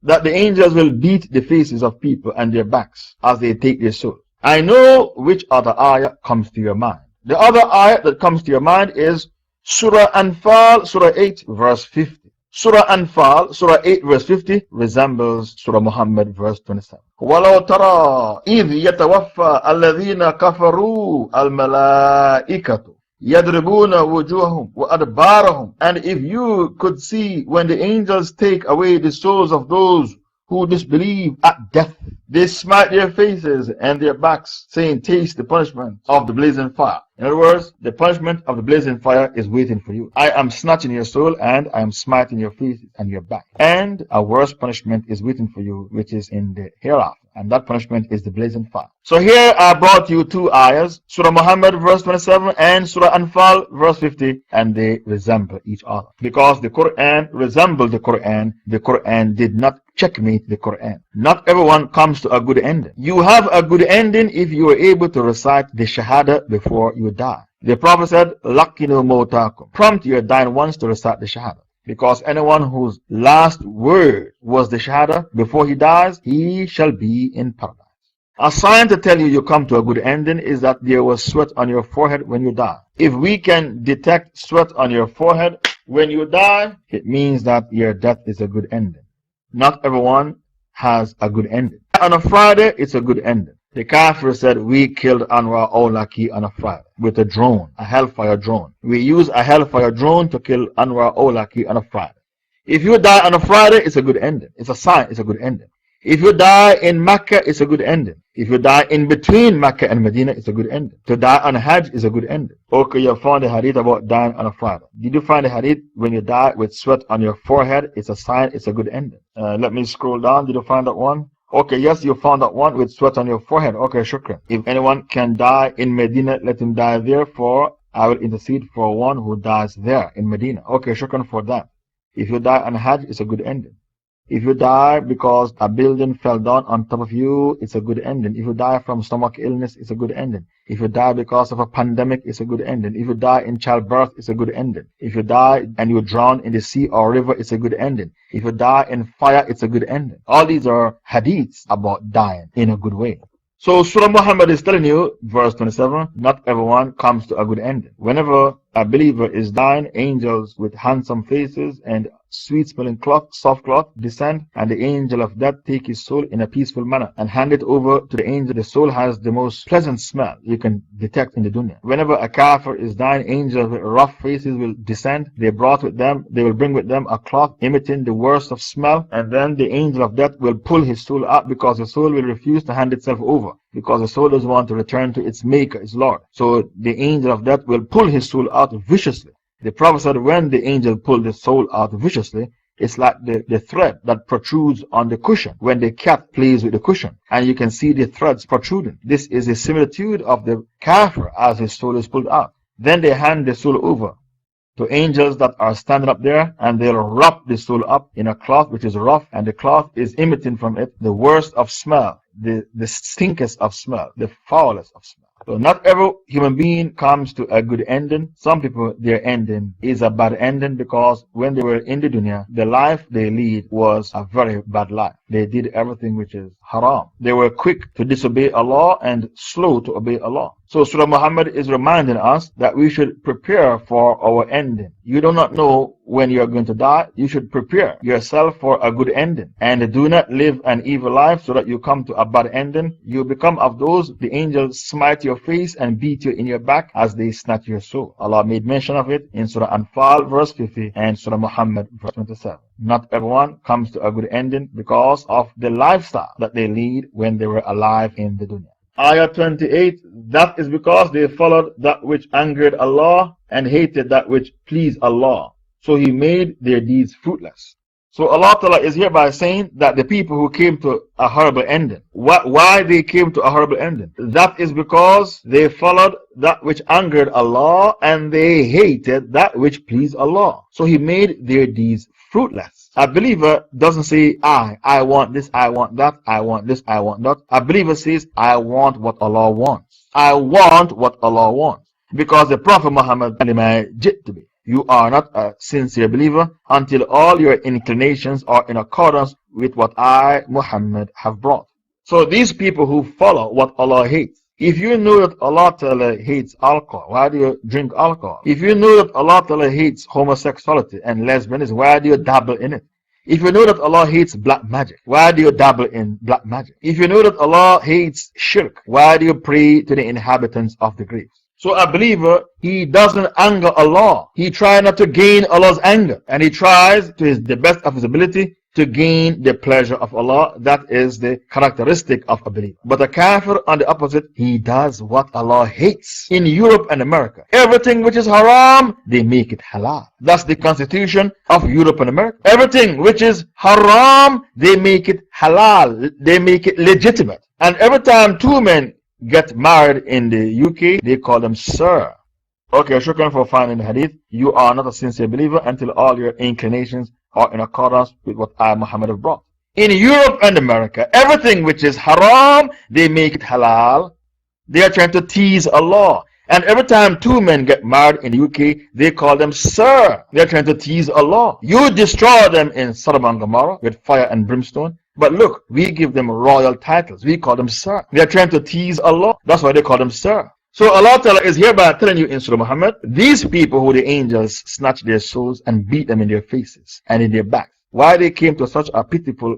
that the angels will beat the faces of people and their backs as they take their souls, I know which other ayah comes to your mind. The other ayah that comes to your mind is Surah Anfal, Surah 8, verse 50. Surah Anfal, Surah 8, verse 50 resembles Surah Muhammad, verse 27. وَلَوْ تَرَى إِذْ يَتَوَفَّى الَّذِينَ كَفَرُوا الْمَلَائِكَةُ يَضْرِبُونَ وُجُوهَهُمْ وَأَدْبَارَهُمْ. And if you could see when the angels take away the souls of those who disbelieve at death, they smite their faces and their backs, saying, taste the punishment of the blazing fire. In other words, the punishment of the blazing fire is waiting for you. I am snatching your soul and I am smiting your face and your back. And a worse punishment is waiting for you, which is in the hereafter. And that punishment is the blazing fire. So here I brought you two ayahs, Surah Muhammad verse 27 and Surah Anfal verse 50, and they resemble each other. Because the Quran resembled the Quran did not checkmate the Quran. Not everyone comes to a good ending. You have a good ending if you are able to recite the Shahada before you die. The Prophet said, Lakinu Motakum. Prompt your dying ones to recite the Shahada. Because anyone whose last word was the Shahada before he dies, he shall be in paradise. A sign to tell you you come to a good ending is that there was sweat on your forehead when you die. If we can detect sweat on your forehead when you die, it means that your death is a good ending. Not everyone has a good ending. On a Friday, it's a good ending. The Kafir said, we killed Anwar Awlaki on a Friday with a drone, a hellfire drone. We use a hellfire drone to kill Anwar Awlaki on a Friday. If you die on a Friday, it's a good ending. It's a sign, it's a good ending. If you die in Mecca, it's a good ending. If you die in between Mecca and Medina, it's a good ending. To die on Hajj is a good ending. Okay, you found the hadith about dying on a Friday. Did you find the hadith when you die with sweat on your forehead? It's a sign, it's a good ending. Let me scroll down. Did you find that one? Okay, yes, you found that one with sweat on your forehead. Okay, shukran. If anyone can die in Medina, let him die there, for I will intercede for one who dies there in Medina. Okay, shukran for that. If you die on Hajj, it's a good ending. If you die because a building fell down on top of you, it's a good ending. If you die from stomach illness, it's a good ending. If you die because of a pandemic, it's a good ending. If you die in childbirth, it's a good ending. If you die and you drown in the sea or river, it's a good ending. If you die in fire, it's a good ending. All these are hadiths about dying in a good way. So Surah Muhammad is telling you, verse 27, not everyone comes to a good ending. Whenever a believer is dying, angels with handsome faces and sweet-smelling cloth, soft cloth, descend, and the angel of death take his soul in a peaceful manner and hand it over to the angel. The soul has the most pleasant smell you can detect in the dunya. Whenever a kafir is dying, angels with rough faces will descend. They will bring with them a cloth emitting the worst of smell, and then the angel of death will pull his soul out, because the soul will refuse to hand itself over, because the soul doesn't want to return to its maker, its Lord. So the angel of death will pull his soul out viciously. The Prophet said when the angel pulled the soul out viciously, it's like the thread that protrudes on the cushion when the cat plays with the cushion, and you can see the threads protruding. This is a similitude of the kafir as his soul is pulled out. Then they hand the soul over to angels that are standing up there, and they'll wrap the soul up in a cloth which is rough, and the cloth is emitting from it the worst of smell, the stinkest of smell, the foulest of smell. So not every human being comes to a good ending. Some people, their ending is a bad ending, because when they were in the dunya, the life they lead was a very bad life. They did everything which is haram. They were quick to disobey Allah and slow to obey Allah. So Surah Muhammad is reminding us that we should prepare for our ending. You do not know when you are going to die. You should prepare yourself for a good ending, and do not live an evil life so that you come to a bad ending. You become of those the angels smite your face and beat you in your back as they snatch your soul. Allah made mention of it in Surah Anfal verse 50 and Surah Muhammad verse 27. Not everyone comes to a good ending because of the lifestyle that they lead when they were alive in the dunya. Ayah 28, that is because they followed that which angered Allah and hated that which pleased Allah. So He made their deeds fruitless. So Allah Ta'ala is hereby saying that the people who came to a horrible ending, why they came to a horrible ending? That is because they followed that which angered Allah and they hated that which pleased Allah. So He made their deeds fruitless. A believer doesn't say, I want this, I want that, I want this, I want that. A believer says, I want what Allah wants. I want what Allah wants. Because the Prophet Muhammad said, you are not a sincere believer until all your inclinations are in accordance with what I, Muhammad, have brought. So these people who follow what Allah hates, if you know that Allah Ta'ala hates alcohol, why do you drink alcohol? If you know that Allah Ta'ala hates homosexuality and lesbianism, why do you dabble in it? If you know that Allah hates black magic, why do you dabble in black magic? If you know that Allah hates shirk, why do you pray to the inhabitants of the graves? So a believer, he doesn't anger Allah. He tries not to gain Allah's anger, and he tries to the best of his ability to gain the pleasure of Allah. That is the characteristic of a believer. But a kafir, on the opposite, he does what Allah hates. In Europe and America, everything which is haram, they make it halal. That's the constitution of Europe and America. Everything which is haram, they make it halal. They make it legitimate. And every time two men get married in the UK, they call them sir. Okay, shukran for finding the hadith. You are not a sincere believer until all your inclinations are in accordance with what I, Muhammad, have brought. In Europe and America, everything which is haram, they make it halal. They are trying to tease Allah. And every time two men get married in the UK, they call them sir. They are trying to tease Allah. You destroy them in Sodom and Gomorrah with fire and brimstone. But look, we give them royal titles. We call them sir. They are trying to tease Allah. That's why they call them sir. So Allah Ta'ala is hereby telling you in Surah Muhammad, these people who the angels snatch their souls and beat them in their faces and in their backs, why they came to such a pitiful,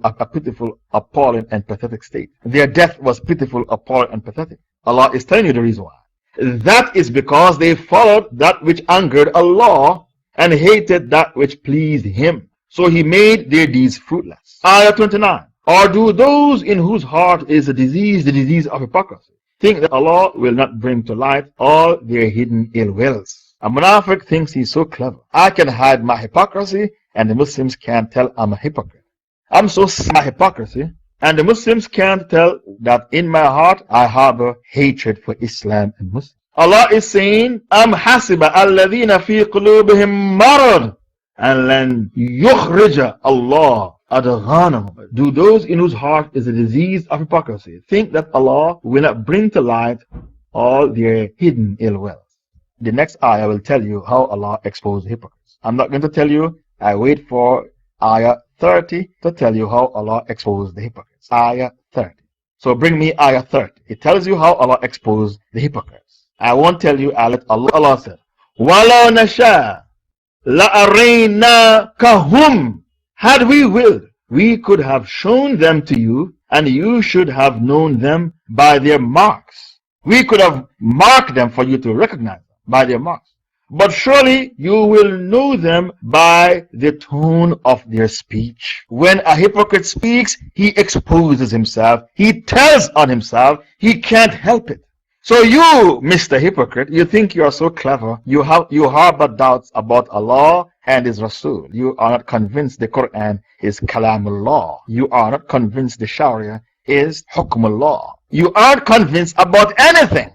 appalling and pathetic state. Their death was pitiful, appalling and pathetic. Allah is telling you the reason why. That is because they followed that which angered Allah and hated that which pleased Him. So He made their deeds fruitless. Ayah 29. Or do those in whose heart is the disease of hypocrisy, think that Allah will not bring to light all their hidden ill wills? A munafiq thinks he's so clever. I can hide my hypocrisy and the Muslims can't tell I'm a hypocrite. I'm so my hypocrisy and the Muslims can't tell that in my heart I harbor hatred for Islam and Muslims. Allah is saying, Am hasiba alladhina fi qulubihim marad and lan yukhrija Allah adghanahum. Do those in whose heart is a disease of hypocrisy think that Allah will not bring to light all their hidden ill wills? The next ayah will tell you how Allah exposed hypocrites. I'm not going to tell you. I wait for ayah 30 to tell you how Allah exposed the hypocrites. Ayah 30. So bring me ayah 30. It tells you how Allah exposed the hypocrites. I won't tell you. I'll let Allah said, وَلَوْ نَشَاءُ لَأَرَيْنَاكَهُمْ. Had we willed, we could have shown them to you, and you should have known them by their marks. We could have marked them for you to recognize them by their marks. But surely you will know them by the tone of their speech. When a hypocrite speaks, he exposes himself. He tells on himself. He can't help it. So you, Mr. Hypocrite, you think you are so clever. You harbor doubts about Allah and His Rasul. You are not convinced the Quran is Kalamullah. You are not convinced the Sharia is Hukmullah. You aren't convinced about anything.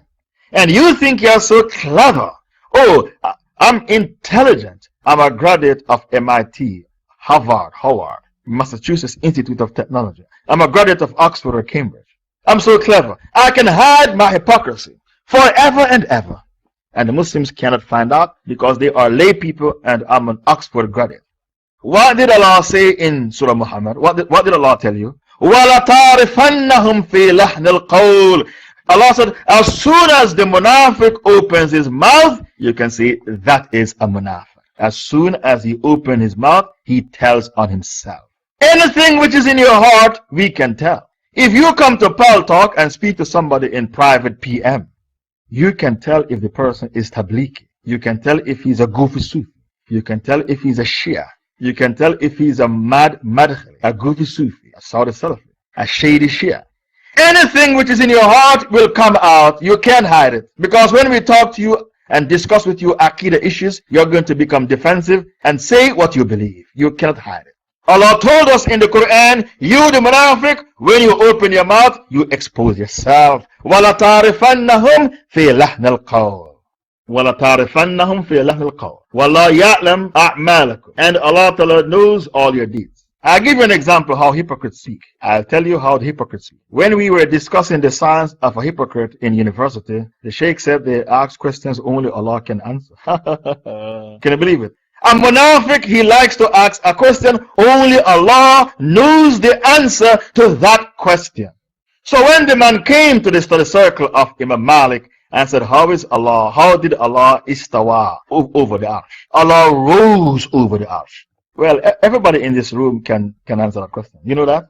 And you think you are so clever. Oh, I'm intelligent. I'm a graduate of MIT, Harvard, Massachusetts Institute of Technology. I'm a graduate of Oxford or Cambridge. I'm so clever. I can hide my hypocrisy forever and ever. And the Muslims cannot find out because they are lay people and I'm an Oxford graduate. What did Allah say in Surah Muhammad? What did Allah tell you? وَلَتَعْرِفَنَّهُمْ فِي لَحْنِ الْقَوْلِ. Allah said, as soon as the munafiq opens his mouth, you can see that is a munafiq. As soon as he opens his mouth, he tells on himself. Anything which is in your heart, we can tell. If you come to Pal Talk and speak to somebody in private PM, you can tell if the person is Tabliki. You can tell if he's a goofy Sufi. You can tell if he's a Shia. You can tell if he's a Madkhali, a goofy Sufi, a Saudi Salafi, a shady Shia. Anything which is in your heart will come out. You can't hide it. Because when we talk to you and discuss with you Aqidah issues, you're going to become defensive and say what you believe. You cannot hide it. Allah told us in the Quran, you the munafiq, when you open your mouth, you expose yourself. وَلَتَعْرِفَنَّهُمْ فِي لَحْنِ الْقَوْلِ. وَلَتَعْرِفَنَّهُمْ فِي لَحْنِ الْقَوْلِ. وَاللَّهُ يَعْلَمْ أَعْمَالَكُمْ. And Allah Ta'ala knows all your deeds. I'll give you an example how hypocrites speak. I'll tell you how the hypocrites speak. When we were discussing the science of a hypocrite in university, the Shaykh said they ask questions only Allah can answer. Can you believe it? A munafiq, he likes to ask a question, only Allah knows the answer to that question. So when the man came to the study circle of Imam Malik and said, how is Allah? How did Allah istawa over the arsh? Allah rose over the arsh. Well, everybody in this room can answer that question. You know that?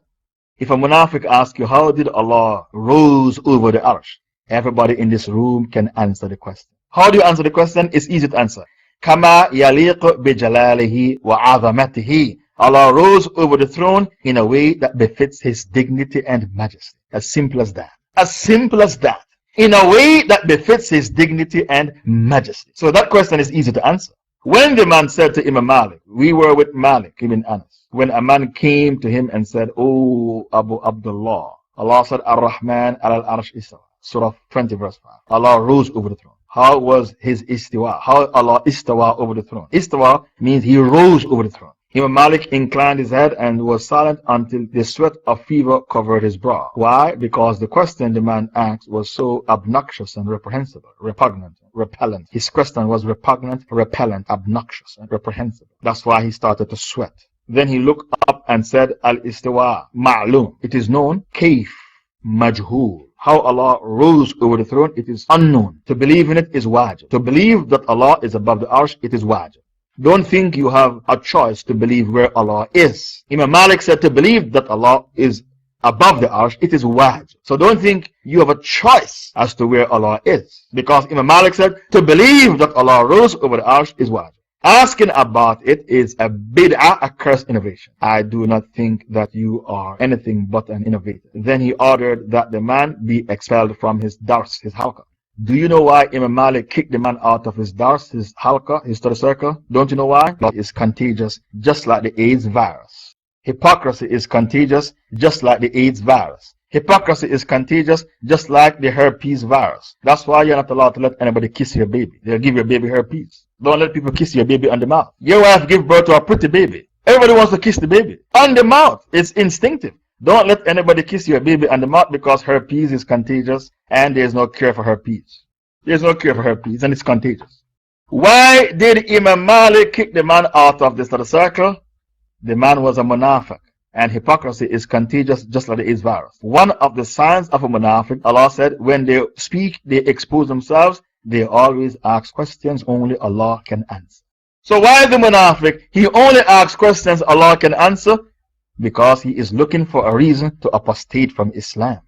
If a munafiq asks you, how did Allah rose over the arsh? Everybody in this room can answer the question. How do you answer the question? It's easy to answer. Kama yaliq bijalalihi wa azamatihi. Allah rose over the throne in a way that befits His dignity and majesty. As simple as that. As simple as that. In a way that befits His dignity and majesty. So that question is easy to answer. When the man said to Imam Malik, we were with Malik ibn Anas, when a man came to him and said, Oh Abu Abdullah, Allah said, Ar-Rahman al-Arsh istawa. Surah 20 verse 5. Allah rose over the throne. How was His istiwa? How Allah istawa over the throne? Istawa means He rose over the throne. Imam Malik inclined his head and was silent until the sweat of fever covered his brow. Why? Because the question the man asked was so obnoxious and reprehensible, repugnant, repellent. His question was repugnant, repellent, obnoxious, and reprehensible. That's why he started to sweat. Then he looked up and said, Al-Istiwa, Ma'lum. It is known. Kayf, Majhul. How Allah rose over the throne, it is unknown. To believe in it is wajib. To believe that Allah is above the arsh, it is wajib. Don't think you have a choice to believe where Allah is. Imam Malik said to believe that Allah is above the arsh, it is wajib. So don't think you have a choice as to where Allah is. Because Imam Malik said to believe that Allah rose over the arsh is wajib. Asking about it is a bid'ah, a cursed innovation. I do not think that you are anything but an innovator. Then he ordered that the man be expelled from his dars, his halqa. Do you know why Imam Malik kicked the man out of his dars, his halqa, his study circle? Don't you know why? It is contagious, just like the AIDS virus. Hypocrisy is contagious, just like the AIDS virus. Hypocrisy is contagious, just like the herpes virus. That's why you're not allowed to let anybody kiss your baby. They'll give your baby herpes. Don't let people kiss your baby on the mouth. Your wife gave birth to a pretty baby. Everybody wants to kiss the baby. On the mouth. It's instinctive. Don't let anybody kiss your baby on the mouth because herpes is contagious and there's no cure for herpes. There's no cure for herpes and it's contagious. Why did Imam Malik kick the man out of the study circle? The man was a munafiq. And hypocrisy is contagious just like the AIDS virus. One of the signs of a munafiq, Allah said, when they speak, they expose themselves, They always ask questions only Allah can answer. So why the munafiq? He only asks questions Allah can answer because he is looking for a reason to apostate from Islam.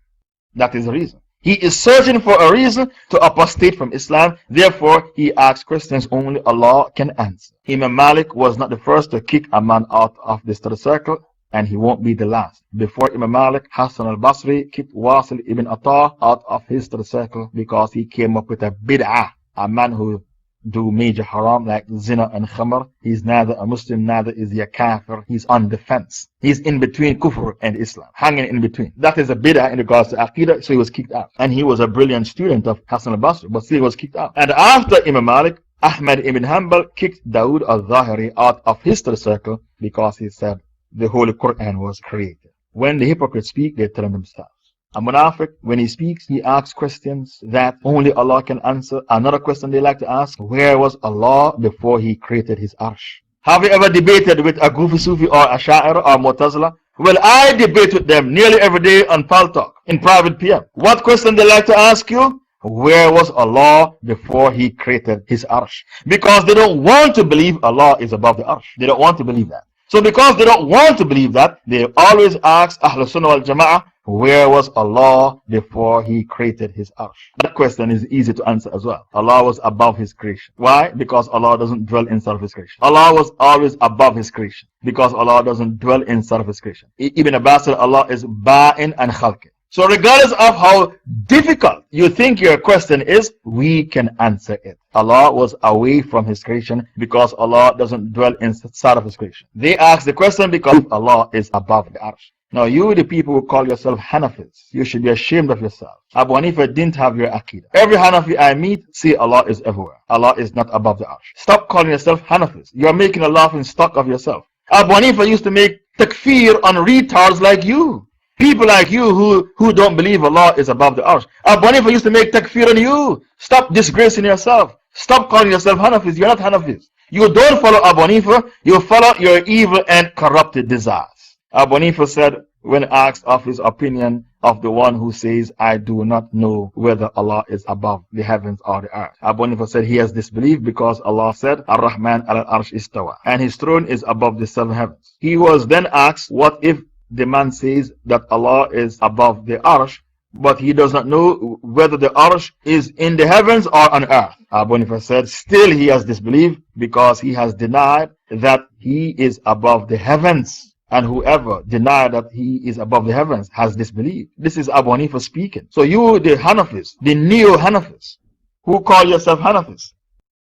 That is the reason. He is searching for a reason to apostate from Islam. Therefore, he asks questions only Allah can answer. Imam Malik was not the first to kick a man out of the study circle, and he won't be the last. Before Imam Malik, Hassan al-Basri kicked Wasil ibn Atta out of his study circle because he came up with a bid'ah, a man who do major haram like zina and khamr. He's neither a Muslim, neither is he a kafir. He's on the fence. He's in between kufr and Islam, hanging in between. That is a bid'ah in regards to aqidah, so he was kicked out. And he was a brilliant student of Hassan al-Basri, but still he was kicked out. And after Imam Malik, Ahmad ibn Hanbal kicked Dawood al-Zahiri out of his study circle because he said the Holy Quran was created. When the hypocrites speak, they tell themselves. A munafiq, when he speaks, he asks questions that only Allah can answer. Another question they like to ask: where was Allah before He created His arsh? Have you ever debated with a Goofy Sufi or a Sha'ir or Mu'tazila? Well, I debate with them nearly every day on Pal Talk, in private PM. What question they like to ask you? Where was Allah before He created His arsh? Because they don't want to believe Allah is above the arsh. They don't want to believe that. So because they don't want to believe that, they always ask Ahlul Sunnah wal Jama'ah, where was Allah before He created His arsh? That question is easy to answer as well. Allah was above His creation. Why? Because Allah doesn't dwell inside of His creation. Allah was always above His creation. Because Allah doesn't dwell inside of His creation. Ibn Abbas said Allah is Ba'in and Khalqin. So regardless of how difficult you think your question is, we can answer it. Allah was away from His creation because Allah doesn't dwell inside of His creation. They ask the question because Allah is above the arsh. Now you, the people who call yourself Hanafis, you should be ashamed of yourself. Abu Hanifa didn't have your Aqidah. Every Hanafi I meet, say Allah is everywhere. Allah is not above the arsh. Stop calling yourself Hanafis. You are making a laughing stock of yourself. Abu Hanifa used to make takfir on retards like you. People like you who don't believe Allah is above the arsh. Abu Hanifa used to make takfir on you. Stop disgracing yourself. Stop calling yourself Hanafis. You're not Hanafis. You don't follow Abu Hanifa. You follow your evil and corrupted desires. Abu Hanifa said, when asked of his opinion of the one who says, I do not know whether Allah is above the heavens or the earth. Abu Hanifa said he has disbelieved because Allah said, Ar-Rahman al-Arsh istawa, and His throne is above the seven heavens. He was then asked, what if the man says that Allah is above the arsh, but he does not know whether the arsh is in the heavens or on earth? Abu Hanifa said, still he has disbelieved because he has denied that He is above the heavens. And whoever denied that He is above the heavens has disbelieved. This is Abu Hanifa speaking. So you, the Hanafis, the neo-Hanafis, who call yourself Hanafis,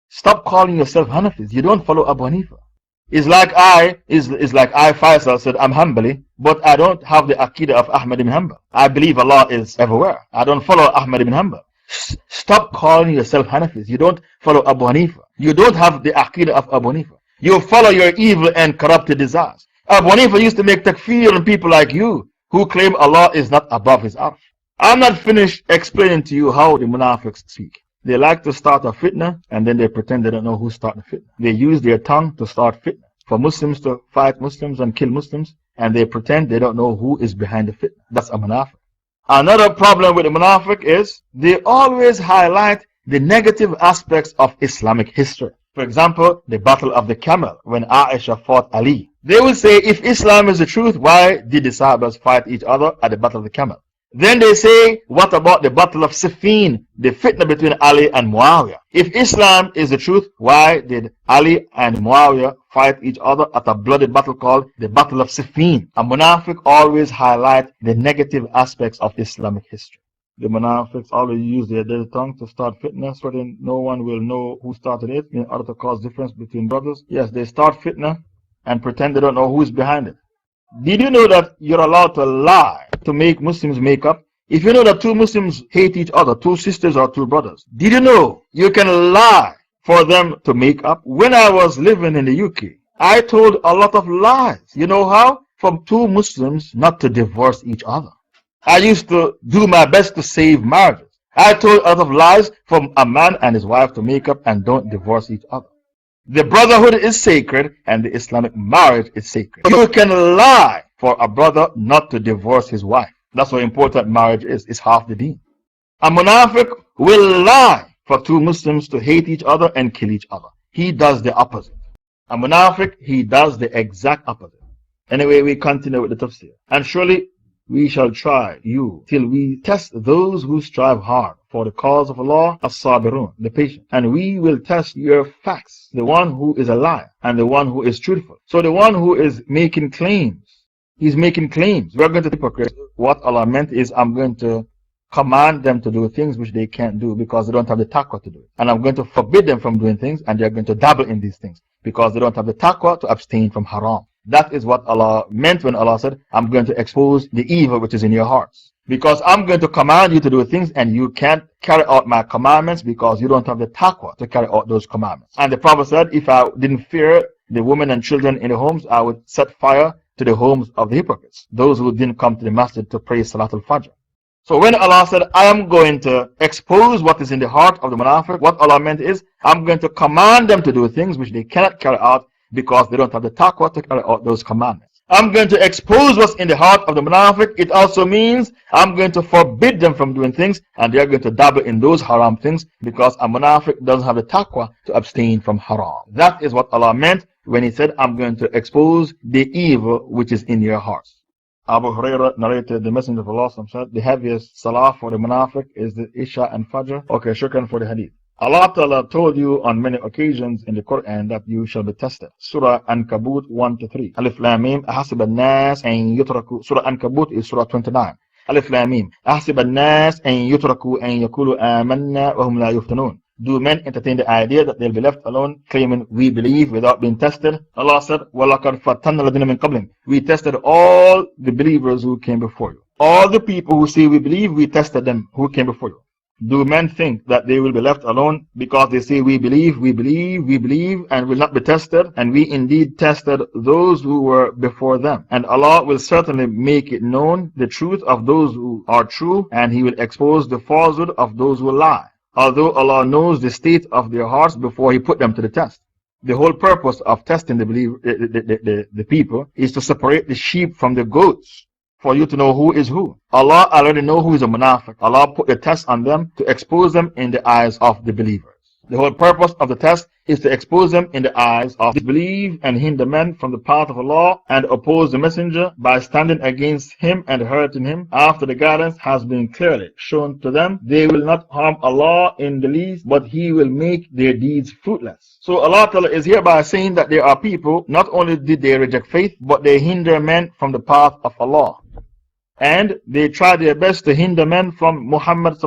stop calling yourself Hanafis. You don't follow Abu Hanifa. It's like I, Faisal, said, I'm Hanbali, but I don't have the Aqidah of Ahmad ibn Hanbal. I believe Allah is everywhere. I don't follow Ahmad ibn Hanbal. Stop calling yourself Hanafis. You don't follow Abu Hanifa. You don't have the Aqidah of Abu Hanifa. You follow your evil and corrupted desires. Abu Hanifa used to make takfir on people like you who claim Allah is not above His arsh. I'm not finished explaining to you how the munafiqs speak. They like to start a fitna and then they pretend they don't know who started the fitna. They use their tongue to start fitna. For Muslims to fight Muslims and kill Muslims, and they pretend they don't know who is behind the fitna. That's a munafiq. Another problem with the munafiq is they always highlight the negative aspects of Islamic history. For example, the Battle of the Camel, when Aisha fought Ali. They will say, if Islam is the truth, why did the Sahabas fight each other at the Battle of the Camel? Then they say, what about the Battle of Siffin, the fitna between Ali and Muawiyah? If Islam is the truth, why did Ali and Muawiyah fight each other at a bloody battle called the Battle of Siffin? A munafiq always highlight the negative aspects of Islamic history. The munafiqs always use their dirty tongue to start fitna so that no one will know who started it in order to cause difference between brothers. Yes, they start fitna and pretend they don't know who is behind it. Did you know that you're allowed to lie to make Muslims make up? If you know that two Muslims hate each other, two sisters or two brothers, did you know you can lie for them to make up? When I was living in the UK, I told a lot of lies. You know how? For two Muslims not to divorce each other. I used to do my best to save marriages. I told a lot of lies from a man and his wife to make up and don't divorce each other. The brotherhood is sacred and the Islamic marriage is sacred. You can lie for a brother not to divorce his wife. That's how important marriage is. It's half the deen. A munafiq will lie for two Muslims to hate each other and kill each other. He does the opposite. A munafiq, he does the exact opposite. Anyway, we continue with the tafsir. And surely we shall try you till we test those who strive hard for the cause of Allah, as-sabirun, the patient. And we will test your facts, the one who is a liar and the one who is truthful. So the one who is making claims, he's making claims. We're going to hypocrite. What Allah meant is, I'm going to command them to do things which they can't do because they don't have the taqwa to do it. And I'm going to forbid them from doing things, and they're going to dabble in these things because they don't have the taqwa to abstain from haram. That is what Allah meant when Allah said, I'm going to expose the evil which is in your hearts. Because I'm going to command you to do things and you can't carry out my commandments because you don't have the taqwa to carry out those commandments. And the Prophet said, if I didn't fear the women and children in the homes, I would set fire to the homes of the hypocrites, those who didn't come to the masjid to pray Salatul Fajr. So when Allah said, I am going to expose what is in the heart of the munafiq, what Allah meant is, I'm going to command them to do things which they cannot carry out because they don't have the taqwa to carry out those commandments. I'm going to expose what's in the heart of the munafiq. It also means I'm going to forbid them from doing things, and they're going to dabble in those haram things because a munafiq doesn't have the taqwa to abstain from haram. That is what Allah meant when He said, I'm going to expose the evil which is in your hearts. Abu Hurairah narrated, the Messenger of Allah said, the heaviest salah for the munafiq is the Isha and Fajr. Okay, shukran for the hadith. Allah Ta'ala told you on many occasions in the Quran that you shall be tested. Surah Ankabut 1-3. Alif Lam Mim. Ahasib al-Nas an yutraku. Surah Ankabut is Surah 29. Alif Lam Mim. Ahasib al-Nas an yutraku an yakulu amanna wa hum la yuftanun. Do men entertain the idea that they'll be left alone claiming we believe without being tested? Allah said, وَلَقَدْ فَتَنَّ الَّذِينَ مِن قَبْلِهِمْ. We tested all the believers who came before you. All the people who say we believe, we tested them who came before you. Do men think that they will be left alone because they say we believe, and will not be tested? And we indeed tested those who were before them. And Allah will certainly make it known the truth of those who are true, and He will expose the falsehood of those who lie. Although Allah knows the state of their hearts before He put them to the test. The whole purpose of testing the people is to separate the sheep from the goats, for you to know who is who. Allah already knows who is a munafiq. Allah put the test on them to expose them in the eyes of the believers. The whole purpose of the test is to expose them in the eyes of disbelief and hinder men from the path of Allah and oppose the messenger by standing against him and hurting him. After the guidance has been clearly shown to them, they will not harm Allah in the least, but He will make their deeds fruitless. So Allah Ta'ala is hereby saying that there are people, not only did they reject faith, but they hinder men from the path of Allah. And they try their best to hinder men from Muhammad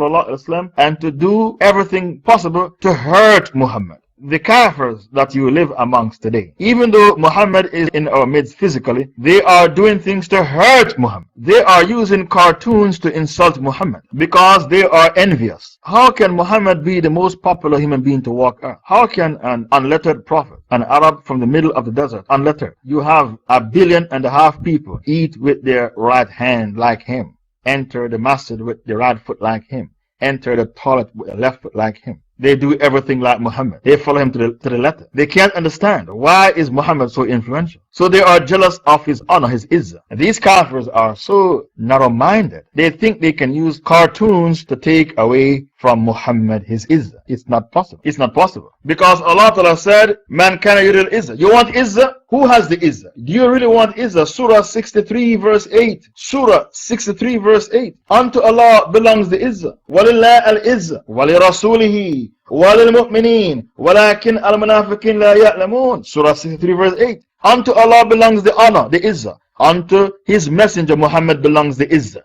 and to do everything possible to hurt Muhammad. The kafirs that you live amongst today, even though Muhammad is in our midst physically, they are doing things to hurt Muhammad. They are using cartoons to insult Muhammad because they are envious. How can Muhammad be the most popular human being to walk earth? How can an unlettered prophet, an Arab from the middle of the desert, unlettered, you have 1.5 billion people eat with their right hand like him, enter the masjid with the right foot like him, enter the toilet with the left foot like him? They do everything like Muhammad. They follow him to the letter. They can't understand why is Muhammad so influential. So they are jealous of his honor, his izzah. And these kafirs are so narrow-minded. They think they can use cartoons to take away from Muhammad his izzah. It's not possible. It's not possible. Because Allah Ta'ala said, Man kana yuril izzah. You want izzah? Who has the izzah? Do you really want izzah? Surah 63 verse 8. Surah 63 verse 8. Unto Allah belongs the izzah. Walillah al-izzah. Walirasulihi. وَلِلْمُؤْمِنِينَ وَلَكِنْ الْمُنَافِقِينَ لَا يَعْلَمُونَ. Surah 63 verse 8. Unto Allah belongs the honor, the izzah. Unto His messenger Muhammad belongs the izzah.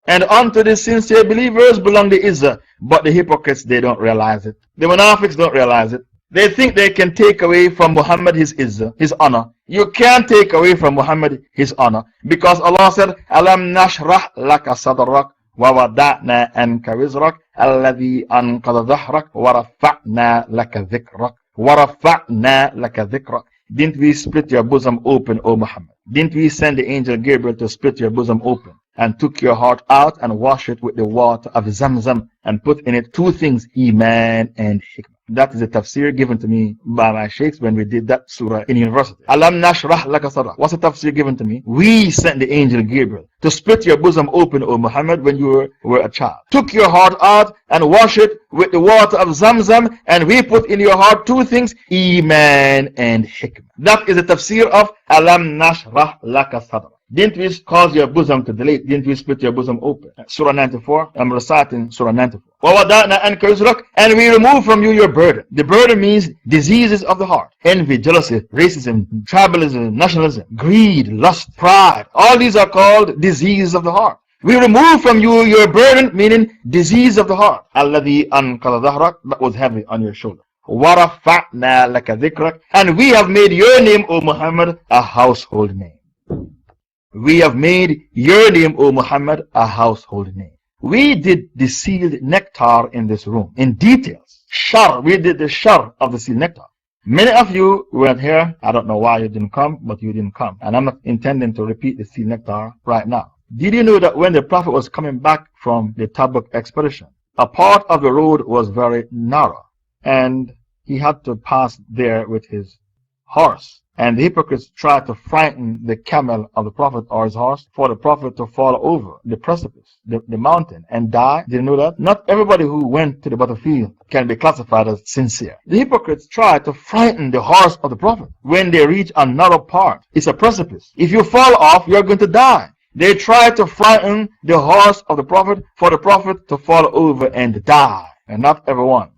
And unto the sincere believers belong the izzah. But the hypocrites, they don't realize it. The munafiqs don't realize it. They think they can take away from Muhammad his izzah, his honor. You can't take away from Muhammad his honor. Because Allah said, أَلَمْ نَشْرَحْ لَكَ صَدْرَكَ وَوَضَعْنَا أَنْكَ وِزْرَكَ الَّذِي أَنْقَضَ ظَهْرَكَ وَرَفَعْنَا لَكَ ذِكْرَكَ وَرَفَعْنَا لَكَ ذِكْرَكَ. Didn't we split your bosom open, O Muhammad? Didn't we send the angel Gabriel to split your bosom open and took your heart out and wash it with the water of Zamzam and put in it two things, Iman and Hikmah? That is a tafsir given to me by my sheikhs when we did that surah in university. Alam nashrah laka sadrak. What's a tafsir given to me? We sent the angel Gabriel to split your bosom open, O Muhammad, when you were a child. Took your heart out and wash it with the water of Zamzam, and we put in your heart two things, Iman and Hikmah. That is the tafsir of Alam nashrah laka sadrak. Didn't we cause your bosom to dilate? Didn't we split your bosom open? Surah 94. I'm reciting Surah 94. And we remove from you your burden. The burden means diseases of the heart. Envy, jealousy, racism, tribalism, nationalism, greed, lust, pride. All these are called diseases of the heart. We remove from you your burden, meaning disease of the heart. Alladhi anqadha dhahrak, that was heavy on your shoulder. وَرَفَعْنَا لَكَ ذِكْرَكَ, and we have made your name, O Muhammad, a household name. We have made your name, O Muhammad, a household name. We did the sealed nectar in this room in details. We did the shar of the sealed nectar. Many of you weren't here. I don't know why you didn't come, but you didn't come. And I'm not intending to repeat the sealed nectar right now. Did you know that when the Prophet was coming back from the Tabuk expedition, a part of the road was very narrow, and he had to pass there with his horse? And the hypocrites tried to frighten the camel of the Prophet or his horse for the Prophet to fall over the precipice, the mountain, and die. Did you know that? Not everybody who went to the battlefield can be classified as sincere. The hypocrites tried to frighten the horse of the Prophet when they reach a narrow part. It's a precipice. If you fall off, you're going to die. They tried to frighten the horse of the Prophet for the Prophet to fall over and die. And not everyone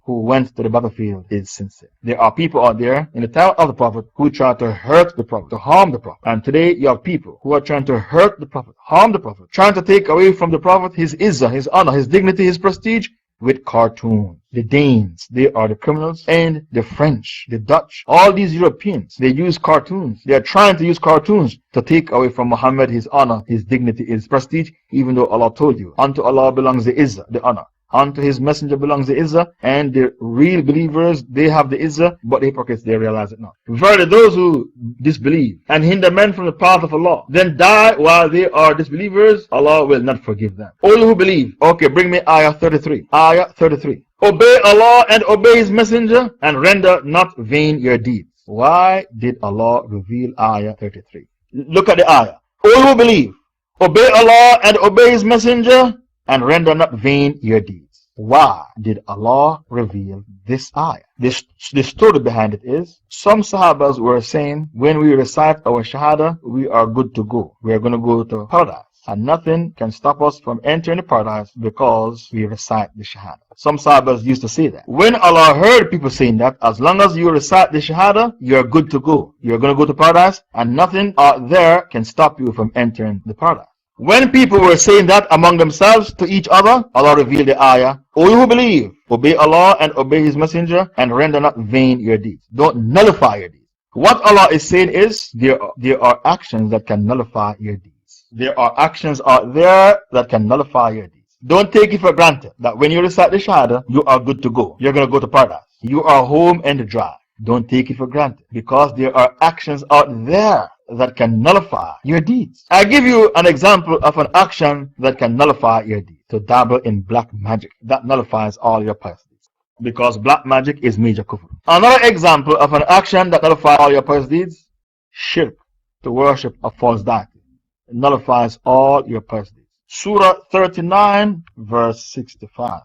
who went to the battlefield is sincere. There are people out there in the time of the Prophet who try to hurt the Prophet, to harm the Prophet. And today you have people who are trying to hurt the Prophet, harm the Prophet, trying to take away from the Prophet his izzah, his honor, his dignity, his prestige with cartoons. The Danes, they are the criminals, and the French, the Dutch, all these Europeans, they use cartoons. They are trying to use cartoons to take away from Muhammad his honor, his dignity, his prestige, even though Allah told you, unto Allah belongs the izzah, the honor. Unto his messenger belongs the izzah, and the real believers, they have the izzah, but the hypocrites, they realize it not. Verily, those who disbelieve and hinder men from the path of Allah, then die while they are disbelievers, Allah will not forgive them. All who believe, okay, bring me ayah 33. Ayah 33. Obey Allah and obey his messenger, and render not vain your deeds. Why did Allah reveal ayah 33? Look at the ayah. All who believe, obey Allah and obey his messenger, and render not vain your deeds. Why did Allah reveal this ayah? The story behind it is, some Sahabas were saying, when we recite our Shahada, we are good to go. We are going to go to paradise. And nothing can stop us from entering the paradise because we recite the Shahada. Some Sahabas used to say that. When Allah heard people saying that, as long as you recite the Shahada, you are good to go. You are going to go to paradise, and nothing out there can stop you from entering the paradise. When people were saying that among themselves to each other, Allah revealed the ayah, O you who believe, obey Allah and obey his messenger, and render not vain your deeds. Don't nullify your deeds. What Allah is saying is, there are actions that can nullify your deeds. There are actions out there that can nullify your deeds. Don't take it for granted that when you recite the Shahada, you are good to go. You're going to go to paradise. You are home and dry. Don't take it for granted, because there are actions out there that can nullify your deeds. I give you an example of an action that can nullify your deeds. To dabble in black magic, that nullifies all your pious deeds, because black magic is major kufr. Another example of an action that nullifies all your pious deeds, shirk, to worship a false deity. It nullifies all your pious deeds. Surah 39 verse 65.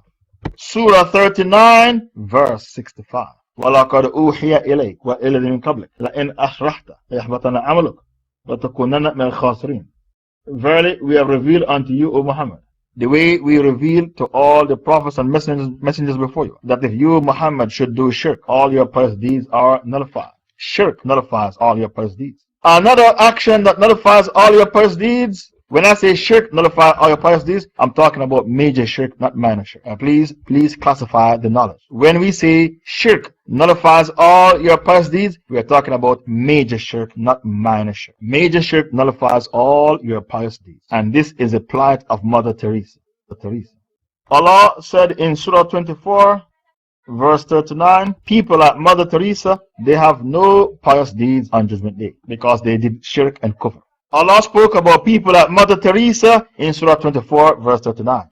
Surah 39 verse 65. وَلَقَدْ أُوحِيَ إِلَيْكَ وَإِلَى مِنْ قَبْلِكَ لَإِنْ أَشْرَكْتَ لَيَحْبَطَنَّ عَمَلُكَ وَتَكُونَنَّ مِنَ الْخَاسِرِينَ. Verily, we have revealed unto you, O Muhammad, the way we revealed to all the prophets and messengers before you, that if you, Muhammad, should do shirk, all your pious deeds are nullified. Shirk nullifies all your pious deeds. Another action that nullifies all your pious deeds, when I say shirk nullify all your pious deeds, I'm talking about major shirk, not minor shirk. Please classify the knowledge. When we say shirk nullifies all your pious deeds, we are talking about major shirk, not minor shirk. Major shirk nullifies all your pious deeds. And this is the plight of Mother Teresa. Allah said in Surah 24, verse 39, people like Mother Teresa, they have no pious deeds on Judgment Day because they did shirk and kufr. Allah spoke about people like Mother Teresa in Surah 24 verse 39.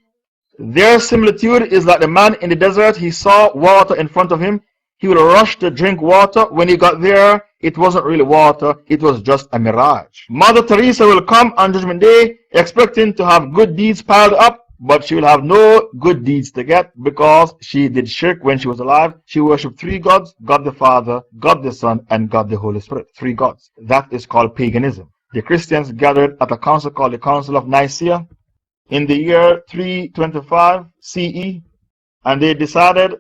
Their similitude is like the man in the desert. He saw water in front of him. He would rush to drink water. When he got there, it wasn't really water, it was just a mirage. Mother Teresa will come on Judgment Day expecting to have good deeds piled up, but she will have no good deeds to get because she did shirk when she was alive. She worshipped three gods: God the Father, God the Son, and God the Holy Spirit. Three gods. That is called paganism. The Christians gathered at a council called the Council of Nicaea in the year 325 CE, and they decided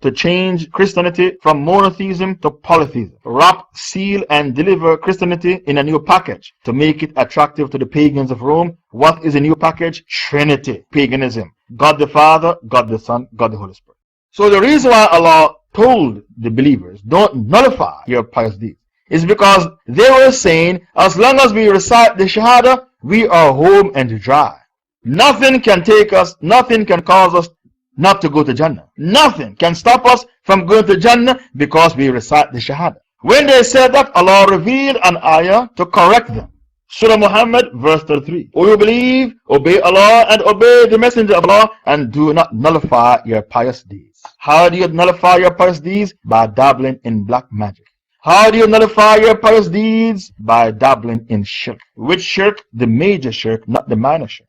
to change Christianity from monotheism to polytheism. Wrap, seal, and deliver Christianity in a new package to make it attractive to the pagans of Rome. What is a new package? Trinity, paganism. God the Father, God the Son, God the Holy Spirit. So the reason why Allah told the believers, don't nullify your pious deeds, is because they were saying, as long as we recite the Shahada, we are home and dry. Nothing can take us, nothing can cause us not to go to Jannah. Nothing can stop us from going to Jannah because we recite the Shahada. When they said that, Allah revealed an ayah to correct them. Surah Muhammad, verse 33. O you believe, obey Allah and obey the Messenger of Allah, and do not nullify your pious deeds. How do you nullify your pious deeds? By dabbling in black magic. How do you nullify your pious deeds? By dabbling in shirk. Which shirk? The major shirk, not the minor shirk.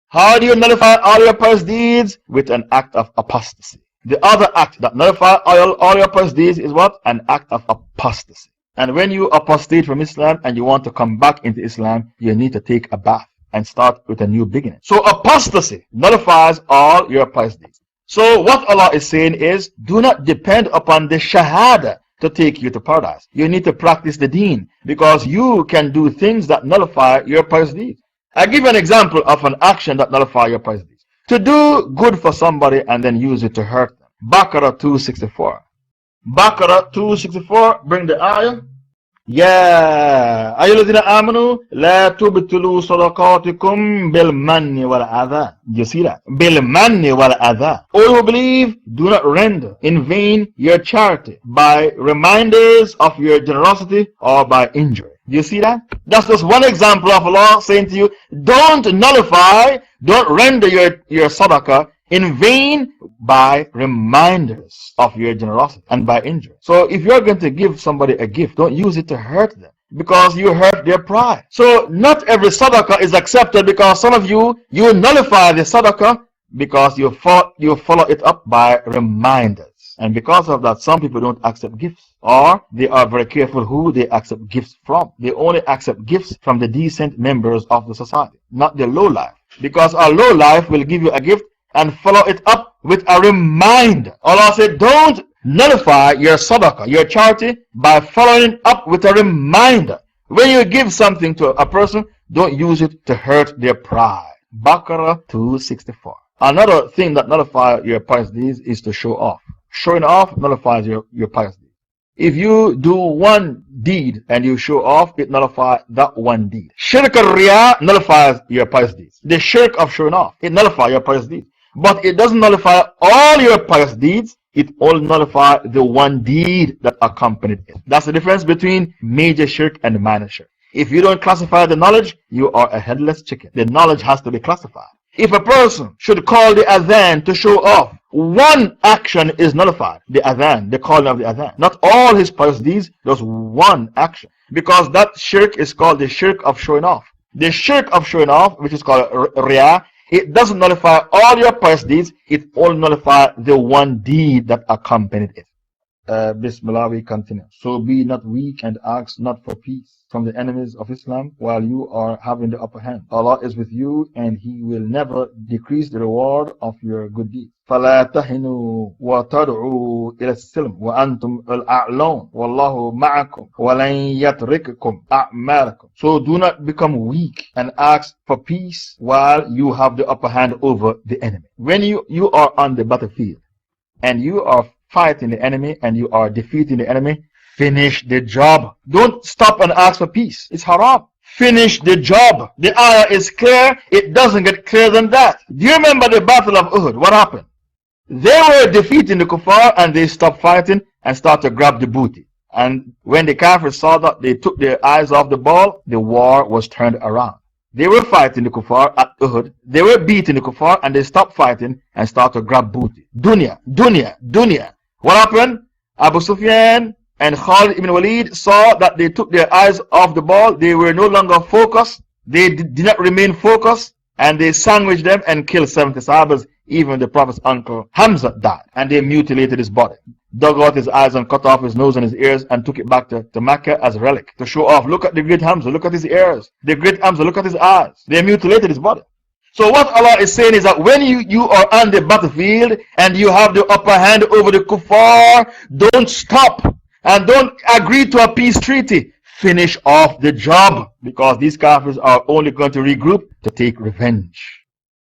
How do you nullify all your pious deeds? With an act of apostasy. The other act that nullifies all your pious deeds is what? An act of apostasy. And when you apostate from Islam and you want to come back into Islam, you need to take a bath and start with a new beginning. So apostasy nullifies all your pious deeds. So what Allah is saying is, do not depend upon the Shahada to take you to paradise. You need to practice the deen, because you can do things that nullify your pious deeds. I give an example of an action that nullifies your pious deeds. To do good for somebody and then use it to hurt them. Baqarah 264. Baqarah 264, bring the ayah. Ya ayyuhalladhina amanu la tubtilu sadaqatikum bil manni wal adha. You see that? Bil manni wal adha. O you believe, do not render in vain your charity by reminders of your generosity or by injury. Do you see that? That's just one example of Allah saying to you, don't nullify, don't render your sadaqah in vain by reminders of your generosity and by injury. So if you're going to give somebody a gift, don't use it to hurt them, because you hurt their pride. So not every sadaqah is accepted, because some of you nullify the sadaqah because you follow it up by reminders. And because of that, some people don't accept gifts, or they are very careful who they accept gifts from. They only accept gifts from the decent members of the society, not the low life. Because a low life will give you a gift and follow it up with a reminder. Allah said, don't nullify your sadaqah, your charity, by following it up with a reminder. When you give something to a person, don't use it to hurt their pride. Baqarah 264. Another thing that nullifies your pious deeds is to show off. Showing off nullifies your pious deeds. If you do one deed and you show off, it nullifies that one deed. Shirk al-Riya nullifies your pious deeds. The shirk of showing off, it nullifies your pious deeds. But it doesn't nullify all your pious deeds, it only nullifies the one deed that accompanied it. That's the difference between major shirk and minor shirk. If you don't classify the knowledge, you are a headless chicken. The knowledge has to be classified. If a person should call the adhan to show off, one action is nullified. The adhan, the calling of the adhan. Not all his pious deeds, just one action. Because that shirk is called the shirk of showing off. The shirk of showing off, which is called riya, it doesn't nullify all your pious deeds, it only nullifies the one deed that accompanied it. Bismillah, we continue. So be not weak and ask not for peace from the enemies of Islam while you are having the upper hand. Allah is with you and He will never decrease the reward of your good deeds. فَلَا تَهِنُوا وَتَدْعُوا إِلَى السِّلْمِ وَأَنْتُمْ الْأَعْلَوْنَ وَاللَّهُ مَعَكُمْ وَلَنْ يَتْرِكْكُمْ أَعْمَالَكُمْ. So do not become weak and ask for peace while you have the upper hand over the enemy. When you are on the battlefield and you are fighting the enemy and you are defeating the enemy, finish the job. Don't stop and ask for peace. It's haram. Finish the job. The ayah is clear. It doesn't get clearer than that. Do you remember the battle of Uhud? What happened? They were defeating the kuffar and they stopped fighting and started to grab the booty. And when the Kafirs saw that they took their eyes off the ball, the war was turned around. They were fighting the kuffar at Uhud. They were beating the kuffar and they stopped fighting and started to grab booty. Dunya, dunya, dunya. What happened? Abu Sufyan and Khalid ibn Walid saw that they took their eyes off the ball. They were no longer focused. They did not remain focused. And they sandwiched them and killed 70 Sahabas. Even the Prophet's uncle Hamza died. And they mutilated his body, dug out his eyes and cut off his nose and his ears and took it back to Mecca as a relic to show off. Look at the great Hamza, look at his ears. The great Hamza, look at his eyes. They mutilated his body. So what Allah is saying is that when you are on the battlefield and you have the upper hand over the kuffar, don't stop and don't agree to a peace treaty. Finish off the job, because these kafirs are only going to regroup to take revenge.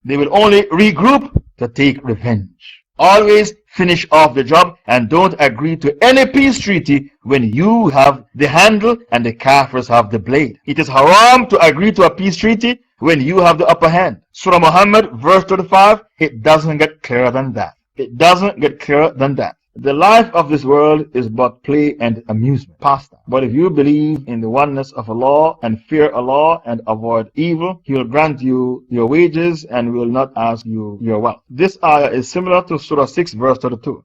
They will only regroup to take revenge. Always finish off the job and don't agree to any peace treaty when you have the handle and the kafirs have the blade. It is haram to agree to a peace treaty when you have the upper hand. Surah Muhammad verse 35, it doesn't get clearer than that. It doesn't get clearer than that. The life of this world is but play and amusement, pastime. But if you believe in the oneness of Allah and fear Allah and avoid evil, He will grant you your wages and will not ask you your wealth. This ayah is similar to Surah 6 verse 32.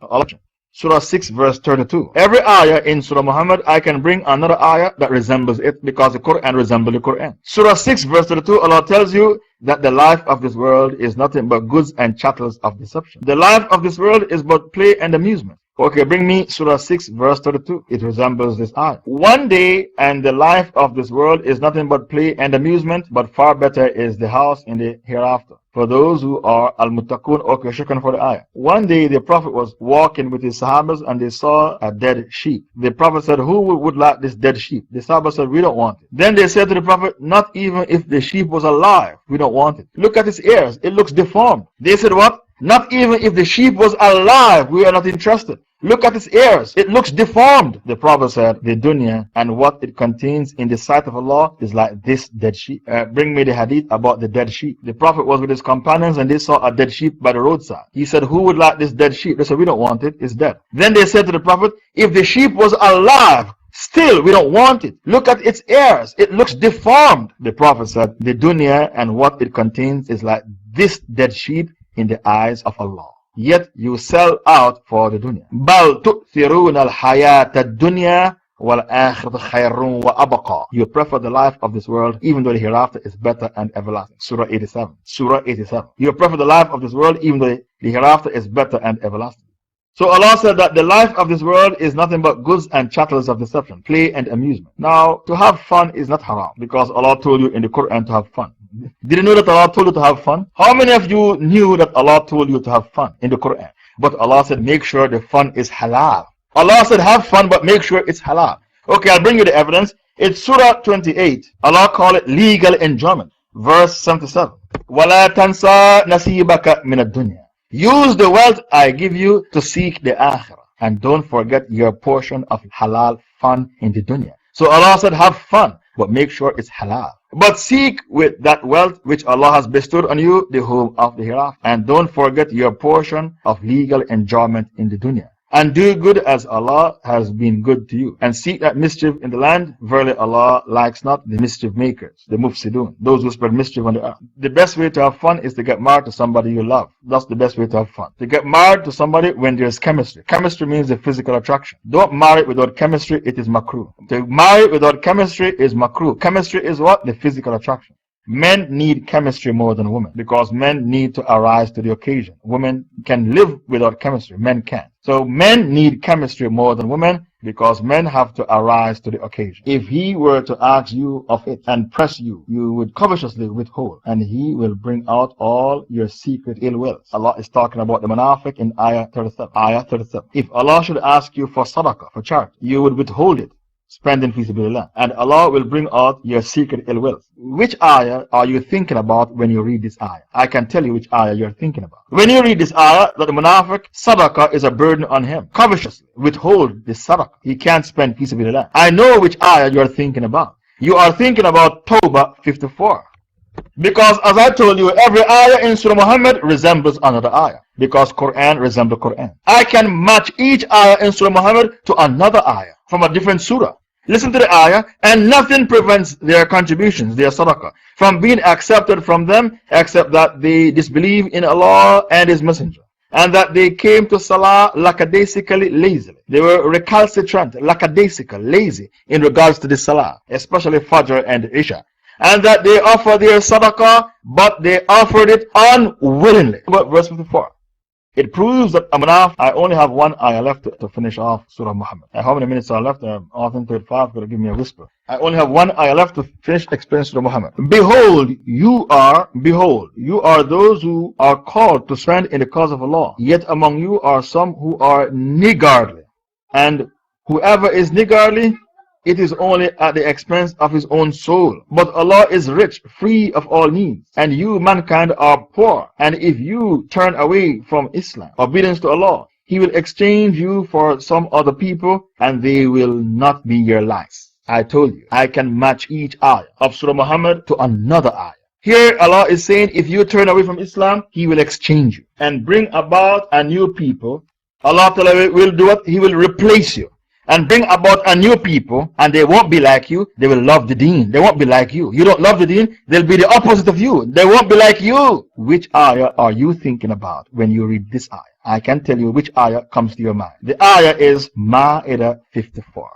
Surah 6 verse 32. Every ayah in Surah Muhammad, I can bring another ayah that resembles it, because the Quran resembles the Quran. Surah 6 verse 32, Allah tells you that the life of this world is nothing but goods and chattels of deception. The life of this world is but play and amusement. Okay, bring me Surah 6 verse 32. It resembles this ayah. One day and the life of this world is nothing but play and amusement, but far better is the house in the hereafter for those who are al-muttaqun. Okay, shukran for the ayah. One day the Prophet was walking with his Sahabas and they saw a dead sheep. The Prophet said, who would like this dead sheep? The Sahabas said, we don't want it. Then they said to the Prophet, not even if the sheep was alive, we don't want it. Look at its ears, it looks deformed. They said what? Not even if the sheep was alive, we are not interested. Look at its ears, it looks deformed. The Prophet said, the dunya and what it contains in the sight of Allah is like this dead sheep. Bring me the hadith about the dead sheep. The Prophet was with his companions and they saw a dead sheep by the roadside. He said, who would like this dead sheep? They said, we don't want it, it's dead. Then they said to the Prophet, if the sheep was alive, still we don't want it. Look at its ears, it looks deformed. The Prophet said, the dunya and what it contains is like this dead sheep in the eyes of Allah. Yet you sell out for the dunya. بَلْ تُؤْثِرُونَ الْحَيَاةَ الدُّنْيَا وَالْآخِرَةُ خَيْرٌ وَأَبْقَى. You prefer the life of this world, even though the hereafter is better and everlasting. Surah 87. Surah 87. You prefer the life of this world, even though the hereafter is better and everlasting. So Allah said that the life of this world is nothing but goods and chattels of deception, play and amusement. Now, to have fun is not haram, because Allah told you in the Quran to have fun. Did you know that Allah told you to have fun? How many of you knew that Allah told you to have fun in the Quran? But Allah said, make sure the fun is halal. Allah said, have fun, but make sure it's halal. Okay, I'll bring you the evidence. It's Surah 28. Allah called it legal enjoyment. Verse 77. وَلَا تَنْسَى نَصِيبَكَ مِنَ الدُّنْيَا. Use the wealth I give you to seek the akhirah. And don't forget your portion of halal fun in the dunya. So Allah said, have fun, but make sure it's halal. But seek with that wealth which Allah has bestowed on you the home of the hereafter. And don't forget your portion of legal enjoyment in the dunya. And do good as Allah has been good to you. And seek that mischief in the land. Verily Allah likes not the mischief makers, the mufsidun, those who spread mischief on the earth. The best way to have fun is to get married to somebody you love. That's the best way to have fun. To get married to somebody when there's chemistry. Chemistry means the physical attraction. Don't marry without chemistry, it is makruh. To marry without chemistry is makruh. Chemistry is what? The physical attraction. Men need chemistry more than women, because men need to arise to the occasion. Women can live without chemistry, men can't. So men need chemistry more than women, because men have to arise to the occasion. If he were to ask you of it and press you, you would covetously withhold, and he will bring out all your secret ill wills. Allah is talking about the munafiq in ayah 37. Ayah 37. If Allah should ask you for sadaqah, for charity, you would withhold it. Spend in fi sabilillah, and Allah will bring out your secret ill wills. Which ayah are you thinking about when you read this ayah? I can tell you which ayah you're thinking about. When you read this ayah, that the munafiq, sadaqah is a burden on him. Covetously withhold this sadaqah. He can't spend fi sabilillah. I know which ayah you're thinking about. You are thinking about Tawbah 54. Because as I told you, every ayah in Surah Muhammad resembles another ayah. Because Quran resembles Quran. I can match each ayah in Surah Muhammad to another ayah from a different surah. Listen to the ayah. And nothing prevents their contributions, their sadaqah, from being accepted from them except that they disbelieve in Allah and His Messenger, and that they came to Salah lackadaisically, lazily. They were recalcitrant, lackadaisical, lazy in regards to the Salah, especially Fajr and Isha. And that they offer their sadaqah, but they offered it unwillingly. Verse 54. It proves that I only have one ayah left to finish off Surah Muhammad. How many minutes are left? Often 35, going to give me a whisper. I only have one ayah left to finish explaining Surah Muhammad. Behold, you are those who are called to stand in the cause of Allah. Yet among you are some who are niggardly. And whoever is niggardly, it is only at the expense of his own soul. But Allah is rich, free of all needs, and you, mankind, are poor. And if you turn away from Islam, obedience to Allah, He will exchange you for some other people, and they will not be your likes. I told you, I can match each ayah of Surah Muhammad to another ayah. Here Allah is saying, if you turn away from Islam, He will exchange you and bring about a new people. Allah will do what? He will replace you and bring about a new people, and they won't be like you. They will love the deen. They won't be like you. You don't love the deen, they'll be the opposite of you. They won't be like you. Which ayah are you thinking about when you read this ayah? I can tell you which ayah comes to your mind. The ayah is Ma'idah 54.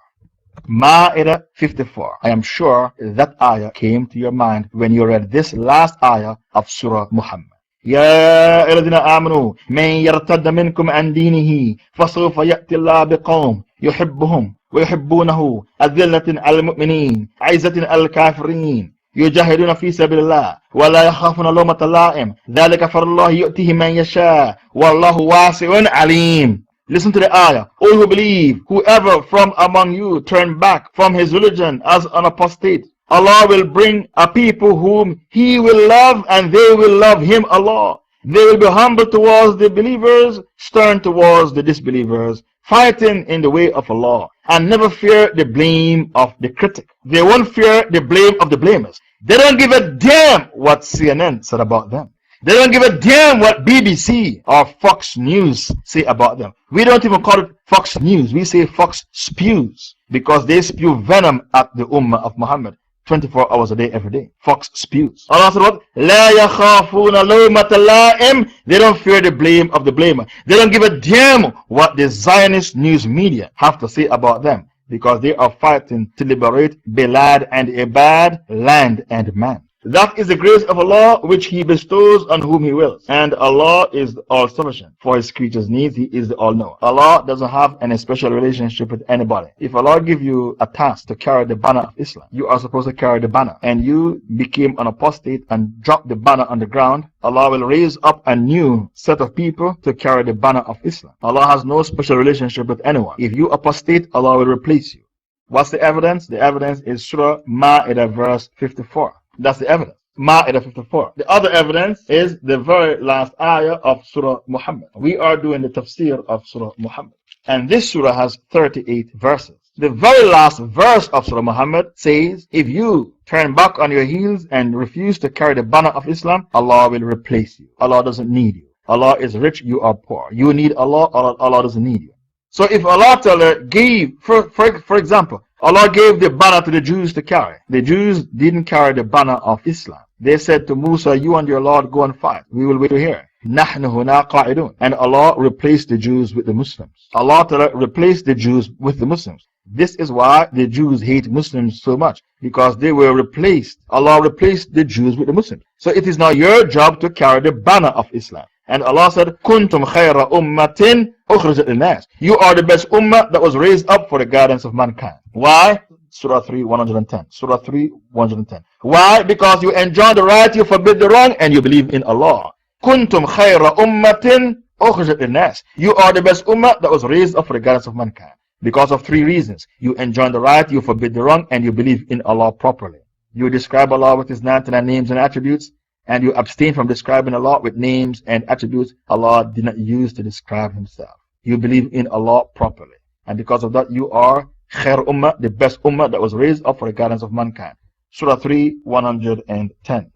Ma'idah 54. I am sure that ayah came to your mind when you read this last ayah of Surah Muhammad. يا الذين آمنوا من يرتد منكم عن دينه فسوف يأتي الله بقوم يحبهم ويحبونه أذلة على المؤمنين عزة على الكافرين يجاهدون في سبيل الله ولا يخافون لومة لائم ذلك فضل الله يؤتيه من يشاء والله واسع عليم. Listen to the ayah. All who believe, whoever from among you turn back from his religion as an apostate, Allah will bring a people whom He will love, and they will love Him, Allah. They will be humble towards the believers, stern towards the disbelievers, fighting in the way of Allah, and never fear the blame of the critic. They won't fear the blame of the blamers. They don't give a damn what CNN said about them. They don't give a damn what BBC or Fox News say about them. We don't even call it Fox News. We say Fox spews, because they spew venom at the Ummah of Muhammad 24 hours a day, every day. Fox spews. Allah said what? لا يخافون لومة لائم. They don't fear the blame of the blamer. They don't give a damn what the Zionist news media have to say about them, because they are fighting to liberate Bilad and Ibad, land and man. That is the grace of Allah which He bestows on whom He wills. And Allah is all-sufficient for His creatures' needs. He is the all-knower. Allah doesn't have any special relationship with anybody. If Allah give you a task to carry the banner of Islam, you are supposed to carry the banner, and you became an apostate and dropped the banner on the ground, Allah will raise up a new set of people to carry the banner of Islam. Allah has no special relationship with anyone. If you apostate, Allah will replace you. What's the evidence? The evidence is Surah Ma'idah verse 54. That's the evidence. Ma'idah 54. The other evidence is the very last ayah of Surah Muhammad. We are doing the tafsir of Surah Muhammad, and this surah has 38 verses. The very last verse of Surah Muhammad says, if you turn back on your heels and refuse to carry the banner of Islam, Allah will replace you. Allah doesn't need you. Allah is rich, you are poor. You need Allah, Allah doesn't need you. So if Allah gave, for example, Allah gave the banner to the Jews to carry. The Jews didn't carry the banner of Islam. They said to Musa, you and your Lord go and fight. We will wait here. نَحْنُ هُنَا قَاعِدُونَ. And Allah replaced the Jews with the Muslims. Allah replaced the Jews with the Muslims. This is why the Jews hate Muslims so much, because they were replaced. Allah replaced the Jews with the Muslims. So it is now your job to carry the banner of Islam. And Allah said, كُنْتُمْ خَيْرَ أُمَّةٍ أُخْرِجَتْ لِلنَّاسِ. You are the best ummah that was raised up for the guidance of mankind. Why? Surah 3, 110. Surah 3, 110. Why? Because you enjoy the right, you forbid the wrong, and you believe in Allah. كُنْتُمْ خَيْرَ أُمَّةٍ أُخْرِجَتْ لِلنَّاسِ. You are the best ummah that was raised up for the guidance of mankind. Because of three reasons. You enjoy the right, you forbid the wrong, and you believe in Allah properly. You describe Allah with His 99 names and attributes, and you abstain from describing Allah with names and attributes Allah did not use to describe Himself. You believe in Allah properly. And because of that, you are Khair Ummah, the best Ummah that was raised up for the guidance of mankind. Surah 3, 110.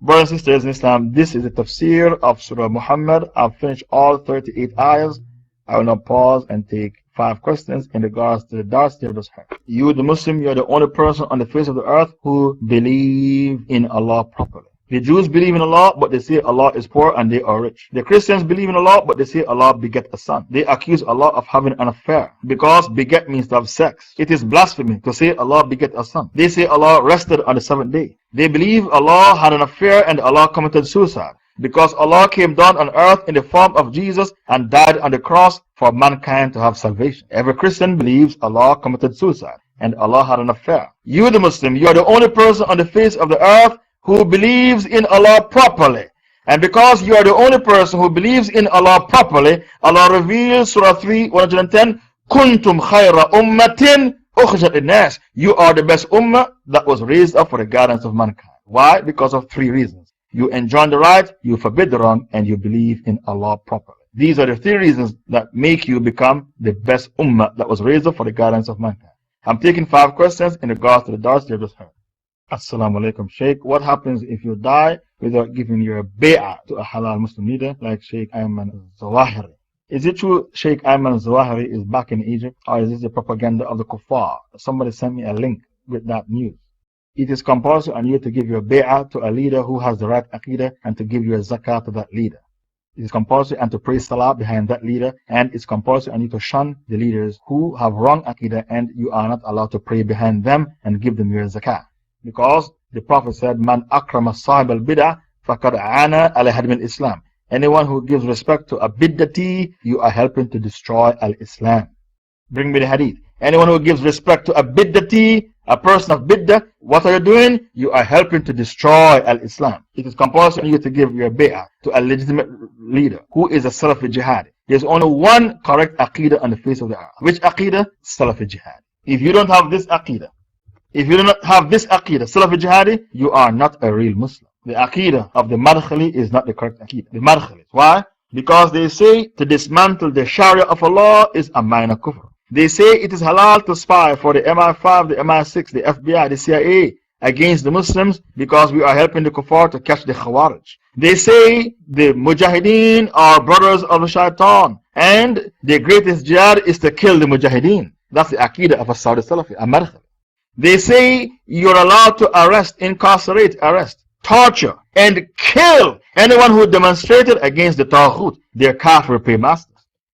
Brothers and sisters in Islam, this is the tafsir of Surah Muhammad. I've finished all 38 ayahs. I will now pause and take 5 questions in regards to the darts they just heard. You, the Muslim, you are the only person on the face of the earth who believe in Allah properly. The Jews believe in Allah, but they say Allah is poor and they are rich. The Christians believe in Allah, but they say Allah beget a son. They accuse Allah of having an affair, because beget means to have sex. It is blasphemy to say Allah beget a son. They say Allah rested on the 7th day. They believe Allah had an affair and Allah committed suicide, because Allah came down on earth in the form of Jesus and died on the cross for mankind to have salvation. Every Christian believes Allah committed suicide and Allah had an affair. You, the Muslim, you are the only person on the face of the earth who believes in Allah properly. And because you are the only person who believes in Allah properly, Allah reveals Surah 3, 110, Kuntum khayra ummatin ukhrijat linnas. You are the best ummah that was raised up for the guidance of mankind. Why? Because of 3 reasons. You enjoin the right, you forbid the wrong, and you believe in Allah properly. These are the 3 reasons that make you become the best ummah that was raised up for the guidance of mankind. I'm taking 5 questions in regards to the darts you just heard. Assalamu alaikum, Shaykh. What happens if you die without giving your bay'ah to a halal Muslim leader like Shaykh Ayman al-Zawahiri? Is it true Shaykh Ayman al-Zawahiri is back in Egypt, or is this the propaganda of the kuffar? Somebody sent me a link with that news. It is compulsory on you to give your bay'ah to a leader who has the right aqidah and to give your zakah to that leader. It is compulsory and to pray salah behind that leader, and it's compulsory on you to shun the leaders who have wrong aqidah, and you are not allowed to pray behind them and give them your zakah. Because the Prophet said, Man akrama sahib al-bid'ah faqad ana ala hadm al-Islam. Anyone who gives respect to a bid'ati, you are helping to destroy al-Islam. Bring me the hadith. Anyone who gives respect to a bid'ati, a person of bid'ah, what are you doing? You are helping to destroy al-Islam. It is compulsory on you to give your bay'ah to a legitimate leader who is a Salafi jihad. There's only one correct aqidah on the face of the earth. Which aqidah? Salafi jihad. If you don't have this aqidah, Salafi jihadi, you are not a real Muslim. The aqidah of the Madkhali is not the correct aqidah. The Madkhali. Why? Because they say to dismantle the Sharia of Allah is a minor kufr. They say it is halal to spy for the MI5, the MI6, the FBI, the CIA against the Muslims because we are helping the kuffar to catch the Khawarij. They say the Mujahideen are brothers of the Shaitan and the greatest jihad is to kill the Mujahideen. That's the aqidah of a Saudi Salafi, a Madkhali. They say you're allowed to arrest, incarcerate, arrest, torture, and kill anyone who demonstrated against the Taghut, their kafir paymasters.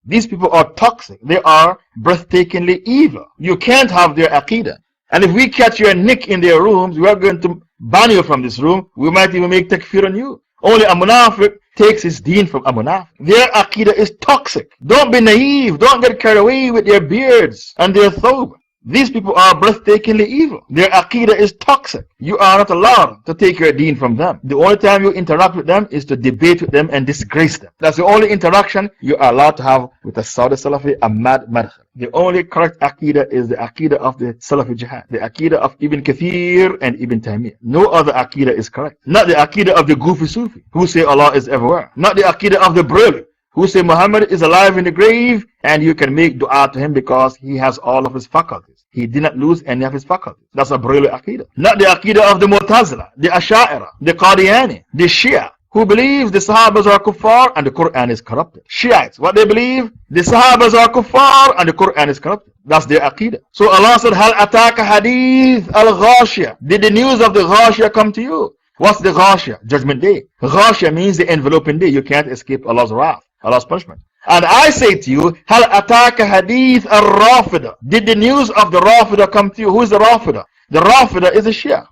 These people are toxic. They are breathtakingly evil. You can't have their aqidah. And if we catch your nick in their rooms, we are going to ban you from this room. We might even make takfir on you. Only a munafiq takes his deen from a munafiq. Their aqidah is toxic. Don't be naive. Don't get carried away with their beards and their thobe. These people are breathtakingly evil. Their aqidah is toxic. You are not allowed to take your deen from them. The only time you interact with them is to debate with them and disgrace them. That's the only interaction you are allowed to have with a Saudi Salafi, a mad madkhal. The only correct aqidah is the aqidah of the Salafi jihad, the aqidah of Ibn Kathir and Ibn Taymiyyah. No other aqidah is correct. Not the aqidah of the Goofy Sufi, who say Allah is everywhere. Not the aqidah of the Brahmin, who say Muhammad is alive in the grave and you can make dua to him because he has all of his faculties. He did not lose any of his faculties. That's a Brahmin aqidah. Not the aqidah of the Mu'tazila, the Asha'ira, the Qadiani, the Shia, who believes the Sahabas are kuffar and the Quran is corrupted. Shiites, what they believe? The Sahabas are kuffar and the Quran is corrupted. That's their aqidah. So Allah said, Hal ataka hadith al-ghashiyah. Did the news of the ghashiyah come to you? What's the ghashiyah? Judgment day. Ghashiyah means the enveloping day. You can't escape Allah's wrath, Allah's punishment. And I say to you, Hal ataka hadith al-Rafida. Did the news of the Rafida come to you? Who is the Rafida? The Rafida is a Shia.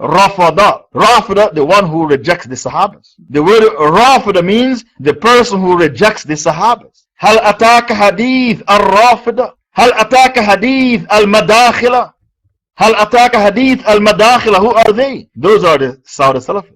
Rafada. Rafida, the one who rejects the Sahabas. The word Rafida means the person who rejects the Sahabas. Hal ataka hadith al-Rafida. Hal ataka hadith al-Madakhila. Hal ataka hadith al-Madakhila. Who are they? Those are the Saudi Salafis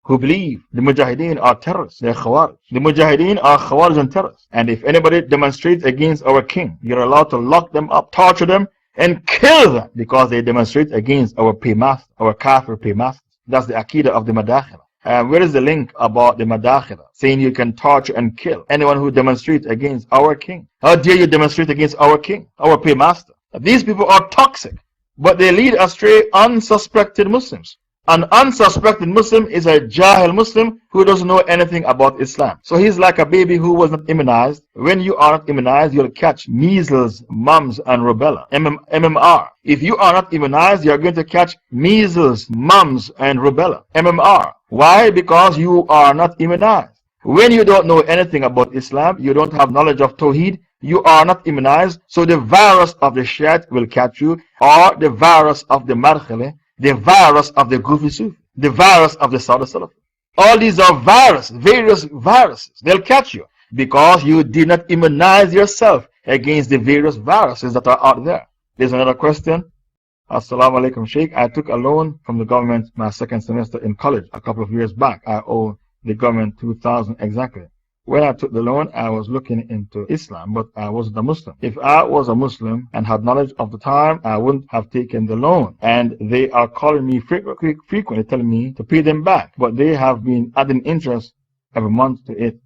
who believe the Mujahideen are terrorists. They're Khawarij. The Mujahideen are Khawarij and terrorists. And if anybody demonstrates against our king, you're allowed to lock them up, torture them, and kill them because they demonstrate against our paymaster, our kafir paymasters. That's the aqidah of the Madakhila. And where is the link about the Madakhila saying you can torture and kill anyone who demonstrates against our king? How dare you demonstrate against our king, our paymaster? These people are toxic, but they lead astray unsuspected Muslims. An unsuspecting Muslim is a Jahil Muslim who doesn't know anything about Islam. So he's like a baby who was not immunized. When you are not immunized, you'll catch measles, mumps, and rubella. MMR. If you are not immunized, you're going to catch measles, mumps, and rubella. MMR. Why? Because you are not immunized. When you don't know anything about Islam, you don't have knowledge of Tawheed, you are not immunized, so the virus of the Shait will catch you, or the virus of the Markhali, the virus of the Goofy Sufi, the virus of the Saudi Salafi. All these are various viruses. They'll catch you because you did not immunize yourself against the various viruses that are out there. There's another question. Assalamu alaikum, Shaykh. I took a loan from the government my second semester in college a couple of years back. I owe the government 2,000 exactly. When I took the loan, I was looking into Islam, but I wasn't a Muslim. If I was a Muslim and had knowledge of the time, I wouldn't have taken the loan. And they are calling me frequently, telling me to pay them back. But they have been adding interest every month to it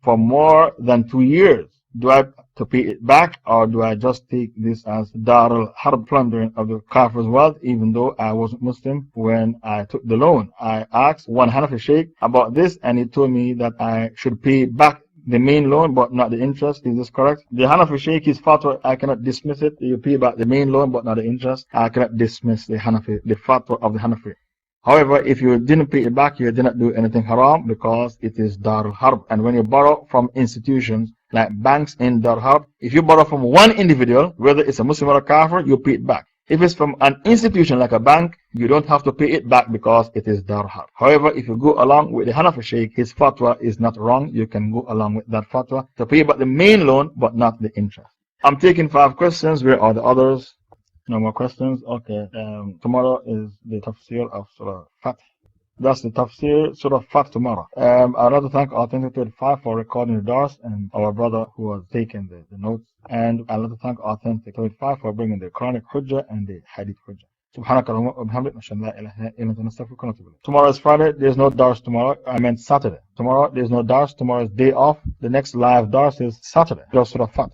for more than 2 years. Do I have to pay it back, or do I just take this as Darul Harb, plundering of the Kafir's wealth, even though I wasn't Muslim when I took the loan? I asked one Hanafi Shaykh about this, and he told me that I should pay back the main loan but not the interest. Is this correct? The Hanafi Shaykh is fatwa. I cannot dismiss it. You pay back the main loan but not the interest. I cannot dismiss the fatwa of the Hanafi. However, if you didn't pay it back, you did not do anything haram because it is Darul Harb. And when you borrow from institutions like banks in Darul Harb, if you borrow from one individual, whether it's a Muslim or a Kafir, you pay it back. If it's from an institution like a bank, you don't have to pay it back because it is Darul Harb. However, if you go along with the Hanafi Shaykh, his fatwa is not wrong. You can go along with that fatwa to pay back the main loan but not the interest. I'm taking 5 questions. Where are the others? No more questions? Okay. Tomorrow is the tafsir of Surah Fath. That's the tafsir Surah Fath tomorrow. I'd like to thank Authentic 35 for recording the dars and our brother who has taken the notes. And I'd like to thank Authentic 35 for bringing the Quranic Hujjah and the Hadith Hujjah. Subhanakallahumma wa bihamdik, nashhadu an la ilaha illa anta nastaghfiruka wa natubu ilayk. Tomorrow is Friday. There's no dars tomorrow. I meant Saturday. Tomorrow there's no dars. Tomorrow is day off. The next live dars is Saturday. Surah Fath.